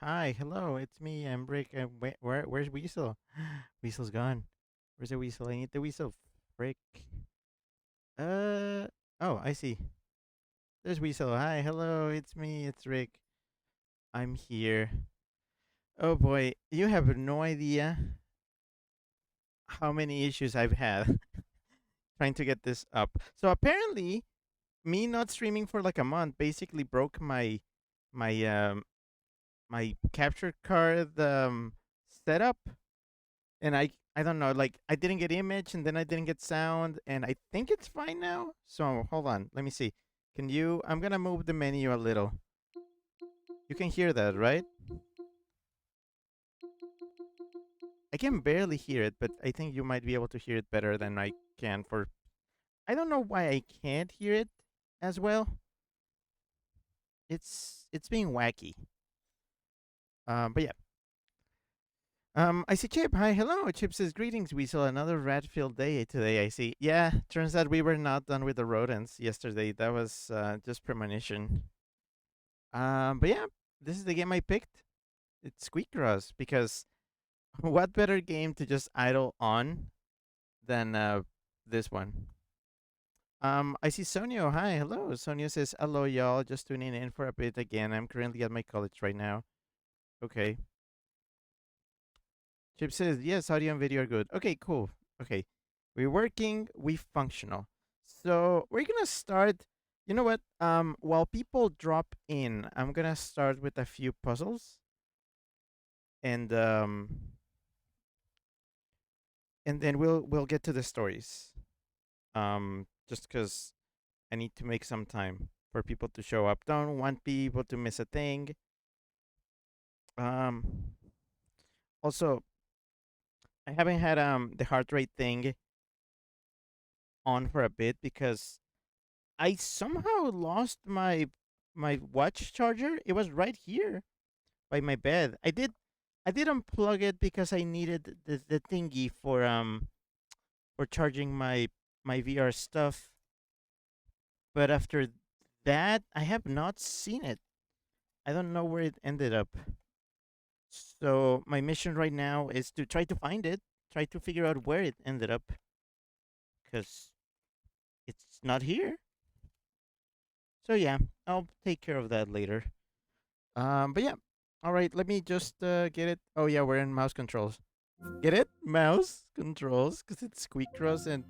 Hi, hello, it's me, I'm Brick. Where's Weasel? Weasel's gone. Where's the Weasel? I need the Weasel. Brick. Uh, oh, I see. There's Weasel. Hi, hello, it's me, it's Rick. I'm here. Oh boy, you have no idea how many issues I've had trying to get this up. So apparently, me not streaming for like a month basically broke my my capture card setup, and I don't know, like I didn't get image and then I didn't get sound, and I think it's fine now. So hold on, let me see. Can you? I'm gonna move the menu a little. You can hear that, right? I can barely hear it, but I think you might be able to hear it better than I can. For I don't know why I can't hear it as well. It's being wacky. But yeah. I see Chip. Hi, hello. Chip says, greetings. We saw another rat-filled day today, I see. Yeah, turns out we were not done with the rodents yesterday. That was just premonition. But yeah, this is the game I picked. It's Squeakross, because what better game to just idle on than this one? I see Sonio. Hi, hello. Sonio says, hello, y'all. Just tuning in for a bit again. I'm currently at my college right now. Okay. Chip says, yes, audio and video are good. Okay, cool. Okay. We're working, we functional. So we're gonna start. You know what? While people drop in, I'm gonna start with a few puzzles, and and then we'll get to the stories. Just because I need to make some time for people to show up. Don't want people to miss a thing. Um, Also, I haven't had the heart rate thing on for a bit because I somehow lost my watch charger. It was right here by my bed. I did unplug it because I needed the thingy for charging my VR stuff. But after that, I have not seen it. I don't know where it ended up. So my mission right now is to try to find it, try to figure out where it ended up, because it's not here. So yeah, I'll take care of that later. But yeah. All right, let me just get it. Oh yeah, we're in mouse controls. Get it? Mouse controls, because it's Squeakross, and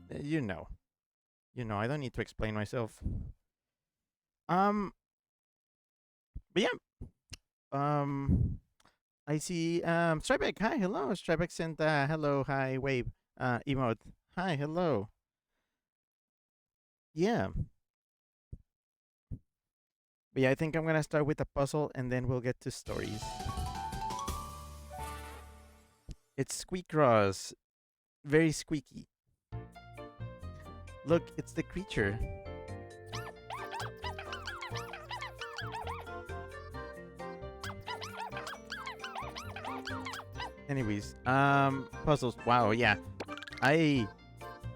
I don't need to explain myself. Um, but yeah. Um, I see. Strybeck. Hi, hello. Strybeck sent hello, hi, wave, emote. Hi, hello. Yeah, but yeah, I think I'm gonna start with a puzzle, and then we'll get to stories. It's Squeakross, very squeaky. Look, it's the creature. Anyways, puzzles. Wow, yeah. I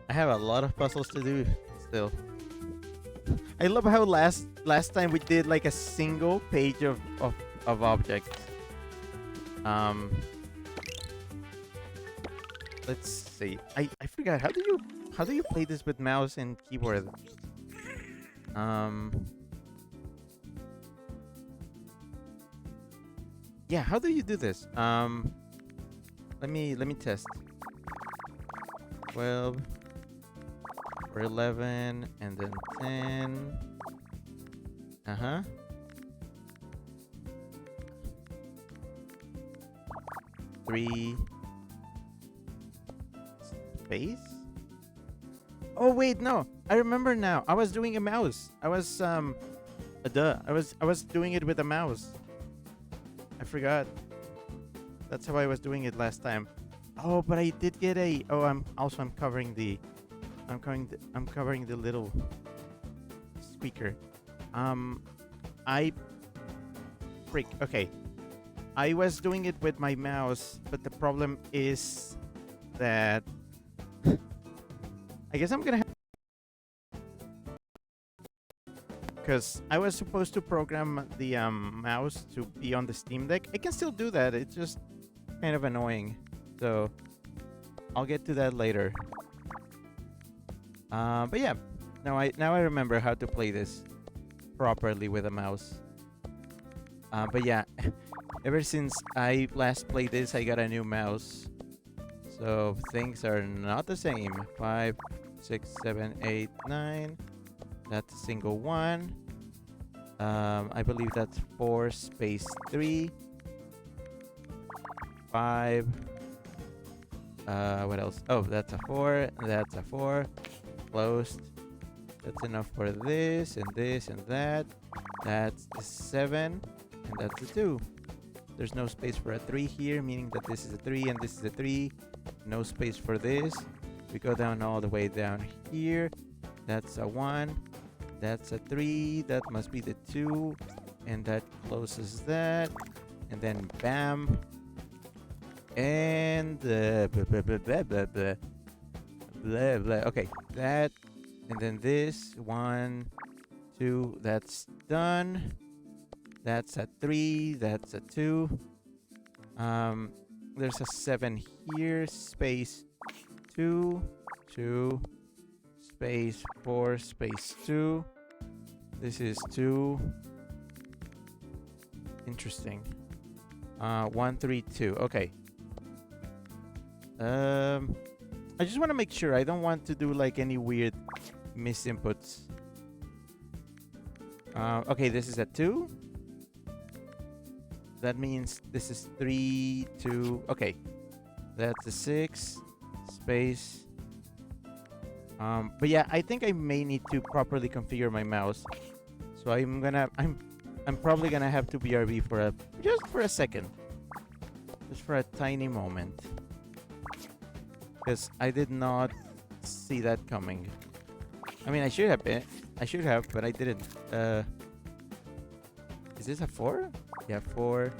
I have a lot of puzzles to do still. I love how last time we did like a single page of objects. Um, let's see. I forgot how do you play this with mouse and keyboard? Um, yeah, how do you do this? Let me test. 12 or 11 and then 10. Uh-huh. 3 space? Oh wait, no. I remember now. I was doing a mouse. I was I was doing it with a mouse. I forgot. That's how I was doing it last time. Oh, but I did get a. Oh, I'm covering the. I'm covering the little speaker. Um, I freak. Okay, I was doing it with my mouse, but the problem is that I guess I'm gonna have because I was supposed to program the mouse to be on the Steam Deck. I can still do that. It's just kind of annoying. So I'll get to that later. But yeah, now I remember how to play this properly with a mouse. But yeah, ever since I last played this, I got a new mouse. So things are not the same. 5, 6, 7, 8, 9. That's a single one. I believe that's 4 space 3. 5. What else? Oh, that's a 4. That's a 4. Closed. That's enough for this and this and that. That's the 7. And that's a 2. There's no space for a 3 here, meaning that this is a 3 and this is a 3. No space for this. We go down all the way down here. That's a 1. That's a 3. That must be the 2. And that closes that. And then bam. And blah, blah, blah, blah, blah, blah. Blah, blah. Okay, that. And then this. 1, 2. That's done. That's a 3. That's a 2. There's a 7 here. Space 2. 2. Space 4. Space 2. This is 2. Interesting. 1, 3, 2. Okay. I just want to make sure. I don't want to do like any weird misinputs. Okay, this is a 2. That means this is 3, 2. Okay, that's a 6. Space. But yeah, I think I may need to properly configure my mouse. So I'm probably gonna have to BRB for just for a second, just for a tiny moment, because I did not see that coming. I mean, I should have, but I didn't. Is this a 4? Yeah, 4,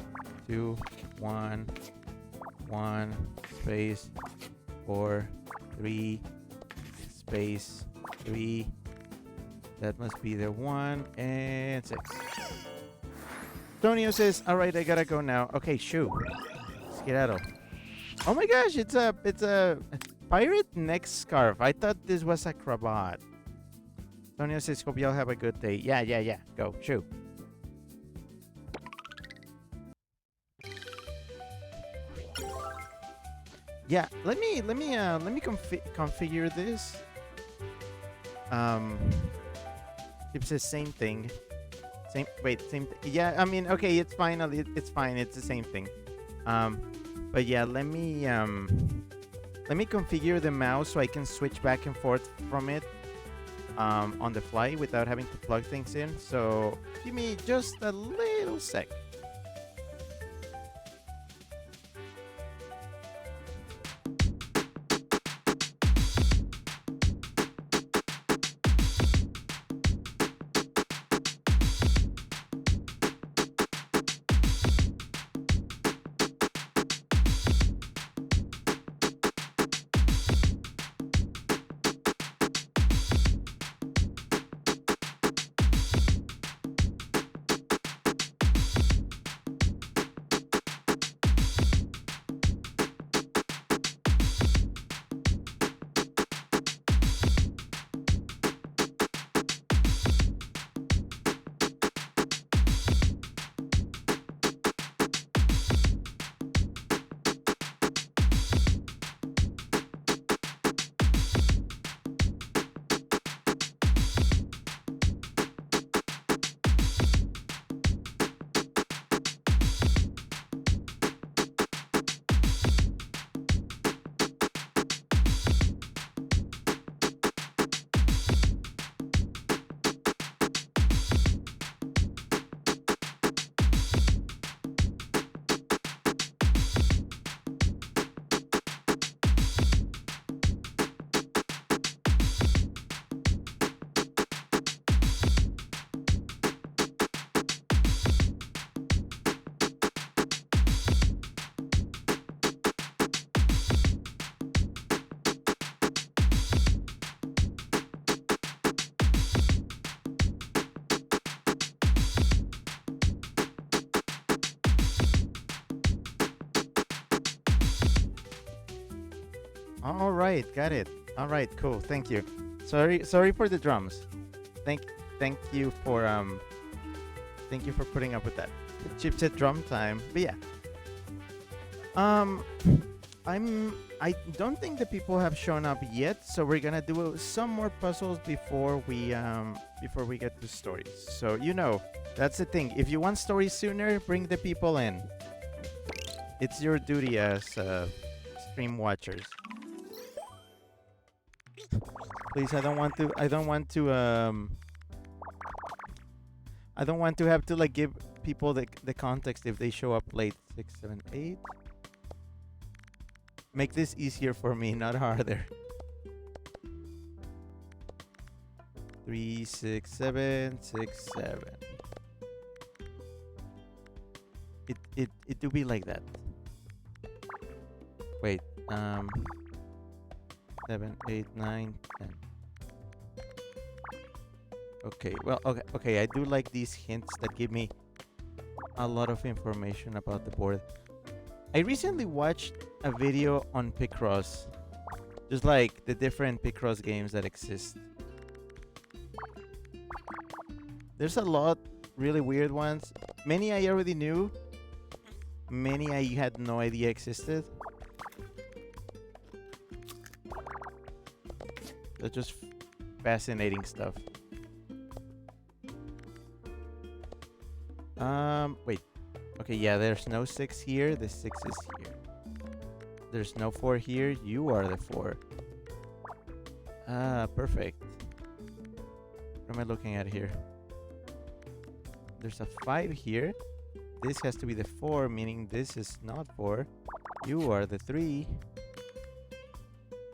2, 1, 1, space, 4, 3, space, 3. That must be the 1 and 6. Tonio says, "All right, I gotta go now." Okay, shoo. Skedaddle. Oh my gosh, it's a pirate neck scarf. I thought this was a cravat. Tonio says, "Hope y'all have a good day." Yeah. Go, shoo. Yeah, let me configure this. It says same thing. Same. Yeah, I mean, okay, it's fine. It's fine. It's the same thing. But yeah, let me configure the mouse so I can switch back and forth from it on the fly without having to plug things in. So give me just a little sec. All right, got it. All right, cool. Thank you. Sorry for the drums. Thank thank you for putting up with that. Chipset drum time. But yeah, um, I don't think the people have shown up yet, so we're gonna do some more puzzles before we get to stories. So that's the thing. If you want stories sooner, bring the people in. It's your duty as stream watchers. Please, I don't want to. I don't want to have to like give people the context if they show up late. 6, 7, 8. Make this easier for me, not harder. 3, 6, 7, 6, 7. It do be like that. Wait, 7, 8, 9, 10. Okay, well, okay. I do like these hints that give me a lot of information about the board. I recently watched a video on Picross, just like the different Picross games that exist. There's a lot really weird ones. Many I already knew. Many I had no idea existed. That's just fascinating stuff. Wait. Okay, yeah, there's no 6 here. The 6 is here. There's no 4 here. You are the 4. Ah, perfect. What am I looking at here? There's a 5 here. This has to be the 4, meaning this is not 4. You are the 3.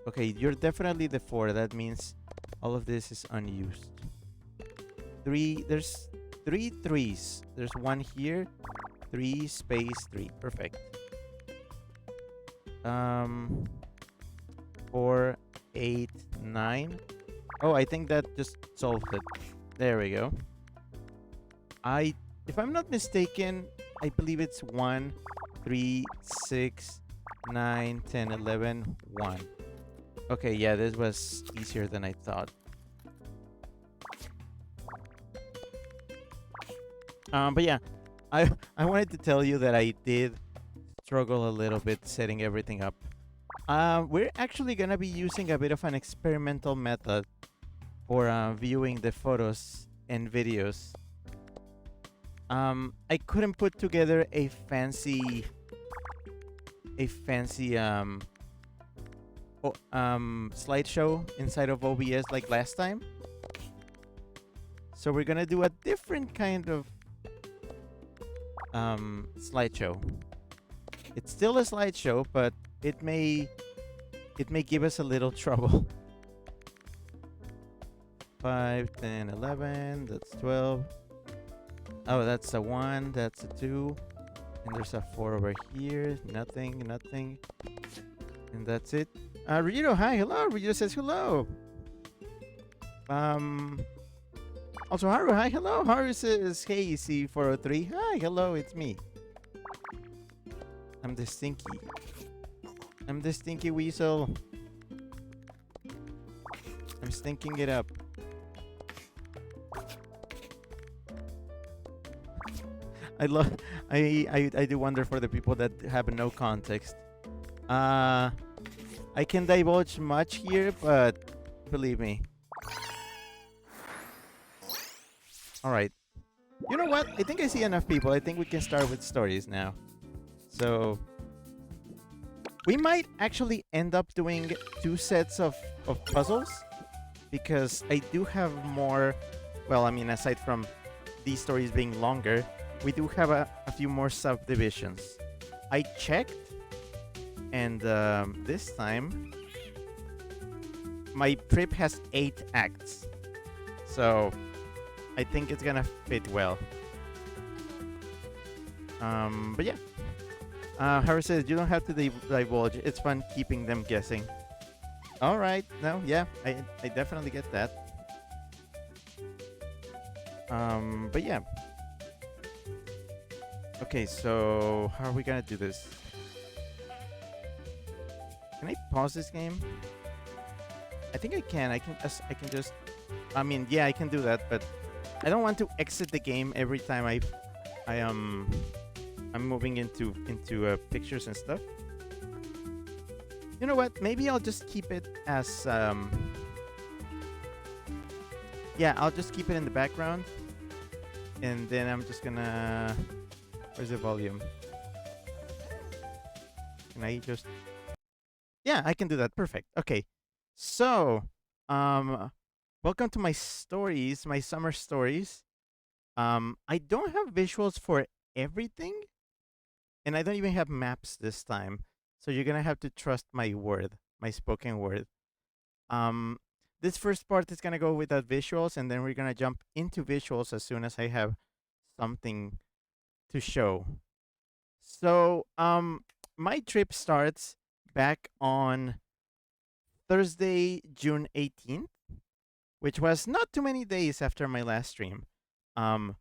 Okay, you're definitely the 4. That means all of this is unused. 3, there's 3 3s. There's 1 here. 3 space 3. Perfect. 4, 8, 9. Oh, I think that just solved it. There we go. If I'm not mistaken, I believe it's 1, 3, 6, 9, 10, 11, 1. Okay, yeah, this was easier than I thought. But yeah, I wanted to tell you that I did struggle a little bit setting everything up. We're actually gonna be using a bit of an experimental method for viewing the photos and videos. I couldn't put together a fancy slideshow inside of OBS like last time. So we're gonna do a different kind of slideshow. It's still a slideshow, but it may give us a little trouble. 5, 10, 11, that's 12. Oh, that's a 1, that's a 2. And there's a 4 over here. Nothing. And that's it. Ryudo, hi, hello. Ryudo says hello. Also, Haru, hi, hello. Haru says, hey, C403. Hi, hello, it's me. I'm the stinky weasel. I'm stinking it up. I do wonder for the people that have no context. I can divulge much here, but believe me. Alright. You know what? I think I see enough people. I think we can start with stories now. So we might actually end up doing 2 sets of puzzles, because I do have more. Well, I mean, aside from these stories being longer, we do have a few more subdivisions. I checked, and this time my trip has 8 acts, so I think it's gonna fit well. But yeah. Harry says you don't have to divulge. It's fun keeping them guessing. All right. No, yeah, I definitely get that. But yeah. Okay, so how are we gonna do this? Can I pause this game? I think I can. I can just. I mean, yeah, I can do that, but I don't want to exit the game every time I I'm moving into pictures and stuff. You know what? Maybe I'll just keep it as yeah, I'll just keep it in the background, and then I'm just gonna. Where's the volume? Can I just? Yeah, I can do that. Perfect. Okay, so um, welcome to my stories, my summer stories. I don't have visuals for everything, and I don't even have maps this time. So you're gonna have to trust my word, my spoken word. Um, this first part is gonna go without visuals, and then we're gonna jump into visuals as soon as I have something to show. So, my trip starts back on Thursday, June 18th, which was not too many days after my last stream. Um,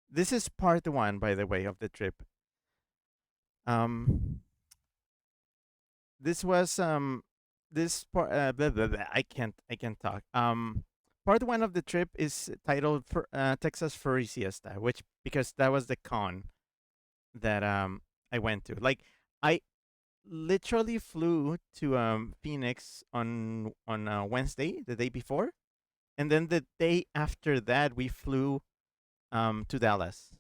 this is part one, by the way, of the trip. Um, this was this part. Blah, blah, blah, I can't talk. Part one of the trip is titled for Texas Furry Siesta, which because that was the con that I went to. Like I literally flew to Phoenix on Wednesday, the day before, and then the day after that we flew to Dallas.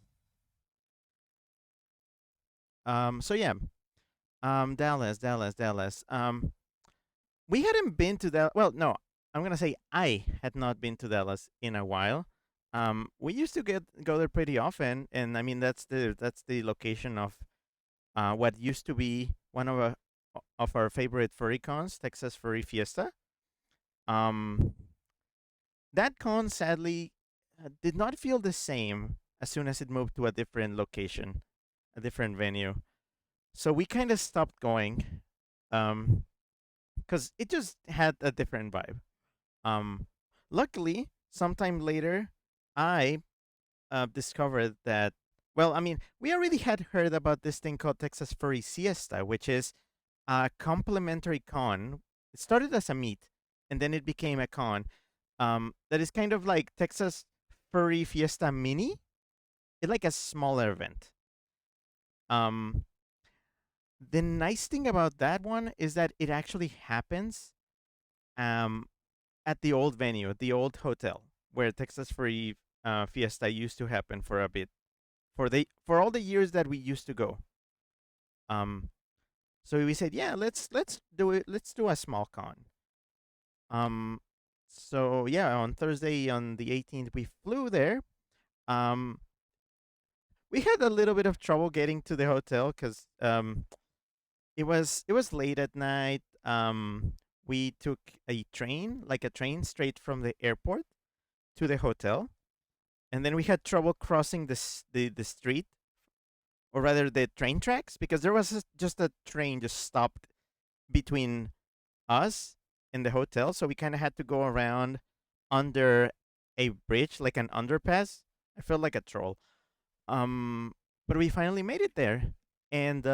So yeah, Dallas. We hadn't been to Dallas. Well, no, I'm gonna say I had not been to Dallas in a while. We used to go there pretty often, and I mean that's the location of what used to be one of our favorite furry cons, Texas Furry Fiesta. Um, that con sadly did not feel the same as soon as it moved to a different location, a different venue. So we kind of stopped going, because it just had a different vibe. Um, luckily, sometime later, I discovered that. Well, I mean, we already had heard about this thing called Texas Furry Siesta, which is a complimentary con. It started as a meet, and then it became a con. That is kind of like Texas Furry Fiesta Mini. It's like a smaller event. Um, the nice thing about that one is that it actually happens um at the old venue, the old hotel where Texas Furry Fiesta used to happen for a bit, for all the years that we used to go. Um, so we said, yeah, let's do it. Let's do a small con. Um, so yeah, on Thursday on the 18th, we flew there. Um, we had a little bit of trouble getting to the hotel because it was late at night. We took a train, like a train, straight from the airport to the hotel, and then we had trouble crossing the street, or rather the train tracks, because there was just a train just stopped between us and the hotel, so we kind of had to go around under a bridge, like an underpass. I felt like a troll. Um, but we finally made it there, and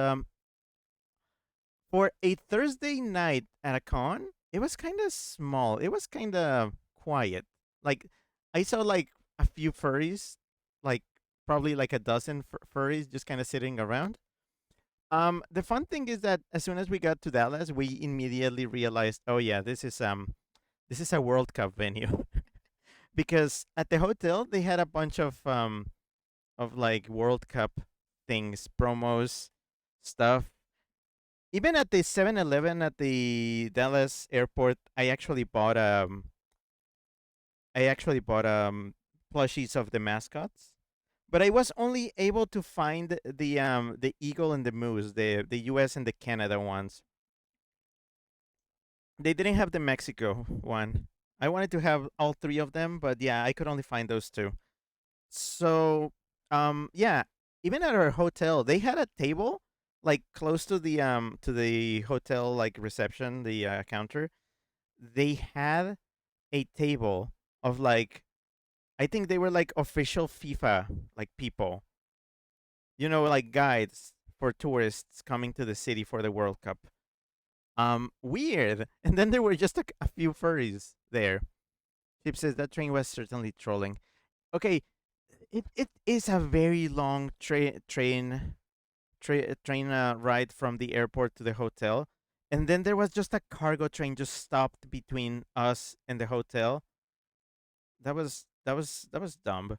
for a Thursday night at a con, it was kind of small. It was kind of quiet. Like I saw like a few furries, like probably like a dozen furries just kind of sitting around. The fun thing is that as soon as we got to Dallas, we immediately realized, oh yeah, this is a World Cup venue. Because at the hotel they had a bunch of like World Cup things, promos, stuff. Even at the 7-Eleven at the Dallas airport, I actually bought plushies of the mascots. But I was only able to find the eagle and the moose, the US and the Canada ones. They didn't have the Mexico one. I wanted to have all three of them, but yeah, I could only find those two. So, yeah, even at our hotel, they had a table like close to the hotel like reception, the counter. They had a table of like I think they were like official FIFA like people, like guides for tourists coming to the city for the World Cup. Weird. And then there were just a few furries there. Chip says that train was certainly trolling. Okay, it is a very long train ride from the airport to the hotel, and then there was just a cargo train just stopped between us and the hotel. That was dumb.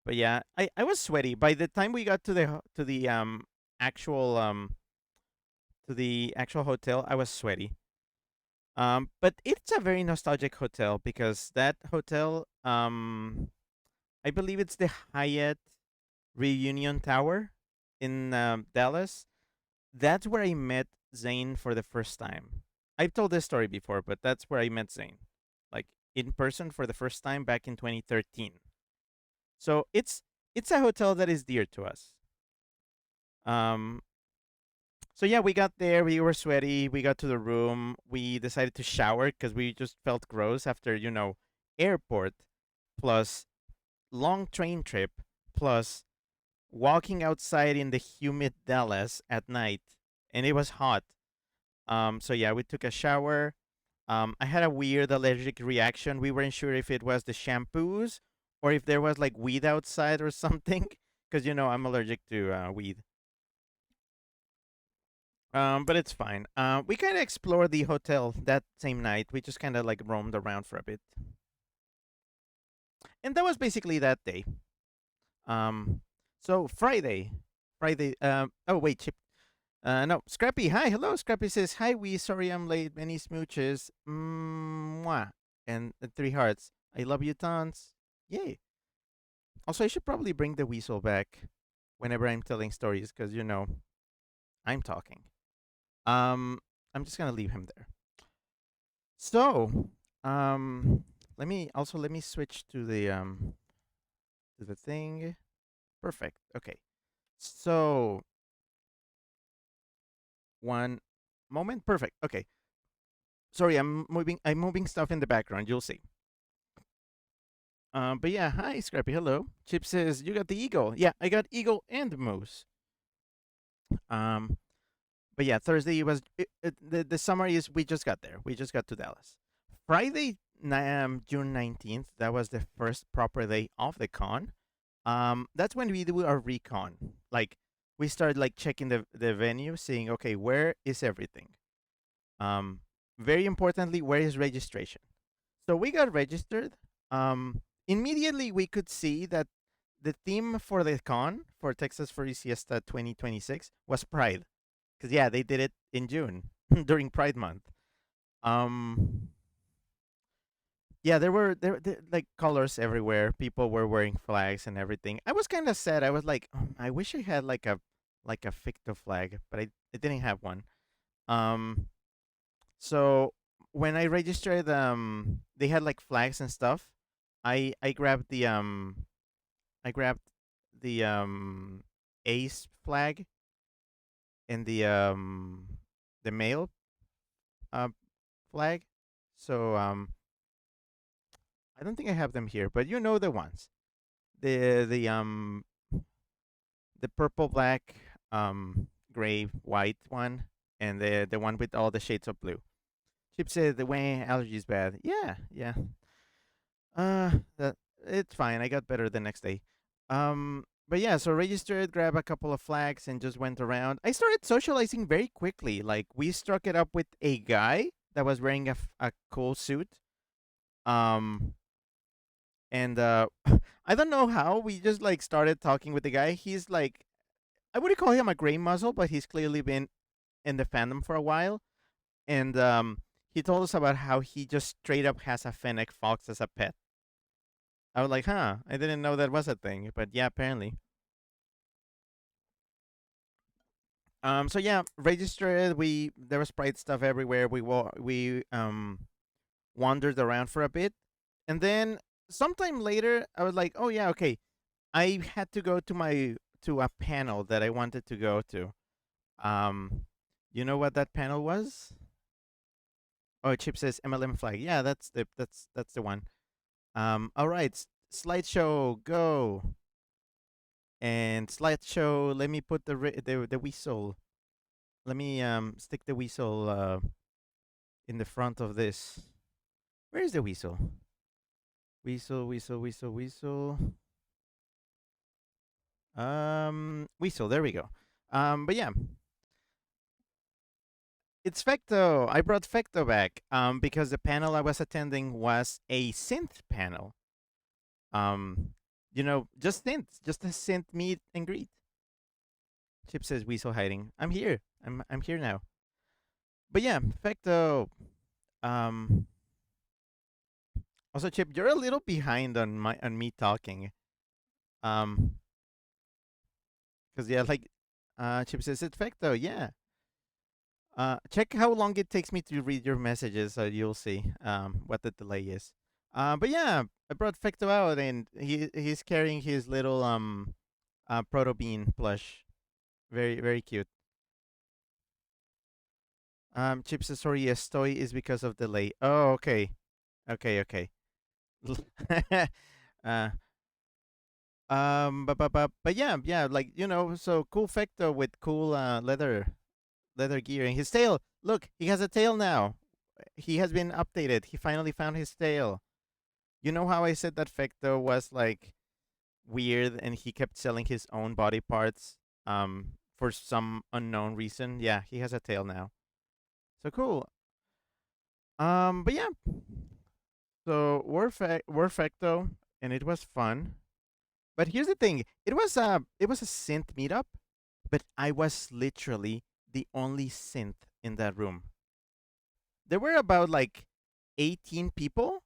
But yeah, I was sweaty by the time we got to the actual to the actual hotel. I was sweaty. But it's a very nostalgic hotel because that hotel, I believe it's the Hyatt Reunion Tower in Dallas. That's where I met Zane for the first time. I've told this story before, but that's where I met Zane, like in person for the first time back in 2013. So it's a hotel that is dear to us. Um, so yeah, we got there. We were sweaty. We got to the room. We decided to shower because we just felt gross after airport plus long train trip plus walking outside in the humid Dallas at night, and it was hot. So yeah, we took a shower. I had a weird allergic reaction. We weren't sure if it was the shampoos or if there was like weed outside or something, because I'm allergic to weed. But it's fine. We kind of explored the hotel that same night. We just kind of like roamed around for a bit, and that was basically that day. Um, so Friday. Oh wait, Chip. No, Scrappy. Hi, hello. Scrappy says hi. We sorry I'm late. Many smooches. Mwah. And three hearts. I love you tons. Yay. Also, I should probably bring the weasel back whenever I'm telling stories because I'm talking. Um, I'm just gonna leave him there. So, let me switch to the thing. Perfect. Okay. So, one moment. Perfect. Okay. Sorry, I'm moving stuff in the background. You'll see. But yeah, hi Scrappy. Hello. Chip says you got the eagle. Yeah, I got eagle and moose. Um, but yeah, Thursday was the summary is we just got there. We just got to Dallas. Friday, June 19th. That was the first proper day of the con. That's when we do our recon. Like we started like checking the venue, seeing okay, where is everything. Um, Very importantly, where is registration? So we got registered. Immediately we could see that the theme for the con for Texas Furry Siesta 2026 was Pride, because yeah, they did it in June during Pride Month. Um, yeah, there like colors everywhere. People were wearing flags and everything. I was kind of sad. I was like, I wish I had like a ficto flag, but I didn't have one. Um, So when I registered, they had like flags and stuff. I grabbed the ace flag and the male uh flag. So I don't think I have them here, but you know the ones. The purple, black, gray, white one, and the one with all the shades of blue. Chip said the way allergy is bad. Yeah, yeah. That it's fine. I got better the next day. But yeah, so registered, grab a couple of flags, and just went around. I started socializing very quickly. Like we struck it up with a guy that was wearing a cool suit. Um, and I don't know how we just like started talking with the guy. He's like, I wouldn't call him a gray muzzle, but he's clearly been in the fandom for a while. And he told us about how he just straight up has a fennec fox as a pet. I was like, huh, I didn't know that was a thing, but yeah, apparently. So yeah, registered. There was Pride stuff everywhere. We wandered around for a bit, and then sometime later, I was like, oh yeah, okay. I had to go to a panel that I wanted to go to. Um, you know what that panel was? Oh, Chip says MLM flag. Yeah, that's the one. All right, slideshow go. And slideshow. Let me put the whistle. Let me stick the whistle. in the front of this. Where is the weasel? Weasel, weasel, weasel, weasel. Weasel. There we go. But yeah, it's Fecto. I brought Fecto back. Because the panel I was attending was a synth panel. Um, just synths, just a synth meet and greet. Chip says Weasel hiding. I'm here. I'm here now. But yeah, Fecto. Um, Also, Chip, you're a little behind on me talking. Um, because yeah, like, Chip says it's Fecto. Yeah. Check how long it takes me to read your messages, so you'll see what the delay is. But yeah, I brought Fecto out, and he's carrying his little proto bean plush. Very very cute. Chip says sorry, yes, story is because of delay. Oh, okay, okay. uh, but yeah, like so cool Fecto with cool leather gear and his tail. Look, he has a tail now. He has been updated. He finally found his tail. You know how I said that Fecto was like weird and he kept selling his own body parts for some unknown reason? Yeah, he has a tail now. So cool. But yeah. So we're Fecto and it was fun. But here's the thing. It was a synth meetup, but I was literally the only synth in that room. There were about like 18 people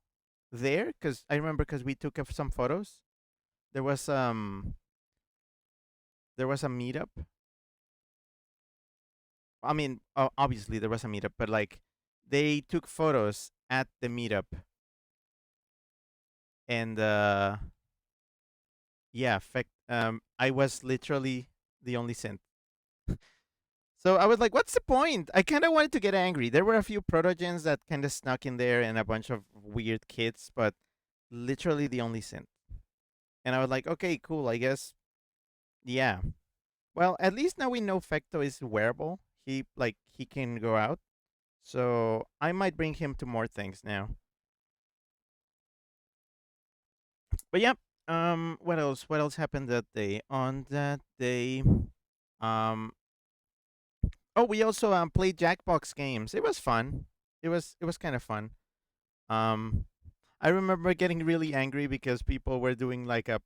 there because I remember because we took some photos. There was there was a meetup. I mean, obviously there was a meetup, but like they took photos at the meetup, and yeah, fact, I was literally the only synth. So I was like, what's the point? I kind of wanted to get angry. There were a few protogens that kind of snuck in there and a bunch of weird kids, but literally the only synth. And I was like, okay, cool, I guess. Yeah. Well, at least now we know Fecto is wearable. He can go out. So I might bring him to more things now. But yeah, what else? What else happened that day? On that day, um oh, we also played Jackbox games. It was fun. It was kind of fun. Um I remember getting really angry because people were doing like I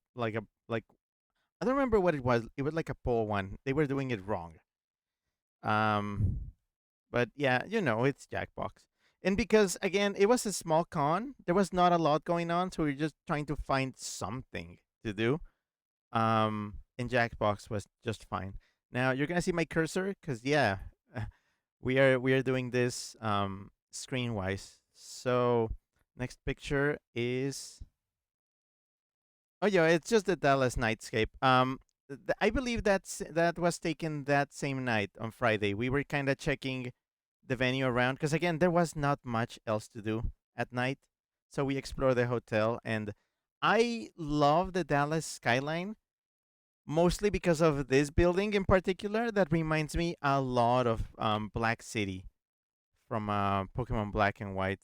don't remember what it was. It was like a poll one. They were doing it wrong. Um but yeah, it's Jackbox. And because again, it was a small con, there was not a lot going on, so we are just trying to find something to do. And Jackbox was just fine. Now you're gonna see my cursor, cause yeah, we are doing this screen wise. So next picture is oh yeah, it's just the Dallas nightscape. I believe that was taken that same night on Friday. We were kind of checking the venue around because again there was not much else to do at night, so we explored the hotel and I love the Dallas skyline mostly because of this building in particular that reminds me a lot of Black City from Pokemon Black and White.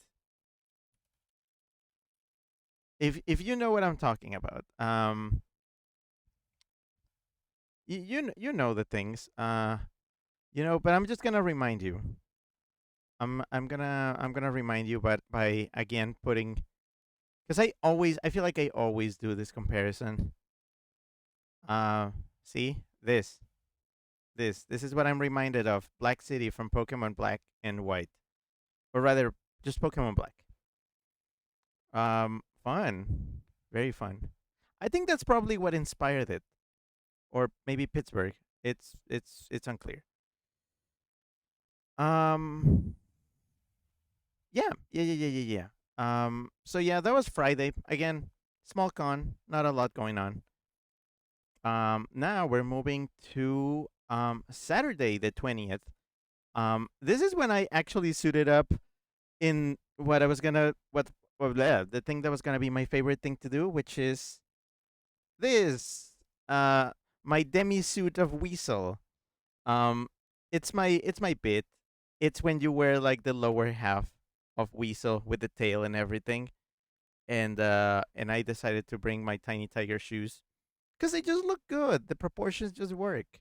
If you know what I'm talking about, you know the things, but I'm just gonna remind you. I'm gonna remind you, but by again putting because I feel like I always do this comparison. Uh, See this is what I'm reminded of Black City from Pokemon Black and White, or rather, just Pokemon Black. Fun, very fun. I think that's probably what inspired it, or maybe Pittsburgh. It's unclear. Um, yeah. So yeah, that was Friday again. Small con, not a lot going on. Now we're moving to Saturday the 20th. This is when I actually suited up in what I was gonna the thing that was gonna be my favorite thing to do, which is this my demi suit of Weasel. Um, it's my bit. It's when you wear like the lower half of Weasel with the tail and everything, and I decided to bring my tiny tiger shoes because they just look good. The proportions just work.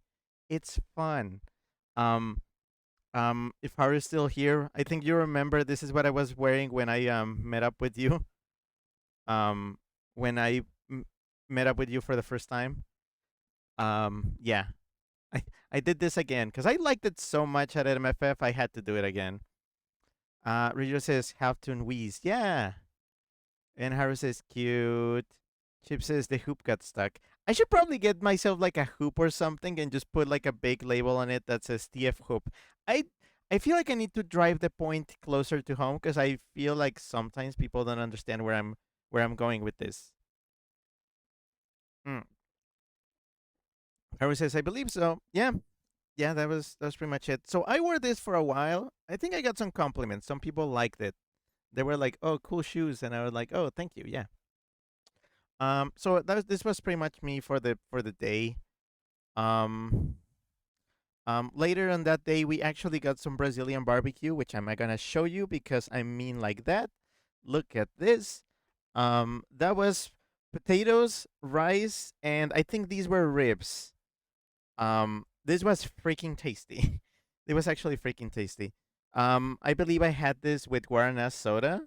It's fun. Um, if Haru's still here, I think you remember this is what I was wearing when I met up with you. Um, when I met up with you for the first time. Yeah, I I did this again because I liked it so much at MFF. I had to do it again. Rio says Halftune Wheeze. Yeah, and Haru says cute. Chip says the hoop got stuck. I should probably get myself like a hoop or something and just put like a big label on it that says TF hoop. I I feel like I need to drive the point closer to home because I feel like sometimes people don't understand where I'm going with this. Mm. Haru says I believe so. Yeah, yeah, that was pretty much it. So I wore this for a while. I think I got some compliments. Some people liked it. They were like, "Oh, cool shoes," and I was like, "Oh, thank you." Yeah. So this was pretty much me for the day. Um, Later on that day, we actually got some Brazilian barbecue, which I'm not gonna show you because I mean like that. Look at this. That was potatoes, rice, and I think these were ribs. This was freaking tasty. It was actually freaking tasty. I believe I had this with guarana soda,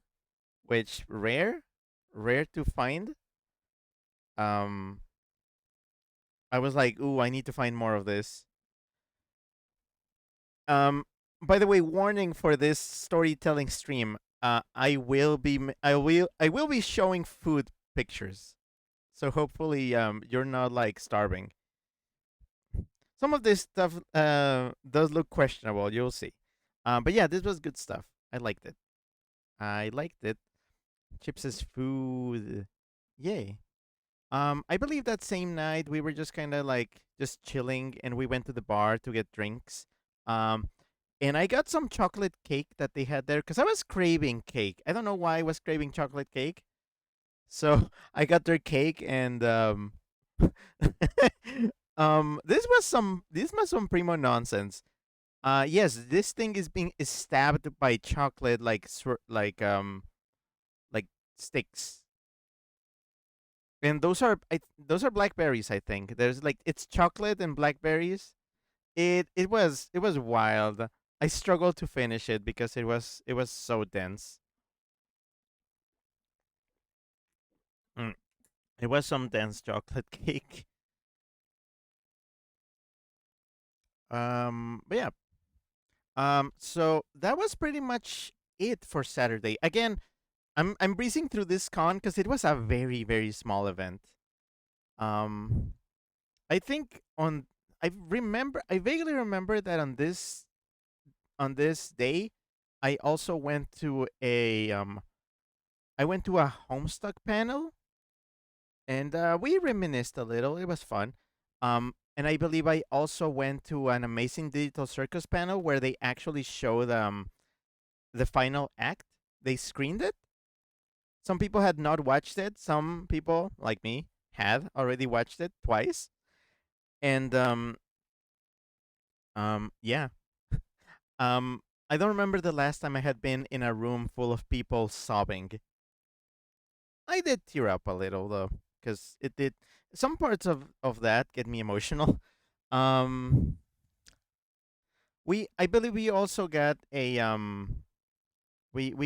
which rare to find. Um, I was like, ooh, I need to find more of this. Um, by the way, warning for this storytelling stream. I will be showing food pictures. So hopefully, you're not like starving. Some of this stuff does look questionable. You'll see. But yeah, this was good stuff. I liked it. I liked it. Chips is food. Yay. I believe that same night we were just kind of like just chilling, and we went to the bar to get drinks. Um, and I got some chocolate cake that they had there because I was craving cake. I don't know why I was craving chocolate cake. So I got their cake, and this was some primo nonsense. Yes, this thing is stabbed by chocolate like sticks. And those are blackberries, I think. There's like it's chocolate and blackberries. It was wild. I struggled to finish it because it was so dense. Mm. It was some dense chocolate cake. But yeah. So that was pretty much it for Saturday. Again, I'm breezing through this con because it was a very very small event. Um, I think on I vaguely remember that on this day, I also went to a Homestuck panel, and we reminisced a little. It was fun. And I believe I also went to an Amazing Digital Circus panel where they actually showed the final act. They screened it. Some people had not watched it. Some people, like me, had already watched it twice. And yeah. Um, I don't remember the last time I had been in a room full of people sobbing. I did tear up a little though, because it did. Some parts of that get me emotional. Um, I believe we also got we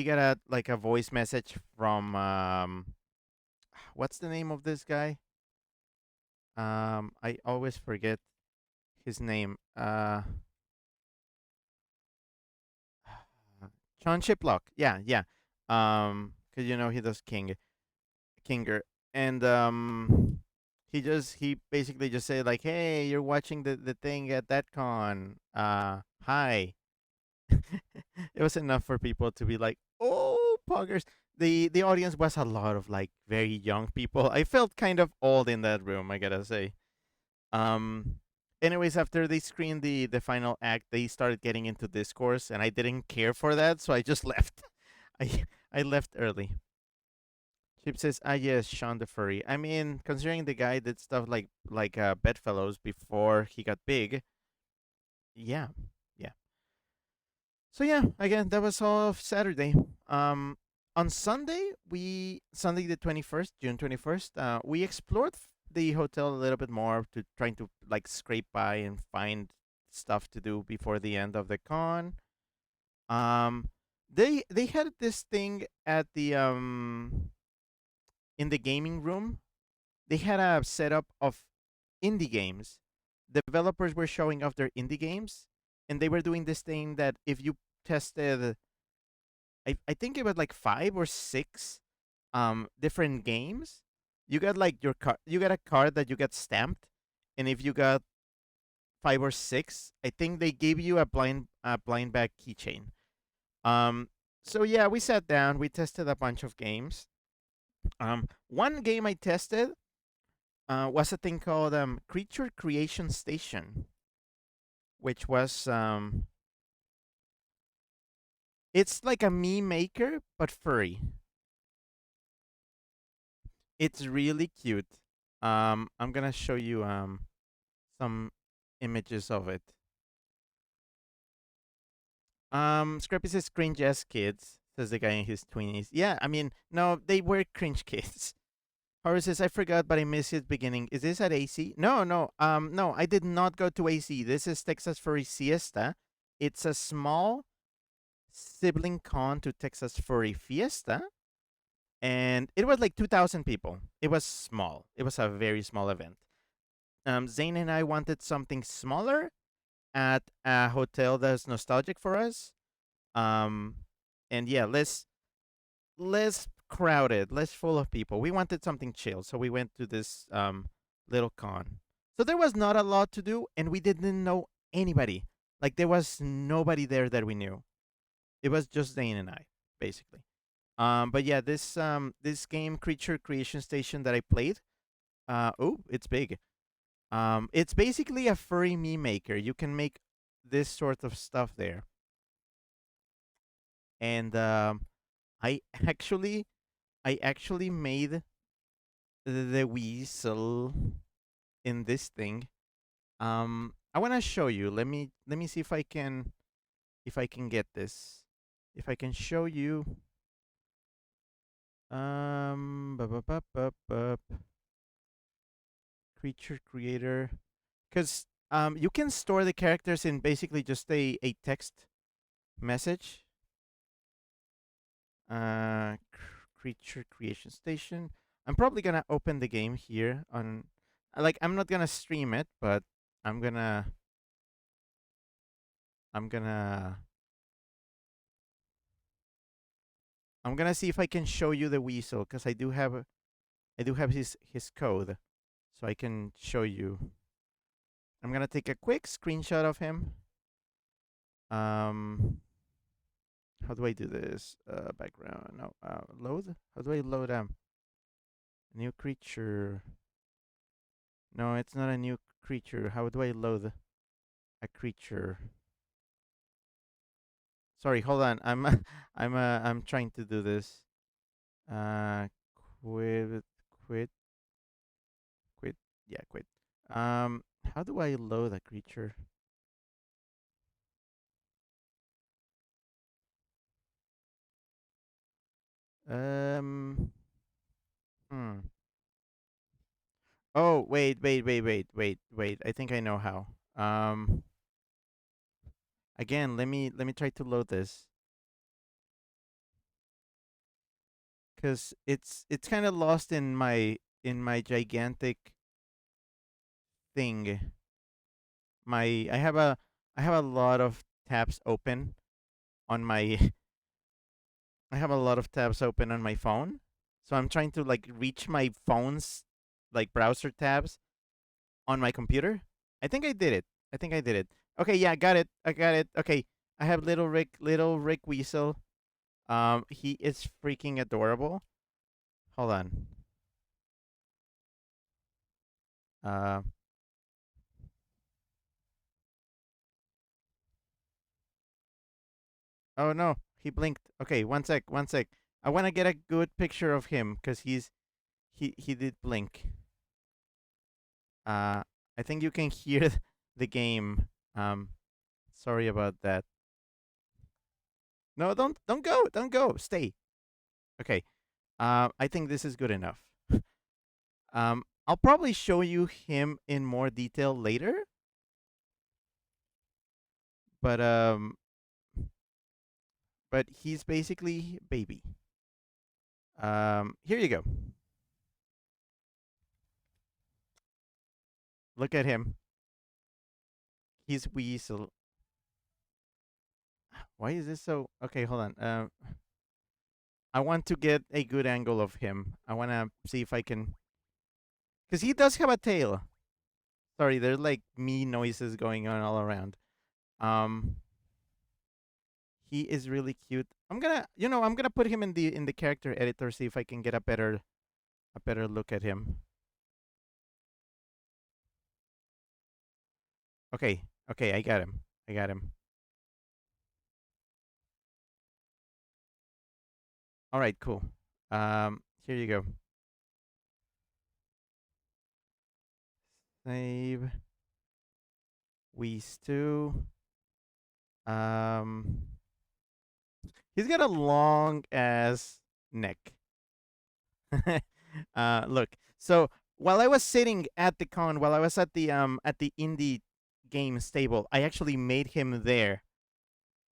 got a voice message from what's the name of this guy? I always forget his name. John Chiplock. Yeah, yeah. Cause he does Kinger, and he basically just said like, "Hey, you're watching the thing at that con. Hi." It was enough for people to be like, "Oh, poggers." The audience was a lot of like very young people. I felt kind of old in that room, I gotta say. Um. Anyways, after they screened the final act, they started getting into discourse, and I didn't care for that, so I just left. I left early. Chip says, "Ah, yes, Sean the Furry." I mean, considering the guy did stuff like Bedfellows before he got big, yeah, yeah. So yeah, again, that was all of Saturday. Um, on Sunday the 21st, June 21st, we explored the hotel a little bit more to trying to like scrape by and find stuff to do before the end of the con. Um, they had this thing at the in the gaming room. They had a setup of indie games. Developers were showing off their indie games, and they were doing this thing that if you tested, I think it was like 5 or 6 different games. You got like your card. You got a card that you got stamped, and if you got 5 or 6, I think they gave you a blind bag keychain. Um, so yeah, we sat down. We tested a bunch of games. One game I tested was a thing called Creature Creation Station, which was it's like a me maker but furry. It's really cute. I'm gonna show you some images of it. Scrappy says cringe ass kids, says the guy in his 20s. Yeah, I mean, no, they were cringe kids. Horace says, I forgot, but I missed it beginning. Is this at AC? No, no, no, I did not go to AC. This is Texas Furry Siesta. It's a small sibling con to Texas Furry Fiesta. And it was like 2,000 people. It was small. It was a very small event. Zane and I wanted something smaller at a hotel that's nostalgic for us. Um, and yeah, less crowded, less full of people. We wanted something chill, so we went to this little con. So there was not a lot to do, and we didn't know anybody. Like there was nobody there that we knew. It was just Zane and I, basically. But yeah, this game Creature Creation Station that I played. Oh, it's big. It's basically a furry me maker. You can make this sort of stuff there, and I actually I actually made the weasel in this thing. I want to show you. Let me see if I can get this. If I can show you. Bup, bup, bup, bup, creature creator, because you can store the characters in basically just a text message. Creature creation station. I'm probably gonna open the game here on. Like I'm not gonna stream it, but I'm gonna I'm gonna I'm gonna see if I can show you the weasel because I do have his code, so I can show you. I'm gonna take a quick screenshot of him. Um, how do I do this? Background. No. Load. How do I load new creature? No, it's not a new creature. How do I load a creature? Sorry, hold on. I'm trying to do this. Uh, quit, quit, quit. Yeah, quit. How do I load a creature? Um, hmm. Oh, wait. I think I know how. Again, let me try to load this because it's kind of lost in my gigantic thing. My I have a lot of tabs open on my I have a lot of tabs open on my phone. So I'm trying to like reach my phone's like browser tabs on my computer. I think I did it. I think I did it. Okay, yeah, got it. I got it. Okay. I have little Rick Weasel. He is freaking adorable. Hold on. Uh oh no, he blinked. Okay, one sec. I want to get a good picture of him cuz he did blink. Uh I think you can hear the game. Sorry about that. No, don't go. Don't go. Stay. Okay. I think this is good enough. I'll probably show you him in more detail later, but he's basically baby. Here you go. Look at him. He's weasel. Why is this so? Okay, hold on. I want to get a good angle of him. I want to see if I can, because he does have a tail. Sorry, there's like me noises going on all around. Um, he is really cute. I'm gonna put him in the character editor, see if I can get a better look at him. Okay, okay, I got him. I got him. All right, cool. Here you go. Save. We stew. Um, he's got a long ass neck. Look. So while I was sitting at the con, while I was at the indie game stable, I actually made him there.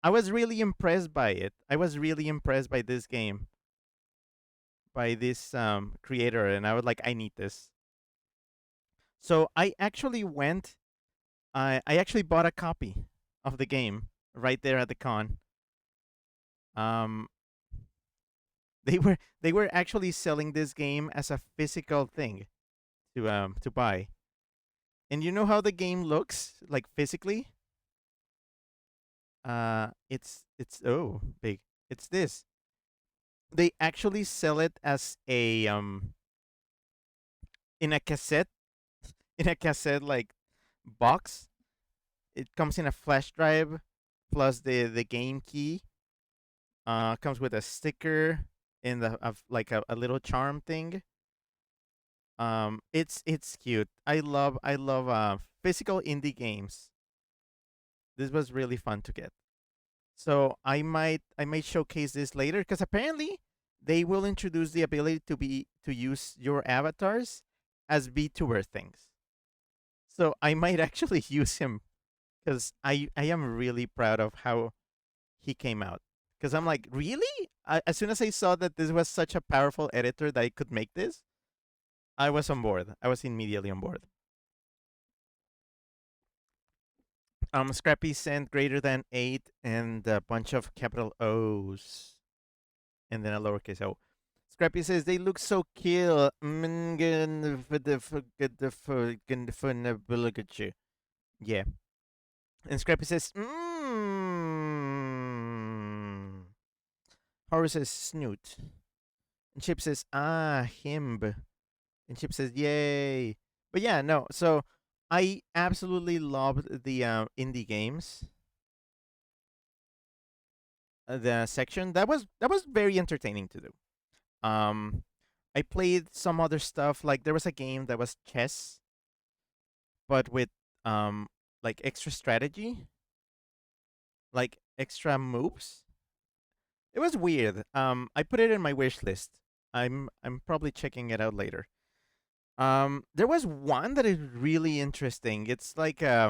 I was really impressed by it. I was really impressed by this game, by this creator, and I was like, I need this. So I actually went. I actually bought a copy of the game right there at the con. Um, they were actually selling this game as a physical thing to buy. And you know how the game looks like physically? It's oh big. It's this. They actually sell it as a in a cassette in a cassette like box. It comes in a flash drive plus the game key. Comes with a sticker in the of like a little charm thing. It's cute. I love physical indie games. This was really fun to get. So I might showcase this later because apparently they will introduce the ability to use your avatars as VTuber things. So I might actually use him because I am really proud of how he came out. Because I'm like, really? As soon as I saw that this was such a powerful editor that I could make this, I was on board. I was immediately on board. Scrappy sent greater than 8 and a bunch of capital O's and then a lowercase o. Scrappy says they look so cute. Yeah. And Scrappy says, Horror says snoot. And Chip says, him. And Chip says, yay. But yeah, no. So I absolutely loved the indie games. The section that was very entertaining to do. Um, I played some other stuff. Like there was a game that was chess, but with like extra strategy, like extra moves. It was weird. I put it in my wish list. I'm probably checking it out later. There was one that is really interesting. It's like I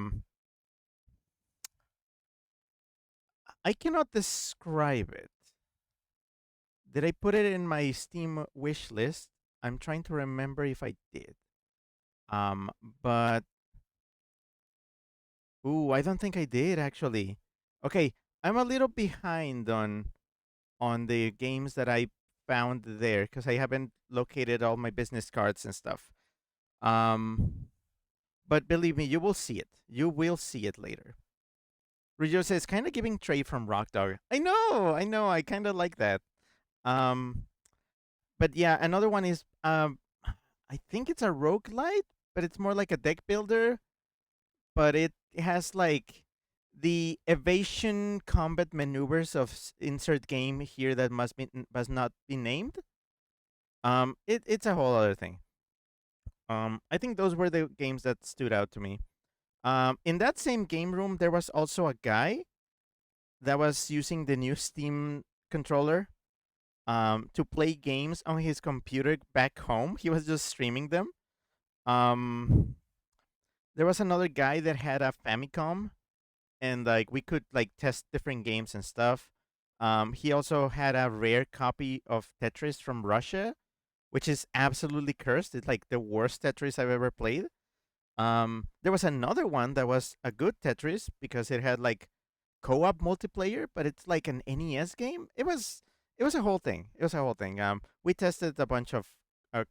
cannot describe it. Did I put it in my Steam wish list? I'm trying to remember if I did. Um, but ooh, I don't think I did actually. Okay, I'm a little behind on the games that I found there because I haven't located all my business cards and stuff. Um, but believe me, you will see it. You will see it later. Rijo says, kind of giving Trey from Rock Dog. I know, I kind of like that. Um, but yeah, another one is I think it's a roguelite, but it's more like a deck builder, but it has like the evasion combat maneuvers of insert game here that must not be named. It's a whole other thing. I think those were the games that stood out to me. In that same game room, there was also a guy that was using the new Steam controller to play games on his computer back home. He was just streaming them. Um, there was another guy that had a Famicom, and like we could like test different games and stuff. He also had a rare copy of Tetris from Russia, which is absolutely cursed. It's like the worst Tetris I've ever played. There was another one that was a good Tetris because it had like co-op multiplayer, but it's like an NES game. It was a whole thing. It was a whole thing. We tested a bunch of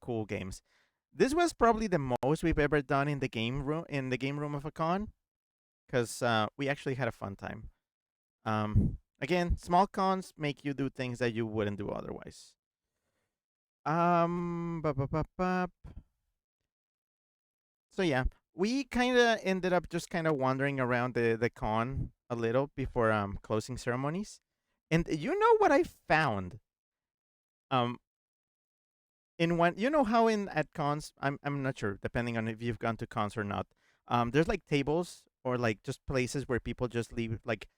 cool games. This was probably the most we've ever done in the game room of a con because we actually had a fun time. Again, small cons make you do things that you wouldn't do otherwise. Bup, bup, bup, bup. So yeah, we kind of ended up just kind of wandering around the con a little before closing ceremonies, and you know what I found? Um, in one, you know how in at cons, I'm not sure, depending on if you've gone to cons or not. There's like tables or like just places where people just leave like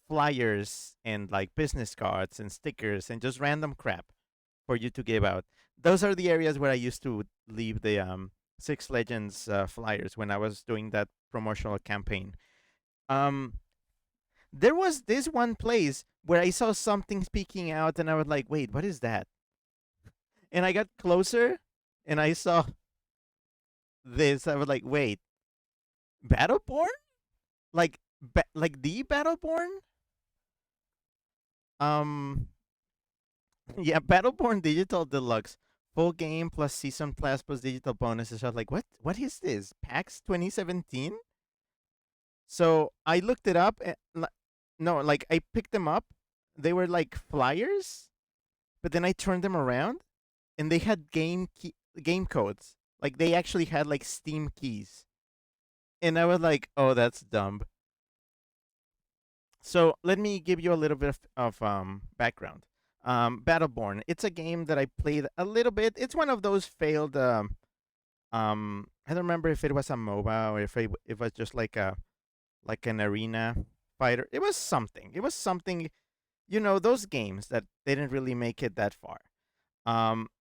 flyers and like business cards and stickers and just random crap for you to give out. Those are the areas where I used to leave the Six Legends flyers when I was doing that promotional campaign. Um, there was this one place where I saw something speaking out, and I was like, "Wait, what is that?" And I got closer, and I saw this. I was like, "Wait, Battleborn? Like the Battleborn?" Um, yeah, Battleborn Digital Deluxe. Full game plus season pass plus digital bonuses. I was like, what? What is this? PAX 2017? So I looked it up. No, like I picked them up. They were like flyers, but then I turned them around, and they had game codes. Like they actually had like Steam keys, and I was like, oh, that's dumb. So let me give you a little bit of background. Battleborn. It's a game that I played a little bit. It's one of those failed. I don't remember if it was a MOBA or if it was just like an arena fighter. It was something. It was something. You know those games that didn't really make it that far.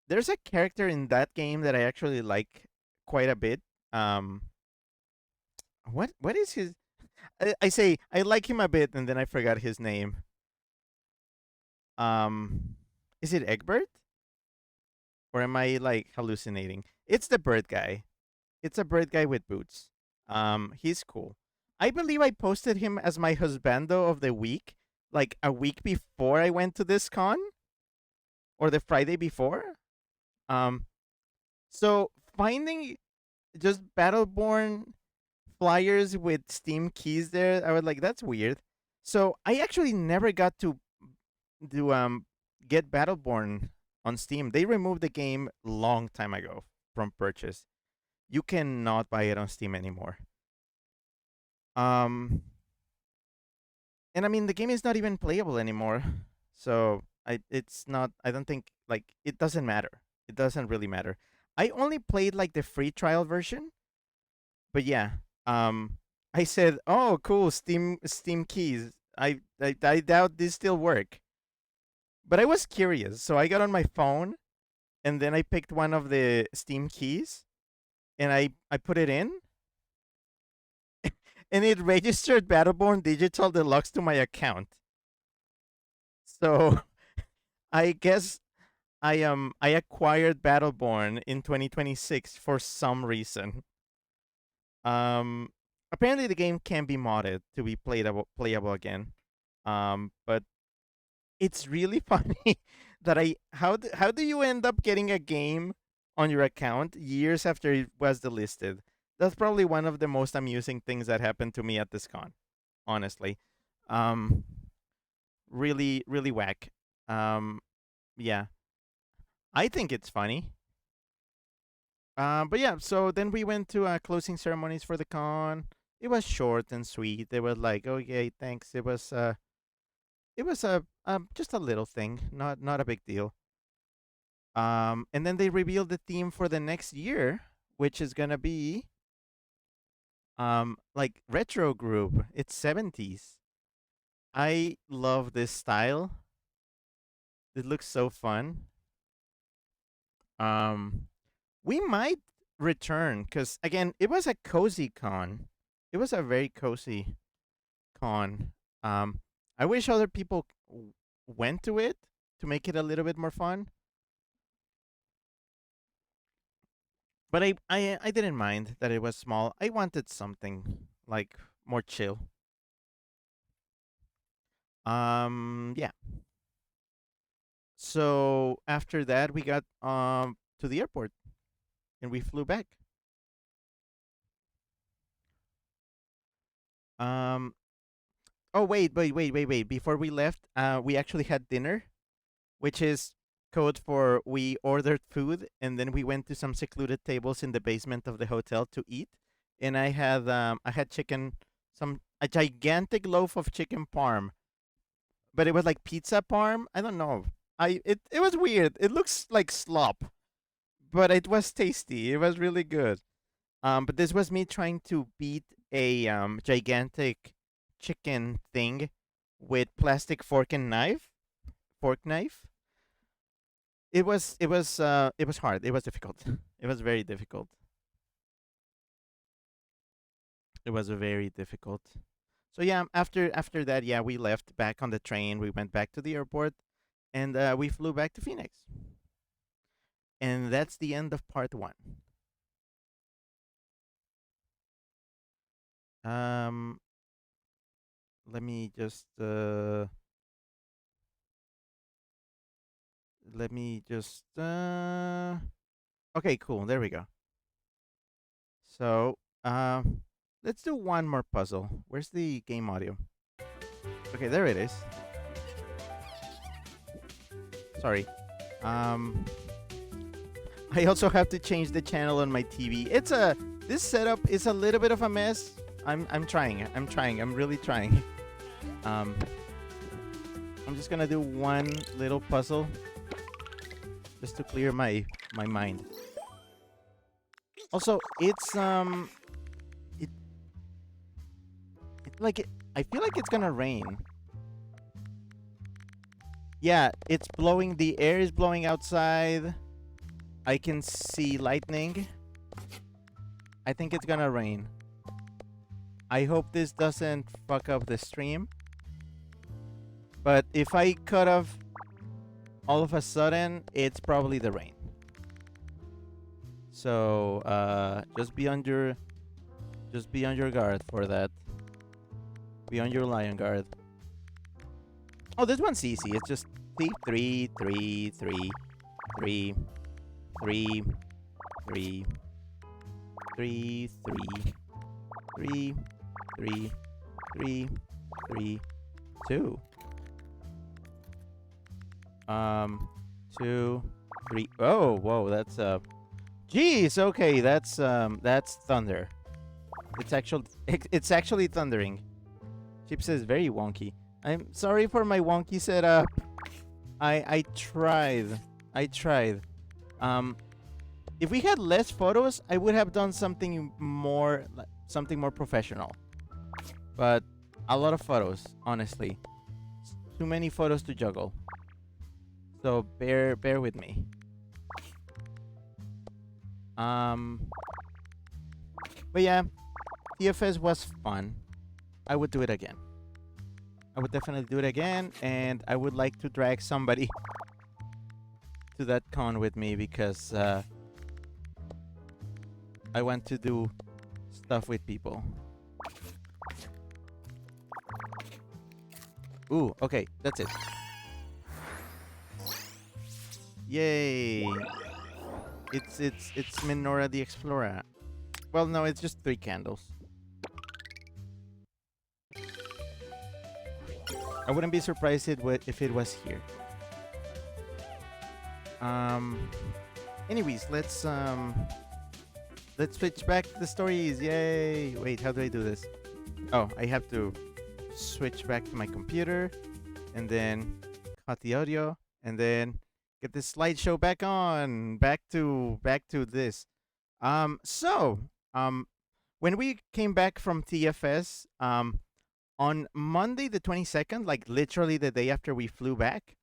There's a character in that game that I actually like quite a bit. Um, what is his? I say I like him a bit, and then I forgot his name. Um, is it Egbert or am I like hallucinating? It's the bird guy. It's a bird guy with boots. He's cool. I believe I posted him as my husbando of the week, like a week before I went to this con or the Friday before. Um, so finding just Battleborn flyers with Steam keys there, I was like, that's weird. So I actually never got to get Battleborn on Steam. They removed the game long time ago from purchase. You cannot buy it on Steam anymore. Um, and I mean the game is not even playable anymore. So it's not. I don't think like it doesn't matter. It doesn't really matter. I only played like the free trial version, but yeah. I said, "Oh, cool, Steam keys." I doubt these still work, but I was curious, so I got on my phone and then I picked one of the Steam keys and I put it in, and it registered Battleborn Digital Deluxe to my account. So I guess I acquired Battleborn in 2026 for some reason. Um, Apparently the game can be modded to be playable again. But it's really funny that how do you end up getting a game on your account years after it was delisted? That's probably one of the most amusing things that happened to me at this con, honestly. Um, really whack. Um, yeah, I think it's funny. But yeah, so then we went to closing ceremonies for the con. It was short and sweet. They were like, "Okay, thanks." It was just a little thing, not a big deal. And then they revealed the theme for the next year, which is gonna be like retro group. It's 70s. I love this style. It looks so fun. Um, we might return because again, it was a cozy con. It was a very cozy con. Um, I wish other people went to it to make it a little bit more fun. But I didn't mind that it was small. I wanted something like more chill. Yeah. So after that, we got to the airport and we flew back. Um. Oh wait! Before we left, we actually had dinner, which is code for we ordered food and then we went to some secluded tables in the basement of the hotel to eat. And I had chicken, some a gigantic loaf of chicken parm, but it was like pizza parm. I don't know. It was weird. It looks like slop, but it was tasty. It was really good. But this was me trying to beat a gigantic chicken thing with plastic fork knife. It was hard. It was difficult. It was very difficult. It was very difficult. So yeah, after that, yeah, we left back on the train. We went back to the airport and we flew back to Phoenix. And that's the end of part 1. Um let me just let me just okay, cool. There we go. So, let's do one more puzzle. Where's the game audio? Okay, there it is. Sorry. Um, I also have to change the channel on my TV. This setup is a little bit of a mess. I'm trying. I'm trying. I'm really trying. Um, I'm just gonna do one little puzzle just to clear my mind. Also, it, I feel like it's gonna rain. Yeah, it's blowing. The air is blowing outside. I can see lightning. I think it's gonna rain. I hope this doesn't fuck up the stream. But if I cut off all of a sudden, it's probably the rain. So just be on your guard for that. Be on your lion guard. Oh, this one's easy. It's just three, three, three, three, three, three, three, three, three, three, three, 2. 2, 3. Oh, whoa, that's Jeez, okay, that's thunder. It's actually thundering. Chip says very wonky. I'm sorry for my wonky setup. I tried. I tried. If we had less photos, I would have done something more professional. But a lot of photos, honestly. Too many photos to juggle. So bear with me. But yeah, TFS was fun. I would do it again. I would definitely do it again, and I would like to drag somebody to that con with me because I want to do stuff with people. Ooh, okay, that's it. Yay! It's Minora the Explorer. Well, no, it's just 3 candles. I wouldn't be surprised if it was here. Anyways, let's switch back to the stories. Yay! Wait, how do I do this? Oh, I have to switch back to my computer and then cut the audio and then get this slideshow back on. Back to this. So, when we came back from TFS, On Monday the 22nd, like literally the day after we flew back,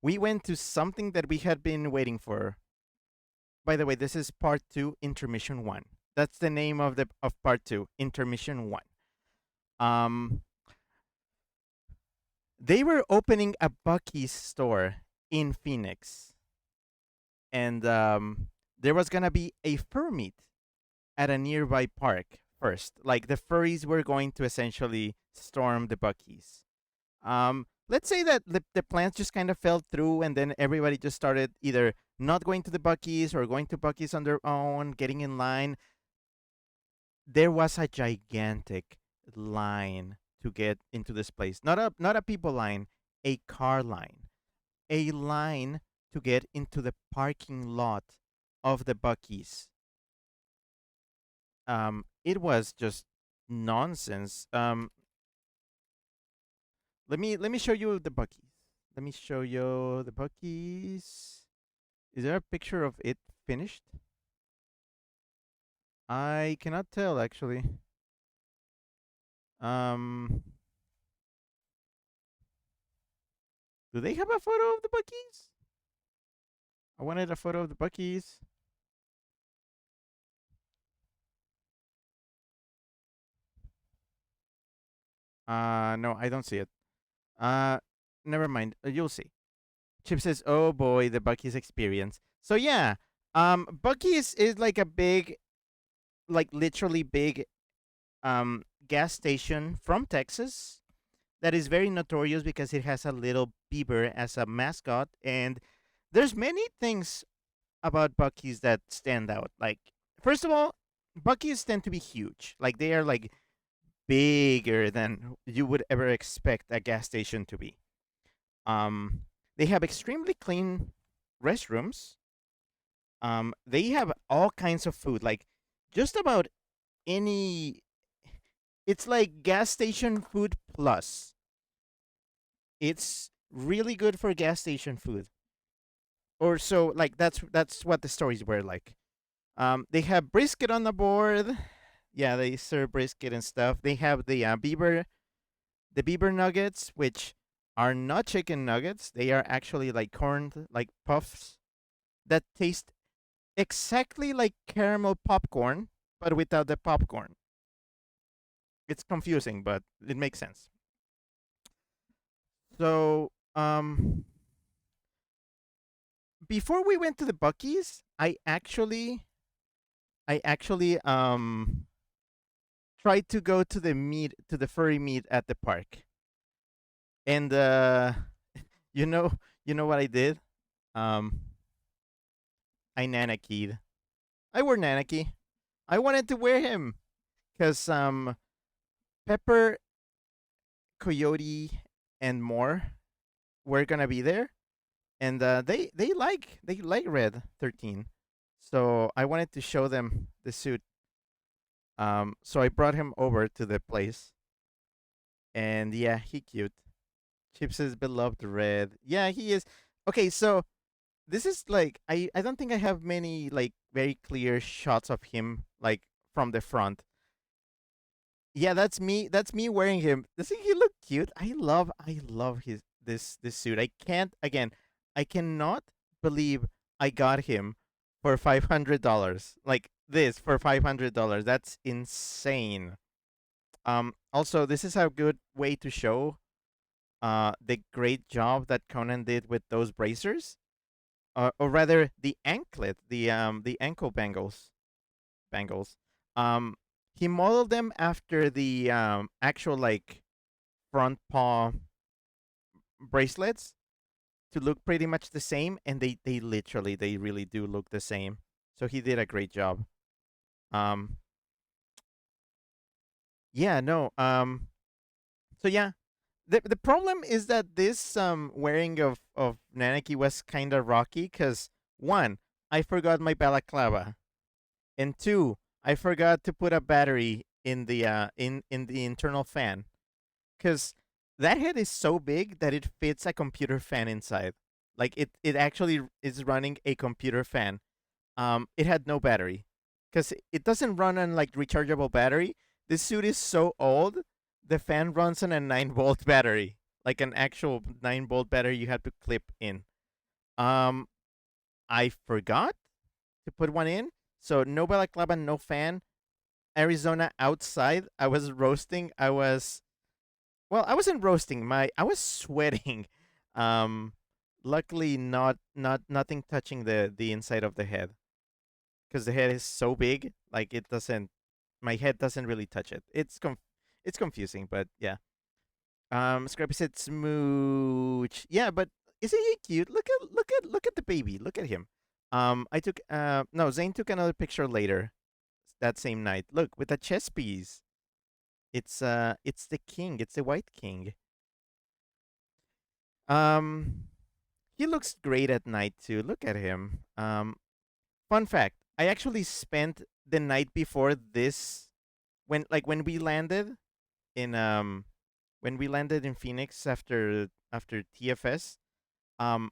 we went to something that we had been waiting for. By the way, this is part two, intermission one. That's the name of the of part two, intermission one. Um, they were opening a Bucky's store in Phoenix, and there was gonna be a fur meet at a nearby park first. Like the furries were going to essentially storm the Bucky's. Let's say that the plans just kind of fell through, and then everybody just started either not going to the Bucky's or going to Bucky's on their own, getting in line. There was a gigantic line to get into this place. Not a people line, a car line. A line to get into the parking lot of the Bucky's. It was just nonsense. Let me show you the Bucky's. Let me show you the Bucky's. Is there a picture of it finished? I cannot tell actually. Um, do they have a photo of the Bucky's? I wanted a photo of the Bucky's. No, I don't see it. Uh, Never mind. You'll see. Chip says, "Oh boy, the Bucky's experience." So yeah, Bucky's is like a big, like literally big, gas station from Texas that is very notorious because it has a little beaver as a mascot, and there's many things about Bucky's that stand out. Like, first of all, Bucky's tend to be huge. Like they are like bigger than you would ever expect a gas station to be. Um, they have extremely clean restrooms. They have all kinds of food, like just about any. It's like gas station food plus. It's really good for gas station food, or so. Like that's what the stories were like. They have brisket on the board. Yeah, they serve brisket and stuff. They have the beaver nuggets, which are not chicken nuggets. They are actually like corn, like puffs that taste exactly like caramel popcorn, but without the popcorn. It's confusing, but it makes sense. So, before we went to the Bucky's, I actually tried to go to the furry meet at the park, and you know, you know what I did? Um, I nanakied. I wore nanaki. I wanted to wear him because Pepper, Coyote, and more were gonna be there, and they like Red 13, so I wanted to show them the suit. So I brought him over to the place, and yeah, he cute. Chips is beloved Red. Yeah, he is. Okay, so this is like I don't think I have many like very clear shots of him like from the front. Yeah, that's me. That's me wearing him. Doesn't he look cute? I love his this suit. I cannot believe I got him for $500. Like this for $500. That's insane. Also, this is a good way to show the great job that Conan did with those bracers, or rather the anklet, the ankle bangles. Um, he modeled them after the actual like front paw bracelets to look pretty much the same, and they really do look the same. So he did a great job. Um, yeah, no. So yeah, the problem is that this wearing of Nanaki was kind of rocky because one, I forgot my balaclava, and two, I forgot to put a battery in the in the internal fan because that head is so big that it fits a computer fan inside. Like it actually is running a computer fan. It had no battery because it doesn't run on like rechargeable battery. This suit is so old the fan runs on a 9 volt battery, like an actual 9 volt battery you had to clip in. Um, I forgot to put one in, so no balaclava, no fan. Arizona outside. I was roasting. I wasn't roasting. I was sweating. Um, luckily nothing touching the inside of the head because the head is so big. Like it doesn't. My head doesn't really touch it. It's confusing, but yeah. Scrappy said smooch. Yeah, but isn't he cute? Look at the baby. Look at him. I took no, Zane took another picture later that same night. Look, with the chess piece. It's the king. It's the white king. Um he looks great at night too. Look at him. Fun fact, I actually spent the night before this when we landed in Phoenix after TFS. Um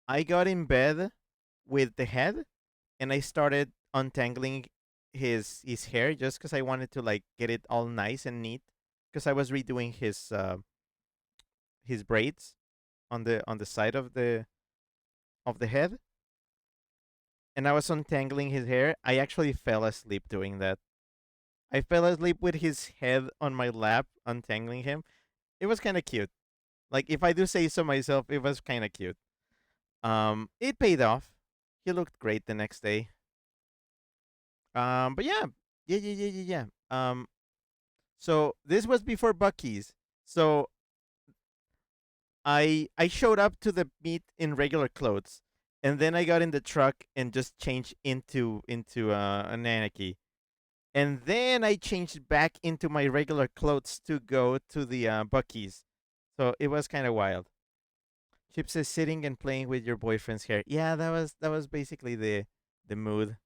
I got in bed with the head and I started untangling his hair just because I wanted to like get it all nice and neat because I was redoing his braids on the side of the head and I was untangling his hair. I actually fell asleep doing that. I fell asleep with his head on my lap untangling him. It was kind of cute. Like if I do say so myself, it was kind of cute. It paid off. He looked great the next day. But yeah. Yeah. So this was before Bucky's. So I showed up to the meet in regular clothes, and then I got in the truck and just changed into a nanaki, and then I changed back into my regular clothes to go to the Bucky's. So it was kind of wild. Chip says sitting and playing with your boyfriend's hair. Yeah, that was basically the mood.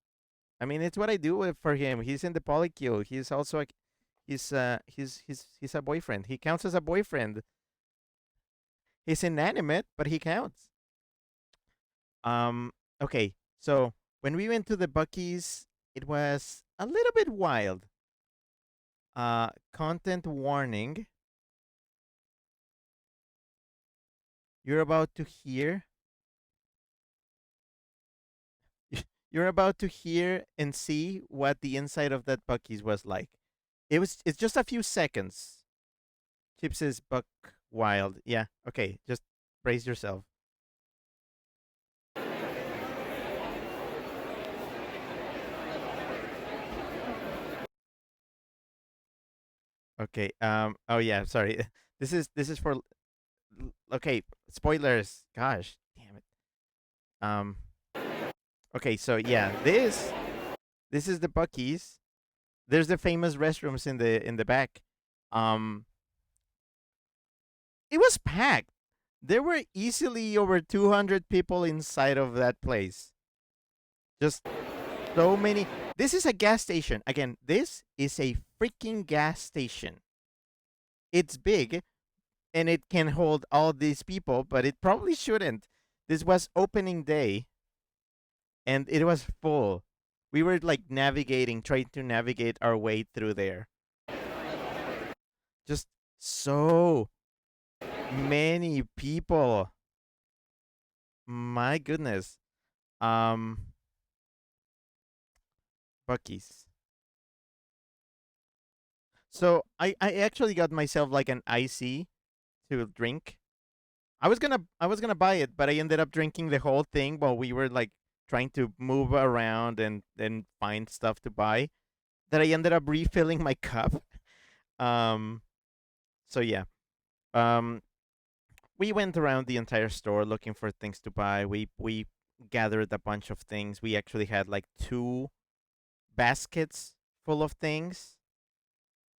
I mean, it's what I do for him. He's in the polycule. He's also he's a boyfriend. He counts as a boyfriend. He's inanimate, but he counts. Um, okay, so when we went to the Bucky's, it was a little bit wild. Content warning. You're about to hear. You're about to hear and see what the inside of that Bucky's was like. It's just a few seconds. Chips is buck wild. Yeah. Okay, just brace yourself. Okay. Oh yeah. Sorry. This is for. Okay. Spoilers. Gosh. Damn it. Um. Okay. So yeah. This is the Bucky's. There's the famous restrooms in the back. Um. It was packed. There were easily over 200 people inside of that place. Just so many. This is a gas station. Again, this is a freaking gas station. It's big, and it can hold all these people, but it probably shouldn't. This was opening day, and it was full. We were like trying to navigate our way through there. Just so many people. My goodness. Um, Bucky's. So I actually got myself like an icy to drink. I was gonna buy it, but I ended up drinking the whole thing while we were like trying to move around and then find stuff to buy. That I ended up refilling my cup. Um. So yeah. Um. We went around the entire store looking for things to buy. We gathered a bunch of things. We actually had like two baskets full of things.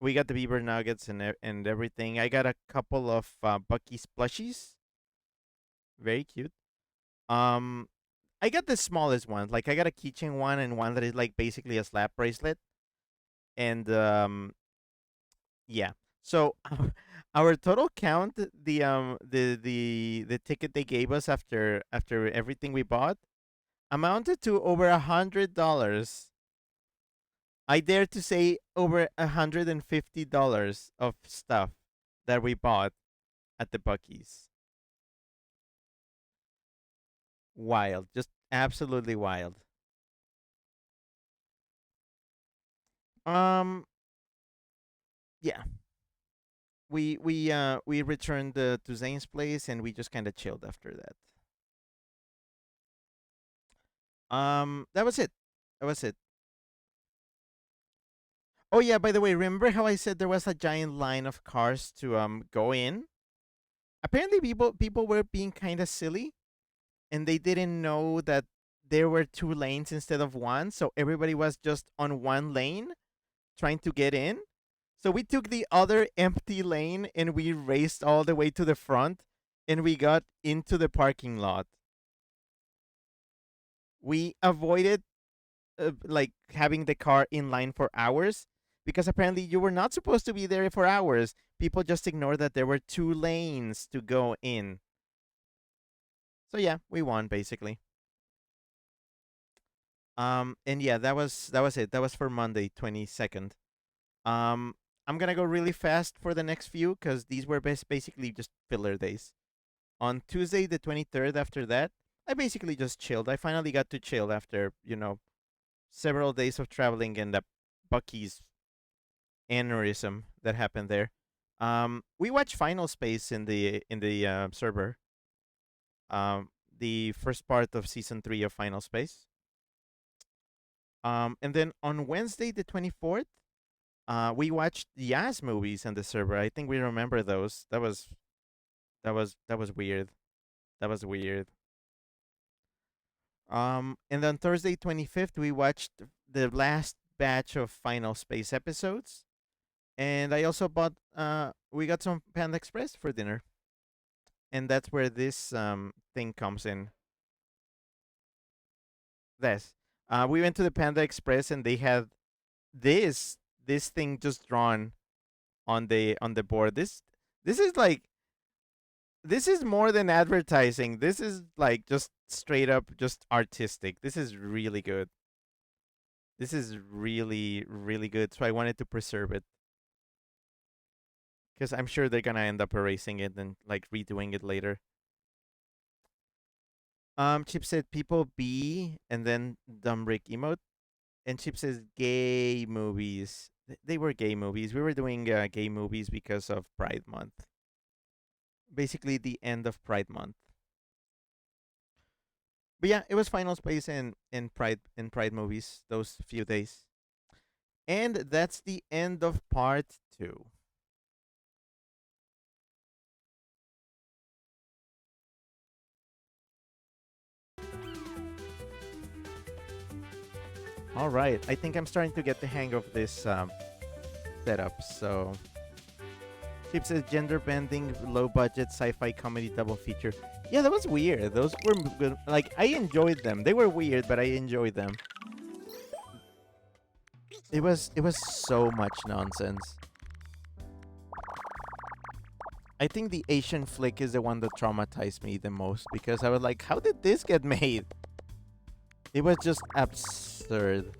We got the beaver nuggets and everything. I got a couple of Bucky's plushies. Very cute. Um, I got the smallest one. Like I got a keychain one and one that is like basically a slap bracelet. And yeah. So our total count, the ticket they gave us after everything we bought amounted to over $100. I dare to say over $150 of stuff that we bought at the Bucky's. Wild, just absolutely wild. Um, yeah, we returned to Zane's place and we just kind of chilled after that. That was it. That was it. Oh yeah, by the way, remember how I said there was a giant line of cars to go in? Apparently people were being kind of silly and they didn't know that there were two lanes instead of one, so everybody was just on one lane trying to get in. So we took the other empty lane and we raced all the way to the front and we got into the parking lot. We avoided like having the car in line for hours because apparently you were not supposed to be there for hours. People just ignored that there were two lanes to go in. So yeah, we won basically. And yeah, that was it. That was for Monday 22nd. Um I'm going to go really fast for the next few cuz these were basically just filler days. On Tuesday the 23rd after that, I basically just chilled. I finally got to chill after, several days of traveling and the Bucky's aneurysm that happened there. We watched Final Space in the server. The first part of season 3 of Final Space. And then on Wednesday the 24th, we watched Yas movies on the server. I think we remember those. That was weird. That was weird. And then Thursday 25th, we watched the last batch of Final Space episodes. And I also bought we got some Panda Express for dinner. And that's where this thing comes in. This. We went to the Panda Express and they had this thing just drawn on the board. This is like this is more than advertising. This is like just straight up just artistic. This is really good. This is really really good. So I wanted to preserve it because I'm sure they're gonna end up erasing it and like redoing it later. Chip said people be and then dumb Rick emote, and Chip says gay movies. They were gay movies. We were doing gay movies because of Pride Month. Basically, the end of Pride Month. But yeah, it was Final Space and Pride movies those few days, and that's the end of part 2. All right, I think I'm starting to get the hang of this setup. So, Chip says gender bending, low budget sci-fi comedy double feature. Yeah, that was weird. Those were good. Like I enjoyed them. They were weird, but I enjoyed them. It was so much nonsense. I think the Asian flick is the one that traumatized me the most because I was like, how did this get made? It was just absurd.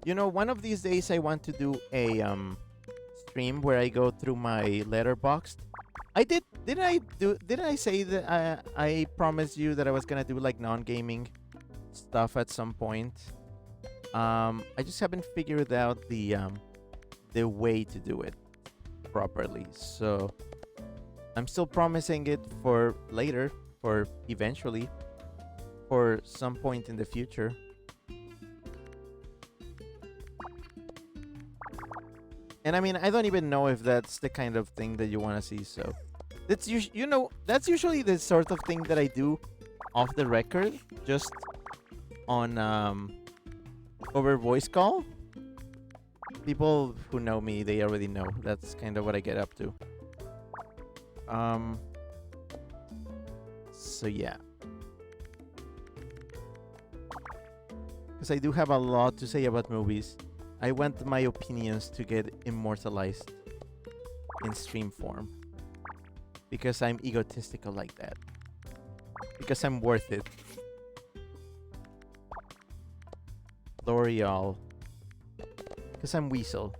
One of these days I want to do a stream where I go through my letterboxd. I did. Didn't I do? Didn't I say that I promised you that I was gonna do like non-gaming stuff at some point? I just haven't figured out the way to do it properly. So I'm still promising it for later, for eventually, for some point in the future. And I mean, I don't even know if that's the kind of thing that you want to see. So that's that's usually the sort of thing that I do off the record, just on over voice call. People who know me, they already know. That's kind of what I get up to. Um. So yeah, because I do have a lot to say about movies. I want my opinions to get immortalized in stream form because I'm egotistical like that. Because I'm worth it. L'Oreal. Because I'm Weasel.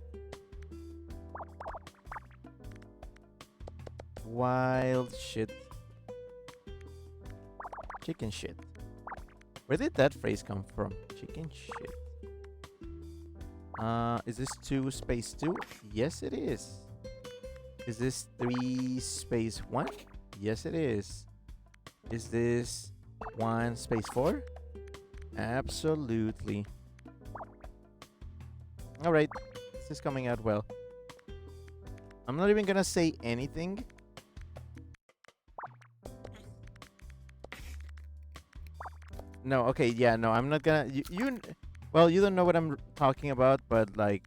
Wild shit. Chicken shit. Where did that phrase come from? Chicken shit. Is this 2 space 2? Yes, it is. Is this 3 space 1? Yes, it is. Is this 1 space 4? Absolutely. Alright. This is coming out well. I'm not even gonna say anything. No, okay, yeah, no, I'm not gonna... Well, you don't know what I'm talking about, but, like...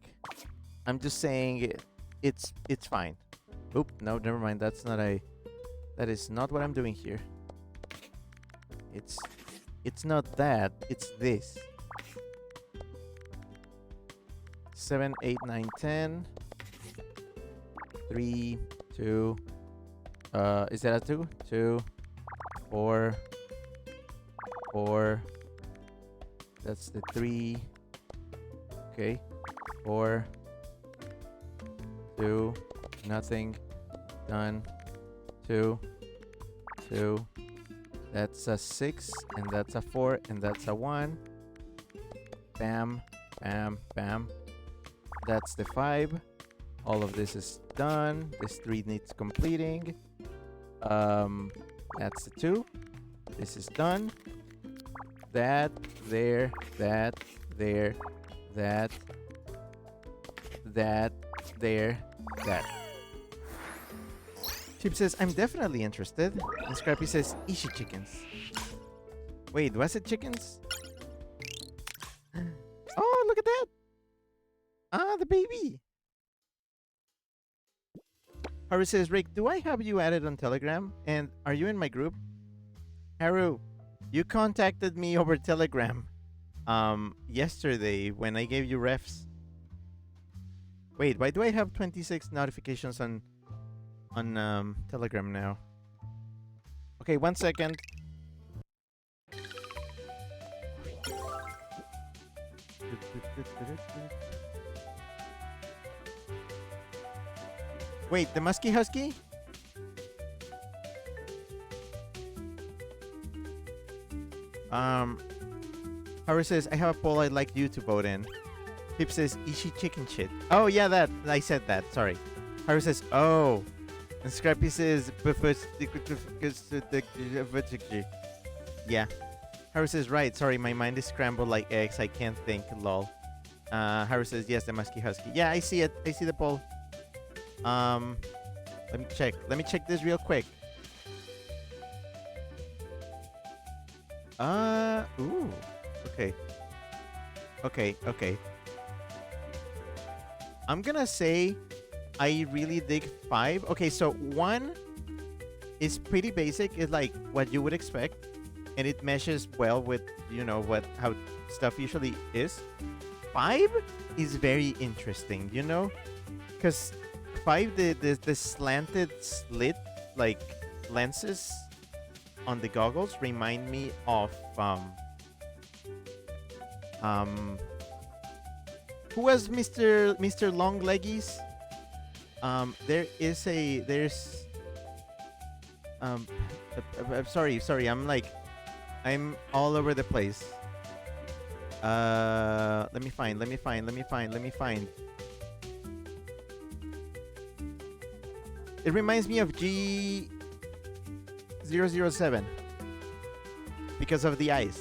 I'm just saying it's fine. Oop, no, never mind. That's not a... That is not what I'm doing here. It's not that. It's this. 7, 8, 9, 10. 3, 2. Is that a 2? 2, 4. 4. That's the 3. Okay. 4. 2. Nothing. Done. 2. 2. That's a 6. And that's a 4. And that's a 1. Bam. Bam. Bam. That's the 5. All of this is done. This 3 needs completing. That's the 2. This is done. That, there, that, there, that, there, that. Chip says, I'm definitely interested. And Scrappy says, Ishi chickens. Wait, was it chickens? Oh, look at that. Ah, the baby. Haru says, Rick, do I have you added on Telegram? And are you in my group? Haru, you contacted me over Telegram yesterday when I gave you refs. Wait, why do I have 26 notifications on Telegram now? Okay, 1 second. Wait, the Musky Husky? Haru says, I have a poll I'd like you to vote in. Pip says, Ishi chicken shit. Oh, yeah, that. I said that. Sorry. Haru says, oh. And Scrappy says, yeah. Haru says, right. Sorry, my mind is scrambled like eggs. I can't think. Lol. Haru says, yes, the Musky Husky. Yeah, I see it. I see the poll. Let me check. Let me check this real quick. Ooh. Okay. Okay. I'm gonna say I really dig 5. Okay, so 1 is pretty basic. It's like what you would expect. And it meshes well with, you know, how stuff usually is. 5 is very interesting, you know? Because 5, the slanted slit, like, lenses on the goggles remind me of who was Mr. Long Leggies? Sorry, I'm all over the place. Let me find. It reminds me of G007 because of the eyes.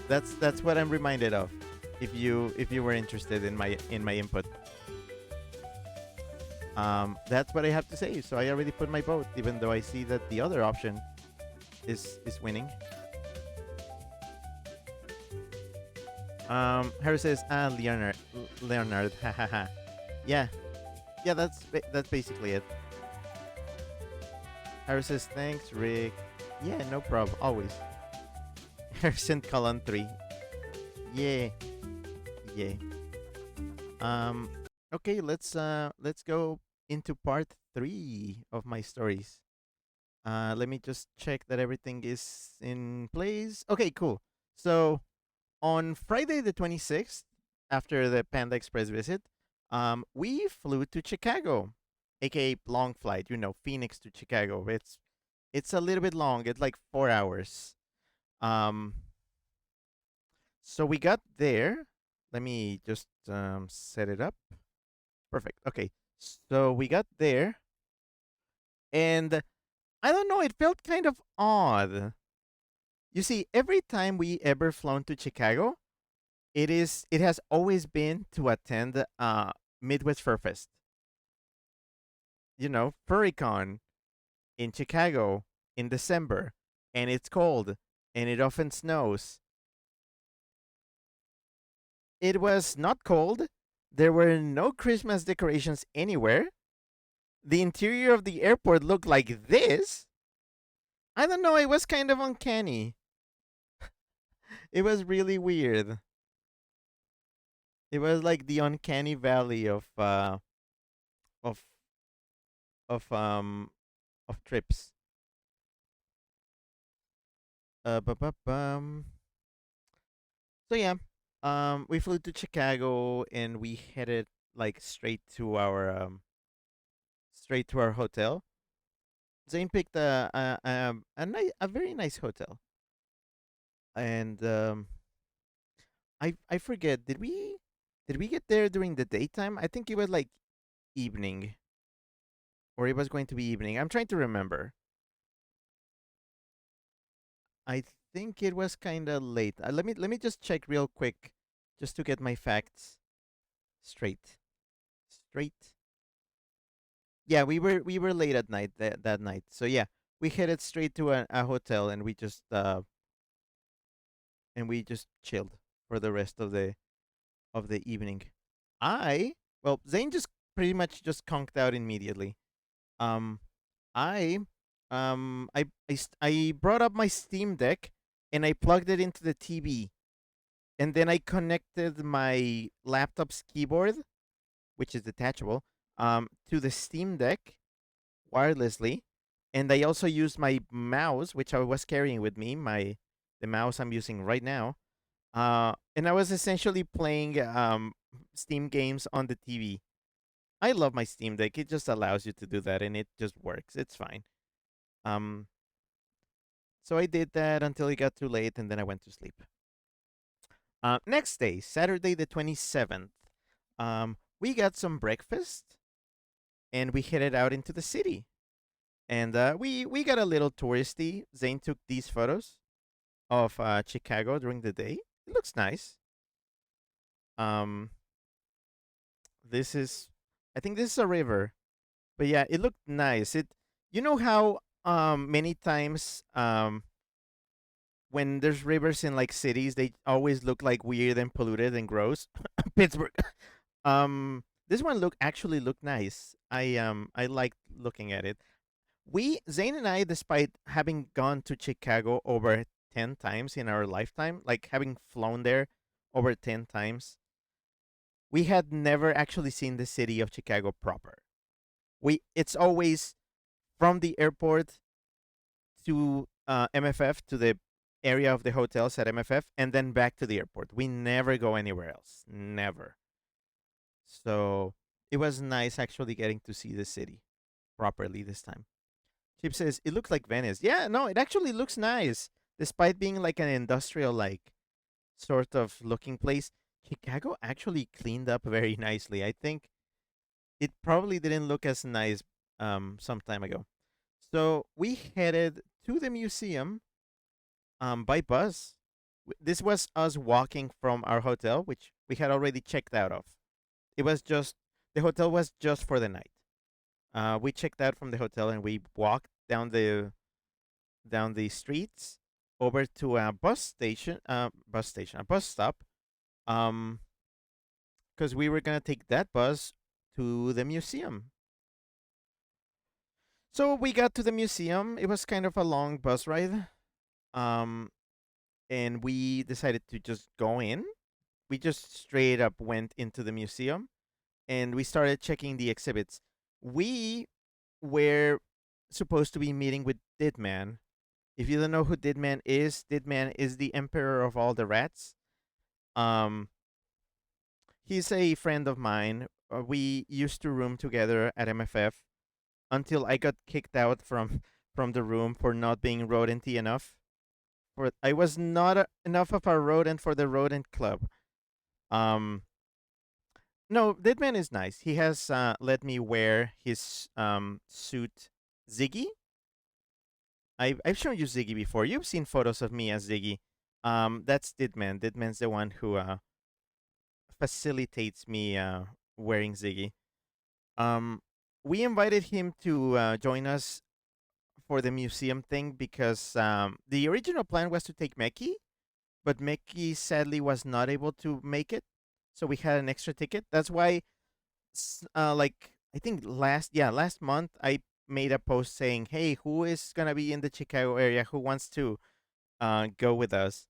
That's what I'm reminded of. If you were interested in my input, that's what I have to say. So I already put my vote, even though I see that the other option is winning. Harry says, Leonard, hahaha. Yeah, that's basically it. Harry says, thanks, Rick. Yeah, no problem, always. Harrison Colon 3. Yeah. Okay, let's go into part 3 of my stories. Let me just check that everything is in place. Okay, cool. So On Friday the 26th, after the Panda Express visit, we flew to Chicago, aka long flight. Phoenix to Chicago. It's a little bit long. It's like 4 hours. Um, so we got there. Let me just set it up. Perfect. Okay. So we got there, and I don't know. It felt kind of odd. You see, every time we ever flown to Chicago, it has always been to attend Midwest Fur Fest. Furrycon in Chicago in December, and it's cold, and it often snows. It was not cold. There were no Christmas decorations anywhere. The interior of the airport looked like this. I don't know. It was kind of uncanny. It was really weird. It was like the uncanny valley of of um of trips. Bum. So yeah, we flew to Chicago and we headed like straight to our hotel. Zane picked a very nice hotel, and I forget, did we get there during the daytime? I think it was like evening, or it was going to be evening. I'm trying to remember. I think it was kind of late. Let me just check real quick, just to get my facts straight. Straight. Yeah, we were late at night that night. So yeah, we headed straight to a hotel, and we just chilled for the rest of the evening. I well, Zane just pretty much just conked out immediately. Um, I I brought up my Steam Deck and I plugged it into the TV, and then I connected my laptop's keyboard, which is detachable, to the Steam Deck wirelessly, and I also used my mouse, which I was carrying with me, the mouse I'm using right now. And I was essentially playing Steam games on the TV. I love my Steam Deck. It just allows you to do that, and it just works. It's fine. Um, so I did that until it got too late, and then I went to sleep. Next day, Saturday the 27th, we got some breakfast, and we headed out into the city. And we got a little touristy. Zane took these photos of Chicago during the day. It looks nice. Um, this is, I think this is a river, but yeah, it looked nice. You know how many times when there's rivers in like cities, they always look like weird and polluted and gross. Pittsburgh. This one actually looked nice. I liked looking at it. Zane and I, despite having gone to Chicago over 10 times in our lifetime, like having flown there over 10 times, we had never actually seen the city of Chicago proper. It's always from the airport to MFF, to the area of the hotels at MFF, and then back to the airport. We never go anywhere else. Never. So it was nice actually getting to see the city properly this time. Chip says it looks like Venice. Yeah, no, it actually looks nice, despite being like an industrial like sort of looking place. Chicago actually cleaned up very nicely. I think it probably didn't look as nice some time ago. So we headed to the museum by bus. This was us walking from our hotel, which we had already checked out of. It was just the hotel was just for the night. We checked out from the hotel and we walked down the streets over to a a bus stop. Um, because we were gonna take that bus to the museum. So we got to the museum. It was kind of a long bus ride. Um, and we decided to just go in. We just straight up went into the museum and we started checking the exhibits. We were supposed to be meeting with Didman. If you don't know who Didman is the emperor of all the rats. Um, he's a friend of mine. We used to room together at MFF until I got kicked out from the room for not being rodenty enough. For I was not enough of a rodent for the rodent club. Um, no, Deadman is nice. He has let me wear his suit, Ziggy. I've shown you Ziggy before. You've seen photos of me as Ziggy. That's Deadman. Deadman's the one who facilitates me wearing Ziggy. Um, we invited him to join us for the museum thing because the original plan was to take Meki, but Meki sadly was not able to make it, so we had an extra ticket. That's why, like I think last month I made a post saying, "Hey, who is gonna be in the Chicago area? Who wants to go with us?"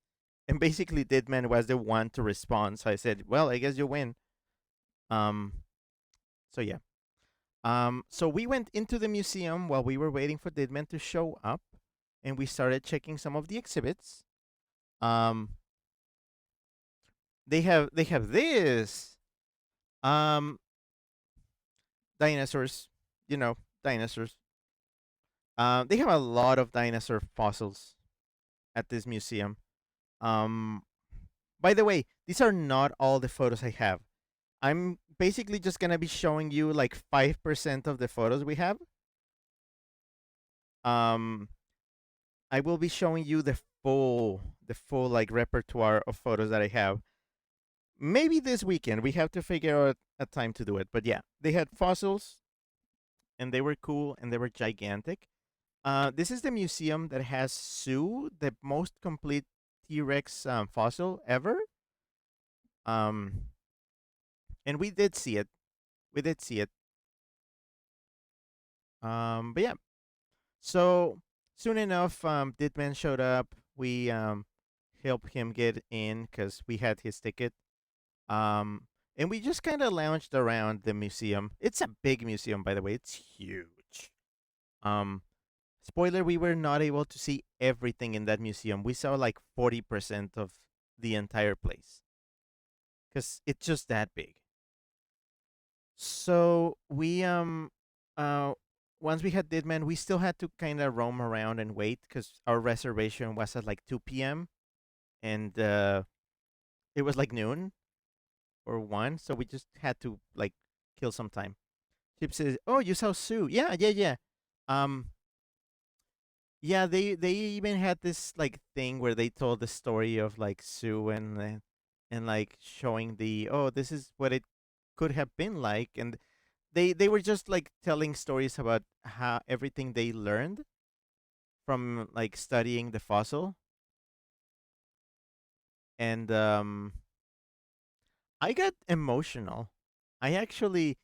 And basically, Deadman was the one to respond. So I said, "Well, I guess you win." Um, so yeah. So we went into the museum while we were waiting for Deadman to show up, and we started checking some of the exhibits. Um, they have this um dinosaurs, dinosaurs. They have a lot of dinosaur fossils at this museum. Um, by the way, these are not all the photos I have. I'm basically just gonna be showing you like 5% of the photos we have. Um, I will be showing you the full like repertoire of photos that I have. Maybe this weekend we have to figure out a time to do it. But yeah, they had fossils and they were cool and they were gigantic. This is the museum that has Sue, the most complete T Rex fossil ever. Um, and we did see it. We did see it. But yeah, so soon enough, Ditman showed up. We helped him get in because we had his ticket. Um, and we just kind of lounged around the museum. It's a big museum, by the way. It's huge. Um, Spoiler: we were not able to see everything in that museum. We saw like 40% of the entire place because it's just that big. So we uh once we had Deadman, we still had to kind of roam around and wait because our reservation was at like 2 p.m. and it was like noon or 1, so we just had to like kill some time. Chip says, "Oh, you saw Sue? Yeah, yeah, yeah. Um, yeah, they even had this like thing where they told the story of like Sue and like showing the, oh, this is what it could have been like, and they were just like telling stories about how everything they learned from like studying the fossil. And I got emotional. I actually,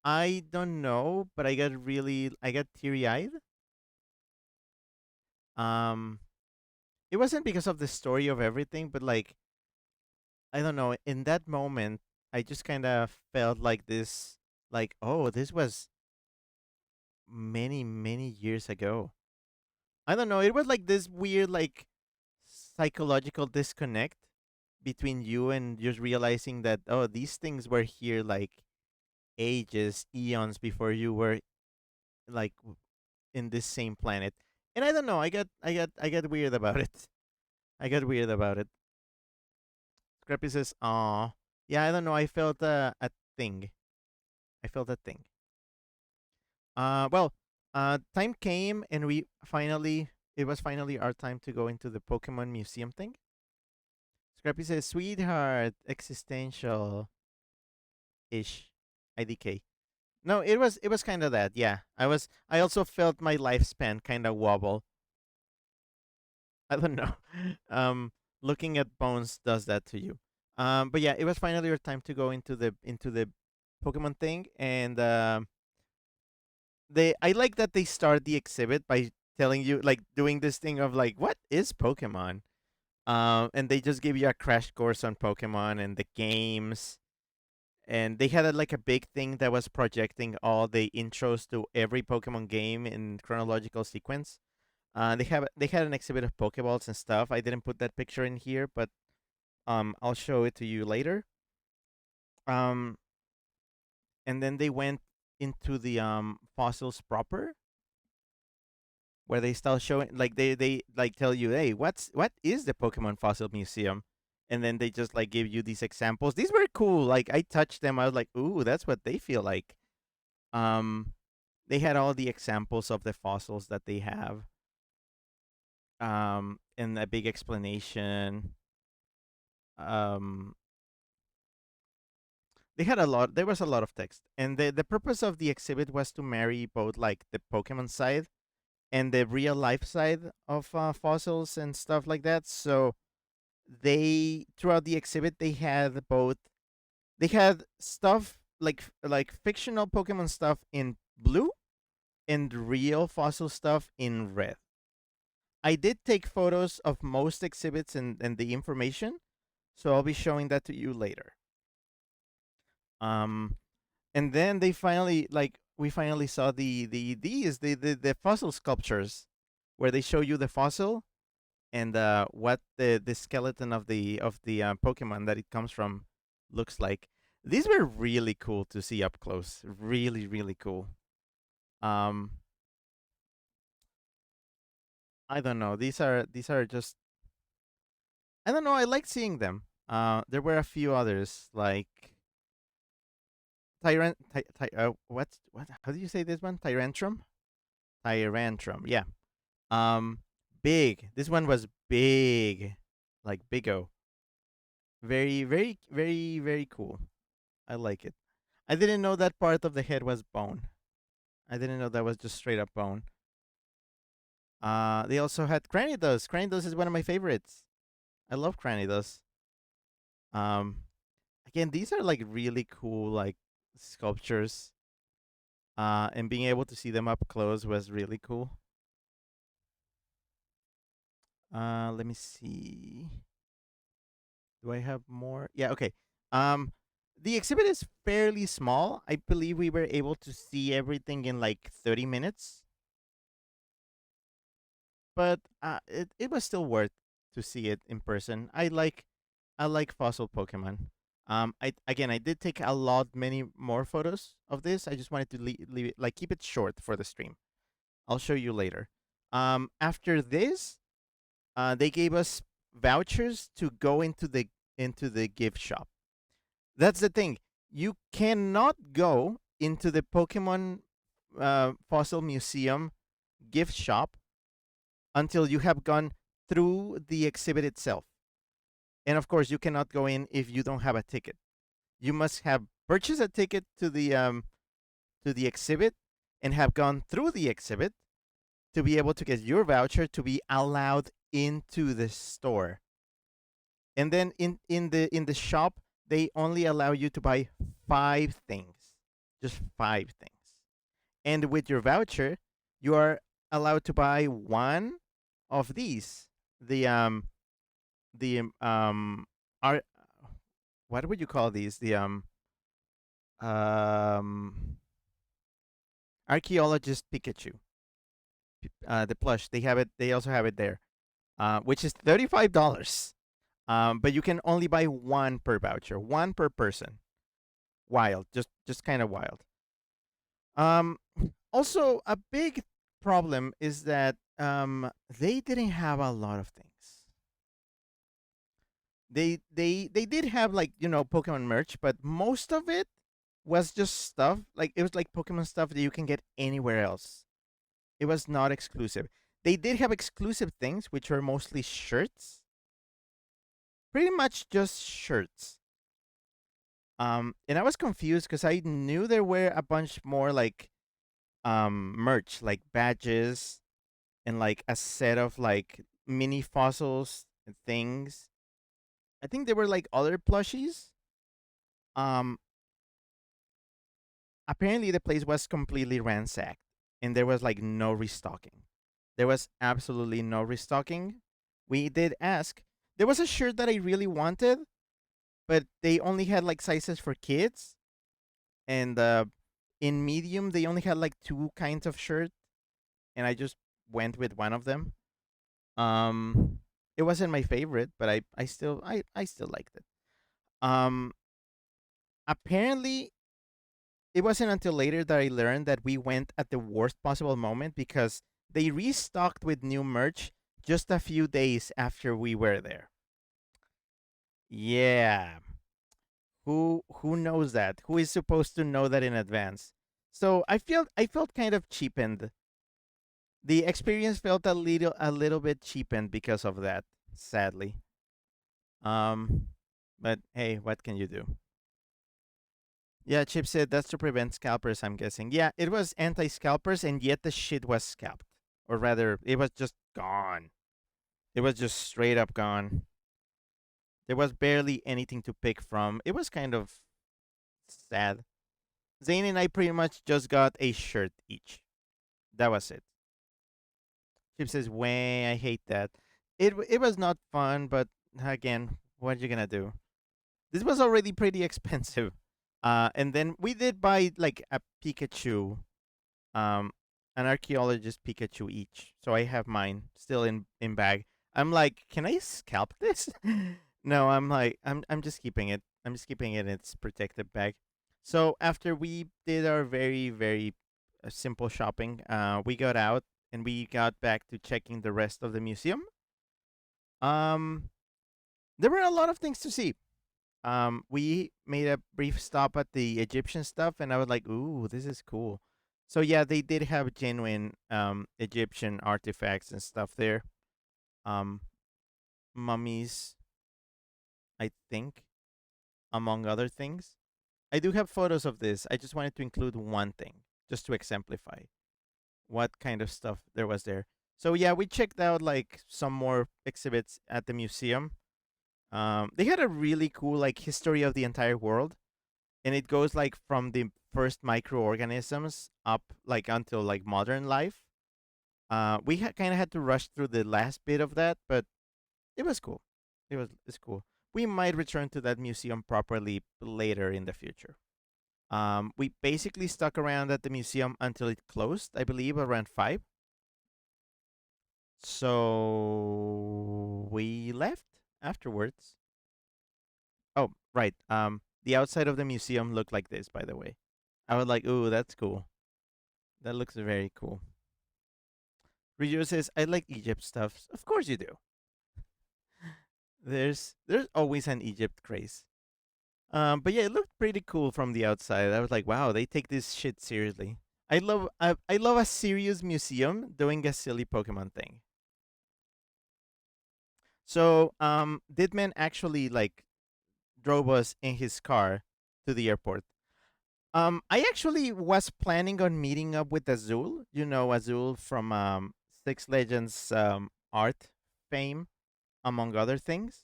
I don't know, but I got teary eyed. Um, it wasn't because of the story of everything, but like I don't know. In that moment, I just kind of felt like this, like, oh, this was many many years ago. I don't know. It was like this weird like psychological disconnect between you and just realizing that, oh, these things were here like ages, eons before you were like in this same planet. And I don't know. I got weird about it. I got weird about it. Scrappy says, "Aw, yeah, I don't know. I felt a thing. I felt a thing." Well, time came and it was finally our time to go into the Pokemon Museum thing. Scrappy says, "Sweetheart, existential ish, IDK." No, it was kind of that. Yeah, I also felt my lifespan kind of wobble. I don't know. Um, Looking at bones does that to you. But yeah, it was finally our time to go into the Pokemon thing, and they I like that they start the exhibit by telling you like doing this thing of like what is Pokemon, and they just give you a crash course on Pokemon and the games, and they had like a big thing that was projecting all the intros to every Pokemon game in chronological sequence. They had an exhibit of Pokeballs and stuff. I didn't put that picture in here, but I'll show it to you later. Um, and then they went into the fossils proper, where they start showing, like they like tell you, hey, what is the Pokemon Fossil Museum, and then they just like give you these examples. These were cool. Like I touched them, I was like, ooh, that's what they feel like. Um, they had all the examples of the fossils that they have, and a big explanation. Um, they had a lot. There was a lot of text, and the purpose of the exhibit was to marry both like the Pokemon side and the real life side of fossils and stuff like that. So they throughout the exhibit they had both. They had stuff like fictional Pokemon stuff in blue and real fossil stuff in red. I did take photos of most exhibits and the information, so I'll be showing that to you later. Um, and then they finally like we finally saw the fossil sculptures, where they show you the fossil and what the skeleton of the Pokemon that it comes from looks like. These were really cool to see up close. Really, really cool. Um, I don't know. These are just I don't know. I like seeing them. There were a few others like what? How do you say this one? Tyrantrum. Tyrantrum. Yeah. Um, big. This one was big, like bigo. Very, very, very, very cool. I like it. I didn't know that part of the head was bone. I didn't know that was just straight up bone. They also had Cranidos. Cranidos is one of my favorites. I love Cranidos. Um, again, these are like really cool like sculptures. And being able to see them up close was really cool. Let me see. Do I have more? Yeah, okay. Um, the exhibit is fairly small. I believe we were able to see everything in like 30 minutes, but it was still worth to see it in person. I like fossil Pokemon. I did take a lot many more photos of this. I just wanted to leave it, like keep it short for the stream. I'll show you later. After this, they gave us vouchers to go into the gift shop. That's the thing. You cannot go into the Pokemon Fossil Museum gift shop until you have gone through the exhibit itself. And of course, you cannot go in if you don't have a ticket. You must have purchased a ticket to the exhibit and have gone through the exhibit to be able to get your voucher to be allowed into the store. And then in the shop, they only allow you to buy 5 things, just 5 things. And with your voucher, you are allowed to buy one of these. The are what would you call these? Um Archaeologist Pikachu. The plush. They have it. They also have it there. Which is $35. But you can only buy one per voucher, one per person. Wild, just kind of wild. Um, Also a big problem is that they didn't have a lot of things. They did have like Pokemon merch, but most of it was just stuff like it was like Pokemon stuff that you can get anywhere else. It was not exclusive. They did have exclusive things, which were mostly shirts, pretty much just shirts. And I was confused because I knew there were a bunch more like merch, like badges and like a set of like mini fossils and things. I think there were like other plushies. Um, Apparently the place was completely ransacked and there was like no restocking. There was absolutely no restocking. We did ask. There was a shirt that I really wanted, but they only had like sizes for kids, and in medium they only had like two kinds of shirt, and I just went with one of them. Um, It wasn't my favorite, but I still liked it. Um, Apparently, it wasn't until later that I learned that we went at the worst possible moment because they restocked with new merch just a few days after we were there. Yeah. Who knows that? Who is supposed to know that in advance? So I felt kind of cheapened. The experience felt a little bit cheapened because of that, sadly. Um but hey, what can you do? Yeah, Chip said that's to prevent scalpers, I'm guessing. Yeah, it was anti scalpers and yet the shit was scalped. Or rather, it was just gone. It was just straight up gone. There was barely anything to pick from. It was kind of sad. Zane and I pretty much just got a shirt each. That was it. Chip says, "Way, I hate that." It was not fun, but again, what you gonna do? This was already pretty expensive. And then we did buy like a Pikachu, um, an archaeologist Pikachu each. So I have mine still in bag. I'm like, can I scalp this? No, I'm just keeping it. I'm just keeping it in its protected bag. So after we did our very simple shopping, we got out and we got back to checking the rest of the museum. Um, there were a lot of things to see. We made a brief stop at the Egyptian stuff, and I was like, "Ooh, this is cool." So yeah, they did have genuine Egyptian artifacts and stuff there. Um, Mummies, I think, among other things. I do have photos of this. I just wanted to include one thing, just to exemplify what kind of stuff there was there. So yeah, we checked out like some more exhibits at the museum. They had a really cool like history of the entire world, and it goes like from the first microorganisms up like until like modern life. We kind of had to rush through the last bit of that, but it was cool. It's cool. We might return to that museum properly later in the future. We basically stuck around at the museum until it closed, I believe, around 5. So we left afterwards. Oh, right. The outside of the museum looked like this, by the way. I was like, ooh, that's cool. That looks very cool. Ryujo says, I like Egypt stuff. Of course you do. There's always an Egypt craze. But yeah, it looked pretty cool from the outside. I was like, wow, they take this shit seriously. I love a serious museum doing a silly Pokemon thing. So Didman actually like drove us in his car to the airport. I actually was planning on meeting up with Azul. You know Azul from Six Legends art fame, among other things.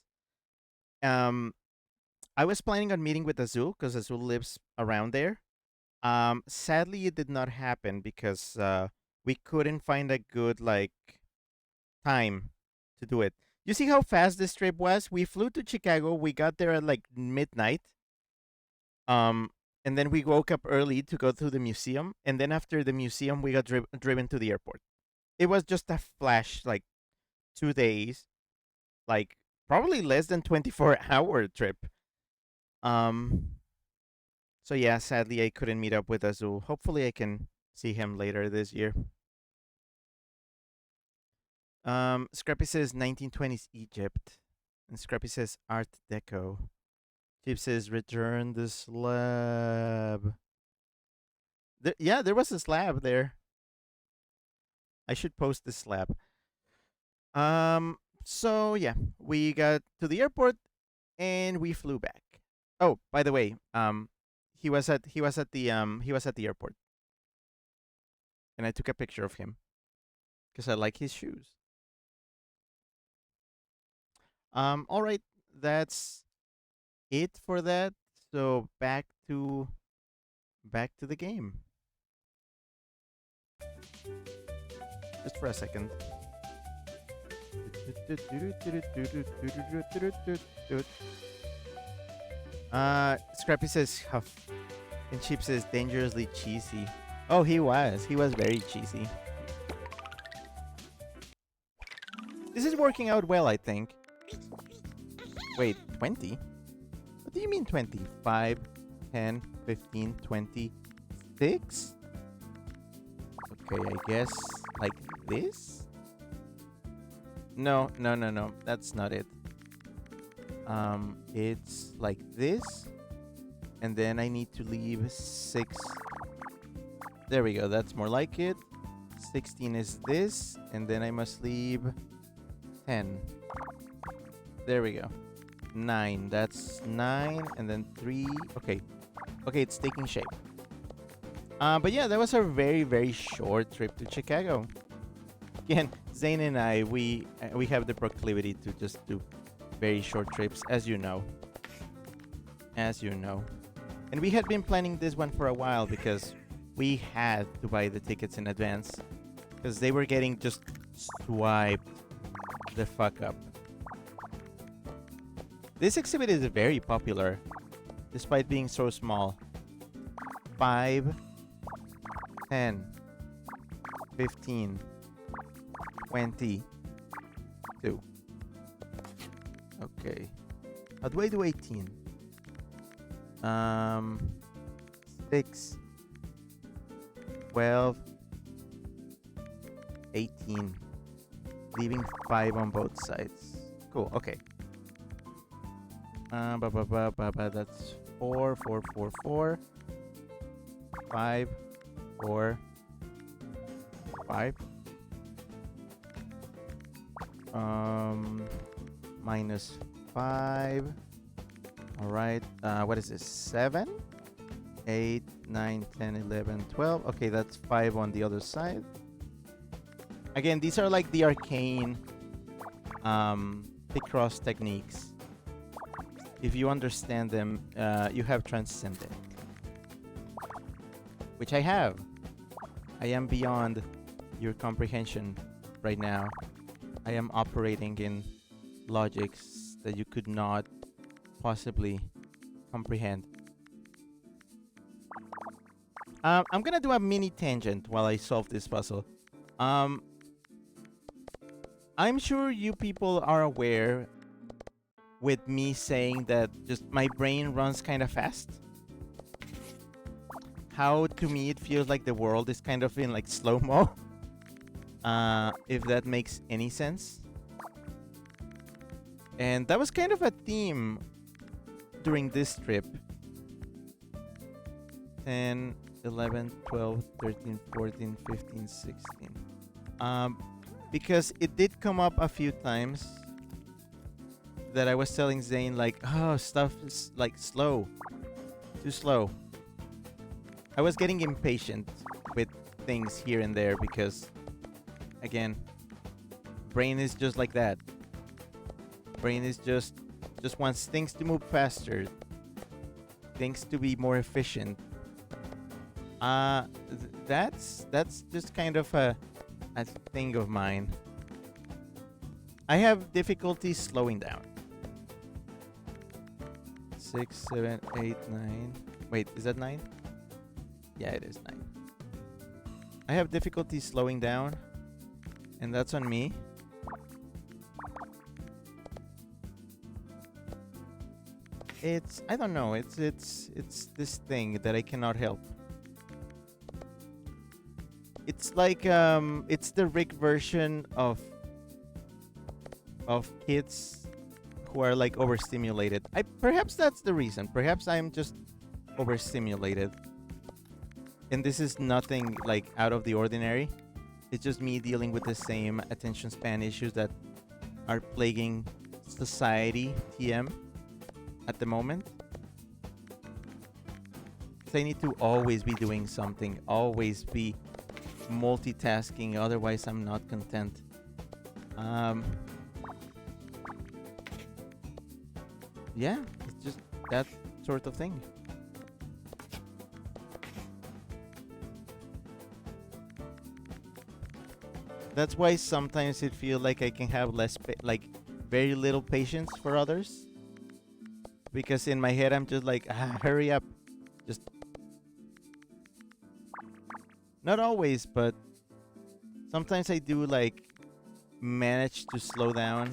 Um, I was planning on meeting with Azul because Azul lives around there. Sadly, it did not happen because we couldn't find a good like time to do it. You see how fast this trip was? We flew to Chicago. We got there at like midnight. Um, and then we woke up early to go to the museum. And then after the museum, we got driven to the airport. It was just a flash, like 2 days, like probably less than 24-hour trip. Um, so yeah, sadly I couldn't meet up with Azul. Hopefully I can see him later this year. Scrappy says 1920s Egypt, and Scrappy says Art Deco. Chip says return the slab. Yeah, there was a slab there. I should post the slab. Um, so yeah, we got to the airport and we flew back. Oh, by the way, he was at the airport, and I took a picture of him because I like his shoes. All right, that's it for that. So back to the game. Just for a second. Scrappy says huff, and Chip says dangerously cheesy. Oh, he was. He was very cheesy. This is working out well, I think. Wait, 20? What do you mean 20? 5, 10, 15, 20, 6? Okay, I guess like this? No, no, no, no. That's not it. It's like this. And then I need to leave 6. There we go. That's more like it. 16 is this. And then I must leave 10. There we go. 9. That's 9. And then 3. Okay. Okay, it's taking shape. But yeah, that was a very, very short trip to Chicago. Again, Zane and I, we have the proclivity to just do very short trips, as you know. As you know. And we had been planning this one for a while because we had to buy the tickets in advance. Because they were getting just swiped the fuck up. This exhibit is very popular, despite being so small. 5, 10, 15, 20, 2. Okay. How do I do 18? 6, 12, 18. Leaving 5 on both sides. Cool, okay. That's 4, 4, 4, 4. 5, 4, 5. Minus 5. Alright, what is this? 7, 8, 9, 10, 11, 12. Okay, that's 5 on the other side. Again, these are like the arcane Picross techniques. If you understand them, you have transcended. Which I have. I am beyond your comprehension right now. I am operating in logics that you could not possibly comprehend. I'm gonna do a mini tangent while I solve this puzzle. I'm sure you people are aware with me saying that just my brain runs kind of fast. How to me it feels like the world is kind of in like slow-mo. If that makes any sense. And that was kind of a theme during this trip. 10, 11, 12, 13, 14, 15, 16. Because it did come up a few times that I was telling Zane like, oh, stuff is like slow. Too slow. I was getting impatient with things here and there because, again, brain is just like that. Brain is just wants things to move faster. Things to be more efficient. That's just kind of a thing of mine. I have difficulty slowing down. 6, 7, 8, 9. Wait, is that 9? Yeah, it is 9. I have difficulty slowing down, and that's on me. I don't know, it's this thing that I cannot help. It's like it's the Rick version of kids who are like overstimulated. Perhaps that's the reason. Perhaps I'm just overstimulated. And this is nothing like out of the ordinary. It's just me dealing with the same attention span issues that are plaguing society, TM, at the moment. So I need to always be doing something, always be multitasking, otherwise I'm not content. Yeah, it's just that sort of thing. That's why sometimes it feels like I can have like very little patience for others. Because in my head I'm just like, hurry up. Just not always, but sometimes I do like manage to slow down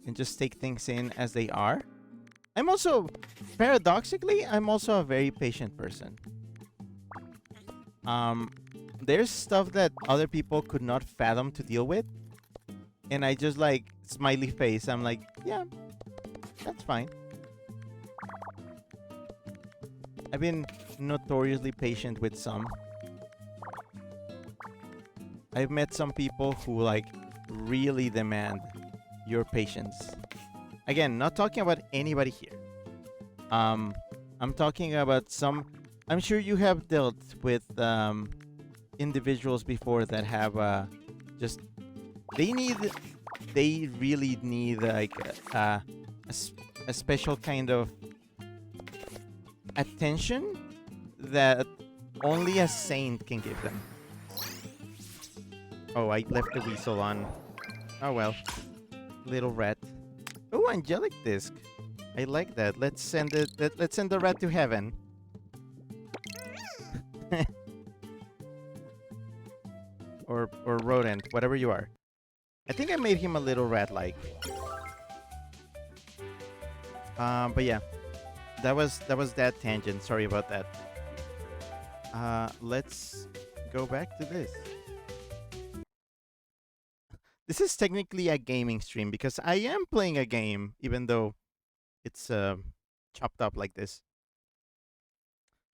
and just take things in as they are. I'm also, paradoxically, I'm also a very patient person. Um, there's stuff that other people could not fathom to deal with, and I just like smiley face. I'm like, yeah, that's fine. I've been notoriously patient with some. I've met some people who like really demand your patience. Again, not talking about anybody here. I'm talking about some. I'm sure you have dealt with individuals before that have just they need they really need like a special kind of attention that only a saint can give them. Oh, I left the weasel on. Oh well, little rat. Oh, angelic disc. I like that. Let's send it. Let's send the rat to heaven. or rodent, whatever you are. I think I made him a little rat-like. But yeah, that was that tangent. Sorry about that. Let's go back to this. This is technically a gaming stream because I am playing a game, even though it's chopped up like this.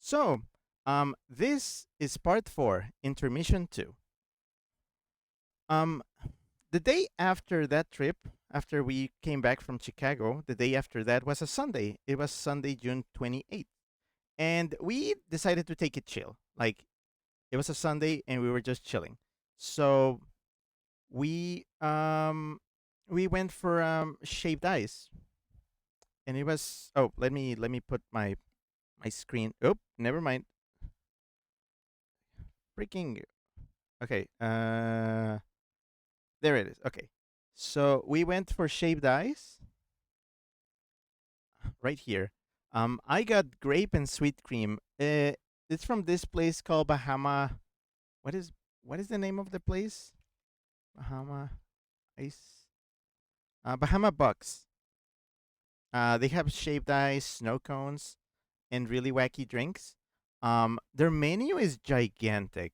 So, this is part 4, intermission 2. Um, the day after that trip, after we came back from Chicago, the day after that was a Sunday. It was Sunday, June 28th. And we decided to take it chill. Like, it was a Sunday and we were just chilling. So we went for shaved ice. And it was let me put my screen. Oh, never mind. Freaking okay. There it is. Okay. So we went for shaved ice right here. I got grape and sweet cream. It's from this place called Bahama. What is the name of the place? Bahama Ice. Bahama Bucks. They have shaved ice, snow cones, and really wacky drinks. Their menu is gigantic,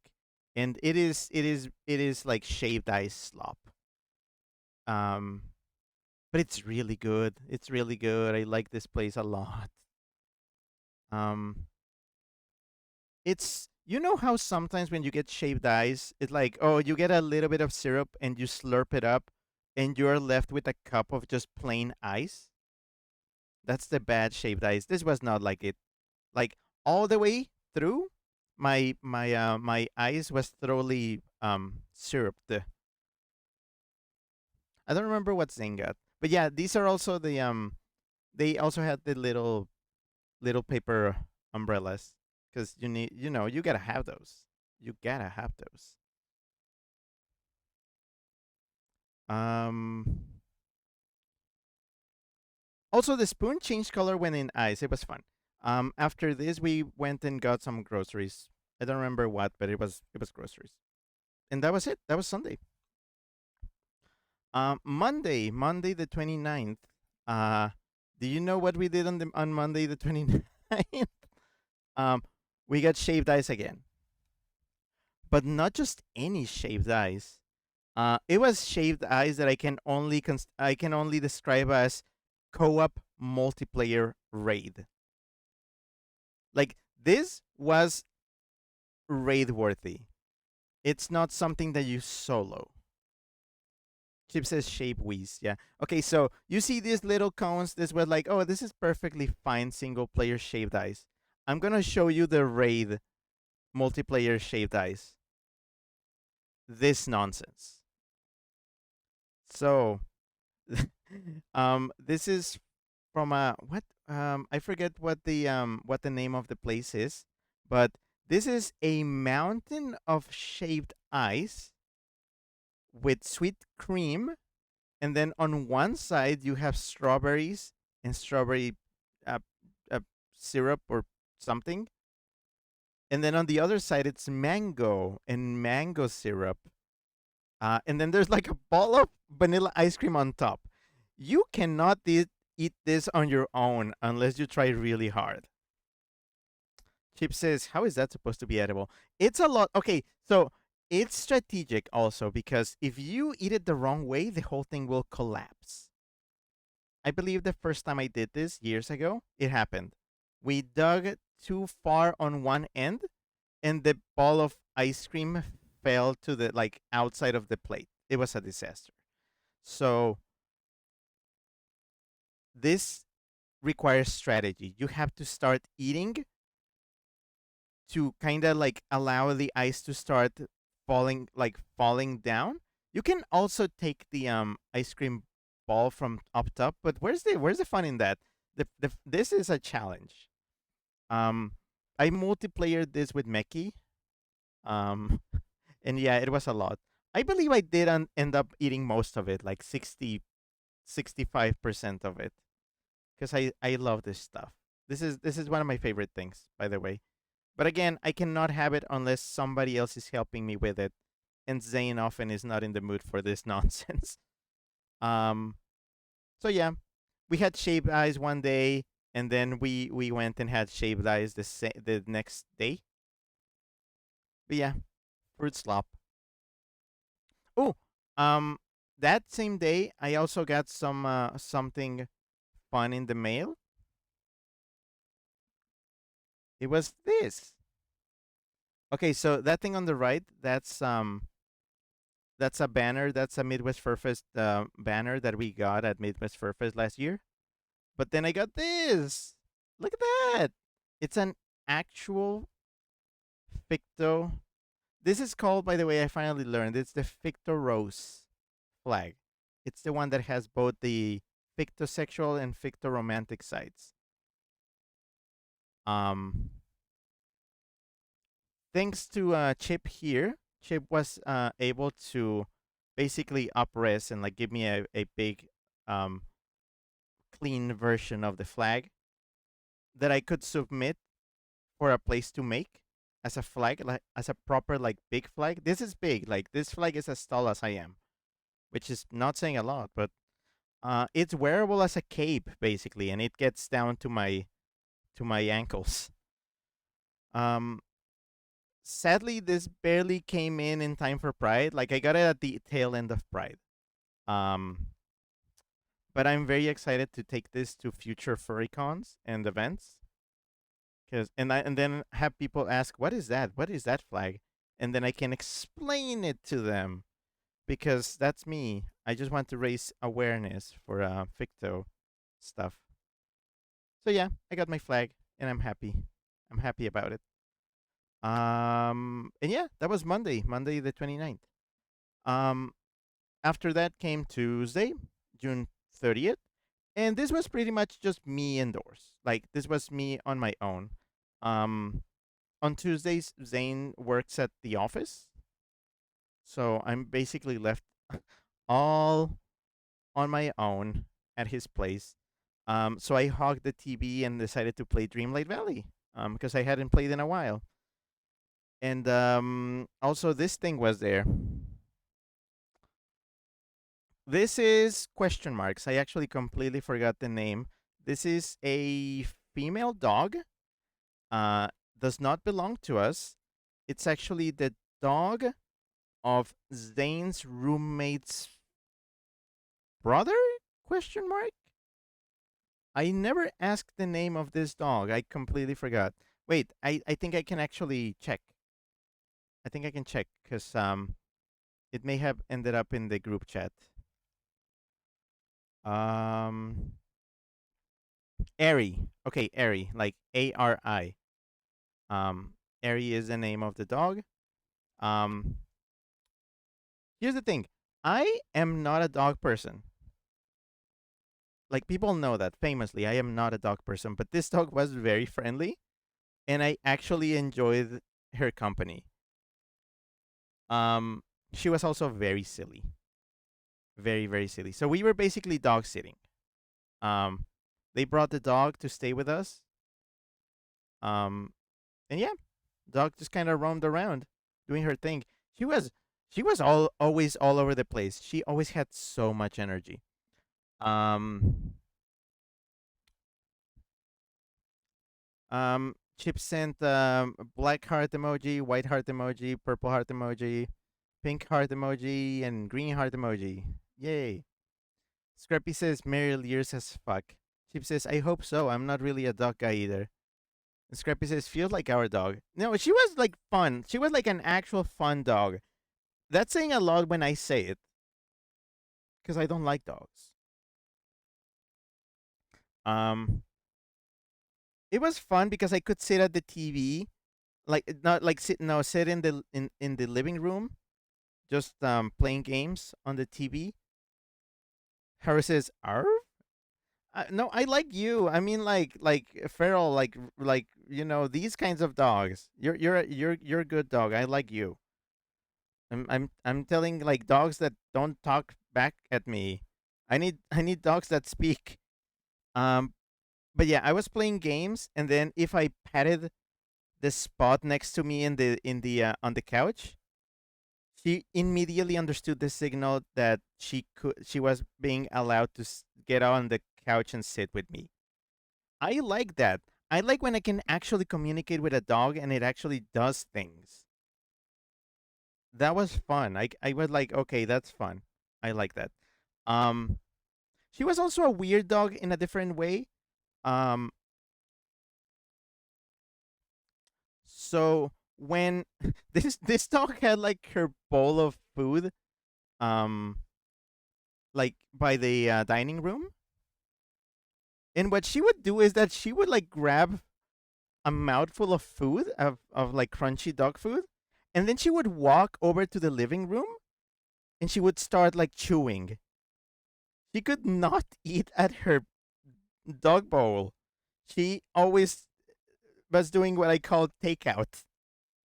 and it is like shaved ice slop. Um, but it's really good. It's really good. I like this place a lot. Um, it's you know how sometimes when you get shaved ice, it's like you get a little bit of syrup and you slurp it up, and you're left with a cup of just plain ice. That's the bad shaved ice. This was not like it. Like all the way through, my ice was thoroughly syruped. I don't remember what Zane got, but yeah, these are also the They also had the little paper umbrellas because you need you gotta have those. You gotta have those. Um. Also, the spoon changed color when in ice. It was fun. After this, we went and got some groceries. I don't remember what, but it was groceries, and that was it. That was Sunday. Monday the 29th. Uh, do you know what we did on Monday the 29th? um, we got shaved ice again, but not just any shaved ice. It was shaved ice that I can only describe as co-op multiplayer raid. Like this was raid worthy. It's not something that you solo. Chip says shape wheeze. Yeah. Okay, so you see these little cones. This was like, this is perfectly fine single player shaved ice. I'm gonna show you the raid multiplayer shaved ice. This nonsense. So, this is from a what? I forget what the name of the place is, but this is a mountain of shaved ice with sweet cream, and then on one side you have strawberries and strawberry uh, uh, syrup or something, and then on the other side it's mango and mango syrup. And then there's like a ball of vanilla ice cream on top. You cannot eat this on your own unless you try really hard. Chip says, "How is that supposed to be edible?" It's a lot. Okay, so it's strategic also because if you eat it the wrong way, the whole thing will collapse. I believe the first time I did this years ago, it happened. We dug too far on one end, and the ball of ice cream fell to the like outside of the plate. It was a disaster. So this requires strategy. You have to start eating to kind of like allow the ice to start falling down. You can also take the ice cream ball from up top, but where's the fun in that? This is a challenge. Um, I multiplayered this with Meki. Um, and yeah, it was a lot. I believe I did end up eating most of it, like 65% of it, because I love this stuff. This is one of my favorite things, by the way. But again, I cannot have it unless somebody else is helping me with it, and Zane often is not in the mood for this nonsense. Um, so yeah, we had shaved eyes one day, and then we went and had shaved eyes the next day. But yeah, fruit slop. Oh, um, that same day I also got something fun in the mail. It was this. Okay, so that thing on the right, that's a banner. That's a Midwest Furfest banner that we got at Midwest Furfest last year. But then I got this. Look at that. It's an actual Ficto. This is called, by the way, I finally learned. It's the Ficto Rose flag. It's the one that has both the fictosexual and fictoromantic sides. Um, Thanks to Chip here, Chip was able to basically up-res and like give me a big um, clean version of the flag that I could submit for a place to make as a flag, like as a proper like big flag. This is big. Like this flag is as tall as I am, which is not saying a lot, but it's wearable as a cape basically, and it gets down to my ankles. Um, Sadly, this barely came in time for Pride. Like I got it at the tail end of Pride. Um, but I'm very excited to take this to future furrycons and events. And then have people ask, "What is that? What is that flag?" And then I can explain it to them because that's me. I just want to raise awareness for Ficto stuff. So yeah, I got my flag and I'm happy. I'm happy about it. And yeah, that was Monday the 29th. Um, After that came Tuesday, June 30th. And this was pretty much just me indoors. Like, this was me on my own. Um, on Tuesdays, Zane works at the office. So I'm basically left all on my own at his place. So I hogged the TV and decided to play Dreamlight Valley because I hadn't played in a while. And also, this thing was there. This is question marks. I actually completely forgot the name. This is a female dog. Uh, does not belong to us. It's actually the dog of Zane's roommate's brother? Question mark. I never asked the name of this dog. I completely forgot. Wait, I think I can actually check. I think I can check because it may have ended up in the group chat. Um, Airy. Okay, Airy, like ARI. Um, Airy is the name of the dog. Um, Here's the thing. I am not a dog person. Like people know that famously, I am not a dog person, but this dog was very friendly and I actually enjoyed her company. Um, she was also very silly. Very, very silly. So we were basically dog sitting. Um, they brought the dog to stay with us. Um, and yeah, dog just kind of roamed around doing her thing. She was She was all always all over the place. She always had so much energy. Um, Chip sent black heart emoji, white heart emoji, purple heart emoji, pink heart emoji, and green heart emoji. Yay! Scrappy says Mary Lears as fuck. Chip says I hope so. I'm not really a dog guy either. And Scrappy says feels like our dog. No, she was like fun. She was like an actual fun dog. That's saying a lot when I say it because I don't like dogs. Um, it was fun because I could sit at the TV, like not like sit no sit in the living room, just playing games on the TV. Harris says, "Arf." No, I like you. I mean, like feral, like these kinds of dogs. You're a good dog. I like you. I'm telling like dogs that don't talk back at me. I need dogs that speak. Um, but yeah, I was playing games, and then if I patted the spot next to me in the on the couch, she immediately understood the signal that she was being allowed to get on the couch and sit with me. I like that. I like when I can actually communicate with a dog and it actually does things. That was fun. I was like, okay, that's fun. I like that. Um, she was also a weird dog in a different way. Um, so when this dog had like her bowl of food, um, like by the dining room, and what she would do is that she would like grab a mouthful of food of like crunchy dog food, and then she would walk over to the living room and she would start like chewing. She could not eat at her dog bowl. She always was doing what I call takeout.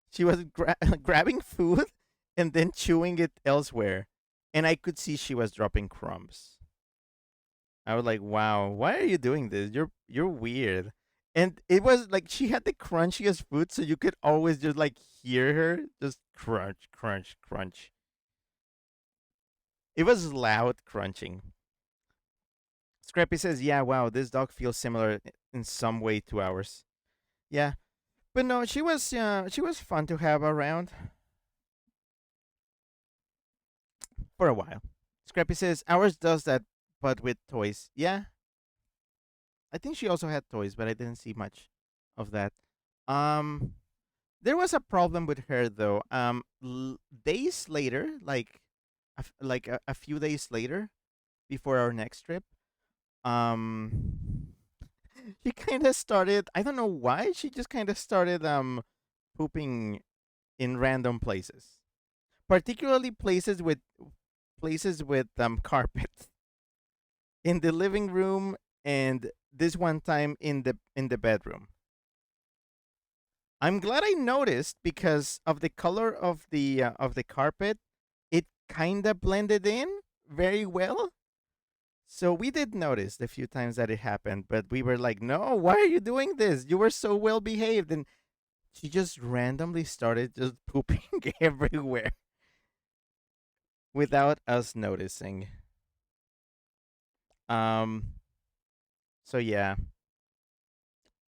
She was grabbing food and then chewing it elsewhere. And I could see she was dropping crumbs. I was like, "Wow, why are you doing this? You're weird." And it was like she had the crunchiest food, so you could always just like hear her just crunch, crunch, crunch. It was loud crunching. Scrappy says, "Yeah, wow, this dog feels similar in some way to ours." Yeah, but no, she was fun to have around for a while. Scrappy says, "Ours does that, but with toys." Yeah, I think she also had toys, but I didn't see much of that. Um, there was a problem with her though. Days later, like a few days later, before our next trip, um, she kind of started. I don't know why. She just kind of started pooping in random places, particularly places with carpet in the living room, and this one time in the bedroom. I'm glad I noticed because of the color of the carpet. It kind of blended in very well. So we did notice the few times that it happened, but we were like, "No, why are you doing this? You were so well behaved." And she just randomly started just pooping everywhere without us noticing. Um so yeah,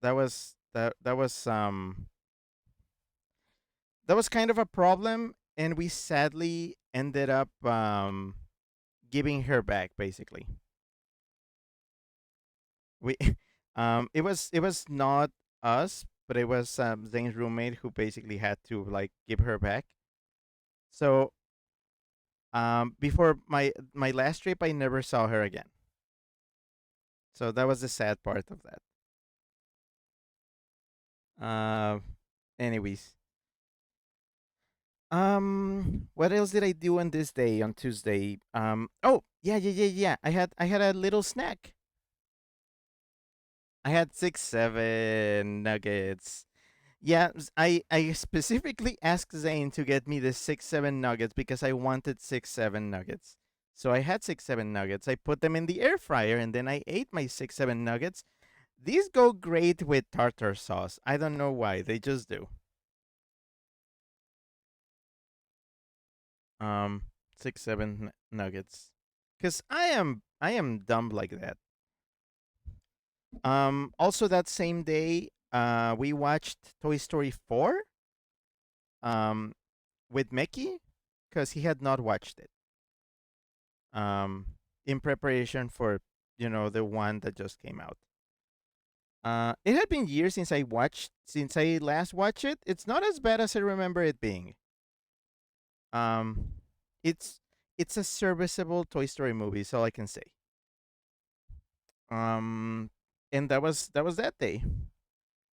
that was kind of a problem, and we sadly ended up giving her back basically. We it was not us, but it was Zane's roommate who basically had to like give her back. So before my last trip, I never saw her again. So that was the sad part of that. Uh, anyways, what else did I do on this day on Tuesday? Oh yeah, yeah, yeah, yeah. I had a little snack. I had 6-7 nuggets. Yeah, I specifically asked Zane to get me the 6-7 nuggets because I wanted 6-7 nuggets. So I had 6-7 nuggets. I put them in the air fryer and then I ate my 6-7 nuggets. These go great with tartar sauce. I don't know why, they just do. Um, 6, 7 nuggets. Cause I am dumb like that. Also that same day, we watched Toy Story 4. Um, with Mickey, cause he had not watched it. Um, in preparation for the one that just came out. It had been years since I last watched it. It's not as bad as I remember it being. Um, it's it's a serviceable Toy Story movie. Is all I can say. Um, and that was that day.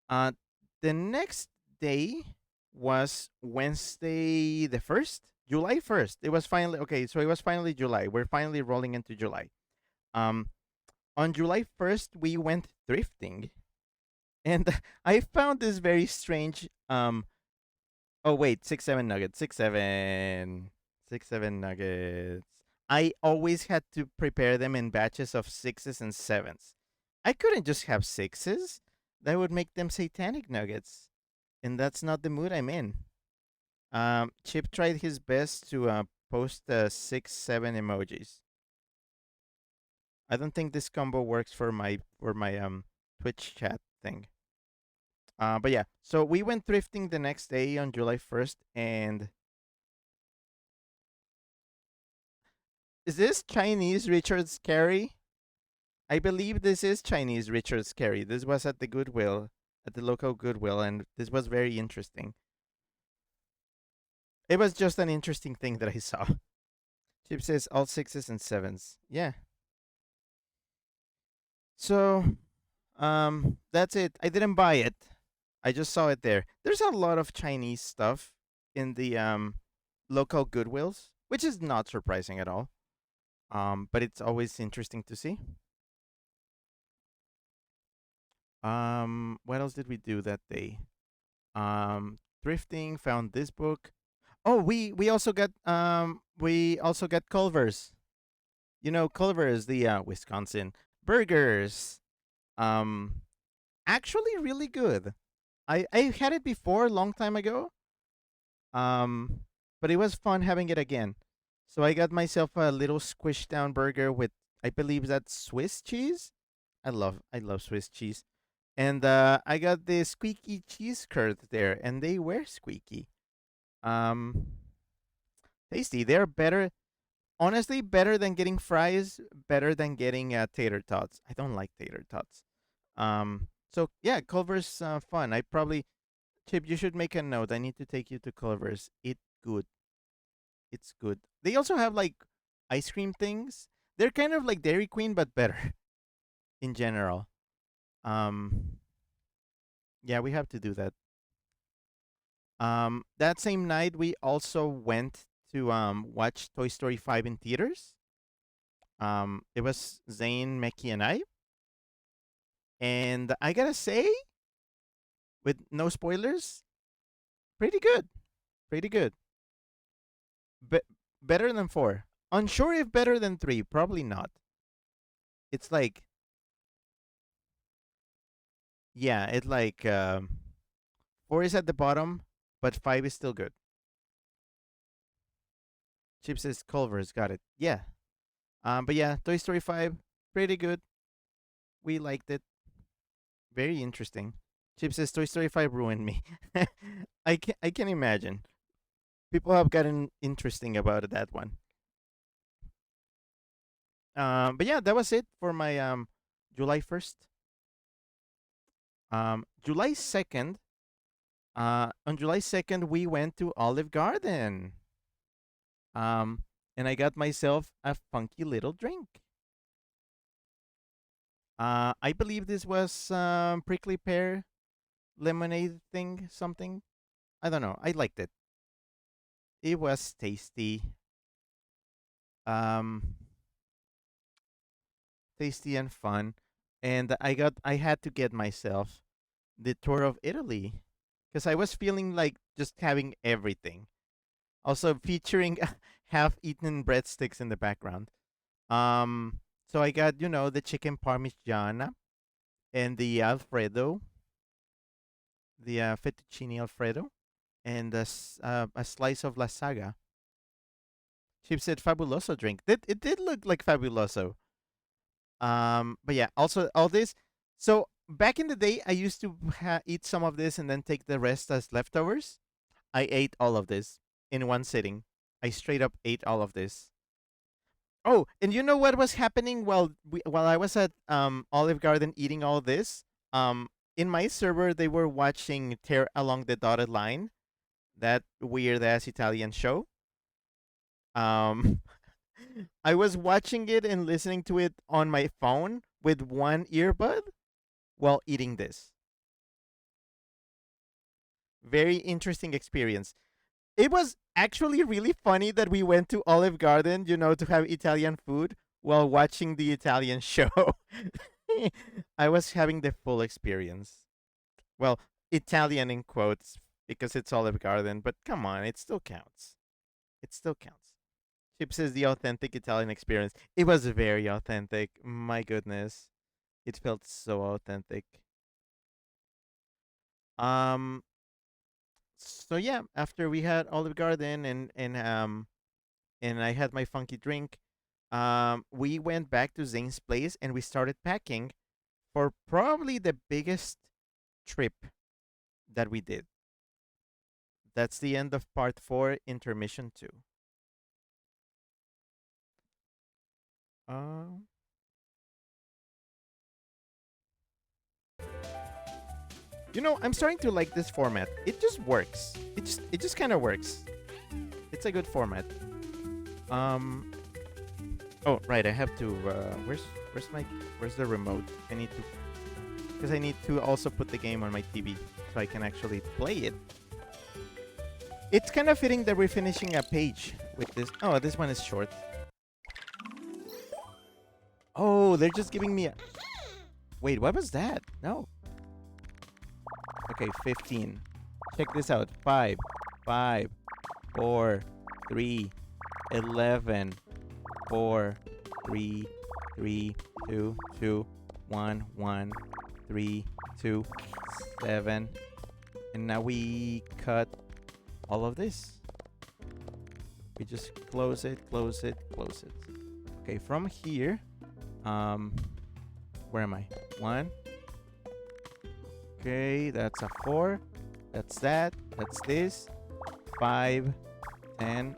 Uh, the next day was Wednesday the 1st, July 1st. It was finally okay. So it was finally July. We're finally rolling into July. Um, on July 1st, we went thrifting, and I found this very strange. Oh wait, 6, 7 nuggets, 6, 7 nuggets. I always had to prepare them in batches of sixes and sevens. I couldn't just have sixes. That would make them satanic nuggets, and that's not the mood I'm in. Chip tried his best to post 6, 7 emojis. I don't think this combo works for my Twitch chat thing. But yeah, so we went thrifting the next day on July 1st, and is this Chinese Richard Scarry? I believe this is Chinese Richard Scarry. This was at the Goodwill, at the local Goodwill, and this was very interesting. It was just an interesting thing that I saw. Chip says all sixes and sevens. Yeah. So, that's it. I didn't buy it. I just saw it there. There's a lot of Chinese stuff in the local Goodwills, which is not surprising at all. But it's always interesting to see. What else did we do that day? Thrifting, found this book. Oh, we also got Culver's. Culver's, the Wisconsin burgers. Um, actually, really good. I had it before a long time ago. Um, but it was fun having it again. So I got myself a little squished down burger with, I believe that's Swiss cheese. I love Swiss cheese. And I got the squeaky cheese curd there, and they were squeaky. Um, tasty. They're better, honestly, better than getting fries. Better than getting tater tots. I don't like tater tots. So yeah, Culver's fun. I probably Chip. You should make a note. I need to take you to Culver's. Good. It's good. They also have like ice cream things. They're kind of like Dairy Queen, but better in general. Um, yeah, we have to do that. That same night, we also went to watch Toy Story 5 in theaters. It was Zane, Meki, and I. And I gotta say, with no spoilers, pretty good. Pretty good. Be- better than 4. Unsure if better than 3. Probably not. It's like, yeah, it's like 4 is at the bottom, but 5 is still good. Chip says Culver's got it. Yeah. But yeah, Toy Story 5, pretty good. We liked it. Very interesting. Chip says Toy Story 5 ruined me. I can imagine. People have gotten interesting about that one. But yeah, that was it for my July 1st. July 2nd. On July 2nd, we went to Olive Garden. Um, and I got myself a funky little drink. I believe this was prickly pear lemonade thing, something. I don't know. I liked it. It was tasty. Um, tasty and fun. And I had to get myself the tour of Italy because I was feeling like just having everything. Also featuring half-eaten breadsticks in the background. So I got the chicken parmigiana and the Alfredo, the fettuccine Alfredo, and a slice of lasagna. Chip said Fabuloso drink. It did look like Fabuloso. But yeah, also all this. So back in the day, I used to eat some of this and then take the rest as leftovers. I ate all of this in one sitting. I straight up ate all of this. Oh, and you know what was happening while I was at Olive Garden eating all this? In my server, they were watching Tear Along the Dotted Line, that weird ass Italian show. Um, I was watching it and listening to it on my phone with one earbud while eating this. Very interesting experience. It was actually really funny that we went to Olive Garden, to have Italian food while watching the Italian show. I was having the full experience. Well, Italian in quotes because it's Olive Garden, but come on, it still counts. It still counts. Chip says the authentic Italian experience. It was very authentic. My goodness. It felt so authentic. Um so yeah, after we had Olive Garden and I had my funky drink, we went back to Zane's place and we started packing for probably the biggest trip that we did. That's the end of part 4, intermission 2. Uh, I'm starting to like this format. It just works. It just kind of works. It's a good format. Um. Oh, right. I have to. Where's the remote? Because I need to also put the game on my TV so I can actually play it. It's kind of fitting that we're finishing a page with this. Oh, this one is short. Oh, they're just giving me a. Wait, what was that? No. Okay, 15. Check this out. 5, 5, 4, 3, 11, 4, 3, 3, 2, 2, 1, 1, 3, 2, 7. And now we cut all of this. We just close it, close it, close it. Okay, from here, where am I? 1. Okay, that's a 4. That's that. That's this. 5, 10.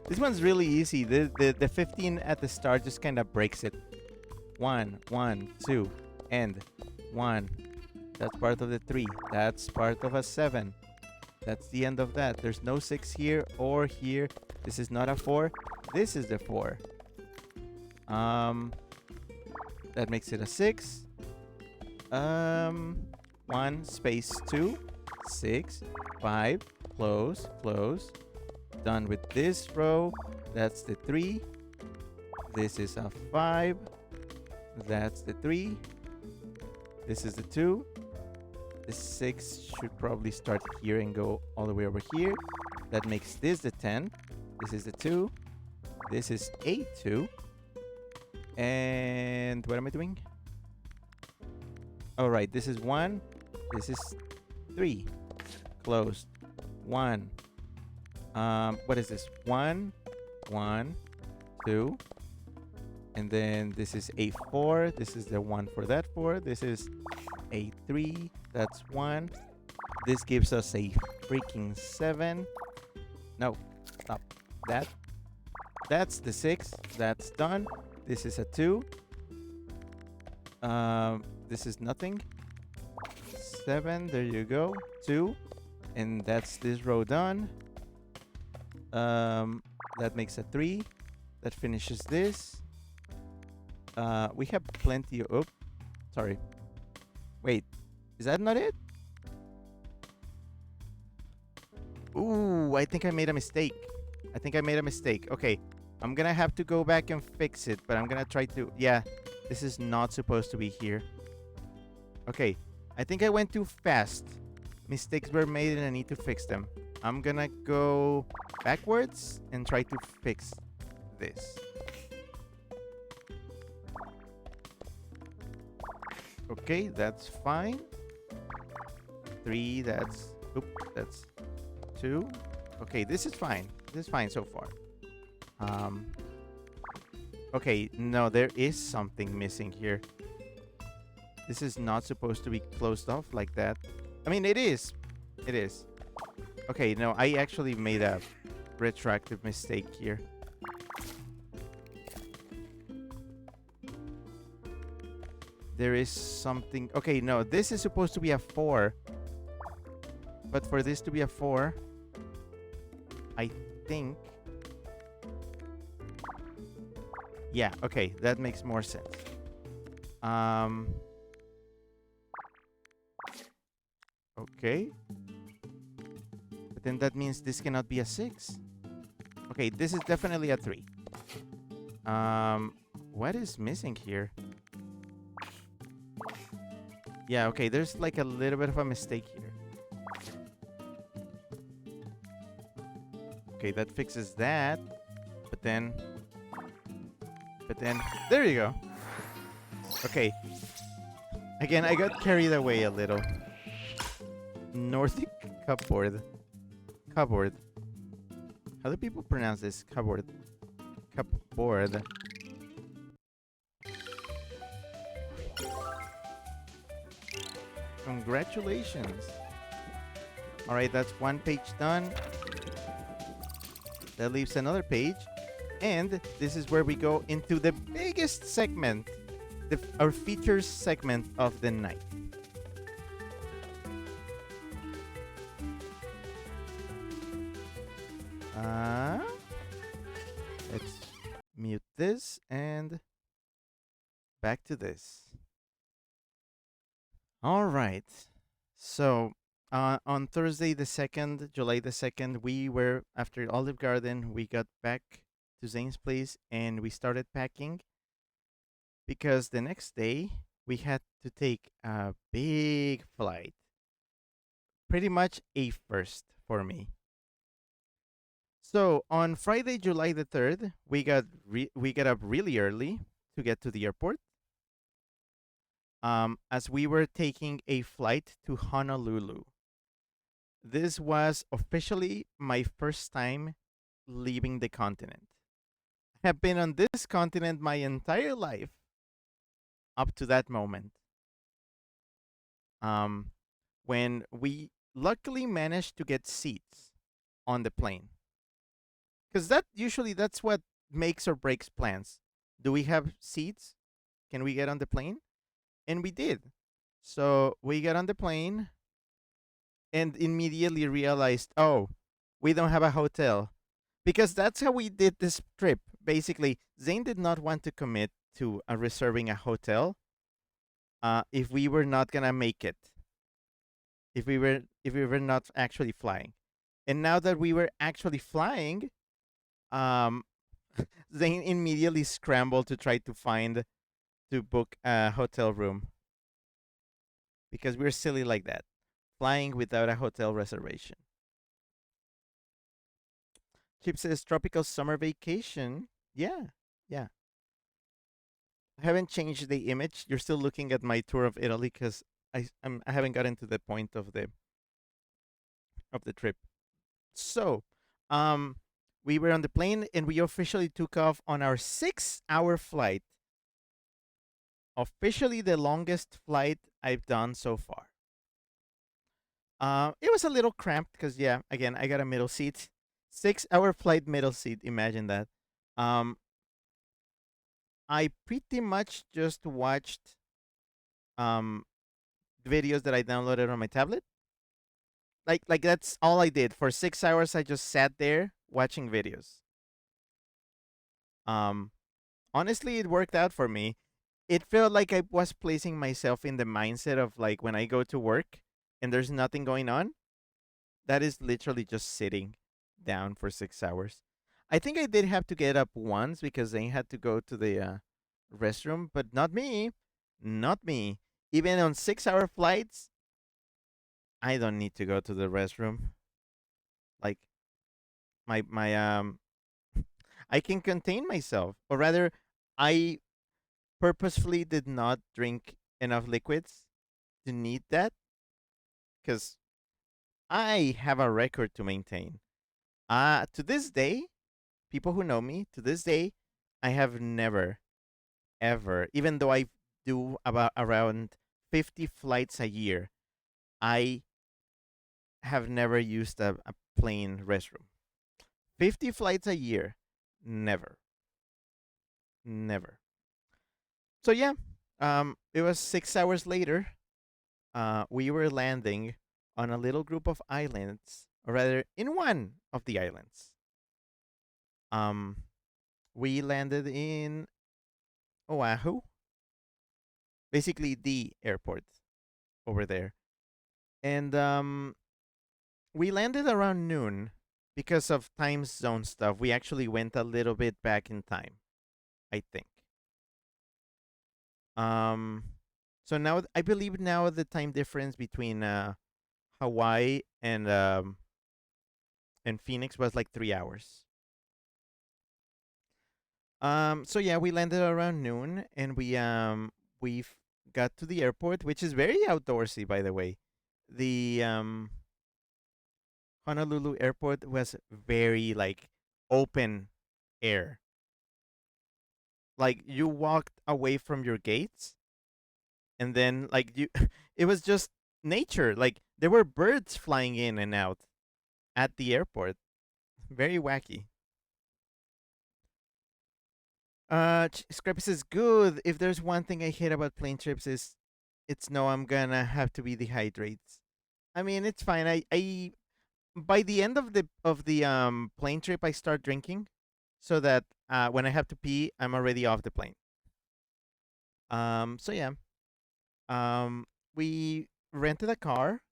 This one's really easy. The 15 at the start just kind of breaks it. 1, 1, 2, end. 1. That's part of the 3. That's part of a 7. That's the end of that. There's no 6 here or here. This is not a 4. This is the 4. That makes it a 6. 1 space 2, 6, 5, close, close. Done with this row. That's the 3. This is a 5. That's the 3. This is the 2. The 6 should probably start here and go all the way over here. That makes this the 10. This is the 2. This is a 2. And what am I doing? All right, this is 1. This is 3. Closed. 1. What is this? 1, 1, 2. And then this is a 4. This is the 1 for that 4. This is a 3. That's 1. This gives us a freaking 7. No, stop. That's the 6. That's done. This is a 2. This is nothing. 7. There you go. 2. And that's this row done. That makes a 3. That finishes this. We have plenty of... Oh, sorry. Wait. Is that not it? Ooh, I think I made a mistake. Okay. I'm gonna have to go back and fix it, but I'm gonna try to... Yeah, this is not supposed to be here. Okay. I think I went too fast. Mistakes were made and I need to fix them. I'm gonna go backwards and try to fix this. Okay, that's fine. 3, that's... Oop, that's 2. Okay, this is fine. This is fine so far. Um, okay, no, there is something missing here. This is not supposed to be closed off like that. I mean, it is. It is. Okay, no, I actually made a retroactive mistake here. There is something. Okay, no, this is supposed to be a 4. But for this to be a 4, I think. Yeah, okay, that makes more sense. Okay. But then that means this cannot be a 6. Okay, this is definitely a 3. What is missing here? Yeah, okay, there's like a little bit of a mistake here. Okay, that fixes that. But then, there you go. Okay. Again, I got carried away a little. Nordic cupboard. Cupboard. How do people pronounce this? Cupboard. Cupboard. Congratulations. Alright, that's one page done. That leaves another page. And this is where we go into the biggest segment. Our features segment of the night. Let's mute this and back to this. All right. So on Thursday the 2nd, July the 2nd, we were, after Olive Garden, we got back to Zane's place and we started packing because the next day we had to take a big flight. Pretty much a first for me. So on Friday, July the 3rd, we got up really early to get to the airport. As we were taking a flight to Honolulu. This was officially my first time leaving the continent. I have been on this continent my entire life up to that moment. When we luckily managed to get seats on the plane. Because that's what makes or breaks plans. Do we have seats? Can we get on the plane? And we did. So we got on the plane and immediately realized, oh, we don't have a hotel. Because that's how we did this trip. Basically, Zane did not want to commit to reserving a hotel if we were not gonna make it. If we were not actually flying. And now that we were actually flying, Zane immediately scrambled to try to book a hotel room. Because we're silly like that. Flying without a hotel reservation. Chip says tropical summer vacation. Yeah, yeah. I haven't changed the image. You're still looking at my tour of Italy because I haven't gotten to the point of the trip. So, we were on the plane and we officially took off on our 6-hour flight. Officially the longest flight I've done so far. It was a little cramped because yeah, again, I got a middle seat. 6-hour flight middle seat, imagine that. I pretty much just watched videos that I downloaded on my tablet. Like that's all I did. For 6 hours I just sat there watching videos. Honestly it worked out for me. It felt like I was placing myself in the mindset of like when I go to work and there's nothing going on. That is literally just sitting down for 6 hours. I think I did have to get up once because they had to go to the restroom, but not me. Not me. Even on 6-hour flights, I don't need to go to the restroom. Like my I can contain myself. Or rather, I purposefully did not drink enough liquids to need that because I have a record to maintain. To this day, people who know me to this day, I have never ever, even though I do about around 50 flights a year, I have never used a plane restroom. 50 flights a year, never, never. So yeah, it was 6 hours later. We were landing on a little group of islands, or rather, in one of the islands. Um, we landed in Oahu, basically the airport over there, and we landed around noon because of time zone stuff. We actually went a little bit back in time, I think. Um, so now I believe now the time difference between Hawaii and Phoenix was like 3 hours. So yeah, we landed around noon, and got to the airport, which is very outdoorsy, by the way. The Honolulu airport was very like open air. Like you walked away from your gates, and then like you, it was just nature. Like there were birds flying in and out at the airport. Very wacky. Scrappy says, "Good. If there's one thing I hate about plane trips is, it's no. I'm gonna have to be dehydrated. I mean, it's fine. I by the end of the plane trip, I start drinking, so that when I have to pee, I'm already off the plane. So yeah. We rented a car,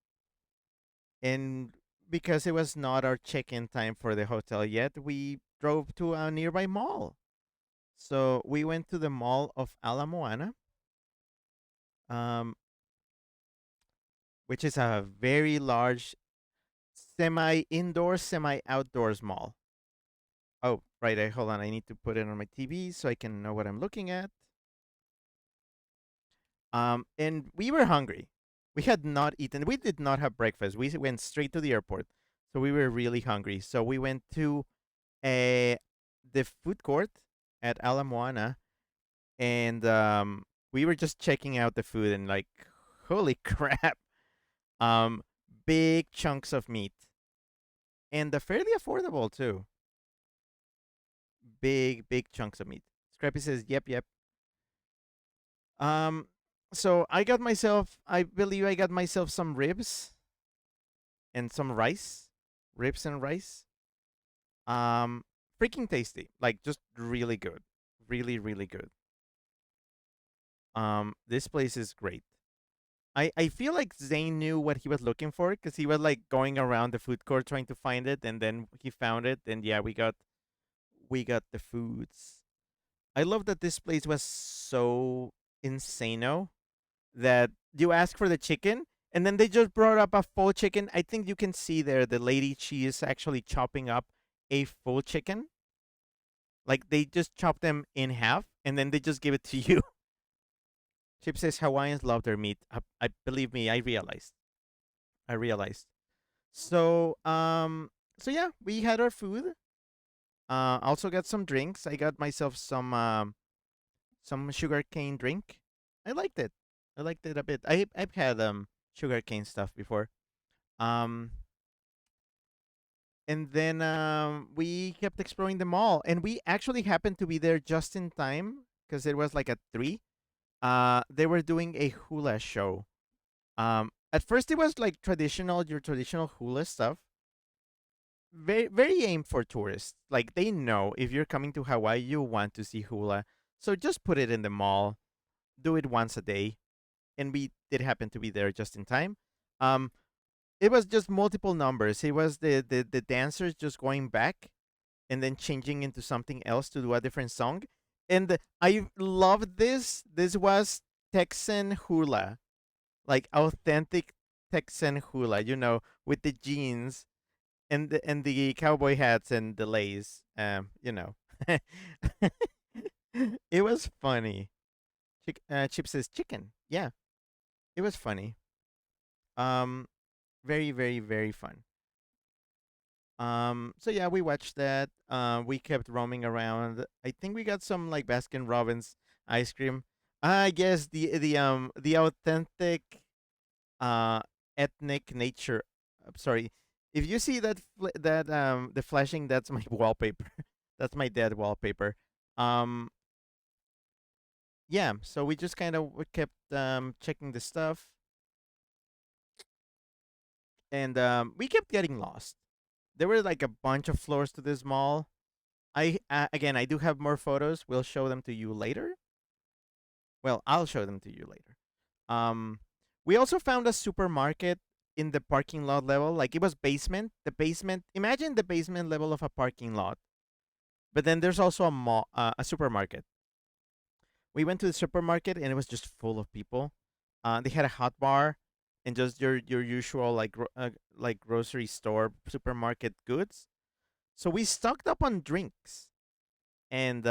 and because it was not our check-in time for the hotel yet, we drove to a nearby mall. So we went to the mall of Ala Moana, um, which is a very large semi-indoor, semi-outdoors mall. Oh, right. Hold on. I need to put it on my TV so I can know what I'm looking at. And we were hungry. We had not eaten. We did not have breakfast. We went straight to the airport, so we were really hungry. So we went to a the food court at Ala Moana, and we were just checking out the food, and like, holy crap! Um, big chunks of meat, and fairly affordable too. Big chunks of meat. Scrappy says, "Yep, yep." Um, so I got myself. I believe I got myself some ribs and some rice, ribs and rice. Um, Freaking tasty. Like just really good, really good. This place is great. I feel like Zane knew what he was looking for because he was like going around the food court trying to find it, and then he found it, and yeah, we got the foods. I love that this place was so insano that you ask for the chicken, and then they just brought up a full chicken. I think you can see there the lady, she is actually chopping up a full chicken. Like they just chop them in half, and then they just give it to you. Chip says Hawaiians love their meat. I believe me, I realized. I realized. So so yeah, we had our food. Also got some drinks. I got myself some sugarcane drink. I liked it. I liked it a bit. I've had sugarcane stuff before. Um and then we kept exploring the mall, and we actually happened to be there just in time because it was like at 3. They were doing a hula show. At first it was like your traditional hula stuff. Very aimed for tourists. Like they know if you're coming to Hawaii, you want to see hula. So just put it in the mall. Do it once a day, and we did happen to be there just in time. Um, it was just multiple numbers. It was the dancers just going back and then changing into something else to do a different song. And I loved this. This was Texan hula, like authentic Texan hula. With the jeans and the cowboy hats and the lace. It was funny. Chip says chicken. Yeah, it was funny. Um, very fun. So yeah, we watched that. We kept roaming around. I think we got some like Baskin Robbins ice cream. I guess the authentic uh ethnic nature. Sorry, if you see the flashing, that's my wallpaper. That's my dead wallpaper. Um, yeah. So we just kind of kept checking the stuff, and we kept getting lost. There were like a bunch of floors to this mall. I again, I do have more photos. We'll show them to you later. Well, I'll show them to you later. Um, we also found a supermarket in the parking lot level. Like it was basement. The basement. Imagine the basement level of a parking lot. But then there's also a supermarket. We went to the supermarket and it was just full of people. They had a hot bar and just your usual like grocery store supermarket goods. So we stocked up on drinks and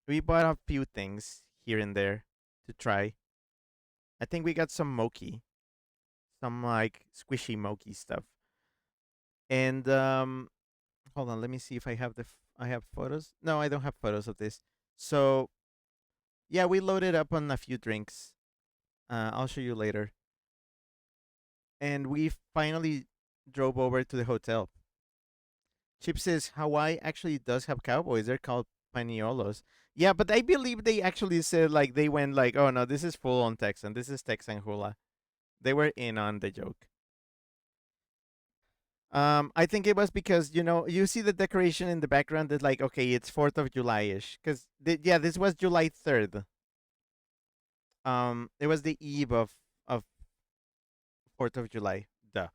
we bought a few things here and there to try. I think we got some mochi, some like squishy mochi stuff. And hold on, let me see if I have I have photos. No, I don't have photos of this. So yeah, we loaded up on a few drinks. I'll show you later. And we finally drove over to the hotel. Chip says Hawaii actually does have cowboys. They're called paniolos. Yeah, but I believe they actually said like they went like, oh no, this is full on Texan. This is Texan hula. They were in on the joke. I think it was because you see the decoration in the background that like okay, it's 4th of July ish. Because yeah, this was July 3rd. It was the eve of 4th of July. Duh.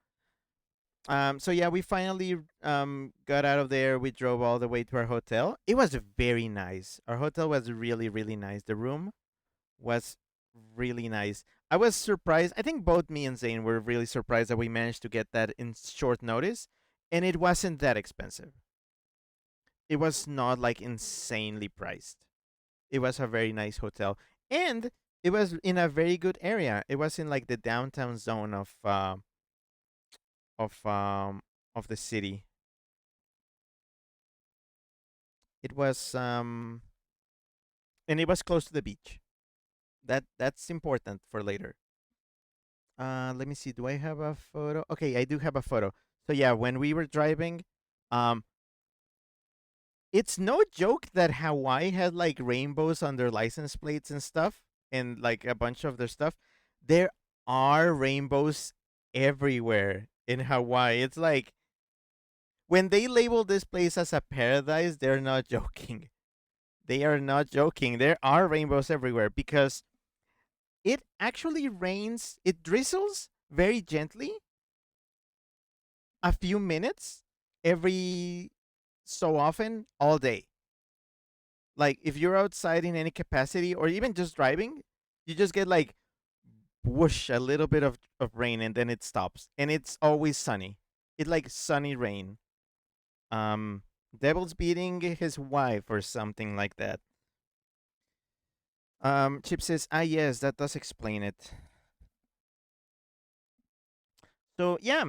So yeah, we finally got out of there. We drove all the way to our hotel. It was very nice. Our hotel was really really nice. The room was really nice. I was surprised. I think both me and Zane were really surprised that we managed to get that in short notice, and it wasn't that expensive. It was not like insanely priced. It was a very nice hotel, and it was in a very good area. It was in like the downtown zone of um of the city. It was and it was close to the beach. That's important for later. Let me see. Do I have a photo? Okay, I do have a photo. So yeah, when we were driving, um, it's no joke that Hawaii had like rainbows on their license plates and stuff, and like a bunch of their stuff. There are rainbows everywhere in Hawaii. It's like when they label this place as a paradise, they're not joking. They are not joking. There are rainbows everywhere because it actually rains. It drizzles very gently, a few minutes every so often all day. Like if you're outside in any capacity or even just driving, you just get like whoosh a little bit of rain and then it stops. And it's always sunny. It's like sunny rain. Um Devil's beating his wife or something like that. Chip says, ah yes, that does explain it. So yeah.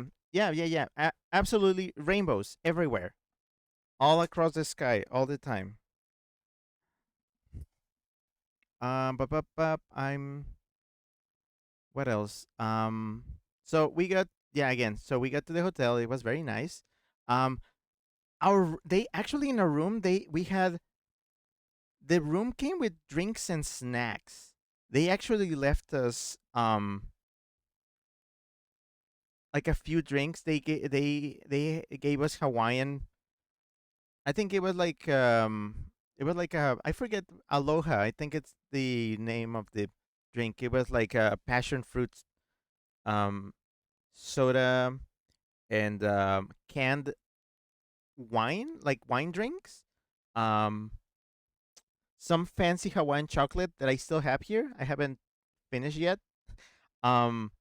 Absolutely rainbows everywhere. All across the sky all the time. I'm what else? So we got yeah again. So we got to the hotel. It was very nice. Um, our they actually in our room we had the room came with drinks and snacks. They actually left us like a few drinks. They gave us Hawaiian. I think it was like a I forget Aloha. I think it's the name of the drink. It was like a passion fruit um soda and canned wine, like wine drinks. Um, some fancy Hawaiian chocolate that I still have here. I haven't finished yet. Um,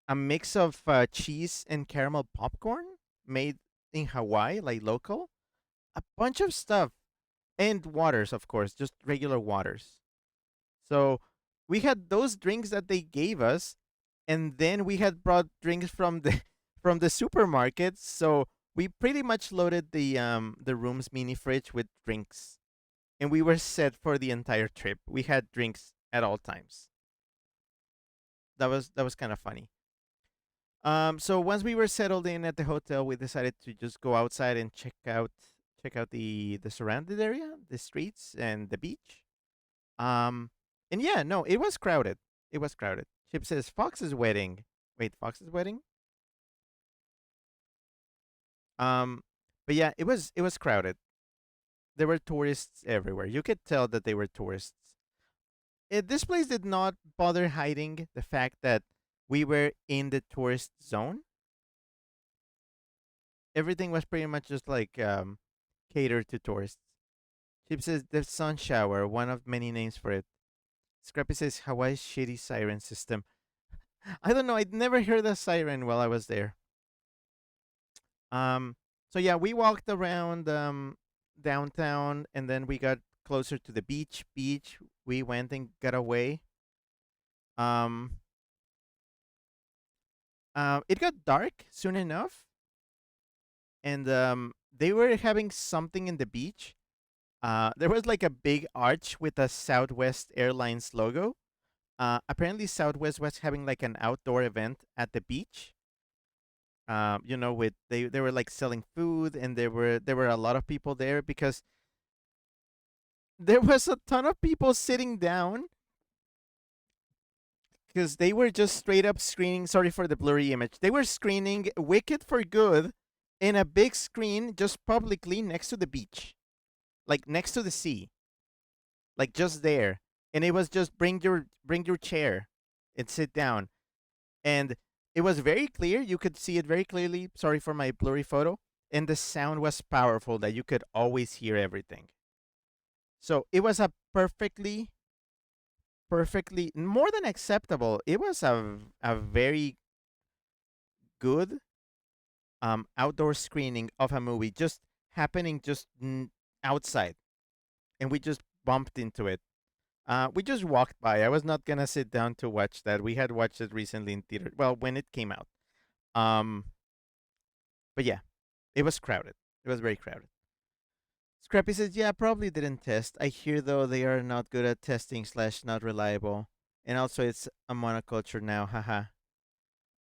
a mix of cheese and caramel popcorn made in Hawaii, like local. A bunch of stuff and waters, of course, just regular waters. So we had those drinks that they gave us, and then we had brought drinks from the from the supermarket. So We pretty much loaded the room's mini fridge with drinks, and we were set for the entire trip. We had drinks at all times. That was kind of funny. So once we were settled in at the hotel, we decided to just go outside and check out the surrounded area, the streets and the beach. Um, and yeah, no, it was crowded. It was crowded. Chip says Fox's wedding. Wait, Fox's wedding? Um, but yeah, it was crowded. There were tourists everywhere. You could tell that they were tourists. This place did not bother hiding the fact that we were in the tourist zone. Everything was pretty much just like catered to tourists. Chip says the sun shower, one of many names for it. Scrappy says Hawaii's shitty siren system. I don't know. I'd never heard a siren while I was there. Um. So yeah, we walked around downtown, and then we got closer to the beach. We went and got away. Um. It got dark soon enough, and they were having something in the beach. There was like a big arch with a Southwest Airlines logo. Apparently, Southwest was having like an outdoor event at the beach. With they were like selling food, and there were a lot of people there because there was a ton of people sitting down because they were just straight up screening. Sorry for the blurry image. They were screening Wicked for Good in a big screen just publicly next to the beach, like next to the sea, like just there. And it was just bring your chair and sit down. And it was very clear. You could see it very clearly. Sorry for my blurry photo. And the sound was powerful that you could always hear everything. So it was a perfectly more than acceptable. It was a very good outdoor screening of a movie just happening just outside, and we just bumped into it. We just walked by. I was not gonna sit down to watch that. We had watched it recently in theater. Well, when it came out. Um, but yeah, it was crowded. It was very crowded. Scrappy says, "Yeah, probably didn't test. I hear though they are not good at testing slash not reliable, and also it's a monoculture now. Haha.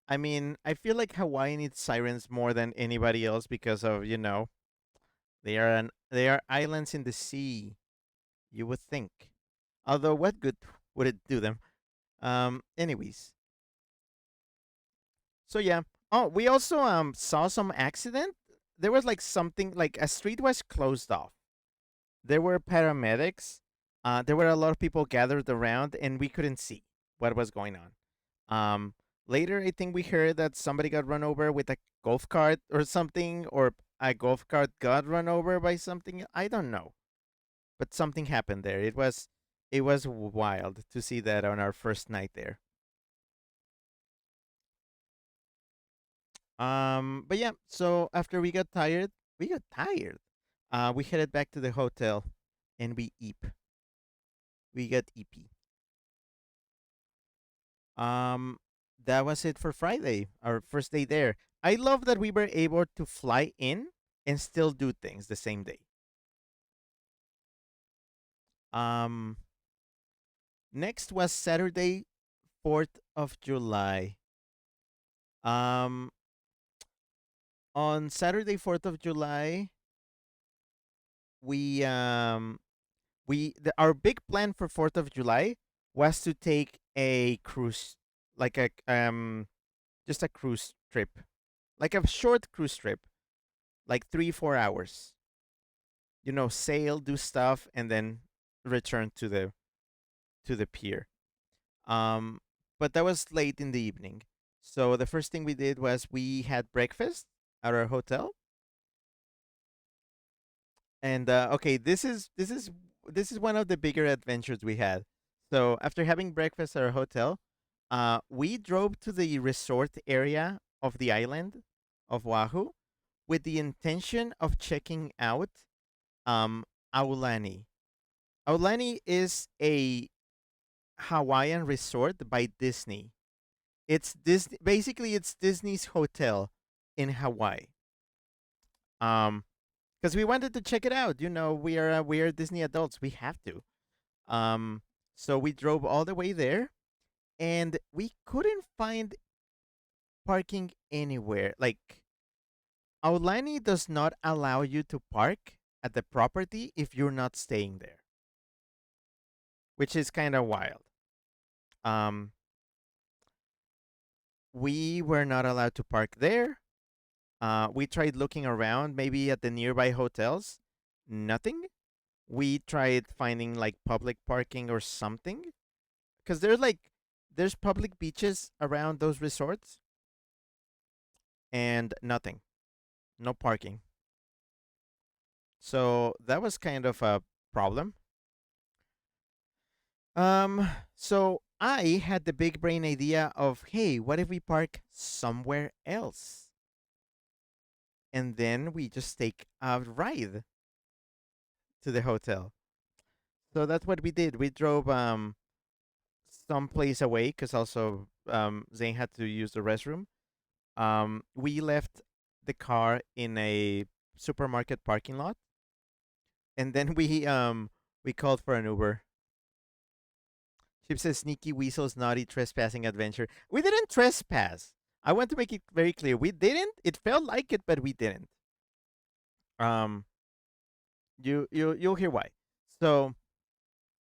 I mean, I feel like Hawaii needs sirens more than anybody else because of they are islands in the sea. You would think. Although, what good would it do them? Anyways, so yeah. Oh, we also saw some accident. There was like something like a street was closed off. There were paramedics. There were a lot of people gathered around, and we couldn't see what was going on. Um, Later, I think we heard that somebody got run over with a golf cart or something, or a golf cart got run over by something. I don't know, but something happened there. It was wild to see that on our first night there. But yeah, so after we got tired. We headed back to the hotel, and we got EP. Um, that was it for Friday, our first day there. I love that we were able to fly in and still do things the same day. Um, Next was Saturday, 4th of July. Um, on Saturday, 4th of July, we our big plan for 4th of July was to take a cruise, like a just a cruise trip, like a short cruise trip, like 3 4 hours. Sail, do stuff, and then return to the pier. Um, but that was late in the evening. So the first thing we did was we had breakfast at our hotel. And okay, this is one of the bigger adventures we had. So after having breakfast at our hotel, we drove to the resort area of the island of Oahu with the intention of checking out um Aulani. Aulani is a Hawaiian resort by Disney. It's Disney. Basically, it's Disney's hotel in Hawaii. Um, because we wanted to check it out. We are Disney adults. We have to. Um, so we drove all the way there, and we couldn't find parking anywhere. Like Aulani does not allow you to park at the property if you're not staying there, which is kind of wild. Um, we were not allowed to park there. We tried looking around, maybe at the nearby hotels. Nothing. We tried finding like public parking or something, because there's public beaches around those resorts, and nothing, no parking. So that was kind of a problem. So I had the big brain idea of, hey, what if we park somewhere else? And then we just take a ride to the hotel. So that's what we did. We drove someplace away because also Zane had to use the restroom. We left the car in a supermarket parking lot, and then we called for an Uber. Chip says sneaky weasels naughty trespassing adventure. We didn't trespass. I want to make it very clear. We didn't. It felt like it, but we didn't. Um you'll hear why. So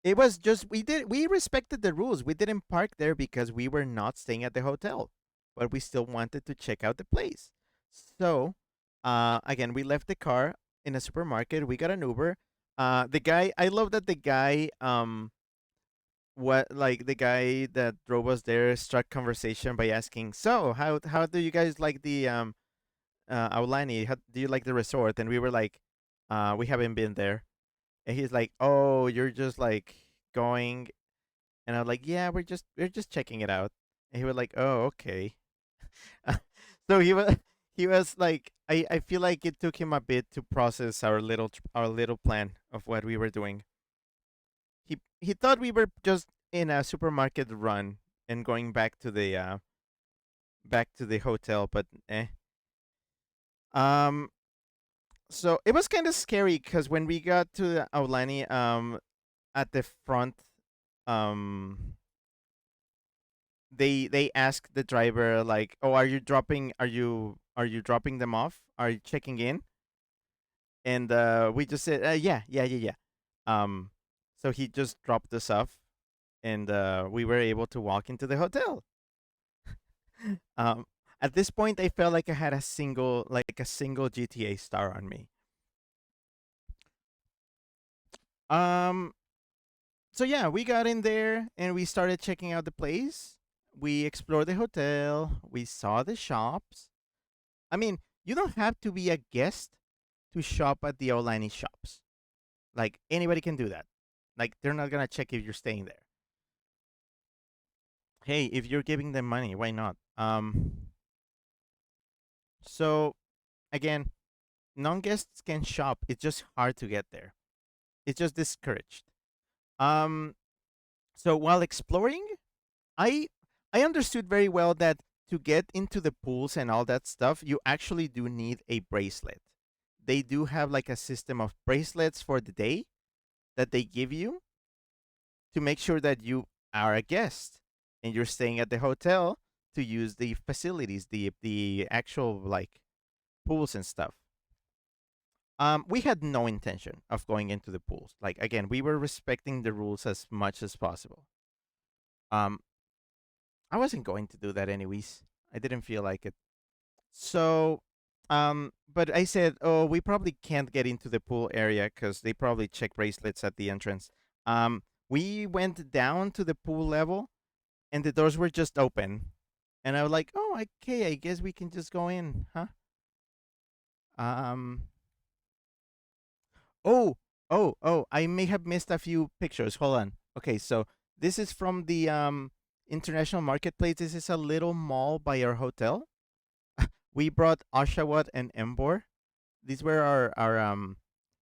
it was just we respected the rules. We didn't park there because we were not staying at the hotel, but we still wanted to check out the place. So again, we left the car in a supermarket. We got an Uber. The guy, I love that the guy what like the guy that drove us there struck conversation by asking, "So, how do you guys like the Aulani? How do you like the resort?" And we were like, we haven't been there." And he's like, "Oh, you're just like going." And I was like, "Yeah, we're just checking it out." And he was like, "Oh, okay." So he was like, I feel like it took him a bit to process our little plan of what we were doing. He thought we were just in a supermarket run and going back to the hotel, but eh. Um, so it was kind of scary because when we got to the Aulani, at the front, um, they asked the driver like, "Oh, are you dropping them off? Are you checking in?" And we just said, "Yeah, yeah, yeah, yeah." Um, so he just dropped us off, and we were able to walk into the hotel. Um, at this point, I felt like I had a single GTA star on me. Um, so yeah, we got in there and we started checking out the place. We explored the hotel. We saw the shops. I mean, you don't have to be a guest to shop at the Olani shops. Like anybody can do that. Like they're not gonna check if you're staying there. Hey, if you're giving them money, why not? So again, non-guests can shop. It's just hard to get there. It's just discouraged. Um, so while exploring, I I understood very well that to get into the pools and all that stuff, you actually do need a bracelet. They do have like a system of bracelets for the day that they give you to make sure that you are a guest and you're staying at the hotel to use the facilities, the actual like pools and stuff. We had no intention of going into the pools. Like again, we were respecting the rules as much as possible. Um, I wasn't going to do that anyways. I didn't feel like it. So, but I said, oh, we probably can't get into the pool area because they probably check bracelets at the entrance. We went down to the pool level and the doors were just open. And I was like, oh, okay, I guess we can just go in, huh? Um, oh, oh, I may have missed a few pictures. Hold on. Okay, so this is from the International Marketplace. This is a little mall by our hotel. We brought Oshawott and Embor. These were our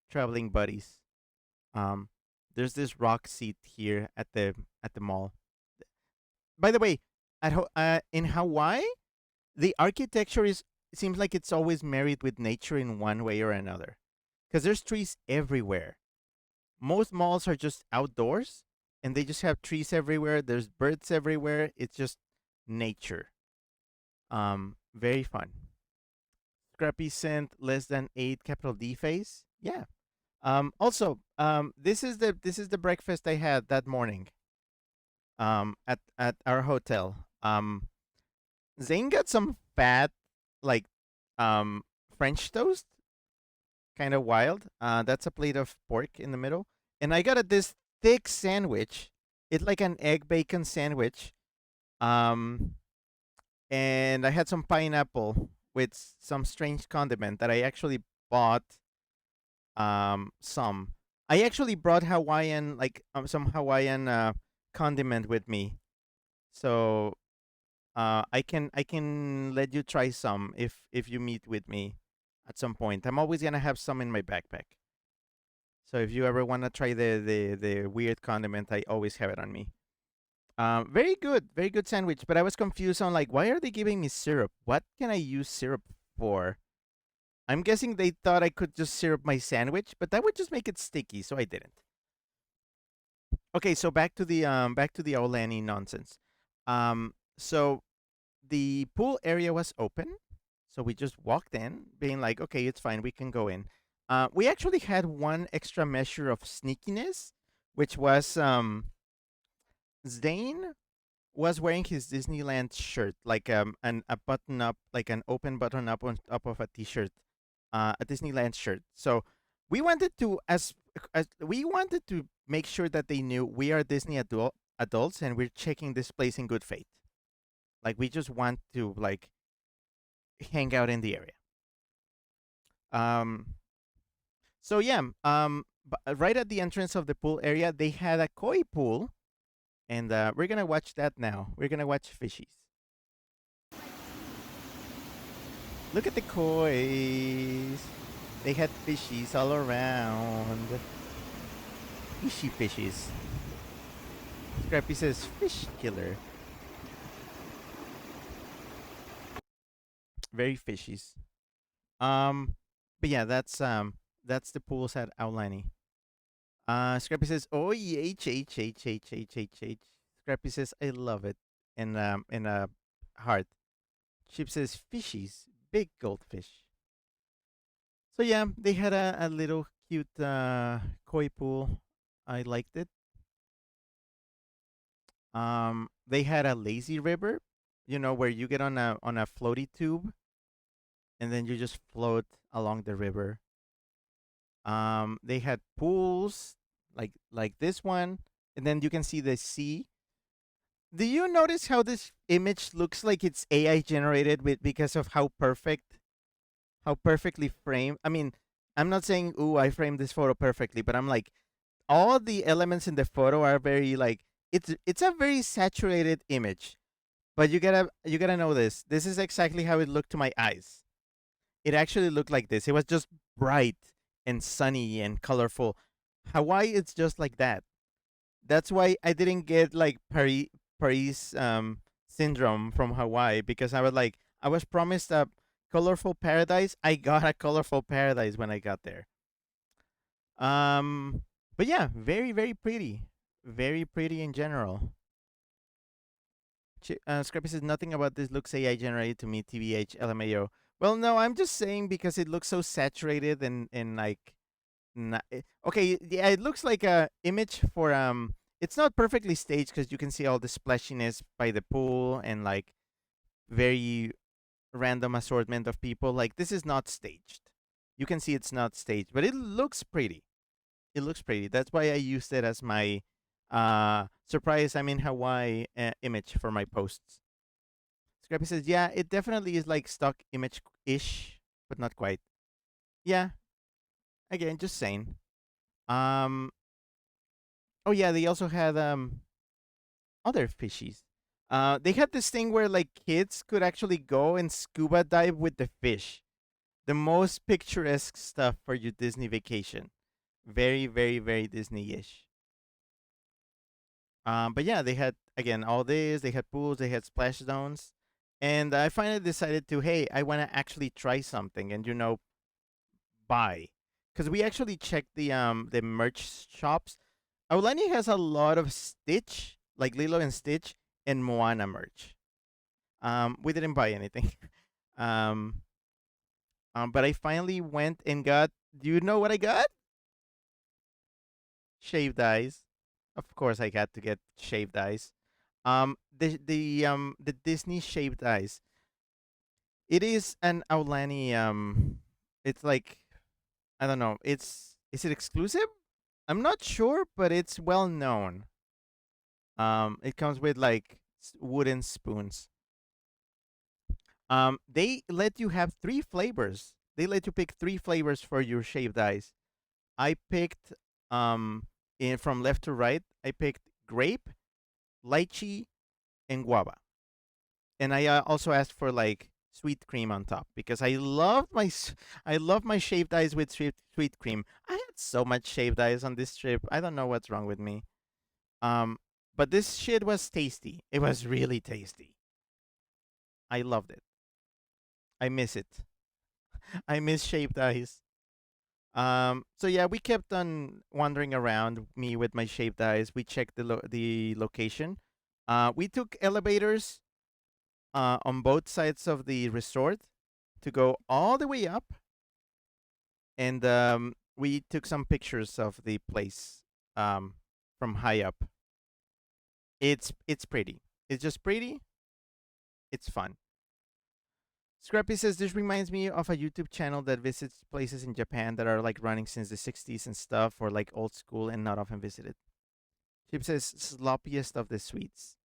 traveling buddies. Um, there's this rock seat here at the mall. By the way, in Hawaii, the architecture is it seems like it's always married with nature in one way or another. Because there's trees everywhere. Most malls are just outdoors, and they just have trees everywhere. There's birds everywhere. It's just nature. Very fun. Scrappy sent less than 8 capital D face. Yeah. Also, this is the breakfast I had that morning. At our hotel. Zane got some fat, like, um, French toast, kind of wild. That's a plate of pork in the middle, and I got this thick sandwich. It's like an egg bacon sandwich. Um, and I had some pineapple with some strange condiment that I actually bought. Some I actually brought Hawaiian, like, some Hawaiian condiment with me, so I can let you try some if you meet with me at some point. I'm always gonna have some in my backpack. So if you ever wanna try the weird condiment, I always have it on me. Very good sandwich. But I was confused on, like, why are they giving me syrup? What can I use syrup for? I'm guessing they thought I could just syrup my sandwich, but that would just make it sticky, so I didn't. Okay, so back to the Aulani nonsense. So the pool area was open, so we just walked in, being like, okay, it's fine, we can go in. We actually had one extra measure of sneakiness, which was Zane was wearing his Disneyland shirt, like a button up, like an open button up on top of a t-shirt, a Disneyland shirt. So we wanted to as we wanted to make sure that they knew we are Disney adults and we're checking this place in good faith. Like, we just want to, like, hang out in the area. Um, so yeah, right at the entrance of the pool area, they had a koi pool, and we're gonna watch that now. We're gonna watch fishies. Look at the kois. They had fishies all around. Fishy fishies. Scrappy says fish killer. Very fishies. But yeah, that's the pools at Aulani. Scrappy says, "Oh, H. Scrappy says, "I love it." In a heart. Chip says, "Fishies, big goldfish." So yeah, they had a little cute koi pool. I liked it. They had a lazy river, where you get on a floaty tube, and then you just float along the river. They had pools like this one, and then you can see the sea. Do you notice how this image looks like it's AI generated because of how perfectly framed? I mean, I'm not saying, "Ooh, I framed this photo perfectly," but I'm like, all the elements in the photo are very, like, it's a very saturated image. But you gotta know this. This is exactly how it looked to my eyes. It actually looked like this. It was just bright and sunny and colorful. Hawaii, it's just like that. That's why I didn't get, like, Paris syndrome from Hawaii, because I was promised a colorful paradise. I got a colorful paradise when I got there. Um, but yeah, very pretty in general. Scrappy says nothing about this looks AI generated to me. TBH LMAO. Well, no, I'm just saying because it looks so saturated and like, okay, yeah, it looks like a image for It's not perfectly staged because you can see all the splashiness by the pool and, like, very random assortment of people. Like, this is not staged. You can see it's not staged, but it looks pretty. It looks pretty. That's why I used it as my surprise I'm in Hawaii image for my posts. Scrappy says, yeah, it definitely is like stock image ish, but not quite. Yeah, again, just saying. Um, oh yeah, they also had other fishies. They had this thing where, like, kids could actually go and scuba dive with the fish. The most picturesque stuff for your Disney vacation. Very, very, very Disney-ish. But yeah, they had, again, all this. They had pools. They had splash zones. And I finally decided to, hey, I want to actually try something, and buy, because we actually checked the merch shops. Aulani has a lot of Stitch, like Lilo and Stitch, and Moana merch. We didn't buy anything. um, but I finally went and got. Do you know what I got? Shaved ice. Of course, I got to get shaved ice. The Disney shaved ice. It is an Aulani. It's like, I don't know. Is it exclusive? I'm not sure, but it's well known. It comes with like wooden spoons. They let you have three flavors. They let you pick three flavors for your shaved ice. I picked in from left to right. I picked grape, lychee, and guava. And I also asked for like sweet cream on top because I love my shaved ice with sweet cream. I had so much shaved ice on this trip. I don't know what's wrong with me. Um, but this shit was tasty. It was really tasty. I loved it. I miss it. I miss shaved ice. So yeah, we kept on wandering around. Me with my shaved ice. We checked the location. We took elevators on both sides of the resort to go all the way up, and we took some pictures of the place from high up. It's pretty. It's just pretty. It's fun. Scrappy says this reminds me of a YouTube channel that visits places in Japan that are like running since the 60s and stuff, or like old school and not often visited. Chip says sloppiest of the sweets.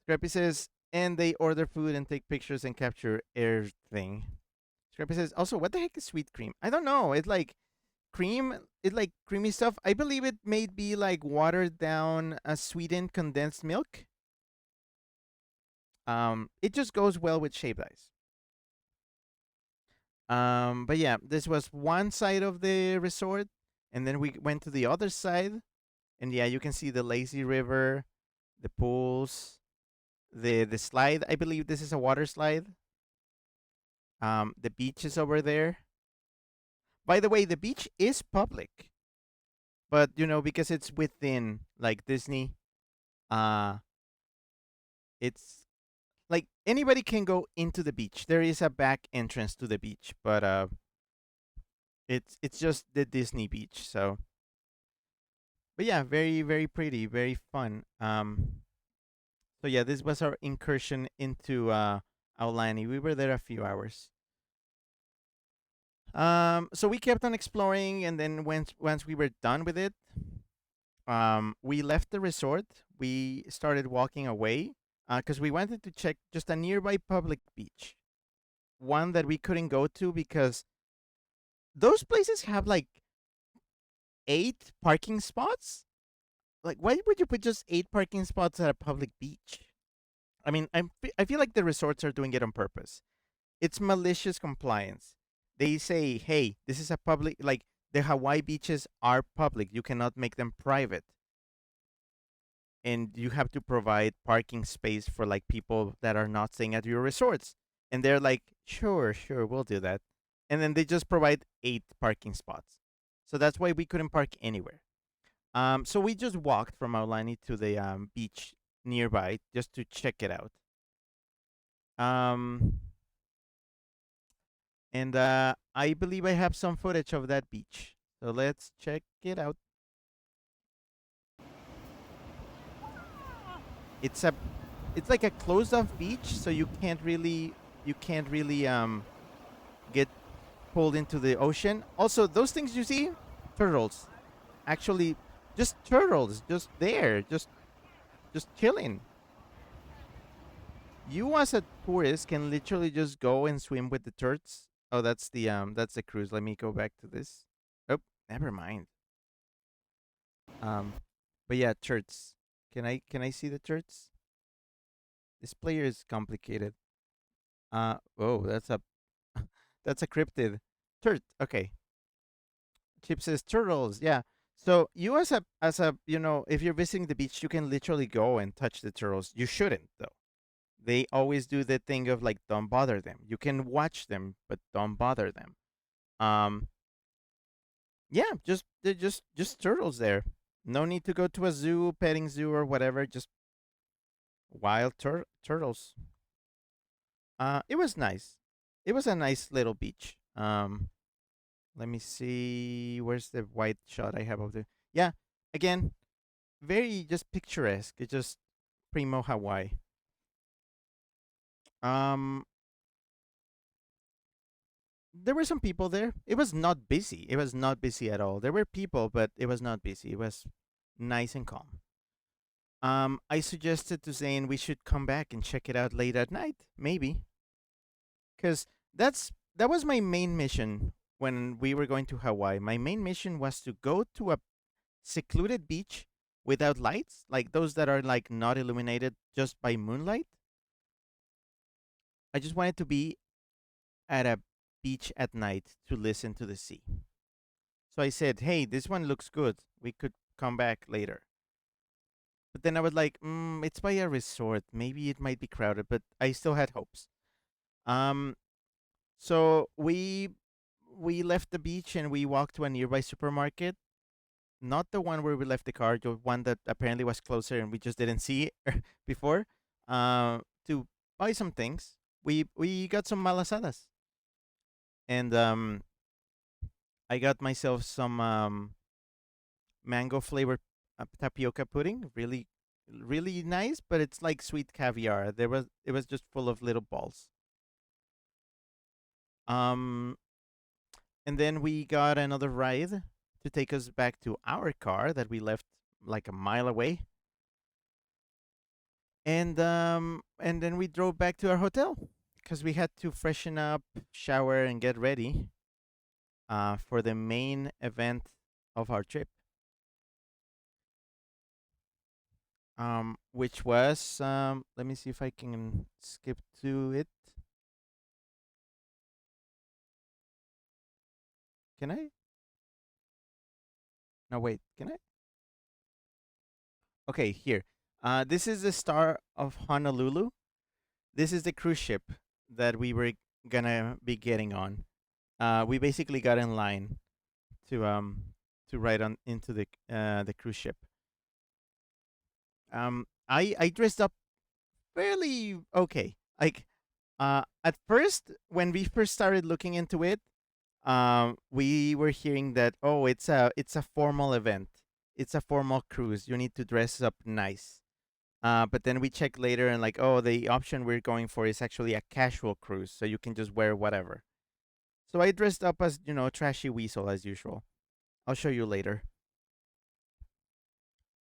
Scrappy says, and they order food and take pictures and capture everything. Scrappy says, also, what the heck is sweet cream? I don't know. It's like cream. It's like creamy stuff. I believe it may be like watered down, sweetened condensed milk. It just goes well with shaved ice. But yeah, this was one side of the resort, and then we went to the other side, and yeah, you can see the lazy river, the pools, the slide. I believe this is a water slide. The beach is over there. By the way, the beach is public, but because it's within like Disney, uh, it's like anybody can go into the beach. There is a back entrance to the beach, but it's just the Disney beach. So, but yeah, very very pretty, very fun. So yeah, this was our incursion into Aulani. We were there a few hours. So we kept on exploring, and then once we were done with it, we left the resort. We started walking away because we wanted to check just a nearby public beach, one that we couldn't go to because those places have like 8 parking spots. Like, why would you put just 8 parking spots at a public beach? I mean, I feel like the resorts are doing it on purpose. It's malicious compliance. They say, hey, this is a public, like, the Hawaii beaches are public. You cannot make them private. And you have to provide parking space for like people that are not staying at your resorts. And they're like, sure, sure, we'll do that. And then they just provide 8 parking spots. So that's why we couldn't park anywhere. So we just walked from Aulani to the beach nearby just to check it out. Um, and I believe I have some footage of that beach. So let's check it out. It's a it's like a closed off beach, so you can't really get pulled into the ocean. Also, those things you see, turtles. Actually, just turtles, just there, just chilling. You as a tourist can literally just go and swim with the turds. Oh, that's the cruise. Let me go back to this. Oh, never mind. Um, but yeah, turds. Can I see the turds? This player is complicated. Oh, that's a cryptid. Turd. Okay. Chip says turtles. Yeah. So you as a if you're visiting the beach, you can literally go and touch the turtles. You shouldn't though. They always do the thing of like don't bother them. You can watch them, but don't bother them. Um, yeah, just they're just turtles there. No need to go to a zoo, petting zoo or whatever. Just wild turtles. It was nice. It was a nice little beach. Let me see. Where's the white shot I have of the? Yeah, again, very just picturesque. It's just primo Hawaii. Um, there were some people there. It was not busy. It was not busy at all. There were people, but it was not busy. It was nice and calm. I suggested to Zane we should come back and check it out late at night, maybe, because that was my main mission when we were going to Hawaii. My main mission was to go to a secluded beach without lights, like those that are like not illuminated just by moonlight. I just wanted to be at a beach at night to listen to the sea. So I said, "Hey, this one looks good. We could come back later." But then I was like, "It's by a resort. Maybe it might be crowded." But I still had hopes. Um, so we left the beach and we walked to a nearby supermarket. Not the one where we left the car, the one that apparently was closer and we just didn't see before. To buy some things. We got some malasadas and I got myself some mango flavored tapioca pudding. Really, really nice, but it's like sweet caviar. It was just full of little balls. Um, and then we got another ride to take us back to our car that we left like a mile away. And then we drove back to our hotel because we had to freshen up, shower, and get ready for the main event of our trip. Which was let me see if I can skip to it. Can I? No, wait. Can I? Okay, here. This is the Star of Honolulu. This is the cruise ship that we were gonna be getting on. We basically got in line to um to ride on into the cruise ship. I dressed up fairly okay. Like at first when we first started looking into it, we were hearing that it's a formal event. It's a formal cruise. You need to dress up nice. But then we checked later and like, oh, the option we're going for is actually a casual cruise, so you can just wear whatever. So I dressed up as trashy weasel as usual. I'll show you later.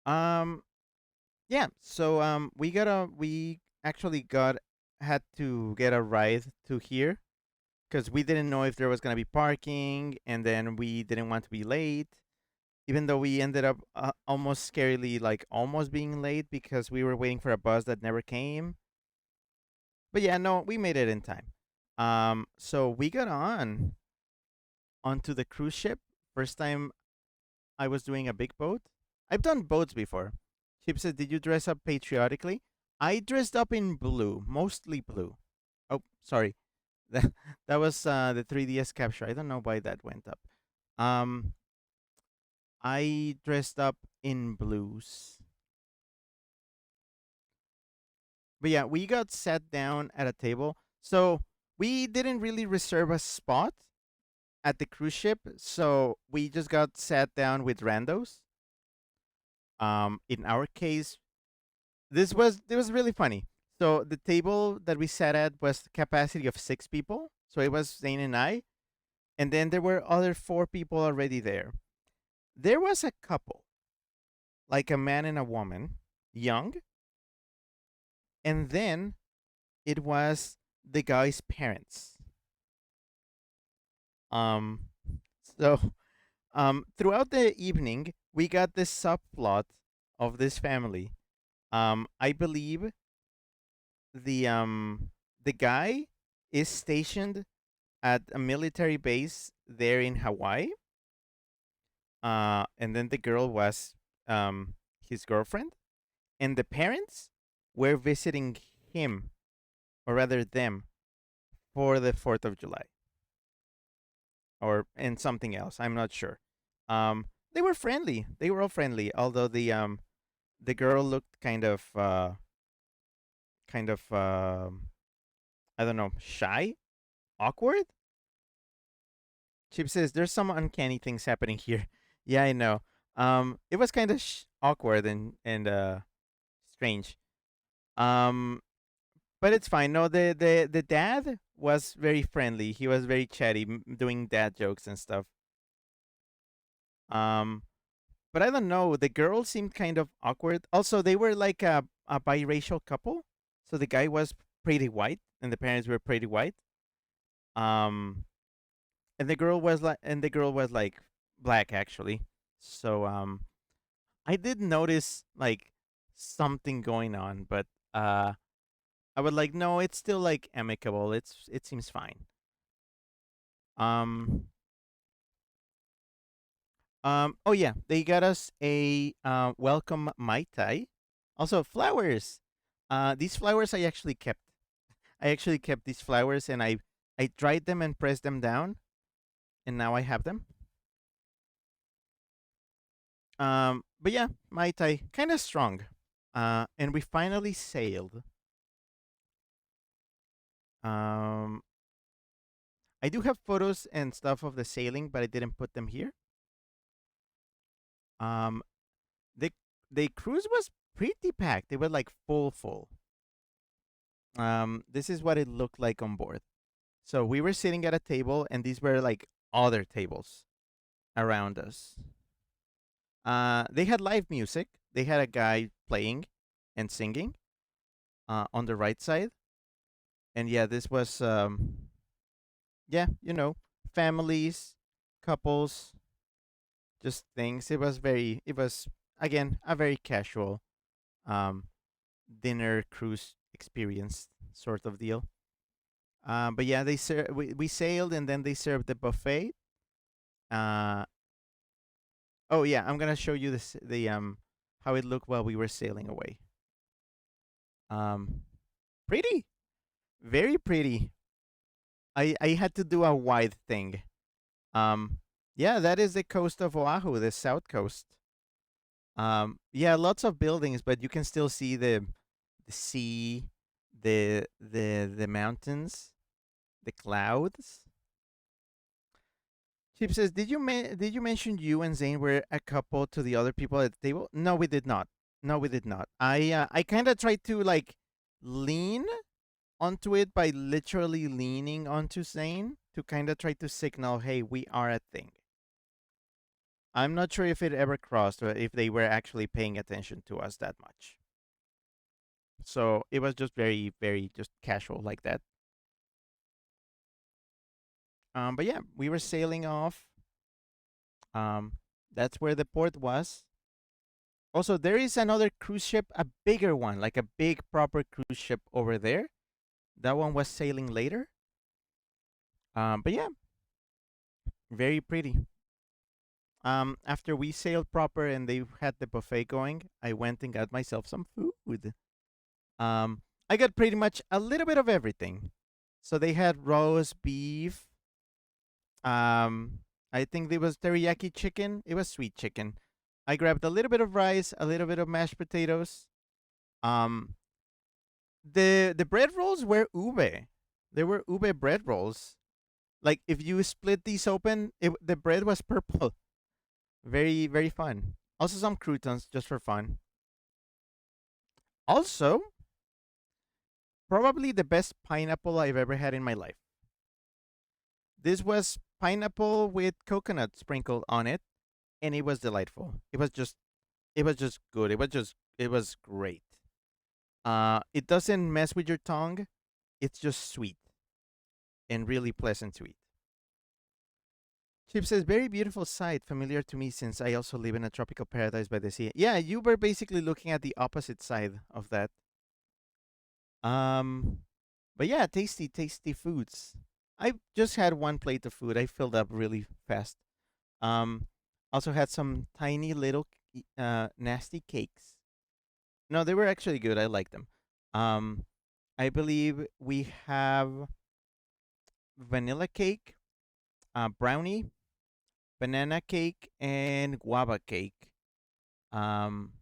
Um, yeah. So we actually got had to get a ride to here because we didn't know if there was gonna be parking, and then we didn't want to be late. Even though we ended up almost scarily like almost being late because we were waiting for a bus that never came. But yeah, no, we made it in time. So we got onto the cruise ship. First time I was doing a big boat. I've done boats before. Chip said, "Did you dress up patriotically?" I dressed up in blue, mostly blue. Oh, sorry, that that was the 3DS capture. I don't know why that went up. Um, I dressed up in blues. But yeah, we got sat down at a table. So we didn't really reserve a spot at the cruise ship, so we just got sat down with randos. In our case, this was really funny. So the table that we sat at was the capacity of 6 people. So it was Zane and I, and then there were other 4 people already there. There was a couple, like a man and a woman, young, and then it was the guy's parents. Um, so throughout the evening, we got this subplot of this family. I believe the um the guy is stationed at a military base there in Hawaii. And then the girl was his girlfriend, and the parents were visiting him or rather them, for the 4th of July or and something else. I'm not sure. They were friendly. They were all friendly, although the girl looked kind of I don't know, shy, awkward. Chip says there's some uncanny things happening here. Yeah, I know. It was kind of awkward and strange. Um, but it's fine. No, the dad was very friendly. He was very chatty, doing dad jokes and stuff. Um, but I don't know. The girl seemed kind of awkward. Also, they were like a biracial couple. So the guy was pretty white, and the parents were pretty white. Um, and the girl was like black actually. So I did notice like something going on, but I would like no, it's still like amicable. It seems fine. Um oh yeah, they got us a welcome Mai Tai. Also flowers. These flowers I actually kept. I actually kept these flowers and I dried them and pressed them down and now I have them. But yeah, Mai Tai kind of strong. And we finally sailed. Um, I do have photos and stuff of the sailing, but I didn't put them here. Um, the the cruise was pretty packed. It was like full. This is what it looked like on board. So we were sitting at a table, and these were like other tables around us. They had live music. They had a guy playing and singing on the right side, and yeah, this was yeah, families, couples, just things. It was again a very casual um dinner cruise experience sort of deal. But yeah, we sailed and then they served the buffet. Uh oh yeah, I'm gonna show you this the how it looked while we were sailing away. Um, pretty, very pretty. I had to do a wide thing. Um, yeah, that is the coast of Oahu, the south coast. Yeah, lots of buildings, but you can still see the sea, the mountains, the clouds. Chip says, did you mention you and Zane were a couple to the other people at the table? No, we did not. No, we did not. I kind of tried to like lean onto it by literally leaning onto Zane to kind of try to signal, hey, we are a thing. I'm not sure if it ever crossed or if they were actually paying attention to us that much. So it was just very just casual like that. But yeah, we were sailing off. Um, that's where the port was. Also, there is another cruise ship, a bigger one, like a big proper cruise ship over there. That one was sailing later. But yeah, very pretty. After we sailed proper and they had the buffet going, I went and got myself some food. I got pretty much a little bit of everything. So they had roast beef. Um, I think there was teriyaki chicken. It was sweet chicken. I grabbed a little bit of rice, a little bit of mashed potatoes. Um, the bread rolls were ube. They were ube bread rolls. Like if you split these open, the bread was purple. Very fun. Also some croutons just for fun. Also, probably the best pineapple I've ever had in my life. This was pineapple with coconut sprinkled on it, and it was delightful. It was just good. It was great. It doesn't mess with your tongue. It's just sweet and really pleasant to eat. Chip says, very beautiful sight, familiar to me since I also live in a tropical paradise by the sea. Yeah, you were basically looking at the opposite side of that. Um, but yeah, tasty foods. I just had one plate of food. I filled up really fast. Um, also had some tiny little nasty cakes. No, they were actually good. I liked them. Um, I believe we have vanilla cake, brownie, banana cake, and guava cake. Um,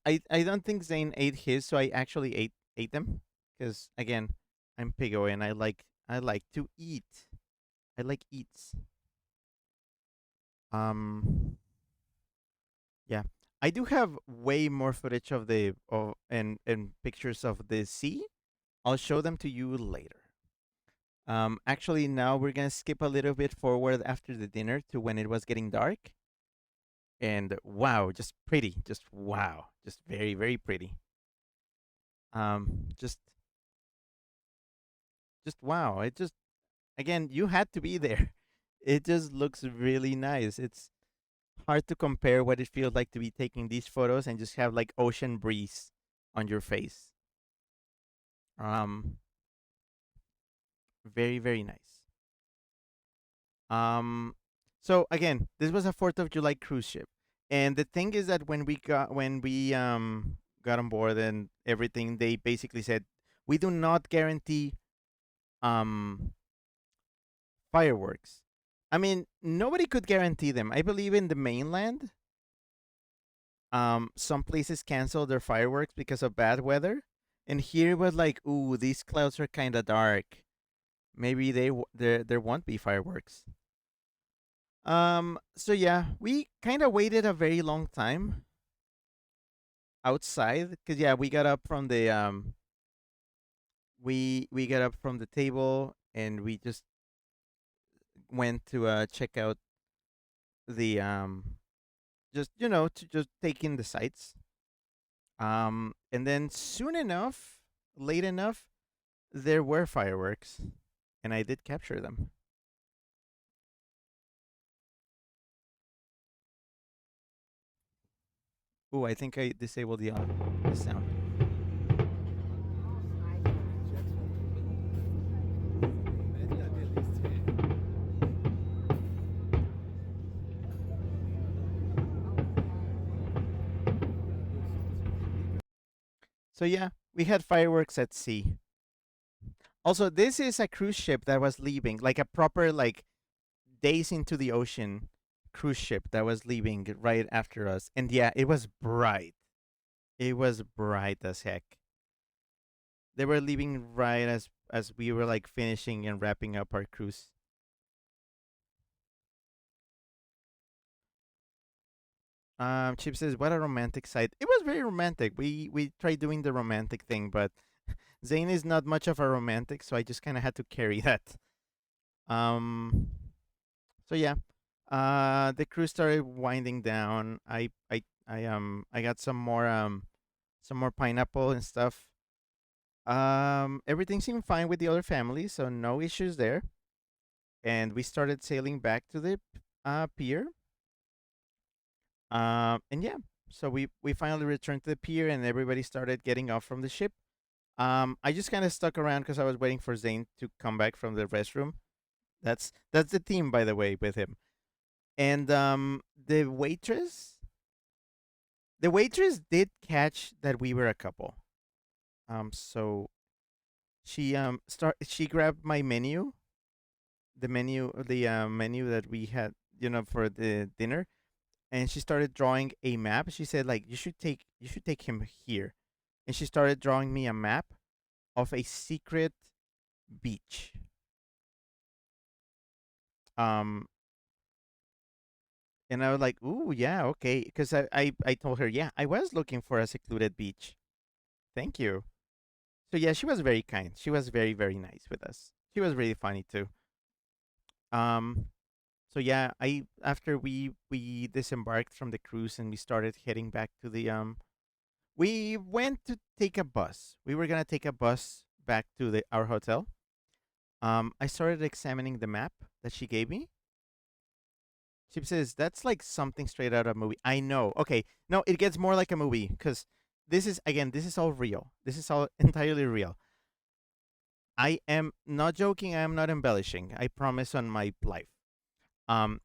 I don't think Zane ate his, so I actually ate them because again, I'm Pigo and I like to eat. I like eats. Um, yeah, I do have way more footage of the and pictures of the sea. I'll show them to you later. Actually, now we're gonna skip a little bit forward after the dinner to when it was getting dark. And wow, just pretty, just wow, just very, very pretty. Just wow. It just again, you had to be there. It just looks really nice. It's hard to compare what it feels like to be taking these photos and just have like ocean breeze on your face. Um, very, very nice. Um, so again, this was a 4th of July cruise ship, and the thing is that when we got on board and everything, they basically said we do not guarantee um fireworks. I mean, nobody could guarantee them. I believe in the mainland, some places cancel their fireworks because of bad weather, and here it was like, ooh, these clouds are kind of dark. Maybe there won't be fireworks. So yeah, we kind of waited a very long time outside because yeah, we got up from the table and we just went to check out the just to just take in the sights. And then soon enough, late enough, there were fireworks, and I did capture them. Ooh, I think I disabled the sound. So yeah, we had fireworks at sea. Also, this is a cruise ship that was leaving, like a proper like days into the ocean cruise ship that was leaving right after us. And yeah, it was bright. It was bright as heck. They were leaving right as we were like finishing and wrapping up our cruise. Chip says, "What a romantic sight." It was very romantic. We tried doing the romantic thing, but Zane is not much of a romantic, so I just kind of had to carry that. Um, so yeah, the cruise started winding down. I got some more pineapple and stuff. Everything seemed fine with the other family, so no issues there. And we started sailing back to the pier. And yeah, so we finally returned to the pier, and everybody started getting off from the ship. I just kind of stuck around because I was waiting for Zane to come back from the restroom. That's the team, by the way, with him. And the waitress did catch that we were a couple. So she grabbed my menu, the menu that we had, for the dinner, and she started drawing a map. She said like you should take him here, and she started drawing me a map of a secret beach. Um, and I was like, ooh, yeah, okay, because I told her, yeah, I was looking for a secluded beach. Thank you. So yeah, she was very kind. She was very very nice with us. She was really funny too. Um, so yeah, I after we disembarked from the cruise and we started heading back to the we went to take a bus. We were gonna take a bus back to the our hotel. I started examining the map that she gave me. She says that's like something straight out of a movie. I know. Okay, no, it gets more like a movie because this is all real. This is all entirely real. I am not joking. I am not embellishing. I promise on my life. Um,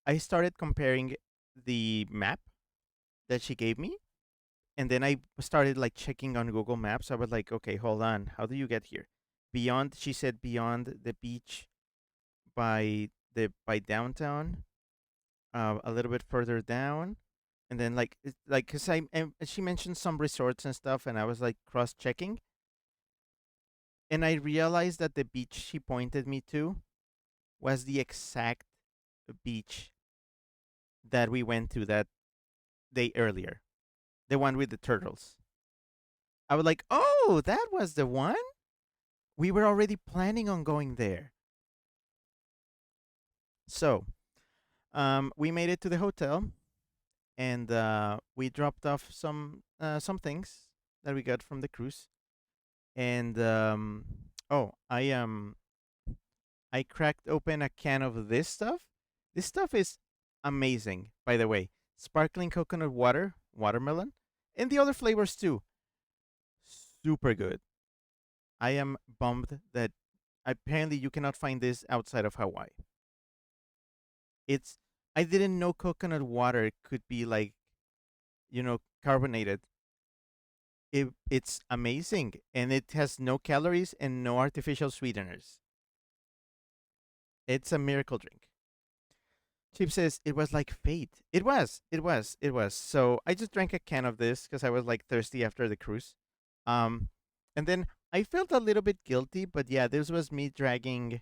I started comparing the map that she gave me And then I started like checking on Google Maps. I was like, okay, hold on. How do you get here? Beyond, she said, beyond the beach by downtown, a little bit further down, and then like like because I and she mentioned some resorts and stuff, and I was like cross checking, and I realized that the beach she pointed me to was the exact beach that we went to that day earlier, the one with the turtles. I was like, oh, that was the one. We were already planning on going there. So, we made it to the hotel, and we dropped off some things that we got from the cruise. And oh, I cracked open a can of this stuff. This stuff is amazing, by the way. Sparkling coconut water, watermelon, and the other flavors too. Super good. I am bummed that apparently you cannot find this outside of Hawaii. It's I didn't know coconut water could be like, carbonated. It's amazing, and it has no calories and no artificial sweeteners. It's a miracle drink. Chip says it was like fate. It was. So I just drank a can of this because I was like thirsty after the cruise. Um, and then I felt a little bit guilty, but yeah, this was me dragging.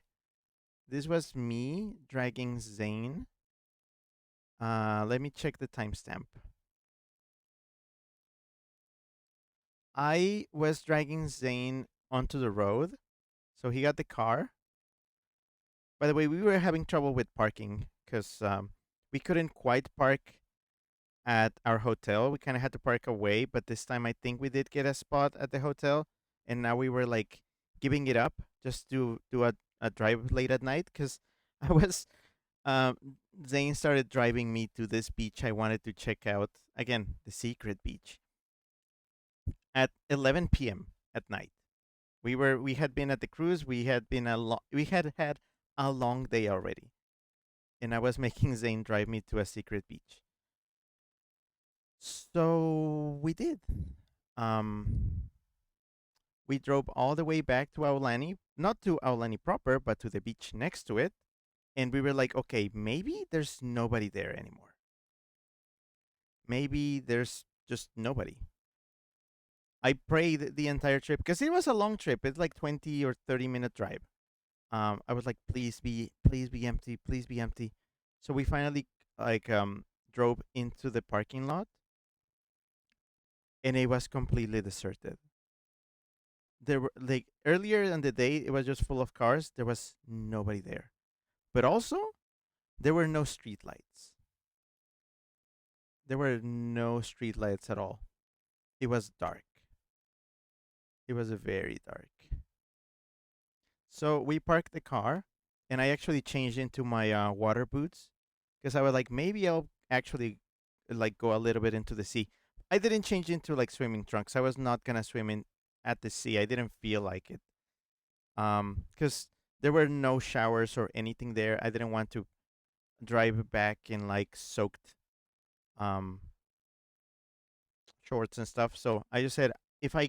This was me dragging Zane. Let me check the timestamp. I was dragging Zane onto the road, so he got the car. By the way, we were having trouble with parking because we couldn't quite park at our hotel. We kind of had to park away, but this time I think we did get a spot at the hotel, and now we were like giving it up just to do a drive late at night because I was. Um, Zane started driving me to this beach I wanted to check out again, the secret beach at 11 p.m. at night. We had been at the cruise. We had had a long day already, and I was making Zane drive me to a secret beach. So we did. Um, we drove all the way back to Aulani, not to Aulani proper, but to the beach next to it. And we were like, okay, maybe there's nobody there anymore. Maybe there's just nobody. I prayed the entire trip because it was a long trip. It's like 20 or 30 minute drive. I was like, please be empty, please be empty. So we finally like drove into the parking lot, and it was completely deserted. There were like earlier in the day, it was just full of cars. There was nobody there, but also there were no street lights. There were no street lights at all. It was dark. It was very dark. So we parked the car, and I actually changed into my water boots because I was like, maybe I'll actually like go a little bit into the sea. I didn't change into like swimming trunks. I was not gonna swim in at the sea. I didn't feel like it. Because there were no showers or anything there. I didn't want to drive back in like soaked um shorts and stuff. So I just said, if I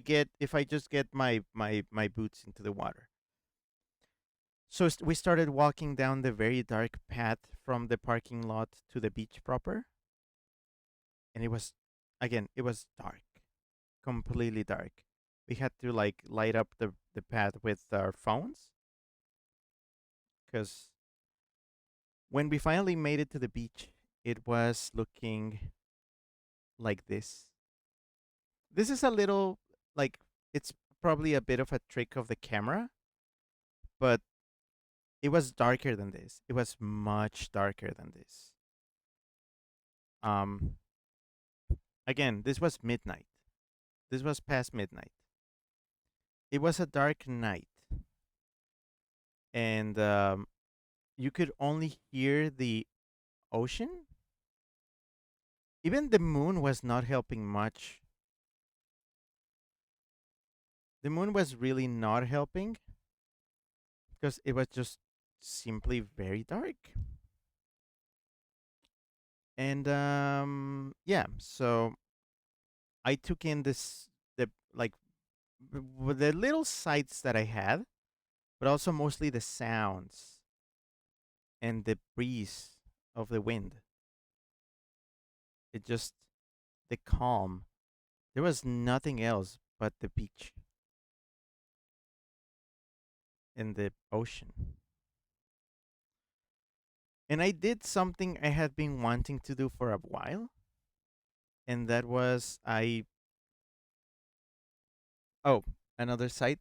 just get my boots into the water. So we started walking down the very dark path from the parking lot to the beach proper, and it was dark, completely dark. We had to like light up the path with our phones because when we finally made it to the beach, it was looking like this. This is a little like it's probably a bit of a trick of the camera, but it was darker than this. It was much darker than this. Um, Again, this was midnight. This was past midnight. It was a dark night, and you could only hear the ocean. Even the moon was not helping much. The moon was really not helping because it was just simply very dark. And yeah, so I took in this the like the little sights that I had, but also mostly the sounds and the breeze of the wind. It just the calm. There was nothing else but the beach and the ocean. And I did something I had been wanting to do for a while, and that was I oh, another site.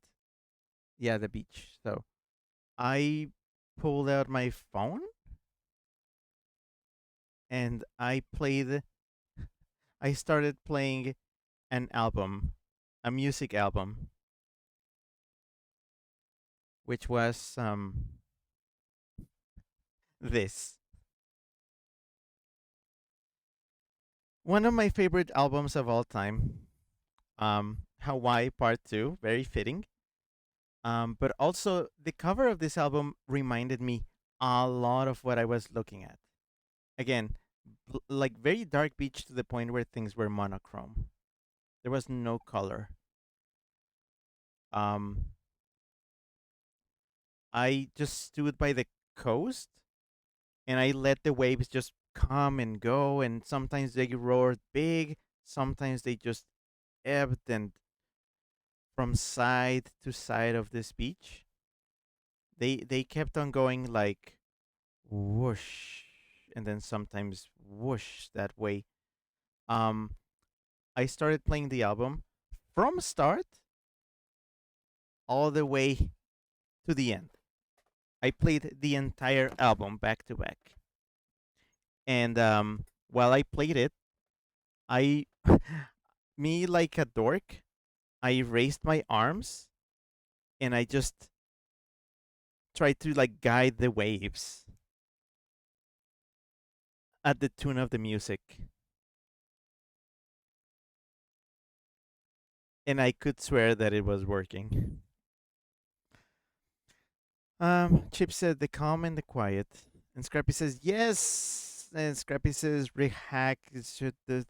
Yeah, the beach. So I pulled out my phone and I started playing an album, a music album, which was this. One of my favorite albums of all time. Hawaii Part 2, very fitting. But also the cover of this album reminded me a lot of what I was looking at. Again, like very dark beach to the point where things were monochrome. There was no color. Um, I just stood by the coast and I let the waves just come and go. And sometimes they roared big, sometimes they just ebbed and from side to side of this beach. They kept on going like whoosh, and then sometimes whoosh that way. Um, I started playing the album from start all the way to the end. I played the entire album back to back, and while I played it, I, me like a dork, I raised my arms and I just tried to like guide the waves at the tune of the music, and I could swear that it was working. Chip said the calm and the quiet, and Scrappy says yes, and Scrappy says rehack should the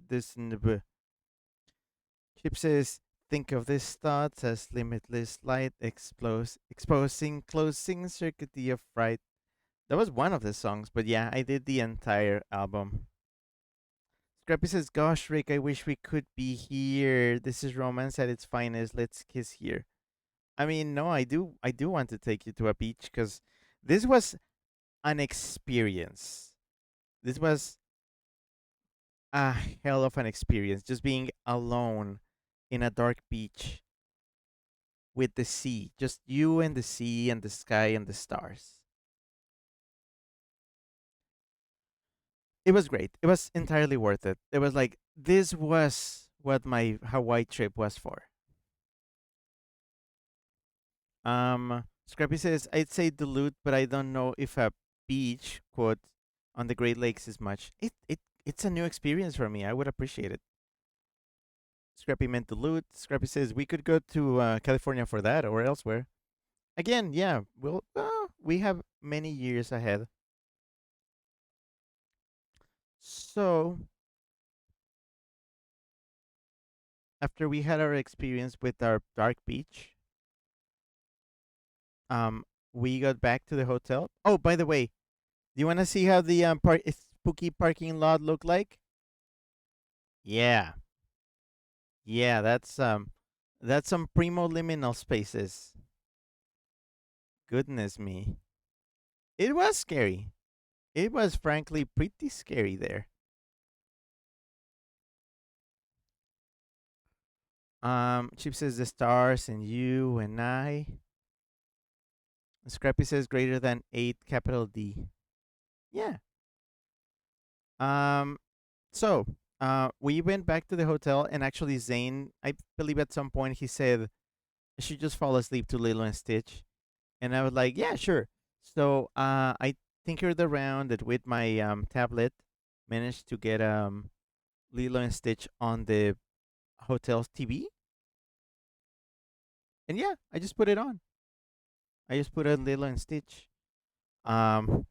this and the Chip says think of this thoughts as limitless light exposing closing circuity of fright. That was one of the songs, but yeah, I did the entire album. Scrappy says, "Gosh, Rick, I wish we could be here. This is romance at its finest. Let's kiss here." I mean, no, I do want to take you to a beach because this was an experience. This was a hell of an experience. Just being alone in a dark beach with the sea, just you and the sea and the sky and the stars. It was great. It was entirely worth it. It was like this was what my Hawaii trip was for. Scrappy says, I'd say Duluth, but I don't know if a beach, quote, on the Great Lakes is much. It's a new experience for me. I would appreciate it. Scrappy meant Duluth. Scrappy says, we could go to California for that or elsewhere. Again, yeah, we have many years ahead. So, after we had our experience with our dark beach, um, we got back to the hotel. Oh, by the way, do you want to see how the spooky parking lot looked like? Yeah, yeah, that's some primo liminal spaces. Goodness me, it was scary. It was frankly pretty scary there. Chip says the stars and you and I. Scrappy says greater than 8 capital D. Yeah. Um so we went back to the hotel and actually Zane, I believe at some point he said I should just fall asleep to Lilo and Stitch. And I was like, yeah, sure. So I tinkered around it with my tablet, managed to get Lilo and Stitch on the hotel's TV. And yeah, I just put it on. I just put on Lilo and Stitch. Um,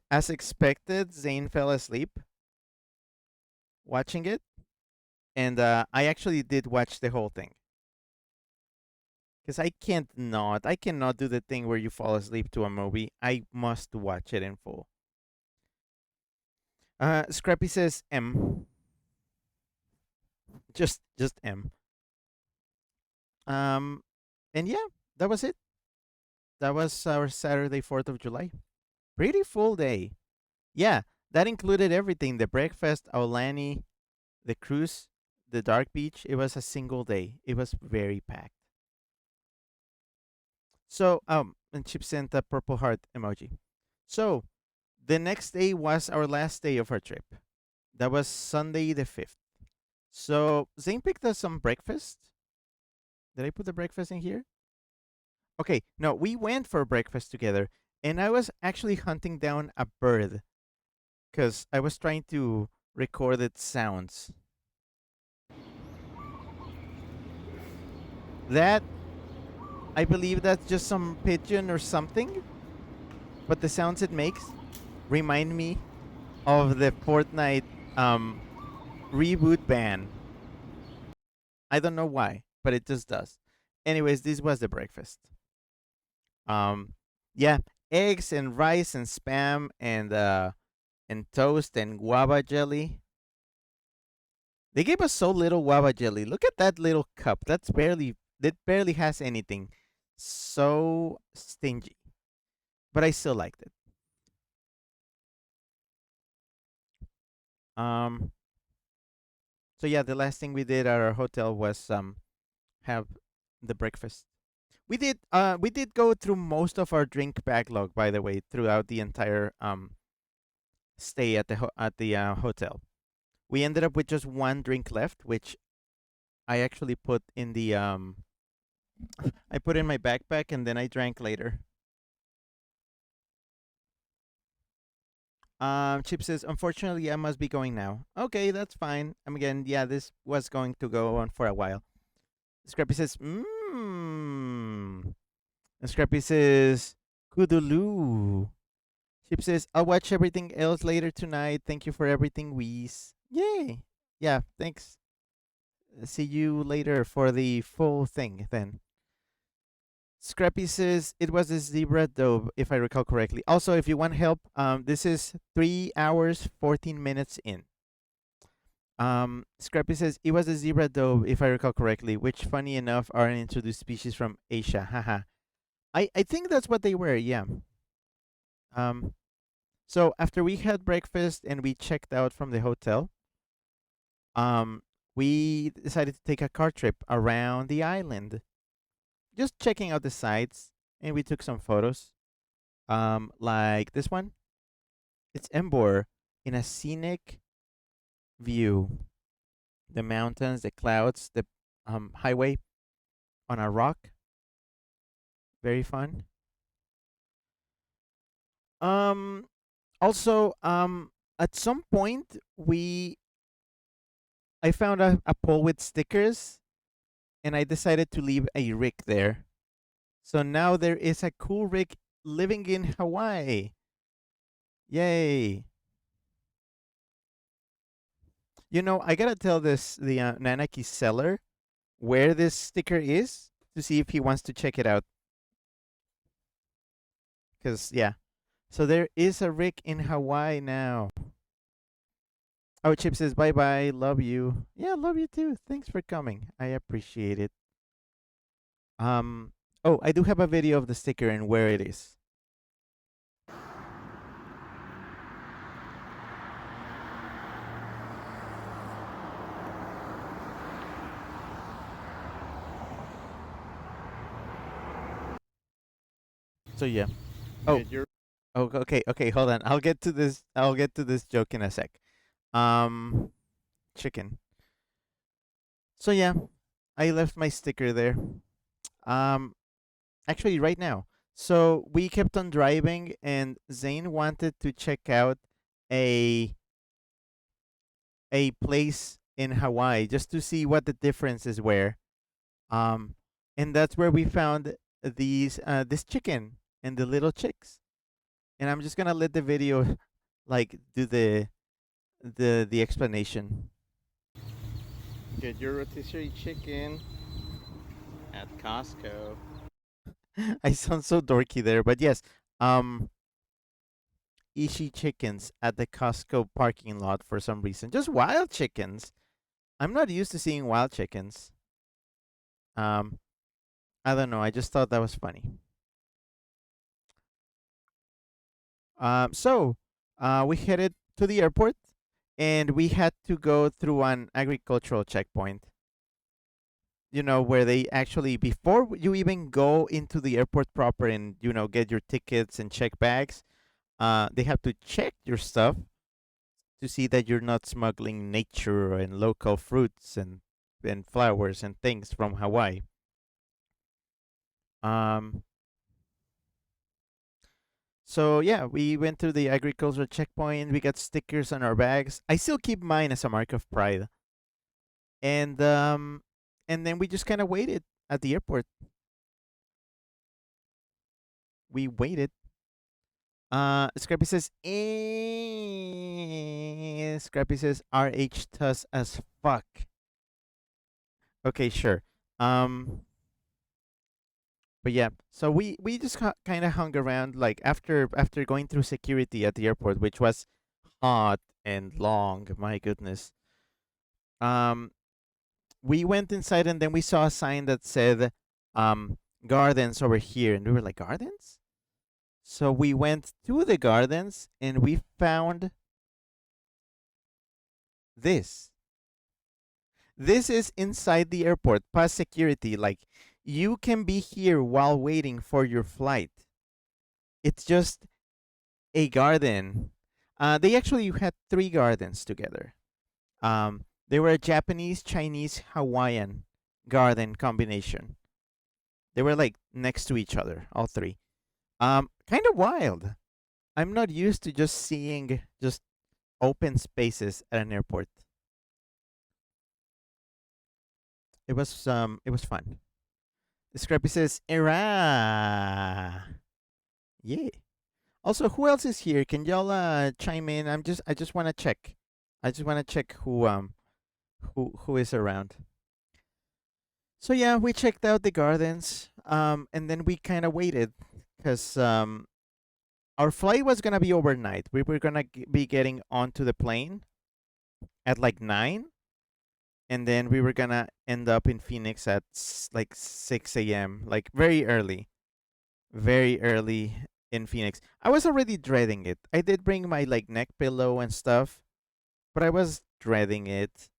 as expected, Zane fell asleep. watching it, and I actually did watch the whole thing because I cannot do the thing where you fall asleep to a movie. I must watch it in full. Scrappy says M, just M. Um, and yeah, that was it. That was our Saturday, 4th of July. Pretty full day. Yeah, that included everything: the breakfast, Aulani, the cruise, the dark beach. It was a single day. It was very packed. So, and Chip sent a purple heart emoji. So, the next day was our last day of our trip. That was Sunday the 5th. So, Zane picked us some breakfast. Did I put the breakfast in here? Okay, no, we went for breakfast together, and I was actually hunting down a bird because I was trying to record its sounds. That, I believe that's just some pigeon or something, but the sounds it makes remind me of the Fortnite um, reboot ban. I don't know why, but it just does. Anyways, this was the breakfast. Um, yeah, eggs and rice and spam and toast and guava jelly. They gave us so little guava jelly. Look at that little cup. That barely has anything. So stingy. But I still liked it. Um so yeah, the last thing we did at our hotel was have the breakfast. We did go through most of our drink backlog, by the way, throughout the entire stay at the hotel. We ended up with just one drink left, which I actually put in the I put in my backpack and then I drank later. Chip says, unfortunately, I must be going now. Okay, that's fine. Again, yeah, this was going to go on for a while. Scrappy says, mmm. And Scrappy says, Kudulu. Chip says, I'll watch everything else later tonight. Thank you for everything, Whis. Yay. Yeah, thanks. See you later for the full thing then. Scrappy says it was a zebra dove, if I recall correctly. Also, if you want help, this is 3 hours, 14 minutes in. Scrappy says it was a zebra dove, if I recall correctly, which, funny enough, are an introduced species from Asia. Haha. I think that's what they were. Yeah. Um. So after we had breakfast and we checked out from the hotel, um, we decided to take a car trip around the island, just checking out the sights, and we took some photos. Like this one. It's Embor in a scenic view. The mountains, the clouds, the highway on a rock. Very fun. Um Also, at some point I found a pole with stickers and I decided to leave a rick there. So now there is a cool rick living in Hawaii. Yay. I gotta tell the Nanaki seller where this sticker is to see if he wants to check it out. Cause yeah. So there is a rick in Hawaii now. Oh, Chip says bye bye. Love you. Yeah, love you too. Thanks for coming. I appreciate it. Um. Oh, I do have a video of the sticker and where it is. So yeah. Oh. Oh. Okay. Okay. Hold on. I'll get to this. I'll get to this joke in a sec. Um. Chicken. So yeah, I left my sticker there. Um. Actually, right now. So we kept on driving, and Zane wanted to check out a a place in Hawaii just to see what the differences were. Um, and that's where we found this chicken and the little chicks. And I'm just gonna let the video like do the explanation. Get your rotisserie chicken at Costco. I sound so dorky there, but yes. Um, Ishi chickens at the Costco parking lot for some reason. Just wild chickens. I'm not used to seeing wild chickens. Um, I don't know. I just thought that was funny. We headed to the airport, and we had to go through an agricultural checkpoint. You know, where they actually, before you even go into the airport proper and get your tickets and check bags, they have to check your stuff to see that you're not smuggling nature and local fruits and flowers and things from Hawaii. Um, so yeah, we went to the agricultural checkpoint. We got stickers on our bags. I still keep mine as a mark of pride. And then we just kind of waited at the airport. We waited. Scrappy says, Scrappy says, RH Tuss as fuck. Okay, sure. Um, but yeah, so we just kind of hung around like after going through security at the airport, which was hot and long. My goodness. Um, we went inside and then we saw a sign that said, gardens over here, and we were like, gardens? So we went to the gardens and we found this. This is inside the airport, past security. Like, you can be here while waiting for your flight. It's just a garden. They actually had three gardens together. They were a Japanese, Chinese, Hawaiian garden combination. They were like next to each other, all three. Kind of wild. I'm not used to just seeing just open spaces at an airport. It was fun. Scrappy says, "Era." Yeah. Also, who else is here? Can y'all chime in? I just want to check. I just want to check who is around. So yeah, we checked out the gardens. And then we kind of waited because our flight was gonna be overnight. We were gonna be getting onto the plane at like 9, and then we were gonna end up in Phoenix at like 6 a.m. Like very early in Phoenix. I was already dreading it. I did bring my like neck pillow and stuff, but I was dreading it.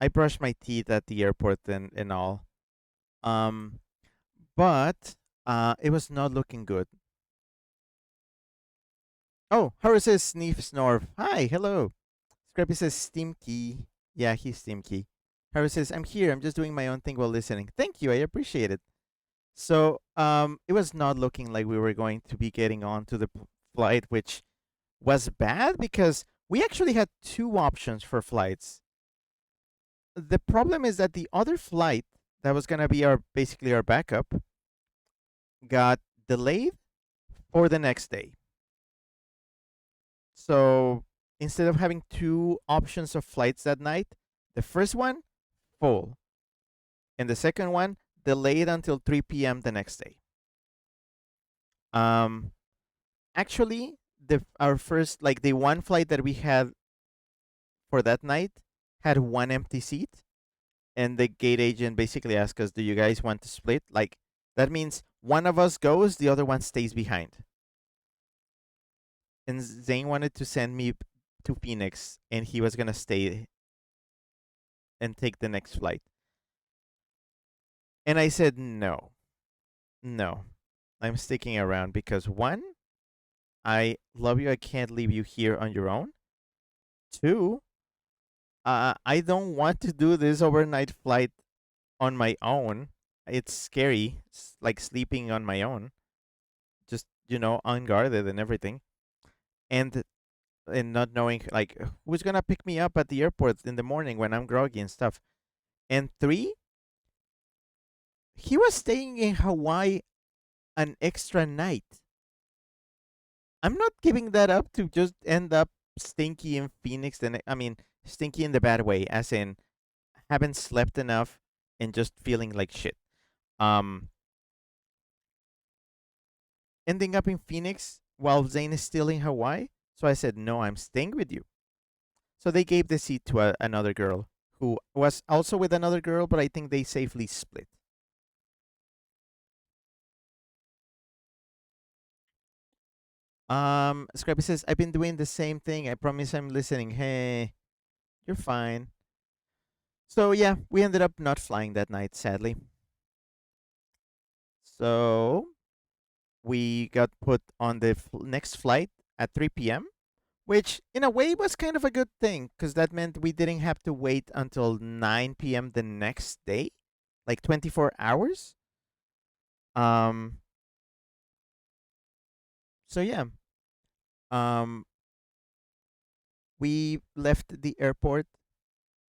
I brushed my teeth at the airport and all. Um, but it was not looking good. Oh, Haru says sniff snorf. Hi, hello. Scrappy says Steamkey. Yeah, he's Steamkey. Haru says, I'm here. I'm just doing my own thing while listening. Thank you. I appreciate it. So, it was not looking like we were going to be getting on to the flight, which was bad because we actually had two options for flights. The problem is that the other flight that was gonna be our basically our backup got delayed for the next day. So instead of having two options of flights that night, the first one full, and the second one delayed until 3 p.m. the next day. Um, Actually, the our first like the one flight that we had for that night had one empty seat, and the gate agent basically asked us, "Do you guys want to split?" Like that means one of us goes, the other one stays behind. And Zane wanted to send me to Phoenix, and he was gonna stay and take the next flight. And I said, no, no, I'm sticking around because one, I love you. I can't leave you here on your own. Two, I don't want to do this overnight flight on my own. It's scary, like sleeping on my own, just unguarded and everything, and not knowing like who's gonna pick me up at the airport in the morning when I'm groggy and stuff. And three, he was staying in Hawaii an extra night. I'm not giving that up to just end up stinky in Phoenix. Then I mean, stinky in the bad way, as in haven't slept enough, and just feeling like shit. Um, Ending up in Phoenix while Zane is still in Hawaii. So I said, no, I'm staying with you. So they gave the seat to another girl who was also with another girl, but I think they safely split. Scrappy says, I've been doing the same thing. I promise I'm listening. Hey, you're fine. So yeah, we ended up not flying that night, sadly. So we got put on the next flight at 3 p.m., which in a way was kind of a good thing because that meant we didn't have to wait until 9 p.m. the next day, like 24 hours. Um, so yeah, um, we left the airport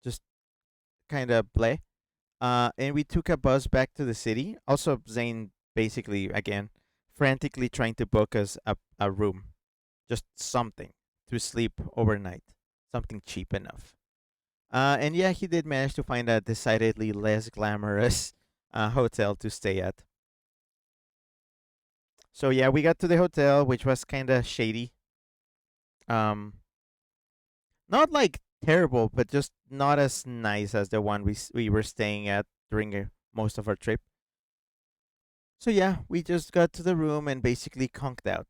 just kind of bleh. And we took a bus back to the city. Also, Zane basically, again, frantically trying to book us a room, just something to sleep overnight, something cheap enough. And yeah, he did manage to find a decidedly less glamorous hotel to stay at. So yeah, we got to the hotel, which was kind of shady. Um, Not like terrible, but just not as nice as the one we were staying at during most of our trip. So yeah, we just got to the room and basically conked out.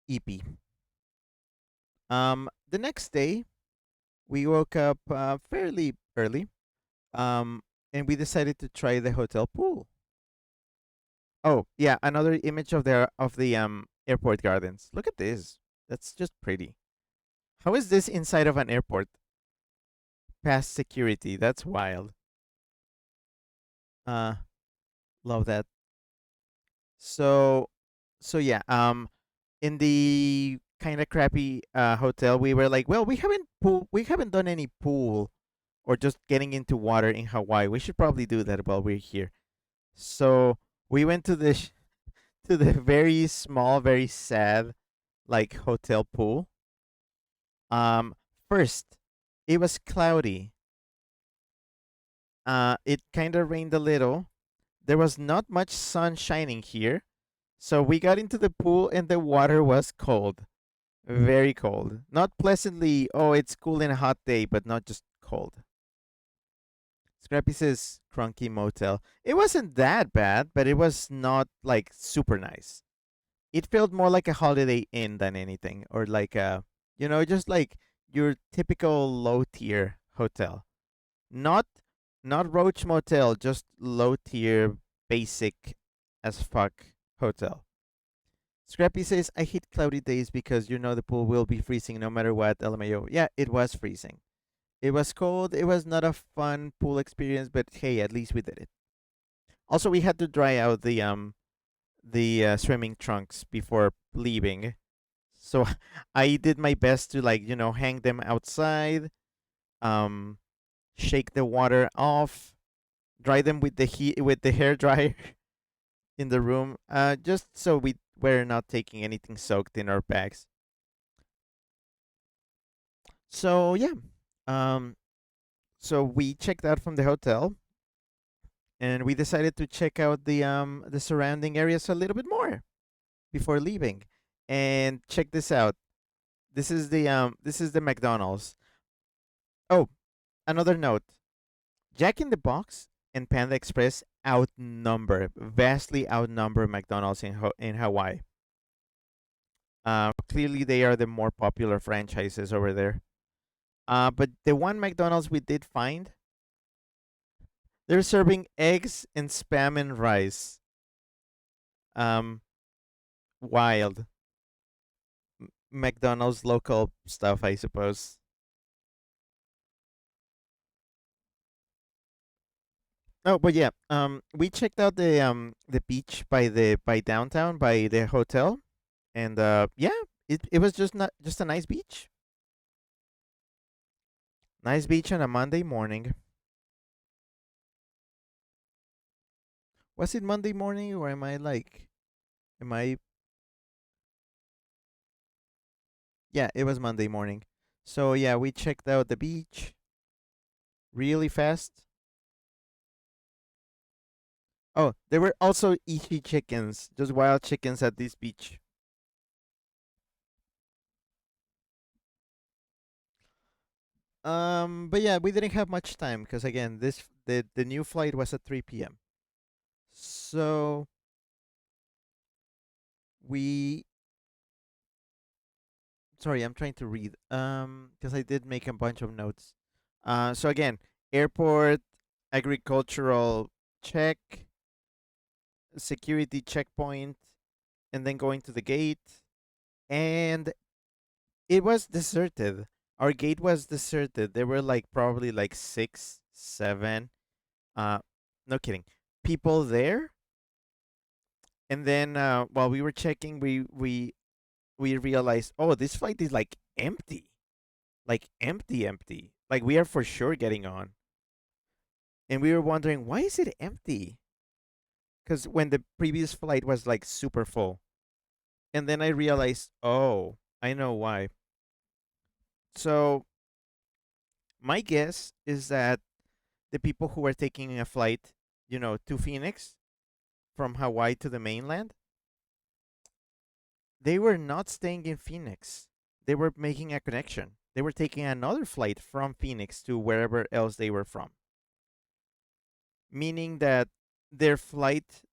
EP. The next day we woke up fairly early. Um, and we decided to try the hotel pool. Oh yeah, another image of the airport gardens. Look at this. That's just pretty. How is this inside of an airport? Past security. That's wild. Uh, Love that. So, so yeah. In the kind of crappy hotel, we were like, well, we haven't done any pool or just getting into water in Hawaii. We should probably do that while we're here. So we went to the to the very small, very sad like hotel pool. Um, First, it was cloudy. It kind of rained a little. There was not much sun shining here, so we got into the pool and the water was cold. Very cold. Not pleasantly, oh, it's cool in a hot day, but not just cold. Scrappy says Crunky Motel. It wasn't that bad, but it was not like super nice. It felt more like a Holiday Inn than anything, or like just like your typical low tier hotel. Not not Roach Motel, just low tier, basic as fuck hotel. Scrappy says, I hate cloudy days because you know the pool will be freezing no matter what, LMAO. Yeah, it was freezing. It was cold. It was not a fun pool experience, but hey, at least we did it. Also, we had to dry out the swimming trunks before leaving. So I did my best to like, hang them outside, um shake the water off, dry them with the heat with the hair dryer in the room, just so we were not taking anything soaked in our bags. So yeah, um, so we checked out from the hotel, and we decided to check out the surrounding areas a little bit more before leaving. And check this out. This is the McDonald's. Oh, another note: Jack in the Box and Panda Express vastly outnumber McDonald's in Hawaii. Clearly, they are the more popular franchises over there. But the one McDonald's we did find, they're serving eggs and spam and rice. Um, Wild. McDonald's local stuff, I suppose. Oh, but yeah, we checked out the beach by downtown by the hotel, and yeah, it was just a nice beach. Nice beach on a Monday morning. Was it Monday morning or am I yeah, it was Monday morning. So yeah, we checked out the beach. really fast. Oh, there were also Ichi chickens, just wild chickens at this beach. But yeah, we didn't have much time because again, the new flight was at 3 p.m. So we sorry, I'm trying to read. Because I did make a bunch of notes. So again, airport, agricultural check, security checkpoint, and then going to the gate. And it was deserted. Our gate was deserted. There were like probably like six, seven, uh, no kidding, people there. And then while we were checking, we realized, oh, this flight is like empty, empty. Like we are for sure getting on. And we were wondering, why is it empty? Because when the previous flight was like super full. And then I realized, oh, I know why. So my guess is that the people who were taking a flight, to Phoenix from Hawaii to the mainland, they were not staying in Phoenix. They were making a connection. They were taking another flight from Phoenix to wherever else they were from. Meaning that their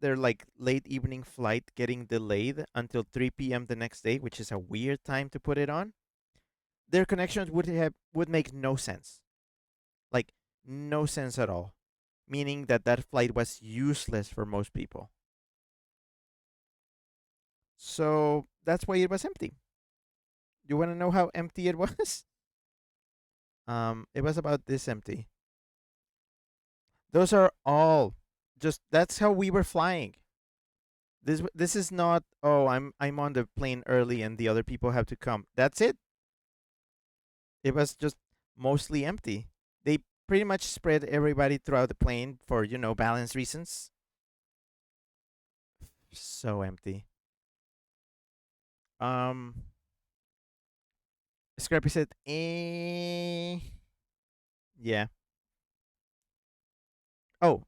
like late evening flight getting delayed until 3 p.m. the next day, which is a weird time to put it on. Their connections would make no sense. Like no sense at all. Meaning that that flight was useless for most people. So that's why it was empty. You want to know how empty it was? It was about this empty. Those are all just that's how we were flying. This is not, oh, I'm on the plane early and the other people have to come. That's it. It was just mostly empty. They pretty much spread everybody throughout the plane for, balance reasons. So empty. Um Scrappy said, yeah. Oh,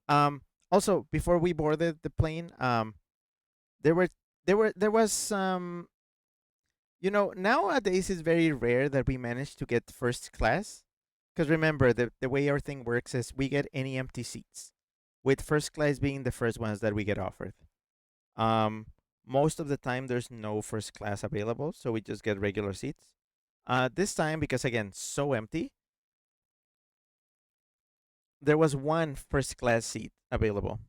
also before we boarded the plane, there were there was some, nowadays it's very rare that we manage to get first class. Because remember, the way our thing works is we get any empty seats, with first class being the first ones that we get offered. Um, Most of the time there's no first class available, so we just get regular seats. This time, because again, so empty, there was one first class seat available,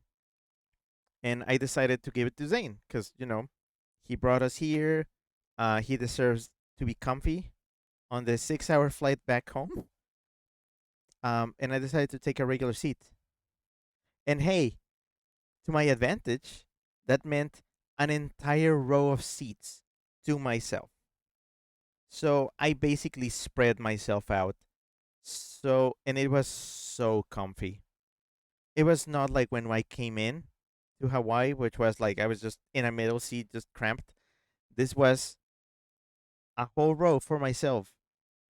and I decided to give it to Zane because he brought us here. He deserves to be comfy on the 6 hour flight back home. And I decided to take a regular seat. And hey, to my advantage, that meant an entire row of seats to myself. So I basically spread myself out. And it was so comfy. It was not like when I came in to Hawaii, which was like I was just in a middle seat, just cramped. This was a whole row for myself.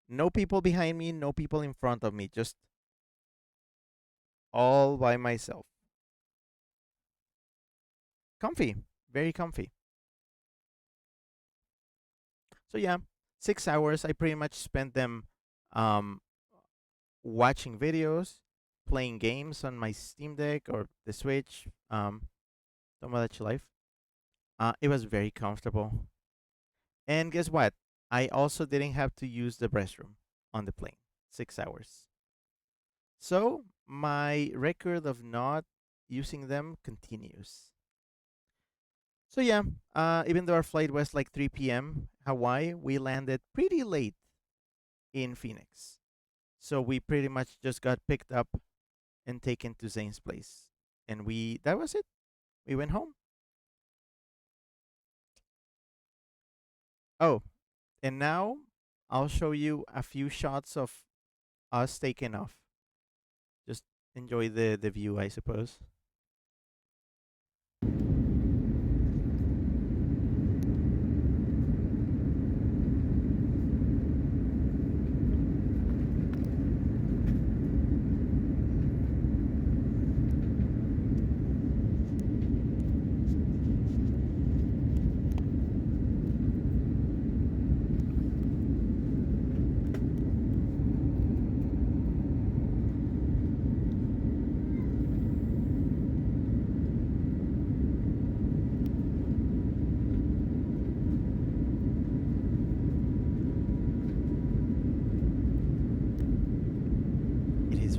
No people behind me, no people in front of me, just all by myself. Comfy, very comfy. So yeah, 6 hours. I pretty much spent them um, watching videos, playing games on my Steam Deck or the Switch. Tomodachi Life. It was very comfortable. And guess what? I also didn't have to use the restroom on the plane. 6 hours. So my record of not using them continues. So yeah, even though our flight was like 3 p.m. Hawaii, we landed pretty late in Phoenix. So we pretty much just got picked up and taken to Zane's place. And that was it. We went home. Oh, and now I'll show you a few shots of us taking off. Just enjoy the view, I suppose.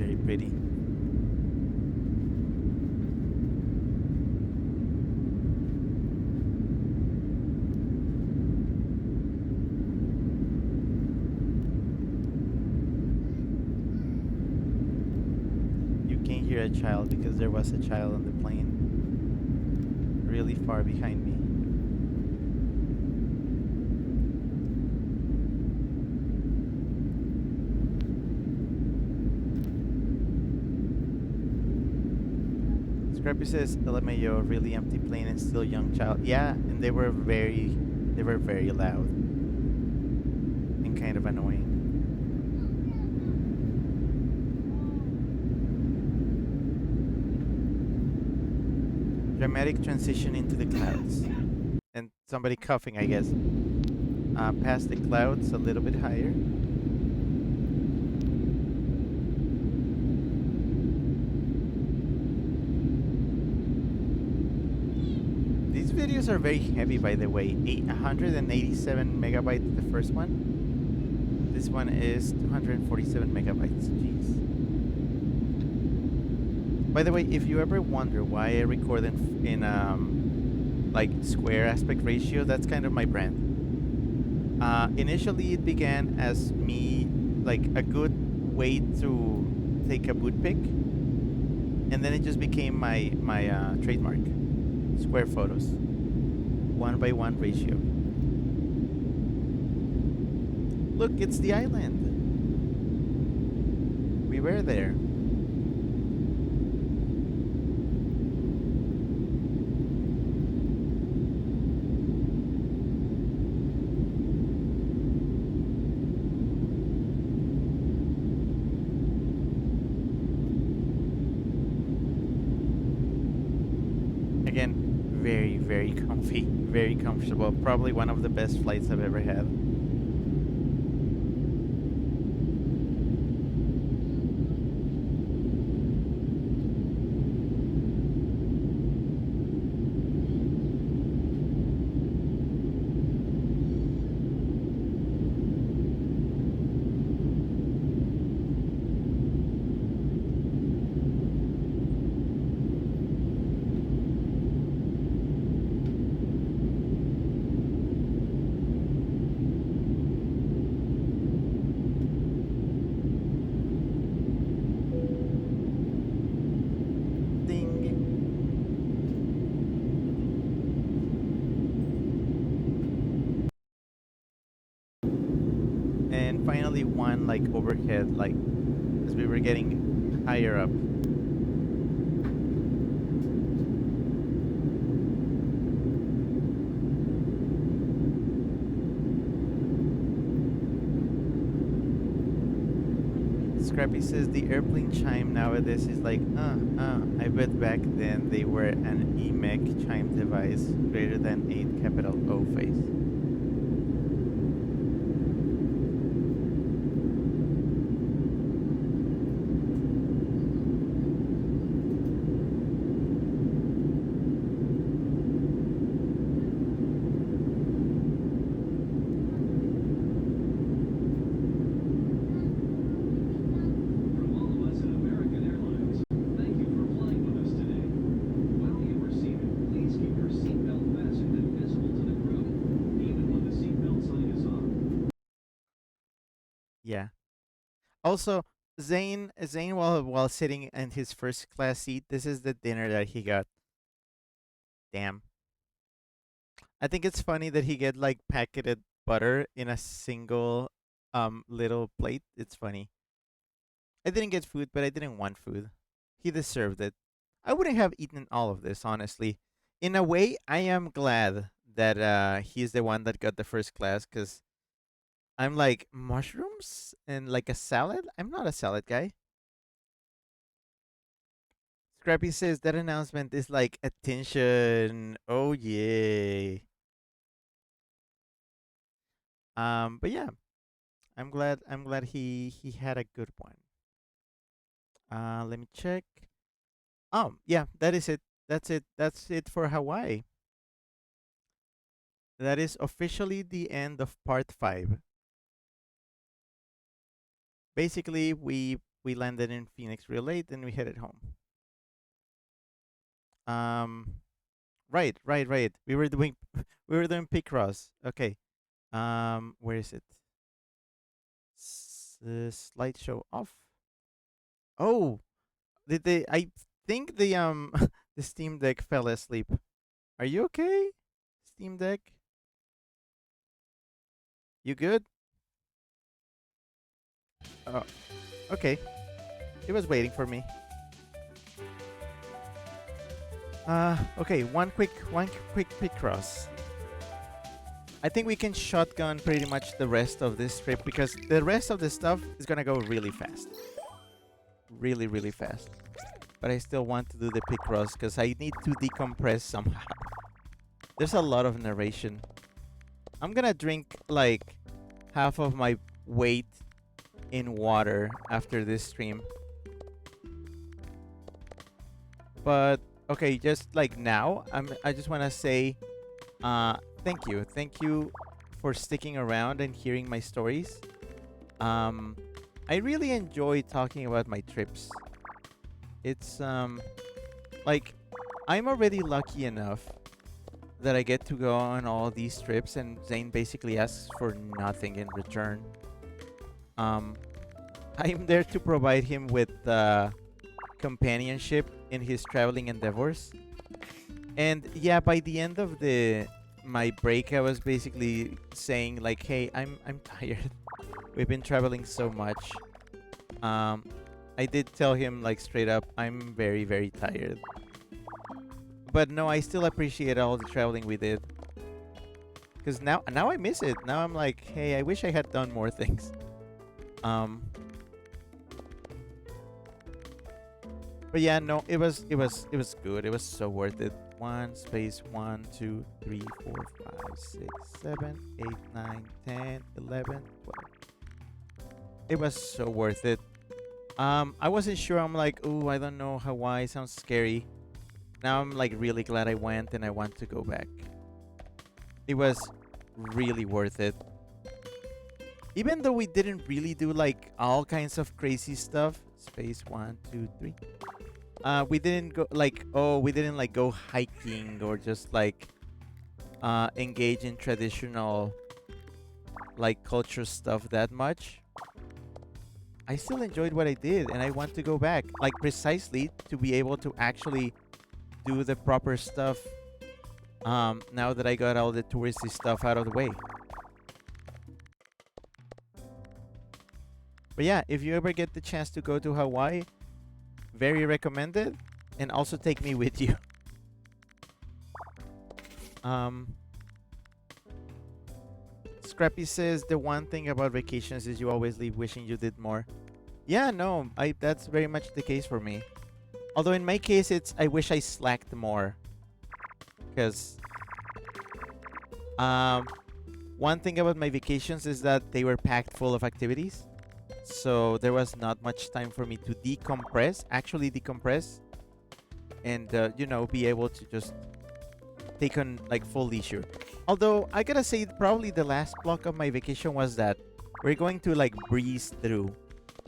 very pretty. You can hear a child because there was a child on the plane really far behind me. Scrappy says LMAO, really empty plane and still young child. Yeah, and they were very loud and kind of annoying. Dramatic transition into the clouds. And somebody coughing, I guess. Past the clouds a little bit higher. These videos are very heavy, by the way. 187 megabytes, the first one. This one is 247 megabytes. Jeez. By the way, if you ever wonder why I record in like square aspect ratio, that's kind of my brand. Initially, it began as me like a good way to take a boot pic, and then it just became my trademark. Square photos, 1:1 ratio. Look, it's the island. We were there. Again, very, very comfy, very comfortable. Probably one of the best flights I've ever had. And finally one like overhead, like as we were getting higher up. Scrappy says the airplane chime nowadays is like I bet back then they were an EMEC chime device greater than 8 capital O face. Yeah. Also, Zane while sitting in his first class seat, this is the dinner that he got. Damn. I think it's funny that he get like packeted butter in a single little plate. It's funny. I didn't get food, but I didn't want food. He deserved it. I wouldn't have eaten all of this, honestly. In a way, I am glad that he's the one that got the first class, because I'm like mushrooms and like a salad. I'm not a salad guy. Scrappy says that announcement is like attention. Oh yay. But yeah, I'm glad he had a good one. Let me check. Yeah, that is it. That's it. That's it for Hawaii. That is officially the end of part 5. Basically, we we landed in Phoenix real late, and we headed home. Um, right. We were doing we were doing Picross. Okay. Where is it? Slideshow off. Oh, did they? I think the the Steam Deck fell asleep. Are you okay? Steam Deck, you good? Oh, okay. It was waiting for me. Okay. One quick Picross. I think we can shotgun pretty much the rest of this trip because the rest of the stuff is gonna go really fast. Really fast. But I still want to do the Picross because I need to decompress somehow. There's a lot of narration. I'm gonna drink like half of my weight in water after this stream. But okay, just like now, I just wanna say thank you. Thank you for sticking around and hearing my stories. I really enjoy talking about my trips. It's like I'm already lucky enough that I get to go on all these trips and Zane basically asks for nothing in return. I'm there to provide him with companionship in his traveling endeavors. And yeah, by the end of my break, I was basically saying like, "Hey, I'm tired. We've been traveling so much." I did tell him like straight up, I'm very tired. But no, I still appreciate all the traveling we did. Cause now I miss it. Now I'm like, hey, I wish I had done more things. But yeah, no, it was good. It was so worth it. 1 space 1 2 3 4 5 6 7 8 9 10 11 12. It was so worth it. I wasn't sure. I'm like, ooh, I don't know. Hawaii sounds scary. Now I'm like really glad I went and I want to go back. It was really worth it. Even though we didn't really do like all kinds of crazy stuff. Space 1 2 3. We didn't go like we didn't like go hiking or just like engage in traditional like culture stuff that much. I still enjoyed what I did and I want to go back, like precisely to be able to actually do the proper stuff now that I got all the touristy stuff out of the way. But yeah, if you ever get the chance to go to Hawaii, very recommended, and also take me with you. Scrappy says the one thing about vacations is you always leave wishing you did more. Yeah, no, that's very much the case for me. Although in my case, it's I wish I slacked more. Because one thing about my vacations is that they were packed full of activities. So there was not much time for me to actually decompress. And, be able to just take on like full leisure. Although I gotta say, probably the last block of my vacation was that we're going to like breeze through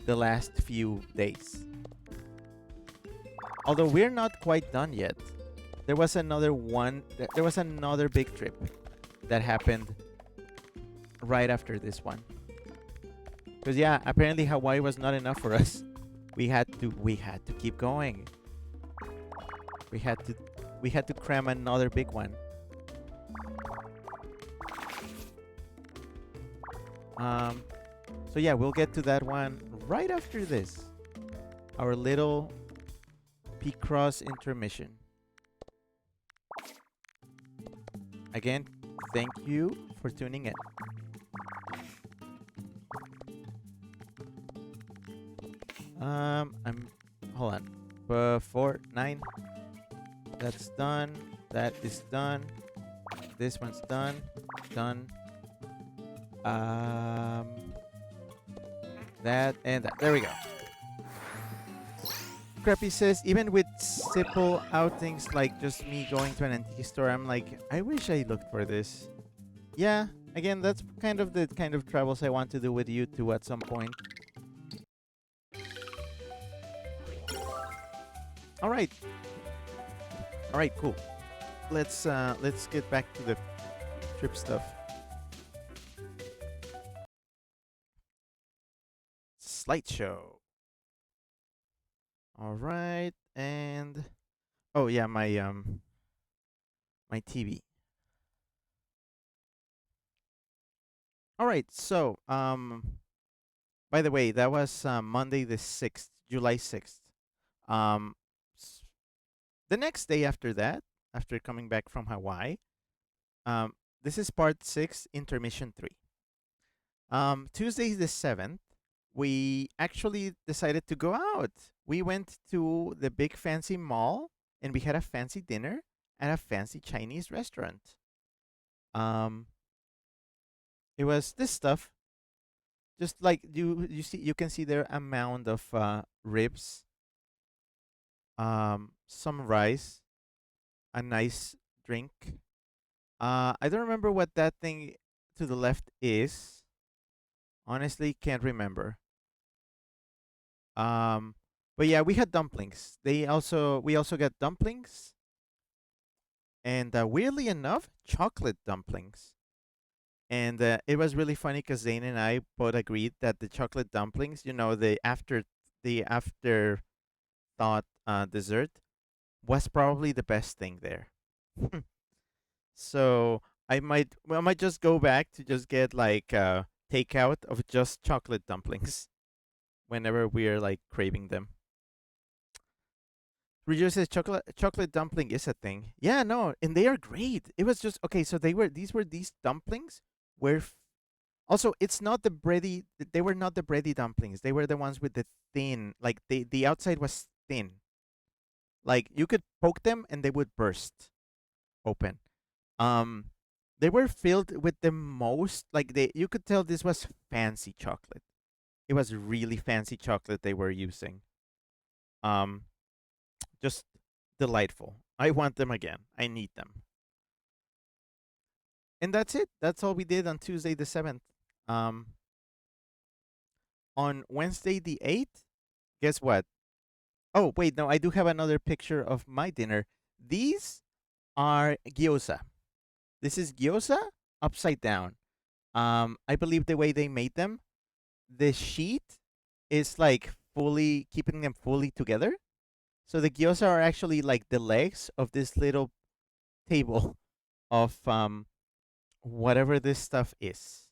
the last few days. Although we're not quite done yet. There was another big trip that happened right after this one. Because yeah, apparently Hawaii was not enough for us. We had to keep going. We had to cram another big one. So yeah, we'll get to that one right after this. Our little Picross intermission. Again, thank you for tuning in. Hold on. Before 9. That's done. That is done. This one's done. Done. That and that. There we go. Crappy says, even with simple outings like just me going to an antique store, I'm like, I wish I looked for this. Yeah, again, that's kind of the kind of travels I want to do with you too at some point. All right, all right, cool. Let's get back to the trip stuff. Slideshow. All right, and oh yeah, my TV. All right, so by the way, that was Monday the 6th, July 6th. Um, s- the next day after that, after coming back from Hawaii, um, this is part 6, intermission 3. Tuesday the 7th, we actually decided to go out. We went to the big fancy mall and we had a fancy dinner at a fancy Chinese restaurant. Um, it was this stuff, just like you can see there a mound of ribs, some rice, a nice drink. I don't remember what that thing to the left is. Honestly, can't remember. Um, but yeah, we had dumplings. We also got dumplings, and weirdly enough, chocolate dumplings. And it was really funny because Zane and I both agreed that the chocolate dumplings, the afterthought dessert, was probably the best thing there. So I might just go back to just get like takeout of just chocolate dumplings whenever we're like craving them. Ryujo says chocolate dumpling is a thing. Yeah, no, and they are great. It was just okay. So these dumplings were also it's not the bready. They were not the bready dumplings. They were the ones with the thin, like the outside was thin. Like you could poke them and they would burst open. Um, they were filled with the most like they. You could tell this was fancy chocolate. It was really fancy chocolate they were using. Um, just delightful. I want them again. I need them. And that's it. That's all we did on Tuesday the 7th. Um, on Wednesday the 8th, guess what? Oh, wait, no, I do have another picture of my dinner. These are gyoza. This is gyoza upside down. I believe the way they made them, the sheet is like fully keeping them fully together. So the gyoza are actually like the legs of this little table of whatever this stuff is.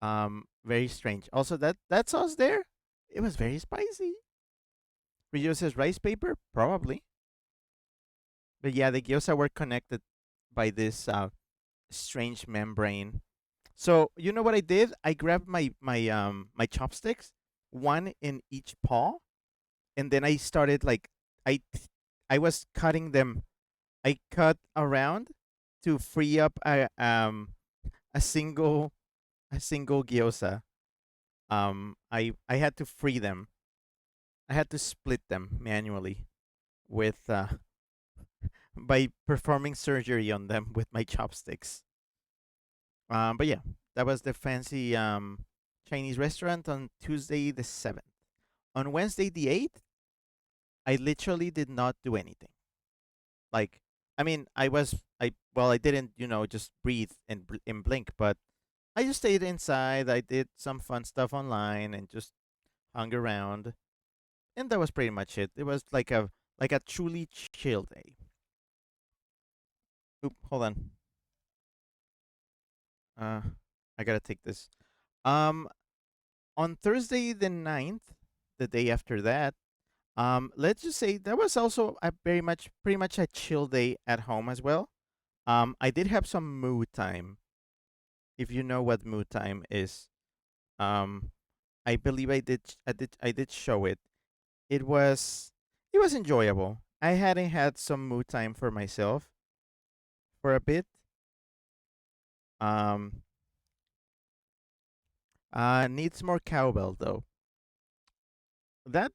Very strange. Also, that sauce there, it was very spicy. Rio says rice paper, probably. But yeah, the gyoza were connected by this strange membrane. So you know what I did? I grabbed my chopsticks, one in each paw, and then I started like I I was cutting them. I cut around to free up a single a single gyoza. I had to free them. I had to split them manually with by performing surgery on them with my chopsticks. But yeah, that was the fancy Chinese restaurant on Tuesday the 7th. On Wednesday the 8th, I literally did not do anything. Like, I mean, I didn't, just breathe and blink, but I just stayed inside. I did some fun stuff online and just hung around, and that was pretty much it. It was like a truly chill day. Oop, hold on. Uh, I gotta take this. Um, on Thursday the 9th, the day after that, let's just say that was also a pretty much a chill day at home as well. I did have some mood time. If you know what mood time is, um, I believe I did show it. It was it was enjoyable. I hadn't had some mood time for myself for a bit. Um, needs more cowbell though. That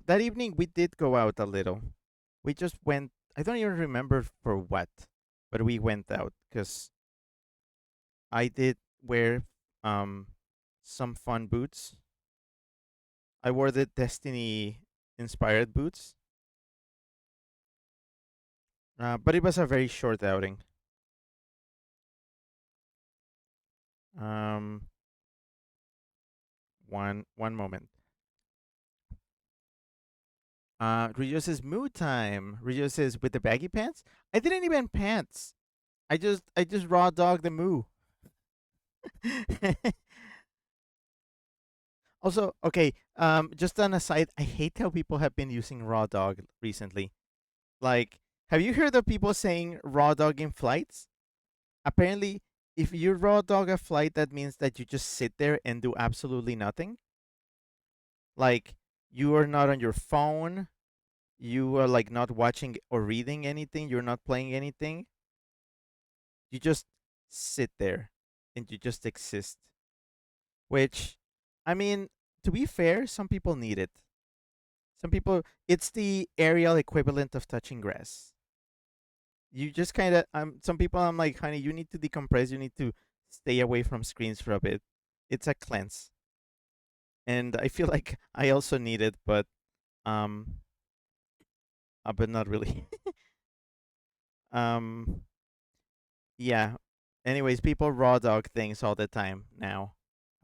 that evening we did go out a little. We just went. I don't even remember for what, but we went out because I did wear um some fun boots. I wore the Destiny. inspired boots. But it was a very short outing. Um, one moment. Rio says moo time. Rio says with the baggy pants. I didn't even pants. I just raw dog the moo. Also, okay. Just on a side, I hate how people have been using raw dog recently. Like, have you heard of people saying raw dog in flights? Apparently, if you raw dog a flight, that means that you just sit there and do absolutely nothing. Like, you are not on your phone. You are like not watching or reading anything. You're not playing anything. You just sit there and you just exist. Which, I mean, to be fair, some people need it. Some people, it's the aerial equivalent of touching grass. You just kind of, some people, I'm like, honey, you need to decompress. You need to stay away from screens for a bit. It's a cleanse. And I feel like I also need it, um, but not really. um, yeah. Anyways, people raw dog things all the time now.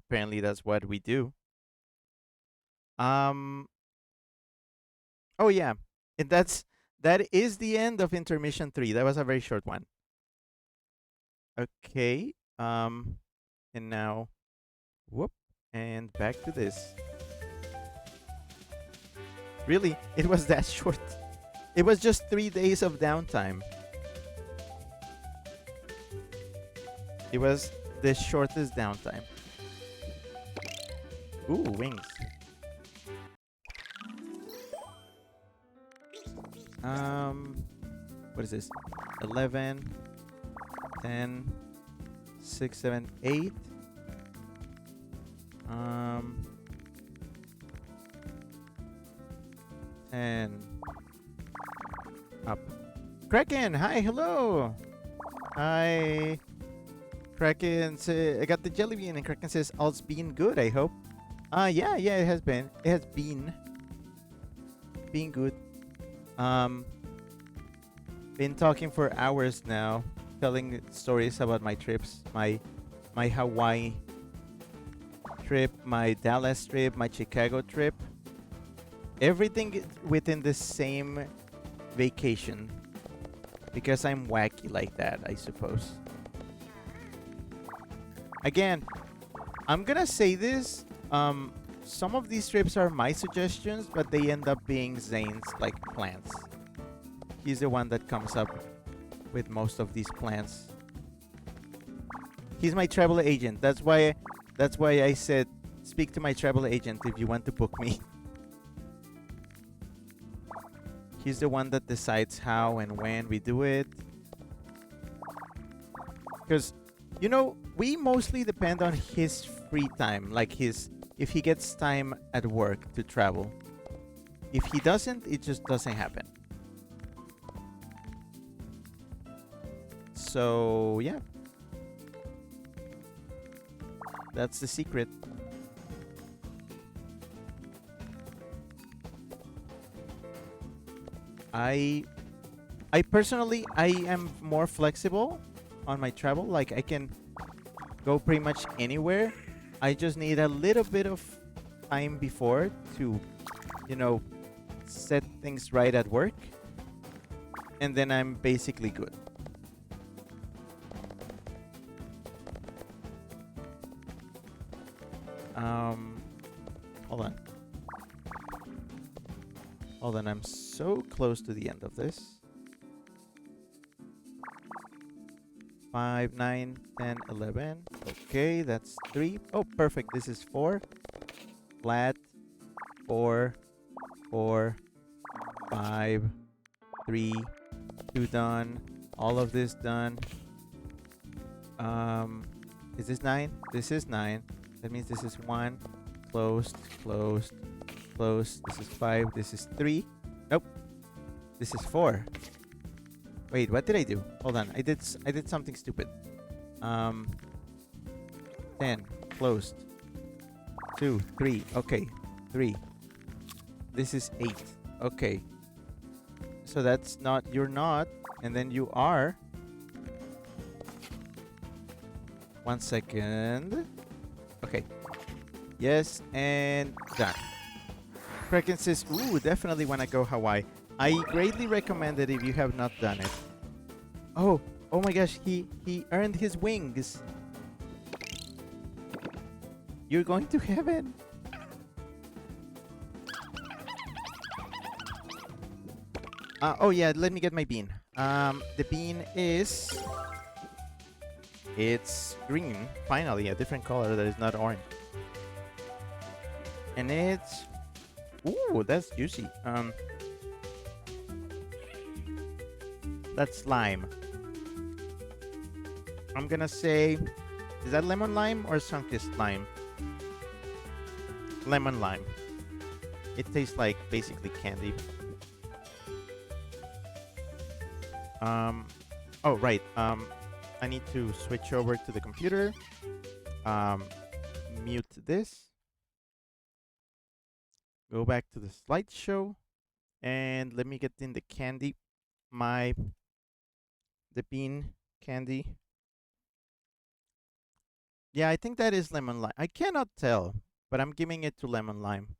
Apparently, that's what we do. Um. Oh yeah, and that is the end of intermission 3. That was a very short one. Okay. And now, whoop, and back to this. Really, it was that short. It was just 3 days of downtime. It was the shortest downtime. Ooh, wings. What is this? 11, 10, 6, 7, 8. 10. Up. Kraken, hi, hello. Hi. Kraken say I got the jelly bean, and Kraken says all's been good, I hope. Yeah, it has been. It has been good. Been talking for hours now, telling stories about my trips, my Hawaii trip, my Dallas trip, my Chicago trip. Everything within the same vacation. Because I'm wacky like that, I suppose. Again, I'm gonna say this. Some of these trips are my suggestions, but they end up being Zane's like plans. He's the one that comes up with most of these plans. He's my travel agent. That's why I said speak to my travel agent if you want to book me. He's the one that decides how and when we do it. Because, we mostly depend on his free time. Like if he gets time at work to travel. If he doesn't, it just doesn't happen. So, yeah. That's the secret. I personally, I am more flexible on my travel. Like I can go pretty much anywhere. I just need a little bit of time before to, set things right at work. And then I'm basically good. Hold on. Hold on, I'm so close to the end of this. 5, 9, 10, 11. Okay, that's 3. Oh, perfect. This is 4. Flat. 4, 4, 5, 3, 2 done. All of this done. Is this 9? This is 9. That means this is 1. Closed, closed, closed. This is 5. This is 3. Nope. This is 4. Wait, what did I do? Hold on. I did something stupid. 10. Closed. 2, 3. Okay. 3. This is 8. Okay. So that's not, you're not, and then you are. 1 second. Okay. Yes, and done. Kraken says, ooh, definitely want to go Hawaii. I greatly recommend it if you have not done it. Oh, oh my gosh, he earned his wings. You're going to heaven. Oh yeah, let me get my bean. The bean is, it's green. Finally, a different color that is not orange. And it's, ooh, that's juicy. That's lime. I'm gonna say, is that lemon lime or sunkist lime? Lemon lime. It tastes like basically candy. Oh right. I need to switch over to the computer. Mute this. Go back to the slideshow, and let me get in the candy. The bean candy. Yeah, I think that is lemon lime. I cannot tell, but I'm giving it to lemon lime.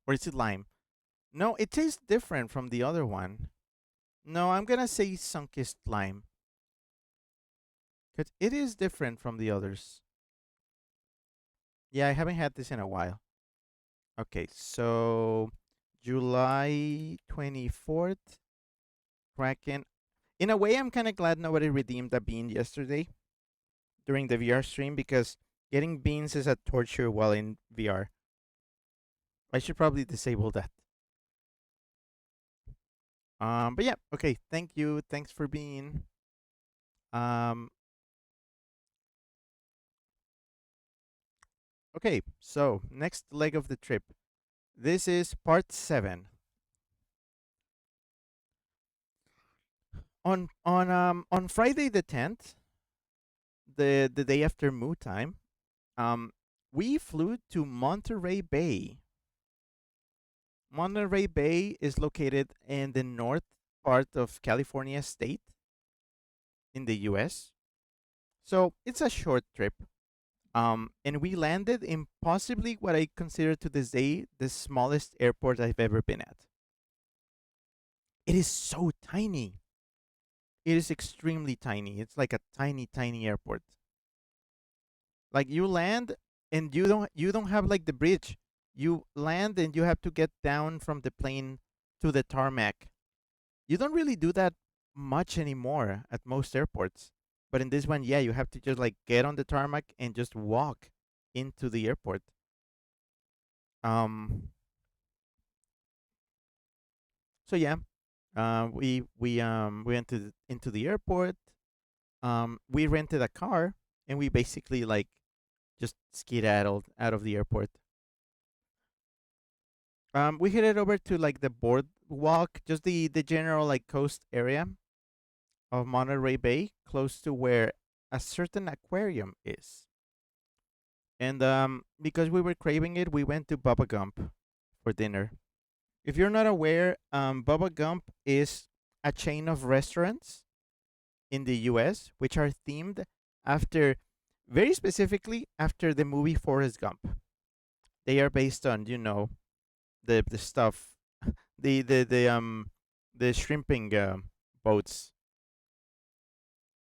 Or is it lime? No, it tastes different from the other one. No, I'm gonna say sunkist lime. Because it is different from the others. Yeah, I haven't had this in a while. Okay, so July 24th, Kraken. In a way, I'm kind of glad nobody redeemed a bean yesterday during the VR stream because getting beans is a torture while in VR. I should probably disable that. But yeah, okay. Thank you. Thanks for being. Um, okay. So next leg of the trip. This is part 7. On Friday the 10th, the day after Moo time, we flew to Monterey Bay. Monterey Bay is located in the north part of California state in the US. So it's a short trip. And we landed in possibly what I consider to this day the smallest airport I've ever been at. It is so tiny. It is extremely tiny. It's like a tiny, tiny airport. Like you land and you don't have like the bridge. You land and you have to get down from the plane to the tarmac. You don't really do that much anymore at most airports. But in this one, yeah, you have to just like get on the tarmac and just walk into the airport. Um so yeah, we went into the airport. We rented a car and we basically like just skedaddled out of the airport. We headed over to like the boardwalk, just the general like coast area of Monterey Bay, close to where a certain aquarium is. And because we were craving it, we went to Bubba Gump for dinner. If you're not aware, Bubba Gump is a chain of restaurants in the US which are themed after, very specifically after the movie Forrest Gump. They are based on, the stuff, the shrimping boats.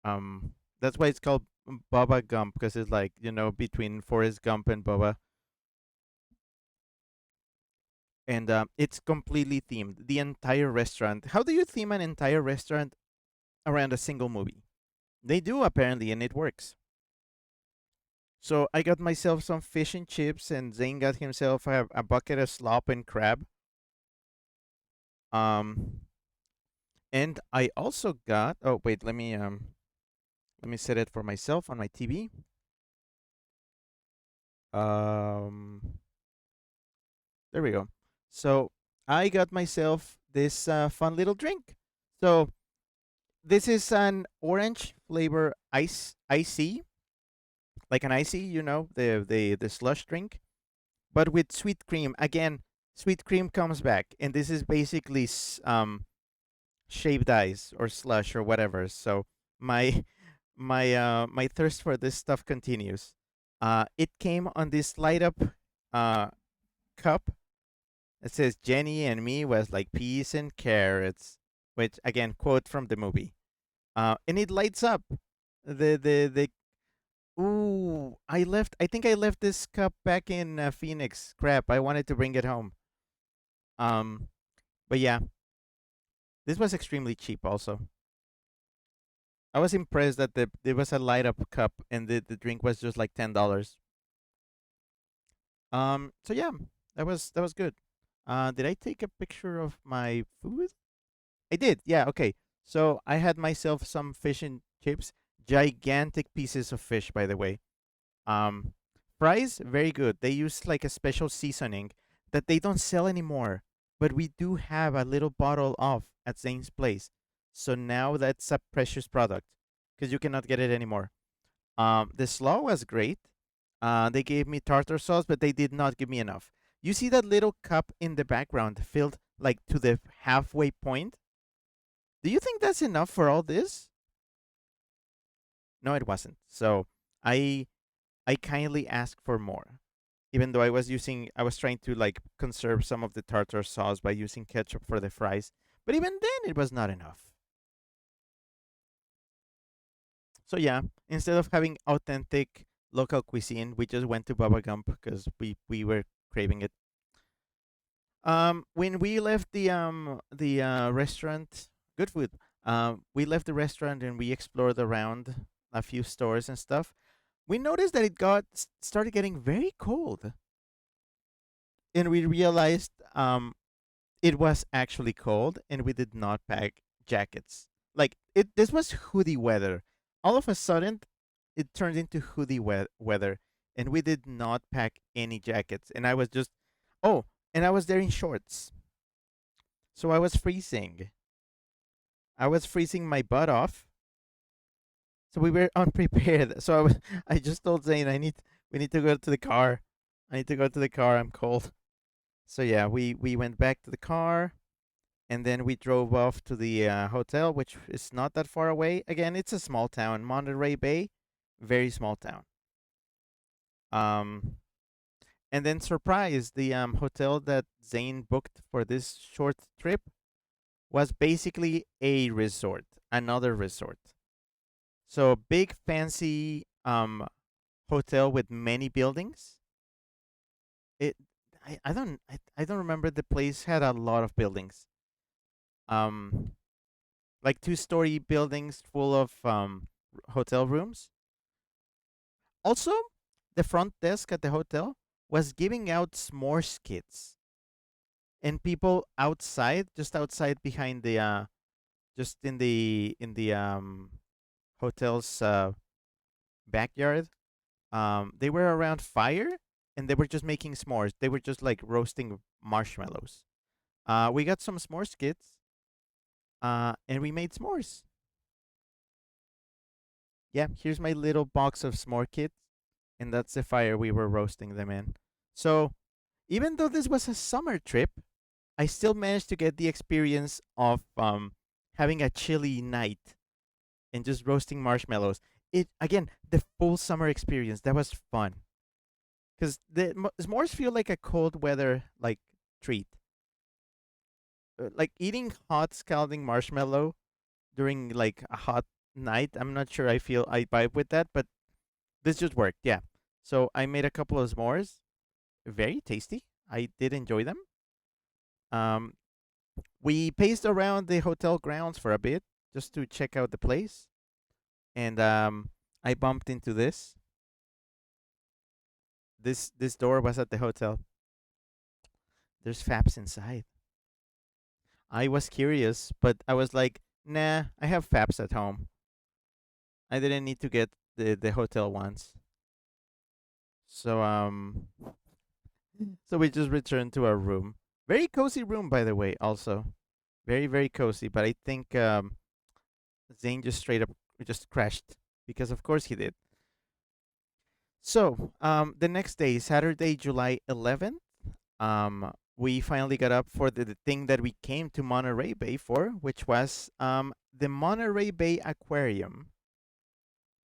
That's why it's called Bubba Gump, because it's like, between Forrest Gump and Bubba. And it's completely themed. The entire restaurant. How do you theme an entire restaurant around a single movie? They do apparently, and it works. So I got myself some fish and chips, and Zane got himself a bucket of slop and crab. Um, and I also got. Oh wait, let me set it for myself on my TV. Um, there we go. So I got myself this fun little drink. So this is an orange flavor icy, like an icy, the slush drink. but with sweet cream. Again, sweet cream comes back, and this is basically shaved ice or slush or whatever. So my my thirst for this stuff continues. It came on this light up uh cup. It says Jenny and me was like peas and carrots, which again quote from the movie. And it lights up. The Ooh, I left. I think I left this cup back in Phoenix. Crap, I wanted to bring it home. Um, but yeah, this was extremely cheap. Also, I was impressed that there was a light up cup and the drink was just like $10. So yeah, that was good. Did I take a picture of my food? I did. Yeah. Okay. So I had myself some fish and chips, gigantic pieces of fish, by the way. Um, Fries, very good. They use like a special seasoning that they don't sell anymore, but we do have a little bottle of at Zane's place. So now that's a precious product because you cannot get it anymore. The slaw was great. They gave me tartar sauce, but they did not give me enough. You see that little cup in the background filled like to the halfway point? Do you think that's enough for all this? No, it wasn't. So I I kindly asked for more. Even though I was trying to like conserve some of the tartar sauce by using ketchup for the fries. But even then it was not enough. So yeah, instead of having authentic local cuisine, we just went to Baba Gump because we were craving it. When we left the restaurant, good food. We left the restaurant and we explored around a few stores and stuff. We noticed that it started getting very cold, and we realized it was actually cold, and we did not pack jackets. Like it, this was hoodie weather. All of a sudden, it turned into hoodie weather, and we did not pack any jackets. And I was just, oh, and I was there in shorts, so I was freezing. I was freezing my butt off. So we were unprepared. So I just told Zane, we need to go to the car. I need to go to the car. I'm cold. So yeah, we went back to the car, and then we drove off to the hotel, which is not that far away. Again, it's a small town, Monterey Bay, very small town. Um, and then surprise, the hotel that Zane booked for this short trip was basically a resort, another resort. So big, fancy hotel with many buildings. It, I don't remember. The place had a lot of buildings. Um, like two-story buildings full of hotel rooms. Also, the front desk at the hotel was giving out s'mores kits, and people outside, just outside behind the just in the hotel's backyard, they were around fire and they were just making s'mores. They were just like roasting marshmallows. We got some s'mores kits, and we made s'mores. Yeah, here's my little box of s'more kits, and that's the fire we were roasting them in. So, even though this was a summer trip, I still managed to get the experience of having a chilly night and just roasting marshmallows. It again, the full summer experience. That was fun because the s'mores feel like a cold weather like treat. Like eating hot scalding marshmallow during like a hot night. I'm not sure I vibe with that, but this just worked. Yeah. So I made a couple of s'mores. Very tasty. I did enjoy them. Um, we paced around the hotel grounds for a bit just to check out the place, and I bumped into this. This door was at the hotel. There's Faps inside. I was curious, but I was like, nah, I have Faps at home. I didn't need to get the hotel ones. So so we just returned to our room. Very cozy room, by the way. Also, very cozy. But I think Zane just straight up just crashed because of course he did. So, the next day, Saturday, July 11th, we finally got up for the thing that we came to Monterey Bay for, which was the Monterey Bay Aquarium,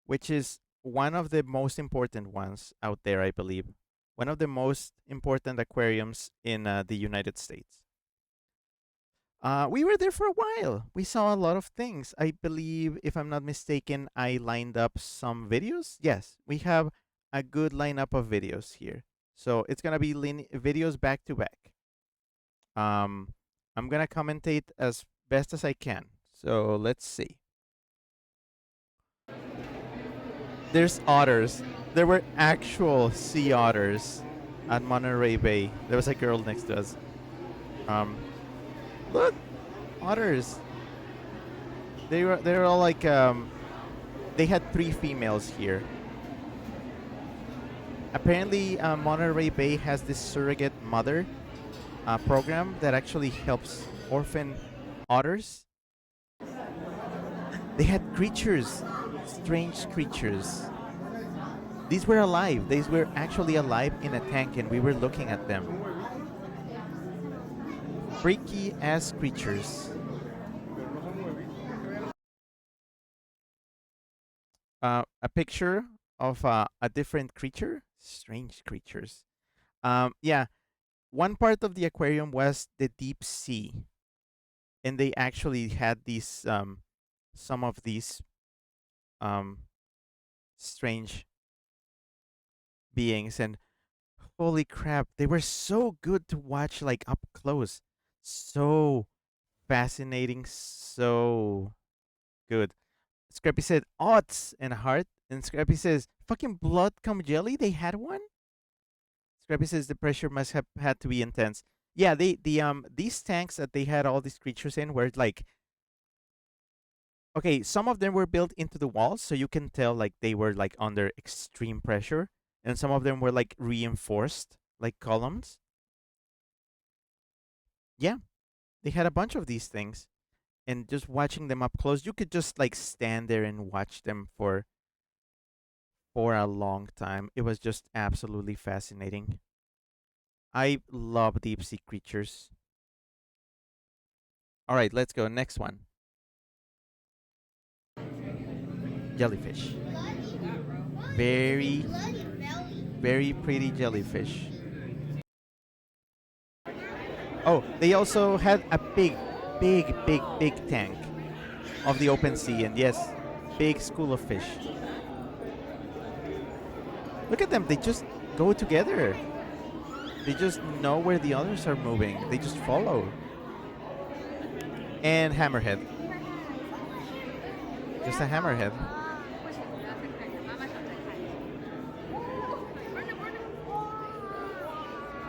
which is one of the most important ones out there, I believe. One of the most important aquariums in the United States. We were there for a while. We saw a lot of things. I believe, if I'm not mistaken, I lined up some videos. Yes, we have a good lineup of videos here. So it's gonna be videos back to back. Um, I'm gonna commentate as best as I can. So let's see. There's otters. There were actual sea otters at Monterey Bay. There was a girl next to us. Um, look, otters. They were all like they had three females here. Apparently, Monterey Bay has this surrogate mother program that actually helps orphan otters. They had creatures, strange creatures. These were alive. These were actually alive in a tank, and we were looking at them. Freaky ass creatures. A picture of a different creature. Strange creatures. Yeah, one part of the aquarium was the deep sea, and they actually had these some of these um strange beings, and holy crap, they were so good to watch like up close. So fascinating, so good. Scrappy said odds and heart, and Scrappy says fucking blood cum jelly. They had one. Scrappy says the pressure must have had to be intense. Yeah, these tanks that they had all these creatures in were like, okay, some of them were built into the walls, so you can tell like they were like under extreme pressure, and some of them were like reinforced, like columns. Yeah, they had a bunch of these things, and just watching them up close, you could just like stand there and watch them for a long time. It was just absolutely fascinating. I love deep sea creatures. All right, let's go. Next one. Jellyfish. Very, very pretty jellyfish. Oh, they also had a big tank of the open sea, and yes, big school of fish. Look at them, they just go together. They just know where the others are moving. They just follow. And hammerhead. Just a hammerhead.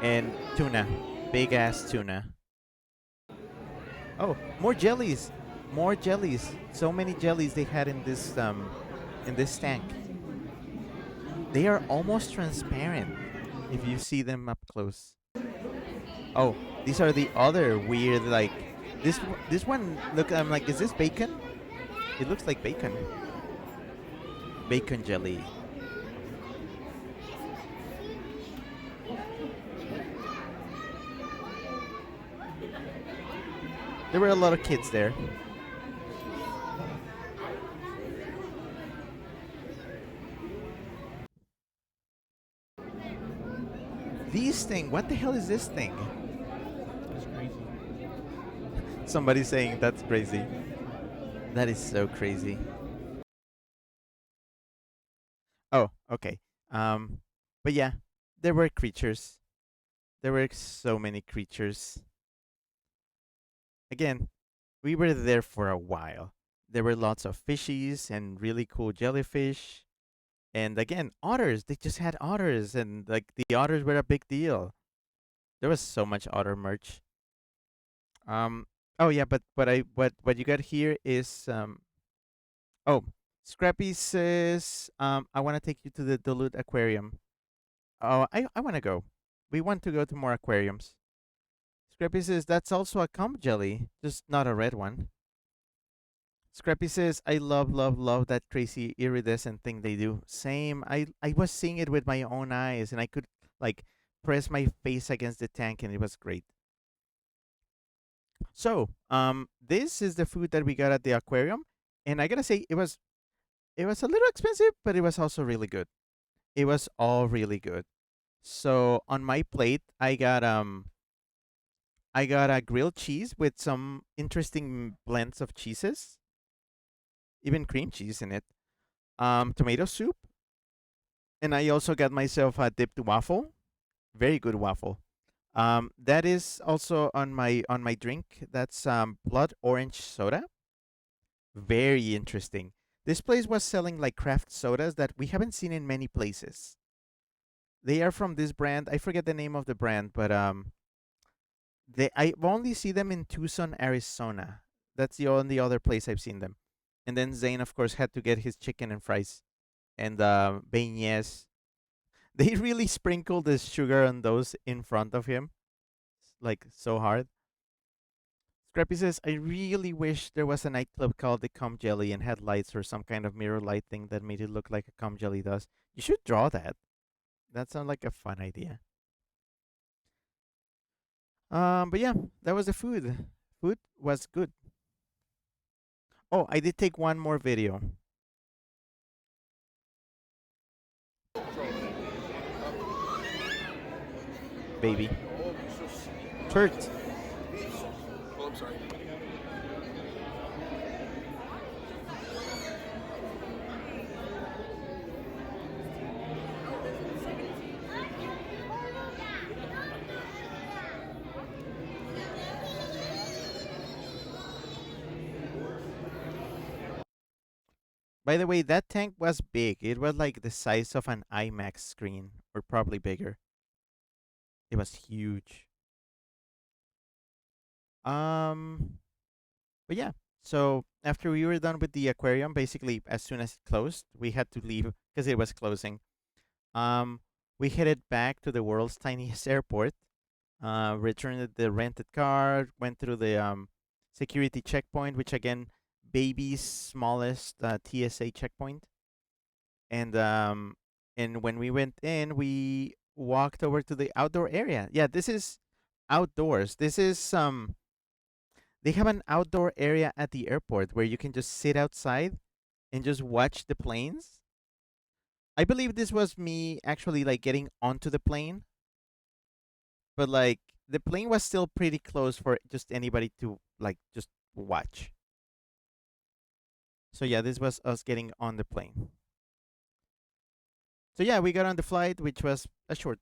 And tuna. Big ass tuna. Oh, more jellies. More jellies. So many jellies they had in this tank. They are almost transparent if you see them up close. Oh, these are the other weird like this one look I'm like, is this bacon? It looks like bacon. Bacon jelly. There were a lot of kids there. This thing, what the hell is this thing? That's crazy. Somebody saying that's crazy. That is so crazy. Oh, okay. But yeah, there were creatures. There were so many creatures. Again, we were there for a while. There were lots of fishies and really cool jellyfish. And again, otters. They just had otters, and like the otters were a big deal. There was so much otter merch. Um. Oh yeah, but what you got here is Oh, Scrappy says I want to take you to the Duluth Aquarium. Oh, I want to go. We want to go to more aquariums. Scrappy says that's also a cum jelly, just not a red one. Scrappy says, I love, love, love that crazy iridescent thing they do. Same. I was seeing it with my own eyes and I could like press my face against the tank and it was great. So, this is the food that we got at the aquarium. And I gotta say, it was a little expensive, but it was also really good. It was all really good. So on my plate, I got a grilled cheese with some interesting blends of cheeses, even cream cheese in it. Tomato soup, and I also got myself a dipped waffle, very good waffle. That is also on my drink. That's blood orange soda, very interesting. This place was selling like craft sodas that we haven't seen in many places. They are from this brand. I forget the name of the brand, but I've only seen them in Tucson, Arizona. That's the only other place I've seen them. And then Zane, of course, had to get his chicken and fries and beignets. They really sprinkled the sugar on those in front of him, like so hard. Scrappy says, I really wish there was a nightclub called the Cum Jelly and had lights or some kind of mirror light thing that made it look like a cum jelly does. You should draw that. That sounds like a fun idea. But yeah, that was the food. Food was good. Oh, I did take one more video, baby. Turt. Oh, I'm sorry. By the way, that tank was big. It was like the size of an IMAX screen, or probably bigger. It was huge. Um, but yeah. So after we were done with the aquarium, basically as soon as it closed, we had to leave because it was closing. Um, we headed back to the world's tiniest airport. Returned the rented car, went through the security checkpoint, which again, baby's smallest TSA checkpoint, and when we went in, we walked over to the outdoor area. Yeah, this is outdoors. This is they have an outdoor area at the airport where you can just sit outside and just watch the planes. I believe this was me actually like getting onto the plane, but like the plane was still pretty close for just anybody to like just watch. So yeah, this was us getting on the plane. So yeah, we got on the flight, which was a short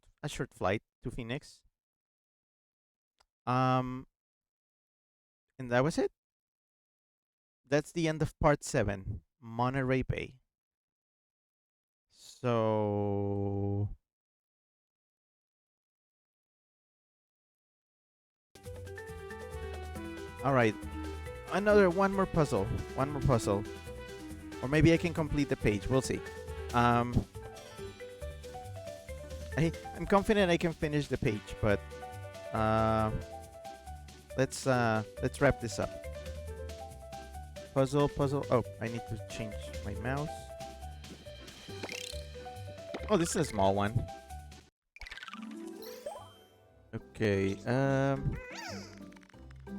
flight to Phoenix. Um, and that was it. That's the end of part 7, Monterey Bay. So all right, one more puzzle, or maybe I can complete the page. We'll see. Um, I'm confident I can finish the page, but uh, let's wrap this up. Puzzle. Oh, I need to change my mouse. Oh, this is a small one. Okay.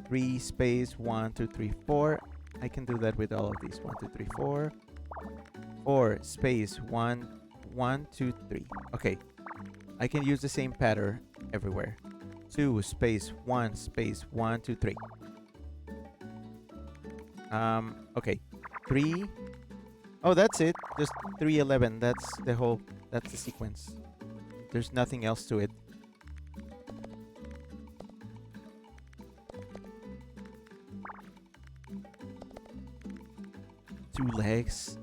3 space 1 2 3 4. I can do that with all of these. 1 2 3 4. 4 space 1 1 2 3. Okay. I can use the same pattern everywhere. 2 space 1 space 1 2 3. Okay. 3. Oh, that's it. Just 311. That's the sequence. There's nothing else to it. Two legs.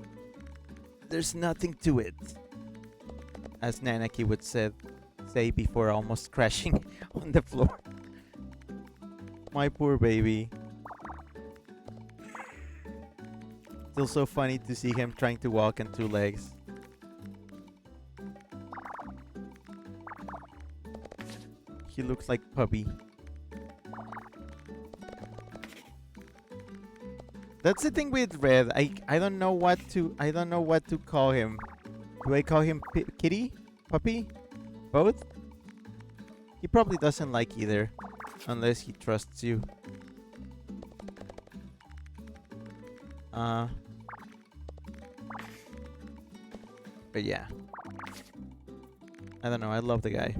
There's nothing to it. As Nanaki would say before almost crashing on the floor. My poor baby. Still so funny to see him trying to walk on 2 legs. He looks like Puppy. That's the thing with Red. I don't know what to call him. Do I call him Kitty? Puppy? Both? He probably doesn't like either, unless he trusts you. Uh, but yeah, I don't know. I love the guy.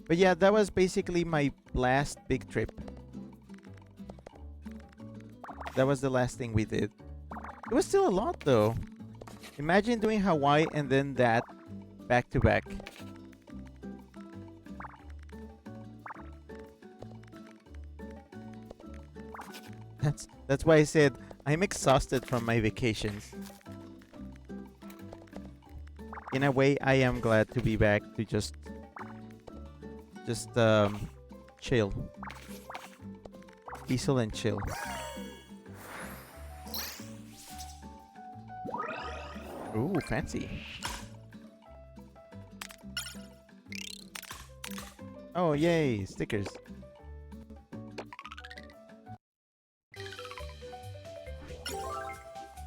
But yeah, that was basically my last big trip. That was the last thing we did. It was still a lot though. Imagine doing Hawaii and then that back to back. That's why I said I'm exhausted from my vacations. In a way, I am glad to be back to just chill. Peaceful and chill. Ooh, fancy. Oh, yay, stickers.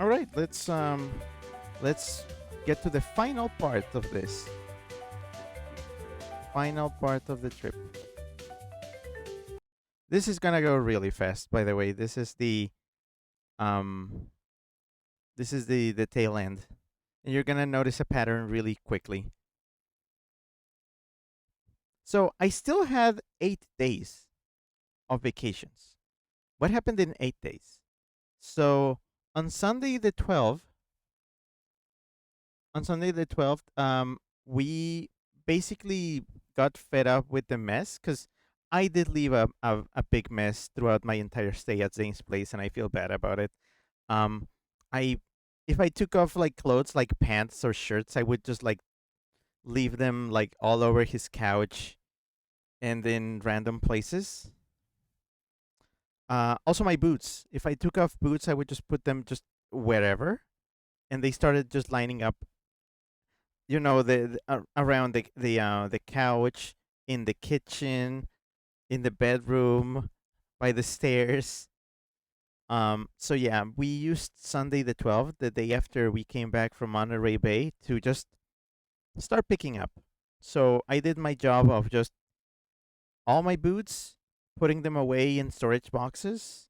All right, let's get to the final part of this. Final part of the trip. This is gonna go really fast, by the way. Um this is the tail end. And you're gonna notice a pattern really quickly. So I still had 8 days of vacations. What happened in 8 days? So on Sunday the 12th, we basically got fed up with the mess because I did leave a big mess throughout my entire stay at Zane's place, and I feel bad about it. Um, I if I took off like clothes like pants or shirts, I would just like leave them like all over his couch and in random places. Also my boots. If I took off boots, I would just put them just wherever, and they started just lining up. Around the couch, in the kitchen, in the bedroom, by the stairs. So yeah, we used Sunday the 12th, the day after we came back from Monterey Bay, to just start picking up. So I did my job of just all my boots, putting them away in storage boxes,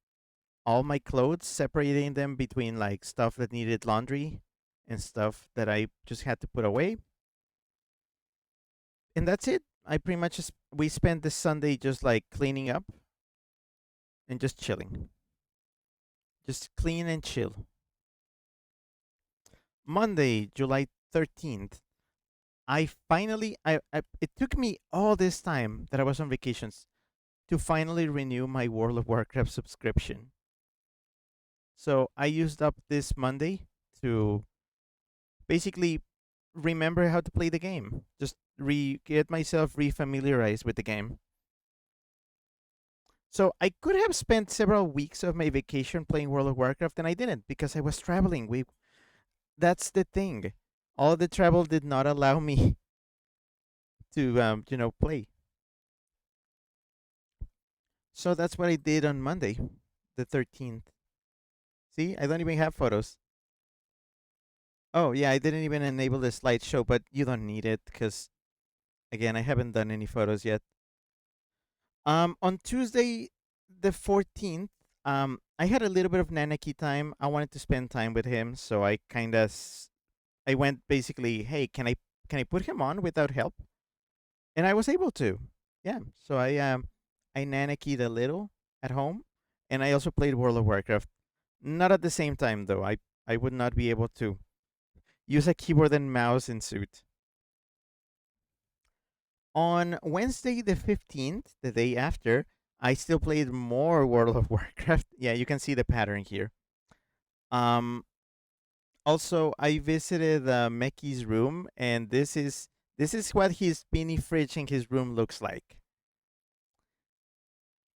all my clothes, separating them between like stuff that needed laundry and stuff that I just had to put away. And that's it. I pretty much just we spent this Sunday just like cleaning up and just chilling. Just clean and chill. Monday, July 13th, I finally I it took me all this time that I was on vacations to finally renew my World of Warcraft subscription. So I used up this Monday to basically remember how to play the game. Just get myself refamiliarized with the game. So I could have spent several weeks of my vacation playing World of Warcraft, and I didn't because I was traveling. We That's the thing. All the travel did not allow me to play. So that's what I did on Monday, the 13th. See, I don't even have photos. Oh yeah, I didn't even enable the slideshow, but you don't need it because again, I haven't done any photos yet. On Tuesday, the 14th, I had a little bit of Nanaki time. I wanted to spend time with him, so I kind of I went basically, hey, can I put him on without help? And I was able to. Yeah. So I Nanakied a little at home, and I also played World of Warcraft. Not at the same time though. I would not be able to use a keyboard and mouse in suit. On Wednesday the 15th, the day after, I still played more World of Warcraft. Yeah, you can see the pattern here. Um, Also, I visited Meki's room, and this is what his mini fridge in his room looks like.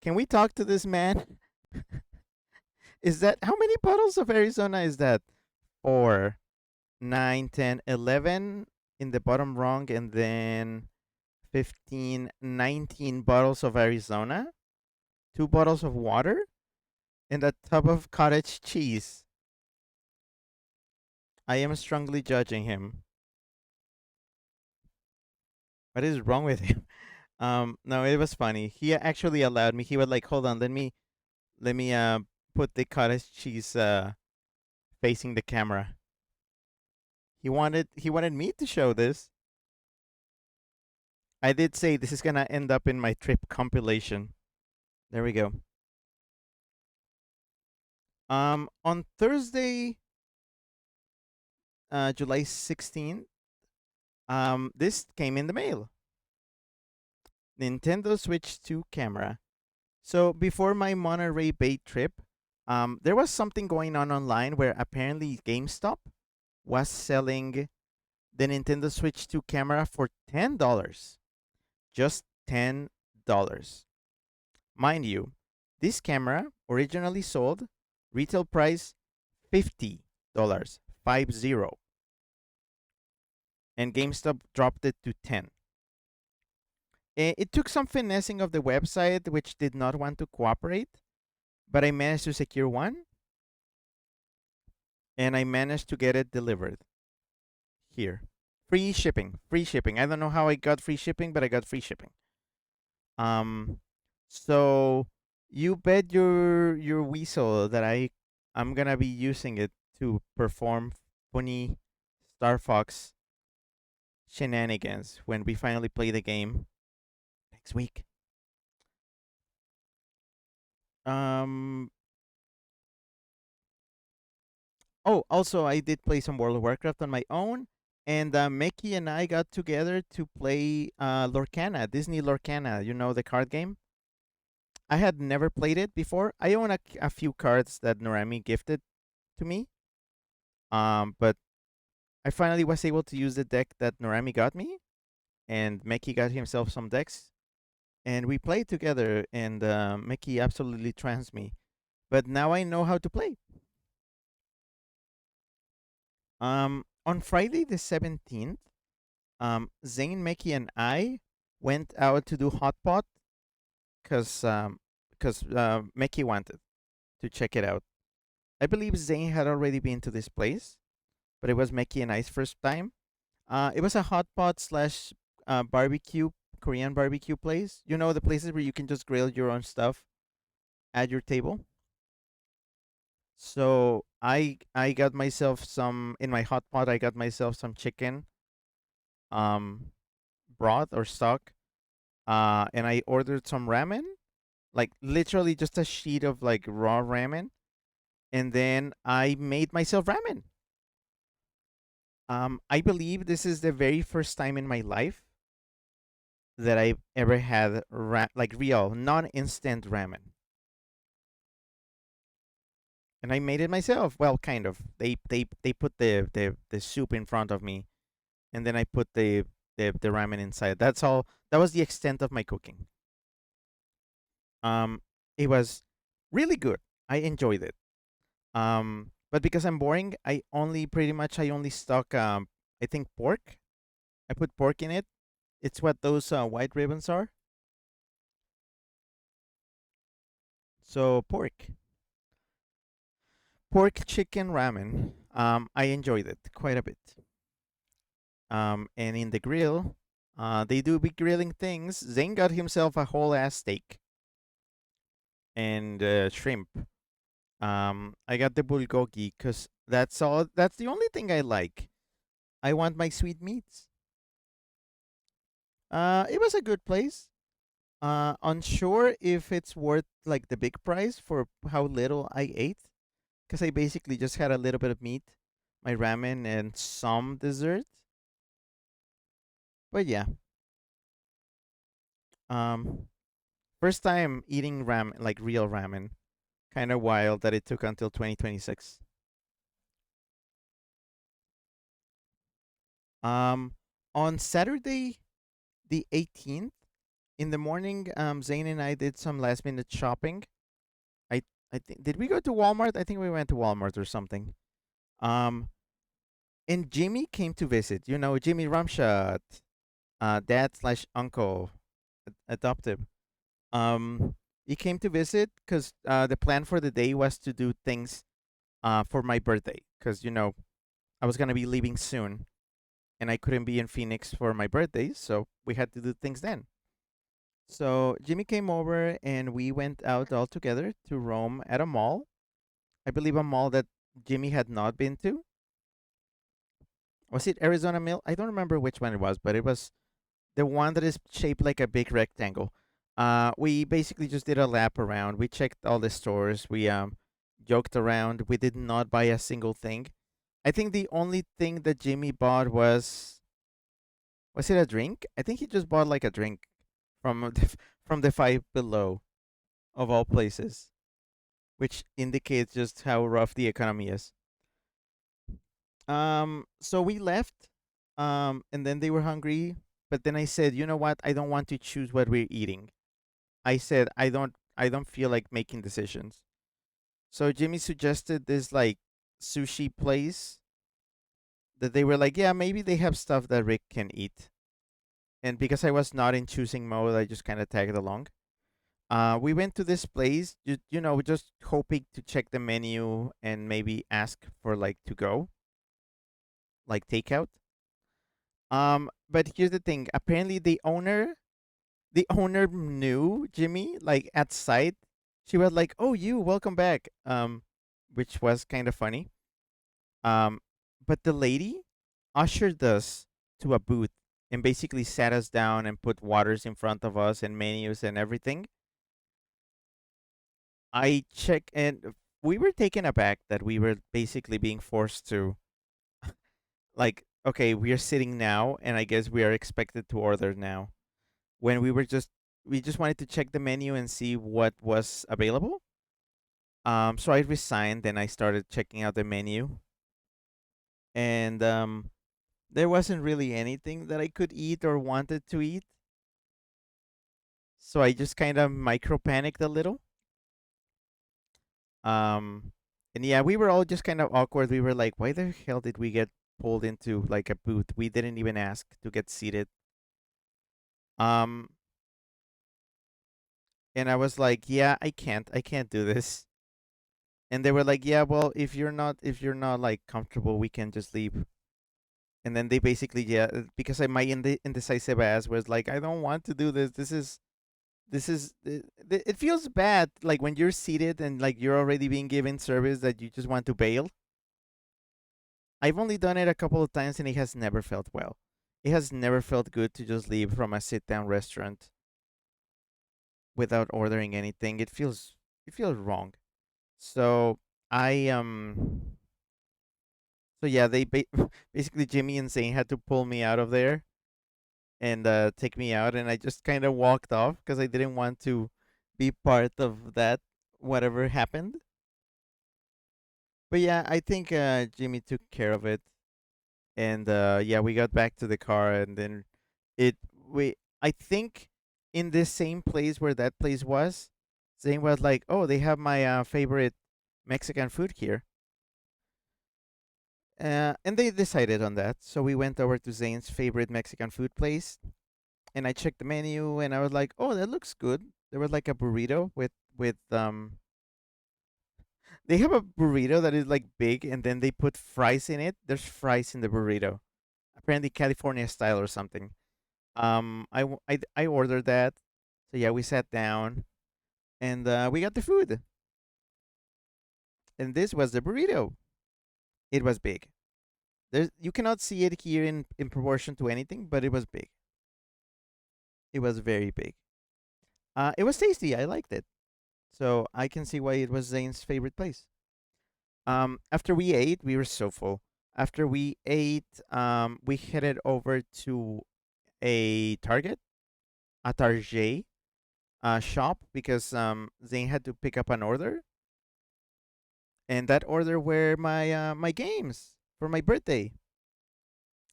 Can we talk to this man? Is that how many bottles of Arizona is that? 4, 9, 10, 11 in the bottom wrong, and then 15, 19 bottles of Arizona, 2 bottles of water, and a tub of cottage cheese. I am strongly judging him. What is wrong with him? No, it was funny. He actually allowed me. He was like, "Hold on, let me put the cottage cheese facing the camera." He wanted me to show this. I did say this is gonna end up in my trip compilation. There we go. On Thursday, July 16th, this came in the mail. Nintendo Switch 2 camera. So before my Monterey Bay trip, there was something going on online where apparently GameStop was selling the Nintendo Switch 2 camera for $10. Just $10. Mind you, this camera originally sold retail price $50, 50, and GameStop dropped it to 10. It took some finessing of the website, which did not want to cooperate, but I managed to secure one, and I managed to get it delivered here. Free shipping, free shipping. I don't know how I got free shipping, but I got free shipping. Um, so you bet your weasel that I'm gonna be using it to perform funny Star Fox shenanigans when we finally play the game next week. Um. Oh, also I did play some World of Warcraft on my own, and Mickey and I got together to play Lorcana, Disney Lorcana. You know the card game. I had never played it before. I own a few cards that Norami gifted to me. But I finally was able to use the deck that Norami got me, and Mickey got himself some decks, and we played together. And Mickey absolutely trans me, but now I know how to play. On Friday the 17th, Zane, Mickey, and I went out to do hot pot because Mickey wanted to check it out. I believe Zane had already been to this place, but it was Mickey and I's first time. It was a hot pot slash barbecue, Korean barbecue place. You know, the places where you can just grill your own stuff at your table. So I got myself some in my hot pot. I got myself some chicken um broth or stock. And I ordered some ramen, like literally just a sheet of like raw ramen, and then I made myself ramen. I believe this is the very first time in my life that I've ever had like real non-instant ramen, and I made it myself. Well, kind of. They put the soup in front of me, and then I put the ramen inside. That's all. That was the extent of my cooking. Um, it was really good. I enjoyed it. But because I'm boring, I only stock I think pork. I put pork in it. It's what those white ribbons are. So pork chicken ramen. I enjoyed it quite a bit. And in the grill, they do be grilling things. Zane got himself a whole ass steak and shrimp. I got the bulgogi because that's all. That's the only thing I like. I want my sweet meats. It was a good place. Unsure if it's worth like the big price for how little I ate, because I basically just had a little bit of meat, my ramen, and some dessert. But yeah, um, first time eating ramen, like real ramen. Kind of wild that it took until 2026. Um, on Saturday the 18th in the morning, Zane and I did some last minute shopping. I I think did we go to Walmart? I think we went to Walmart or something. Um, and Jimmy came to visit. You know, Jimmy Rumshot. dad slash uncle, adoptive. Um, he came to visit because the plan for the day was to do things for my birthday. Because I was gonna be leaving soon, and I couldn't be in Phoenix for my birthday, so we had to do things then. So Jimmy came over, and we went out all together to roam at a mall. I believe a mall that Jimmy had not been to. Was it Arizona Mill? I don't remember which one it was, but it was the one that is shaped like a big rectangle. We basically just did a lap around. We checked all the stores. We joked around. We did not buy a single thing. I think the only thing that Jimmy bought was it a drink? I think he just bought like a drink from from the Five Below of all places, which indicates just how rough the economy is. So we left, and then they were hungry. But then I said, you know what? I don't want to choose what we're eating. I said I don't feel like making decisions. So Jimmy suggested this like sushi place that they were like, yeah, maybe they have stuff that Rick can eat. And because I was not in choosing mode, I just kind of tagged along. We went to this place, just hoping to check the menu and maybe ask for like to go, like takeout. But here's the thing. Apparently, the owner knew Jimmy like at sight. She was like, "Oh, you, welcome back." Which was kind of funny. Um, but the lady ushered us to a booth and basically sat us down and put waters in front of us and menus and everything. I check and we were taken aback that we were basically being forced to like, okay, we are sitting now, and I guess we are expected to order now. When we just wanted to check the menu and see what was available. So I resigned and I started checking out the menu, and there wasn't really anything that I could eat or wanted to eat. So I just kind of micro panicked a little. Um, and yeah, we were all just kind of awkward. We were like, why the hell did we get pulled into like a booth? We didn't even ask to get seated. Um, and I was like, yeah, I can't do this. And they were like, yeah, well, if you're not like comfortable, we can just leave. And then they basically, yeah, because my indecisive ass was like, I don't want to do this. It feels bad like when you're seated and like you're already being given service that you just want to bail. I've only done it a couple of times and it has never felt well. It has never felt good to just leave from a sit down restaurant without ordering anything. It feels wrong. So I so yeah, basically Jimmy and Zane had to pull me out of there and take me out, and I just kind of walked off because I didn't want to be part of that whatever happened. But yeah, I think Jimmy took care of it, and yeah, we got back to the car, and then it we I think in this same place where that place was, Zane was like, "Oh, they have my favorite Mexican food here." And they decided on that. So we went over to Zane's favorite Mexican food place, and I checked the menu, and I was like, "Oh, that looks good." There was like a burrito with. They have a burrito that is like big, and then they put fries in it. There's fries in the burrito, apparently California style or something. I ordered that. So yeah, we sat down and we got the food, and this was the burrito. It was big. You cannot see it here in proportion to anything, but it was big. It was very big. It was tasty. I liked it. So I can see why it was Zane's favorite place. After we ate, we were so full. After we ate, we headed over to a Target shop because Zane had to pick up an order, and that order were my games for my birthday.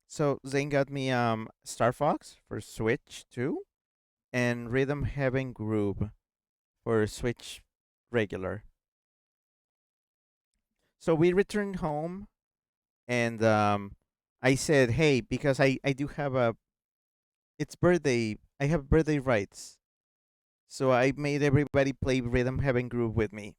So Zane got me Star Fox for Switch 2 and Rhythm Heaven Groove for Switch regular. So we returned home, and I said, "Hey, because I do have it's birthday. I have birthday rights. So I made everybody play Rhythm Heaven Groove with me.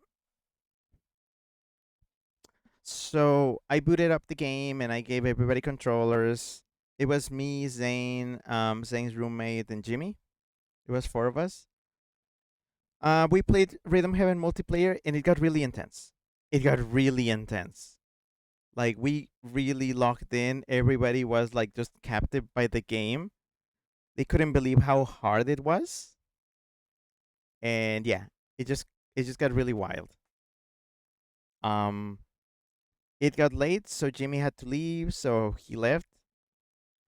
So I booted up the game and I gave everybody controllers. It was me, Zane, Zane's roommate, and Jimmy. It was four of us. We played Rhythm Heaven multiplayer and it got really intense. It got really intense. Like we really locked in. Everybody was like just captive by the game. They couldn't believe how hard it was. And yeah, it just it just got really wild. Um it got late, so Jimmy had to leave, so he left.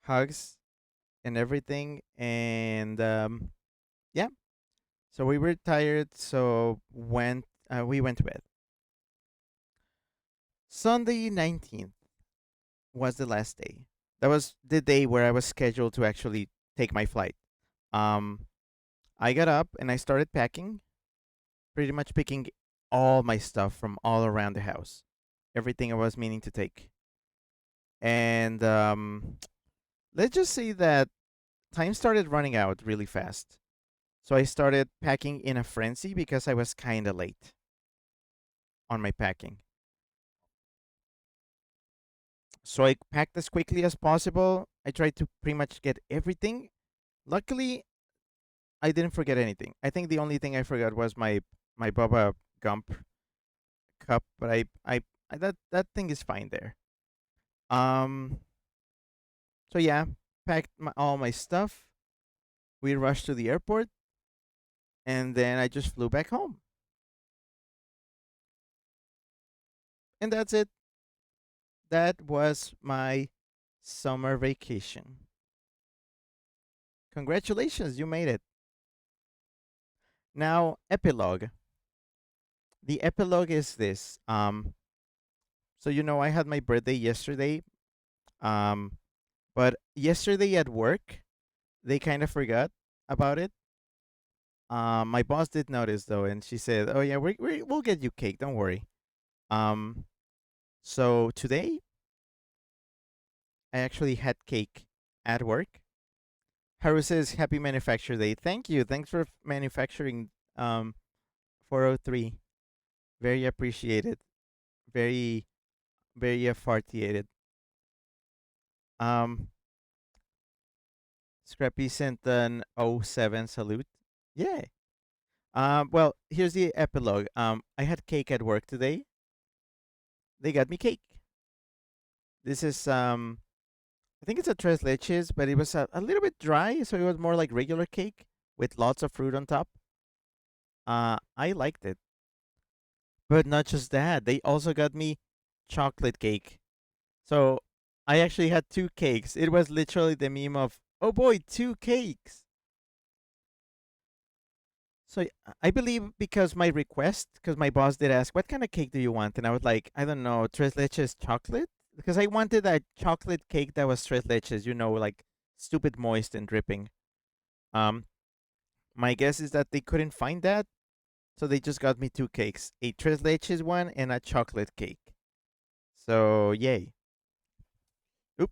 Hugs and everything and yeah. So we were tired, so we went to bed. Sunday 19th was the last day. That was the day where I was scheduled to actually take my flight. Um, I got up and I started packing, pretty much picking all my stuff from all around the house, everything I was meaning to take. And let's just say that time started running out really fast. So I started packing in a frenzy because I was kind of late on my packing. So I packed as quickly as possible. I tried to pretty much get everything. Luckily, I didn't forget anything. I think the only thing I forgot was my Bubba Gump cup, but I that thing is fine there. Um. So yeah, packed all my stuff. We rushed to the airport, and then I just flew back home. And that's it. That was my summer vacation. Congratulations, you made it. Now, epilogue. The epilogue is this. So I had my birthday yesterday. Um, but yesterday at work, they kind of forgot about it. My boss did notice though, and she said, "Oh yeah, we'll get you cake. Don't worry." Um, so today I actually had cake at work. Haru says, "Happy Manufacture Day." Thank you. Thanks for manufacturing 403. Very appreciated. Very very appreciated. Um, Scrappy sent an '07 salute. Yeah. Well, here's the epilogue. I had cake at work today. They got me cake. This is I think it's a tres leches, but it was a little bit dry, so it was more like regular cake with lots of fruit on top. I liked it. But not just that, they also got me chocolate cake. So I actually had two cakes. It was literally the meme of, oh boy, two cakes. So I believe because my request, because my boss did ask, what kind of cake do you want? And I was like, I don't know, tres leches chocolate? Because I wanted a chocolate cake that was tres leches, like stupid moist and dripping. Um, my guess is that they couldn't find that, so they just got me two cakes, a tres leches one and a chocolate cake. So yay. Oop.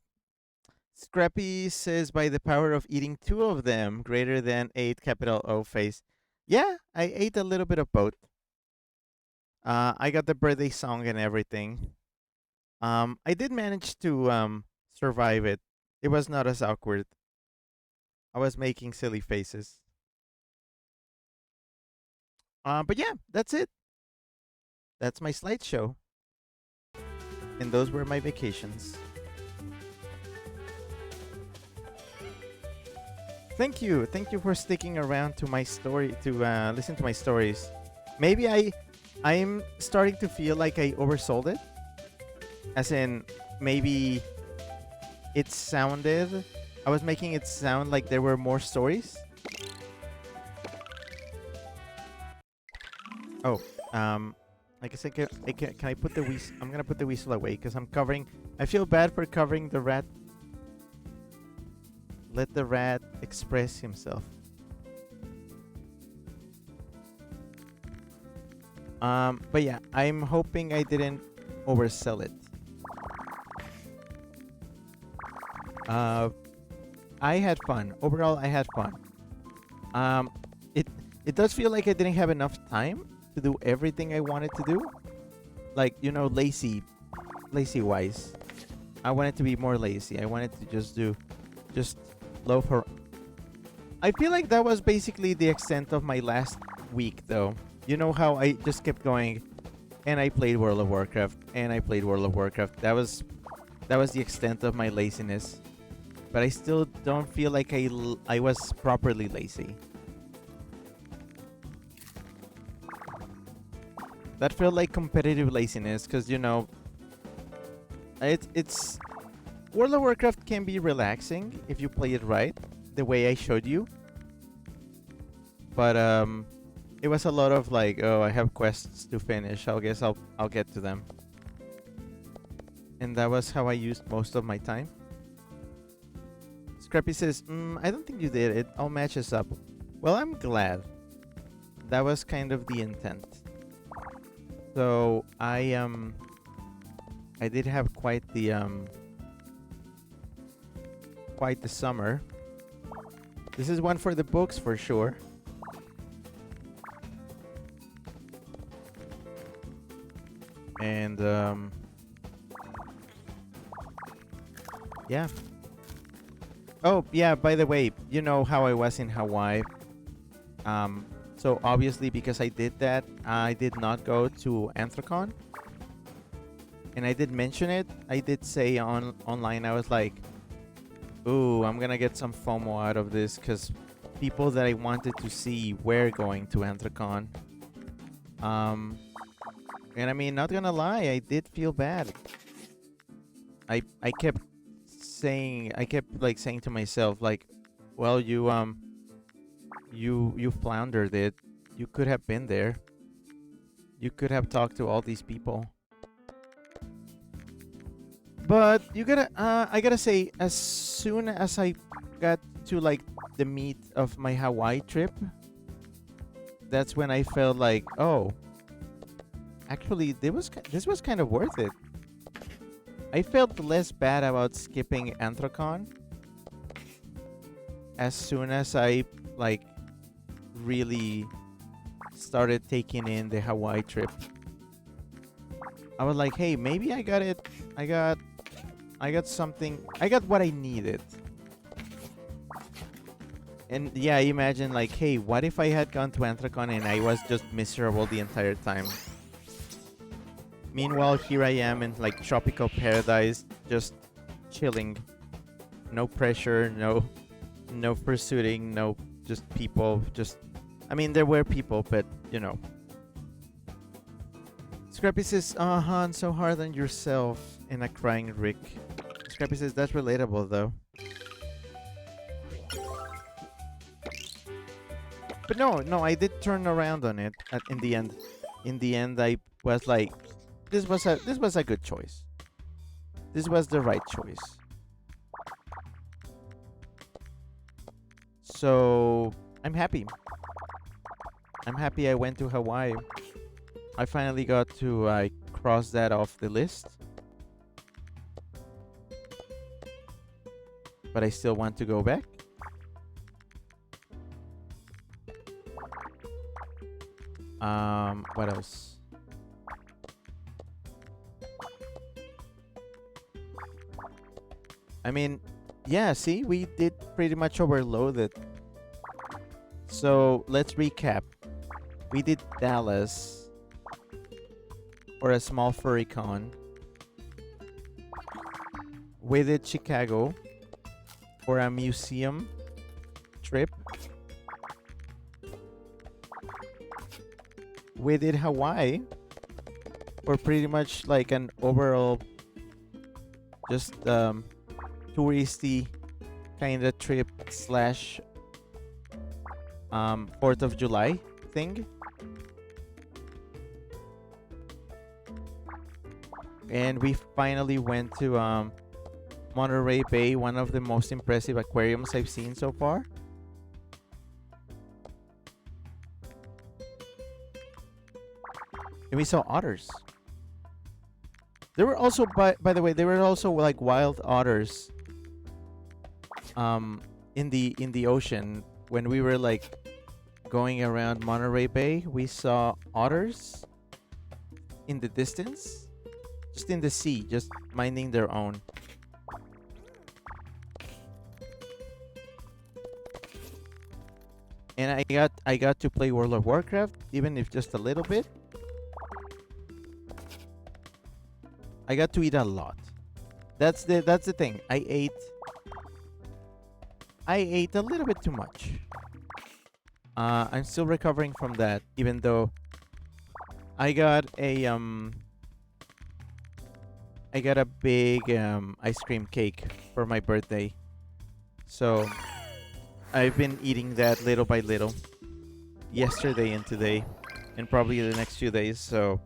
Scrappy says by the power of eating two of them, greater than 8 capital O face. Yeah, I ate a little bit of both. I got the birthday song and everything. I did manage to survive it. It was not as awkward. I was making silly faces. But yeah, that's it. That's my slideshow. And those were my vacations. Thank you. Thank you for sticking around to my story to listen to my stories. Maybe I'm starting to feel like I oversold it. As in maybe I was making it sound like there were more stories. Oh, like I said, can I put the weasel? I'm gonna put the weasel away because I'm covering. I feel bad for covering the rat. Let the rat express himself. But yeah, I'm hoping I didn't oversell it. I had fun. Overall, I had fun. Um, it it does feel like I didn't have enough time to do everything I wanted to do. Like, lazy wise. I wanted to be more lazy. I wanted to just loaf her. I feel like that was basically the extent of my last week, though. You know how I just kept going, and I played World of Warcraft, and I played World of Warcraft. That was the extent of my laziness. But I still don't feel like I was properly lazy. That felt like competitive laziness, because it's World of Warcraft can be relaxing if you play it right, the way I showed you. But it was a lot of like, oh, I have quests to finish. I guess I'll get to them. And that was how I used most of my time. Scrappy says, I don't think you did. It all matches up. Well, I'm glad. That was kind of the intent. So I did have quite the summer. This is one for the books for sure. And yeah. Oh, yeah, by the way, you know how I was in Hawaii. So obviously because I did that, I did not go to Anthrocon. And I did mention it. I did say online, I was like, ooh, I'm gonna get some FOMO out of this because people that I wanted to see were going to Anthrocon. And I mean, not gonna lie, I did feel bad. I kept saying to myself, like, well, you floundered it. You could have been there. You could have talked to all these people. But I gotta say, as soon as I got to like the meat of my Hawaii trip, that's when I felt like, oh, actually, this was kind of worth it. I felt less bad about skipping Anthrocon as soon as I like really started taking in the Hawaii trip. I was like, hey, maybe I got it. I got something. I got what I needed. And yeah, I imagine like, hey, what if I had gone to Anthrocon and I was just miserable the entire time? Meanwhile, here I am in like tropical paradise, just chilling. No pressure, no pursuing, no just people. Just, I mean, there were people, but Scrappy says, Han, so hard on yourself, and a crying Rick. Scrappy says, that's relatable though. But no, I did turn around on it in the end. In the end, I was like, this was a good choice. This was the right choice. So I'm happy. I'm happy I went to Hawaii. I finally got to cross that off the list. But I still want to go back. What else? I mean, yeah, see, we did pretty much overload it. So let's recap. We did Dallas for a small furry con. We did Chicago for a museum trip. We did Hawaii for pretty much like an overall just touristy kind of trip slash 4th of July thing. And we finally went to Monterey Bay, one of the most impressive aquariums I've seen so far. And we saw otters. There were also, by the way, there were also like wild otters in the ocean when we were like going around Monterey Bay. We saw otters in the distance, just in the sea, just minding their own. And I got to play World of Warcraft, even if just a little bit. I got to eat a lot. That's the thing. I ate a little bit too much. I'm still recovering from that, even though I got a big ice cream cake for my birthday. So I've been eating that little by little, yesterday and today, and probably the next few days. So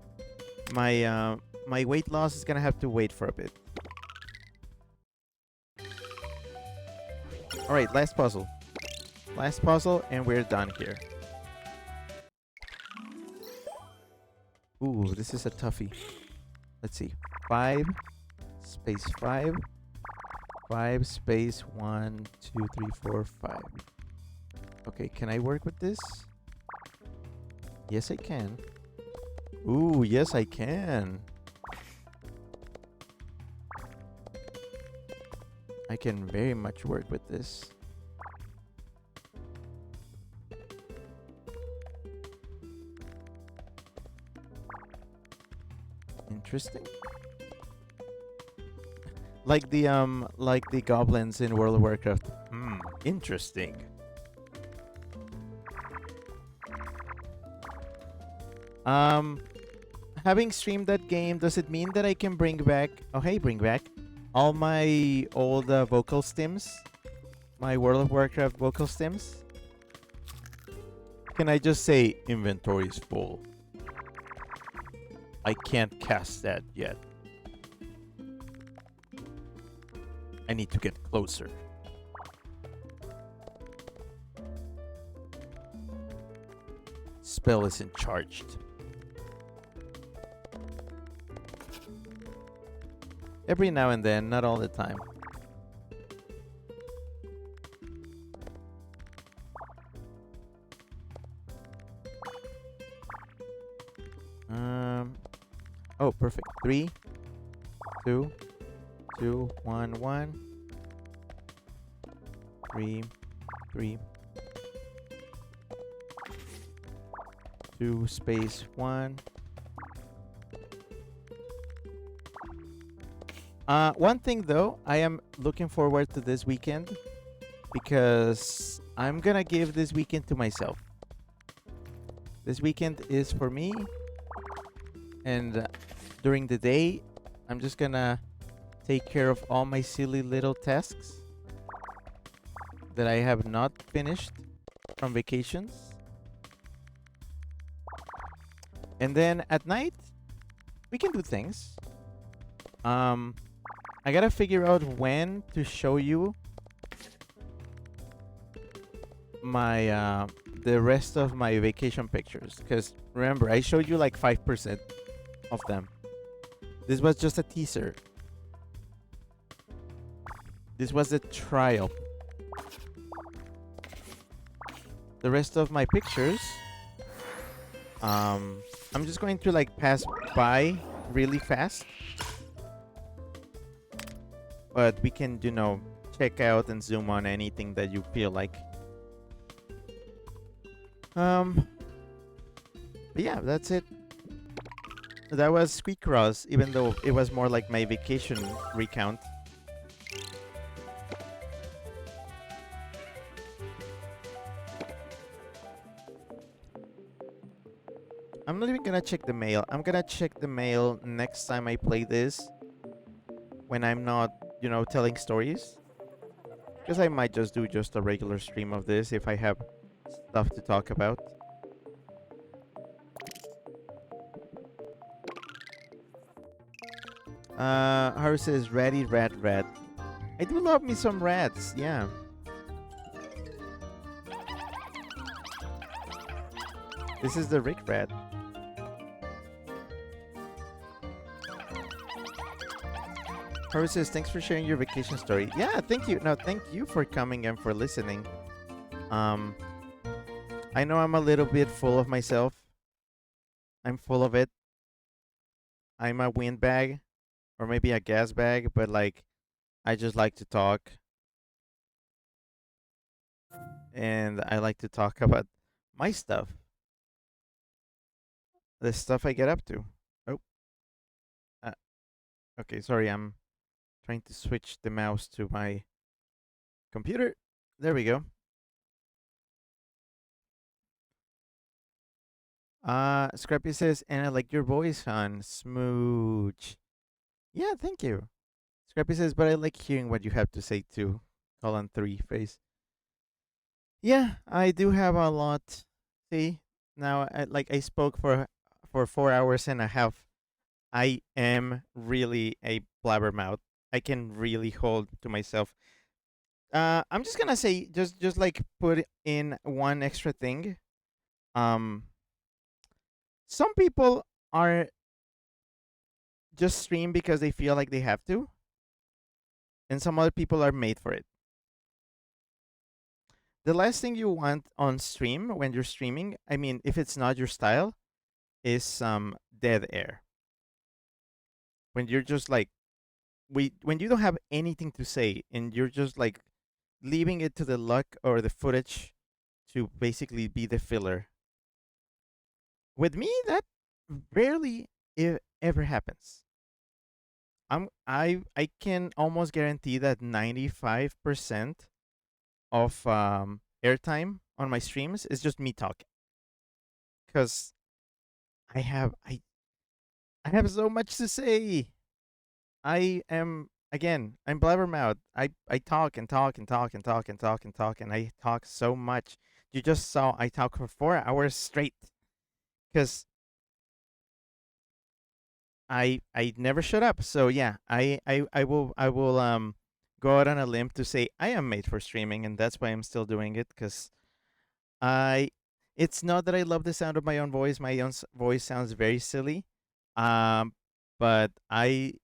my weight loss is gonna have to wait for a bit. All right, last puzzle. Last puzzle, and we're done here. Ooh, this is a toughie. Let's see. 5 space 5. 5 space 1, 2, 3, 4, 5. Okay, can I work with this? Yes, I can. Ooh, yes, I can. I can very much work with this. Interesting. Like the goblins in World of Warcraft. Interesting. Having streamed that game, does it mean that I can bring back? Oh, hey, bring back all my old vocal stims, my World of Warcraft vocal stims? Can I just say inventory is full? I can't cast that yet. I need to get closer. Spell isn't charged. Every now and then, not all the time. Oh, perfect. 3, 2, 2, 1, 1. 3, 3. 2 space 1. One thing though, I am looking forward to this weekend because I'm gonna give this weekend to myself. This weekend is for me, and during the day, I'm just gonna take care of all my silly little tasks that I have not finished from vacations. And then at night, we can do things. I gotta figure out when to show you my the rest of my vacation pictures, because remember, I showed you like 5% of them. This was just a teaser. This was a trial. The rest of my pictures, I'm just going to like pass by really fast. But we can, you know, check out and zoom on anything that you feel like. But yeah, that's it. That was Squeakross, even though it was more like my vacation recount. I'm not even gonna check the mail. I'm gonna check the mail next time I play this, when I'm not, you know, telling stories. Because I might just do just a regular stream of this if I have stuff to talk about. Haru says, ratty rat rat. I do love me some rats, yeah. This is the Rick rat. Haru says, thanks for sharing your vacation story. Yeah, thank you. No, thank you for coming and for listening. Um, I know I'm a little bit full of myself. I'm full of it. I'm a wind bag or maybe a gas bag, but like I just like to talk and I like to talk about my stuff, the stuff I get up to. Oh, uh, okay. Sorry, I'm trying to switch the mouse to my computer. There we go. Scrappy says, and I like your voice, hon. Smooch. Yeah, thank you. Scrappy says, but I like hearing what you have to say too. Colon 3 face. Yeah, I do have a lot. See, now I spoke for 4 hours and a half. I am really a blabbermouth. I can really hold to myself. I'm just gonna say, just like put in one extra thing. Um, some people are just stream because they feel like they have to, and some other people are made for it. The last thing you want on stream when you're streaming, I mean, if it's not your style, is some dead air. When you're just like when you don't have anything to say and you're just like leaving it to the luck or the footage to basically be the filler. With me, that rarely ever happens. I can almost guarantee that 95% of airtime on my streams is just me talking because I have I I have so much to say. I am again. I'm blabbermouth. I talk and talk and talk and talk and talk and talk and I talk so much. You just saw I talk for 4 hours straight because I never shut up. So yeah, I will go out on a limb to say I am made for streaming, and that's why I'm still doing it because I. It's not that I love the sound of my own voice. My own voice sounds very silly, um, but I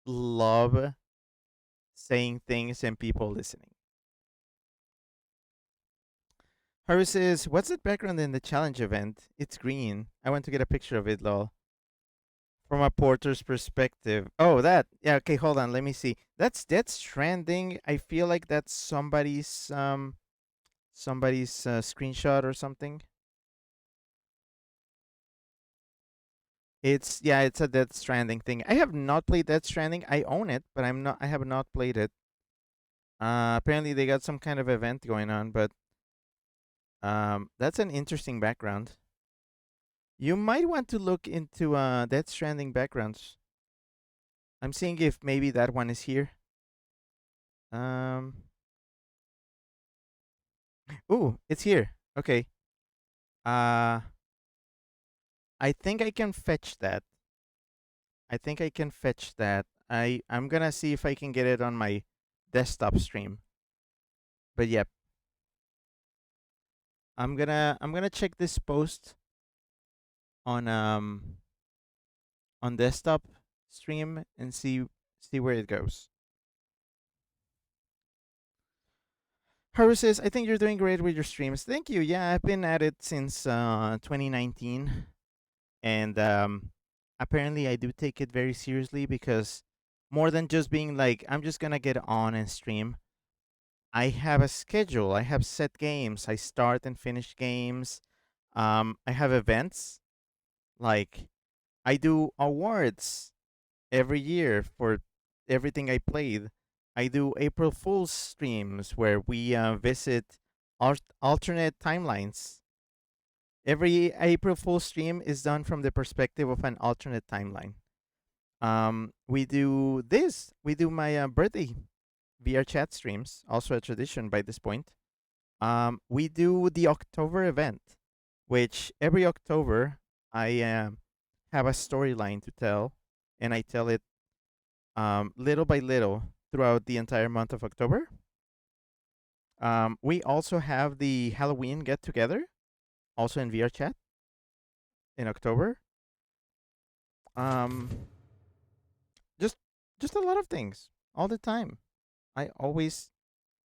love saying things and people listening. Haru says, "What's that background in the challenge event? It's green. I want to get a picture of it, lol." From a porter's perspective. Oh, that. Yeah. Okay. Hold on. Let me see. That's Stranding. I feel like that's somebody's screenshot or something. It's yeah. It's a Death Stranding thing. I have not played Death Stranding. I own it, but I'm not. I have not played it. Apparently they got some kind of event going on, but that's an interesting background. You might want to look into Death Stranding backgrounds. I'm seeing if maybe that one is here. Um. Ooh, it's here. Okay. Uh, I think I can fetch that. I think I can fetch that. I'm gonna see if I can get it on my desktop stream. But yep, I'm gonna check this post on on desktop stream and see where it goes. Haru says, "I think you're doing great with your streams. Thank you. Yeah, I've been at it since 2019, and apparently I do take it very seriously because more than just being like I'm just gonna get on and stream. I have a schedule. I have set games. I start and finish games. I have events. Like I do awards every year for everything I played. I do April Fool's streams where we visit alternate timelines. Every April Fool's stream is done from the perspective of an alternate timeline. We do this. We do my birthday VR chat streams, also a tradition by this point. We do the October event, which every October I have a storyline to tell, and I tell it little by little throughout the entire month of October. We also have the Halloween get together, also in VR chat in October. Um, just just a lot of things. all the time. I always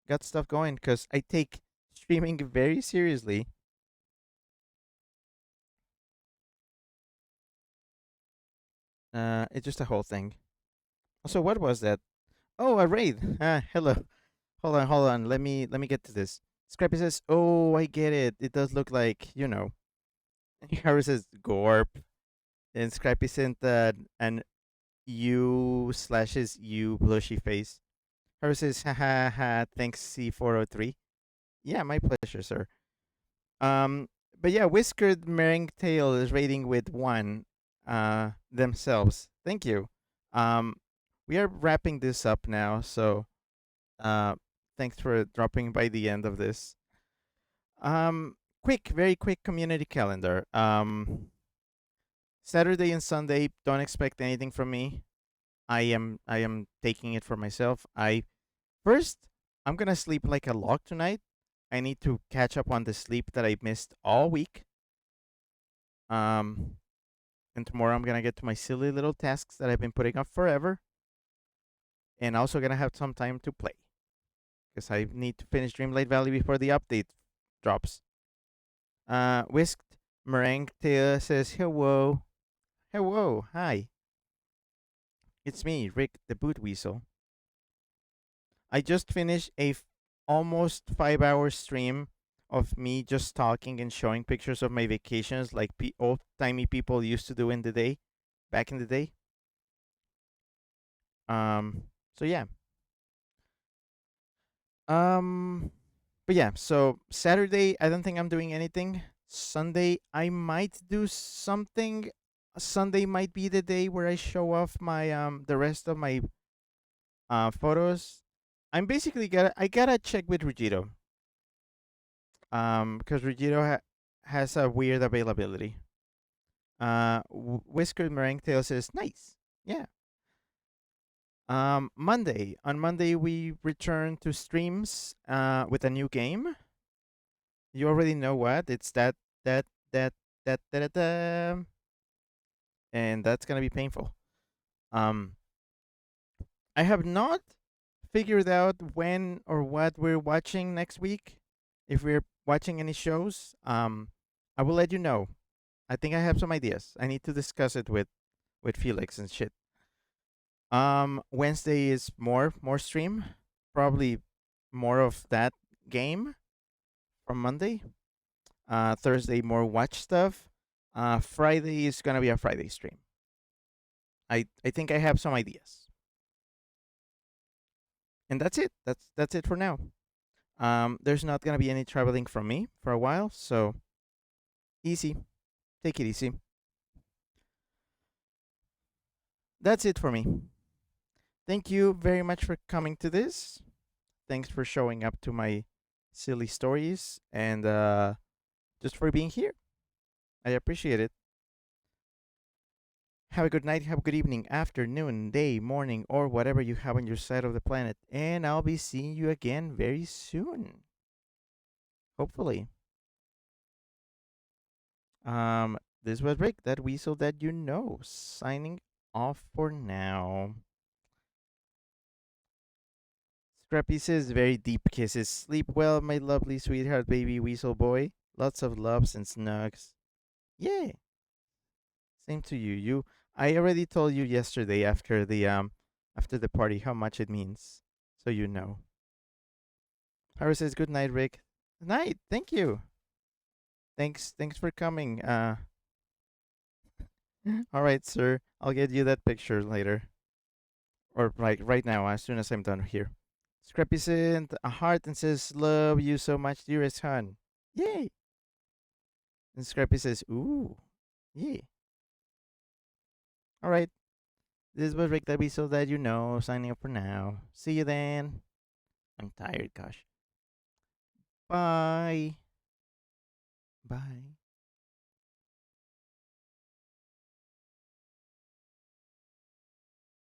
got stuff going because I take streaming very seriously. It's just a whole thing. So what was that? Oh, a raid. Hello. Hold on. Let me get to this. Scrappy says, "Oh, I get it. It does look like Harry says Gorp, and Scrappy sent an U slashes U blushy face. Harry says, "Ha ha ha. Thanks, C403. Yeah, my pleasure, sir." Um, but yeah, Whiskered Meringue Tail is rating with one themselves. Thank you. Um, we are wrapping this up now, so uh, thanks for dropping by the end of this. Quick, very quick community calendar. Saturday and Sunday, don't expect anything from me. I am taking it for myself. First, I'm gonna sleep like a log tonight. I need to catch up on the sleep that I missed all week. Um, and tomorrow I'm gonna get to my silly little tasks that I've been putting off forever, and also gonna have some time to play because I need to finish Dreamlight Valley before the update drops. Whisked Meringue Tail says hello, hello, hi, it's me, Rick the Boot Weasel. I just finished almost 5 hour stream of me just talking and showing pictures of my vacations like old timey people used to do in the day, back in the day. So yeah. Um, but yeah. So Saturday, I don't think I'm doing anything. Sunday, I might do something. Sunday might be the day where I show off my the rest of my photos. I gotta check with Rugito. Because has a weird availability. Whiskered Meringue Tail says nice. Yeah. Monday. On Monday we return to streams with a new game. You already know what. It's that that that and that's gonna be painful. Um I have not figured out when or what we're watching next week. If we're watching any shows, I will let you know. I think I have some ideas. I need to discuss it with Felix and shit. Wednesday is more stream, probably more of that game from Monday. Thursday more watch stuff. Friday is gonna be a Friday stream. I think I have some ideas, and that's it. That's it for now. There's not gonna be any traveling from me for a while, so easy. Take it easy. That's it for me. Thank you very much for coming to this. Thanks for showing up to my silly stories and just for being here. I appreciate it. Have a good night, have a good evening, afternoon, day, morning, or whatever you have on your side of the planet. And I'll be seeing you again very soon. Hopefully. This was Rick, that weasel that you know, signing off for now. Scrappy says very deep kisses. Sleep well, my lovely sweetheart baby weasel boy. Lots of loves and snugs. Yeah. Same to you. I already told you yesterday after the party how much it means. So you know. Haru says good night, Rick. Night. Thank you. Thanks for coming. All right, sir. I'll get you that picture later. Or right now, as soon as I'm done here. Scrappy sent a heart and says, "Love you so much, dearest hon." Yay! And Scrappy says, "Ooh, yay." All right. This was Rick that we so that you know. Signing up for now. See you then. I'm tired, gosh. Bye. Bye.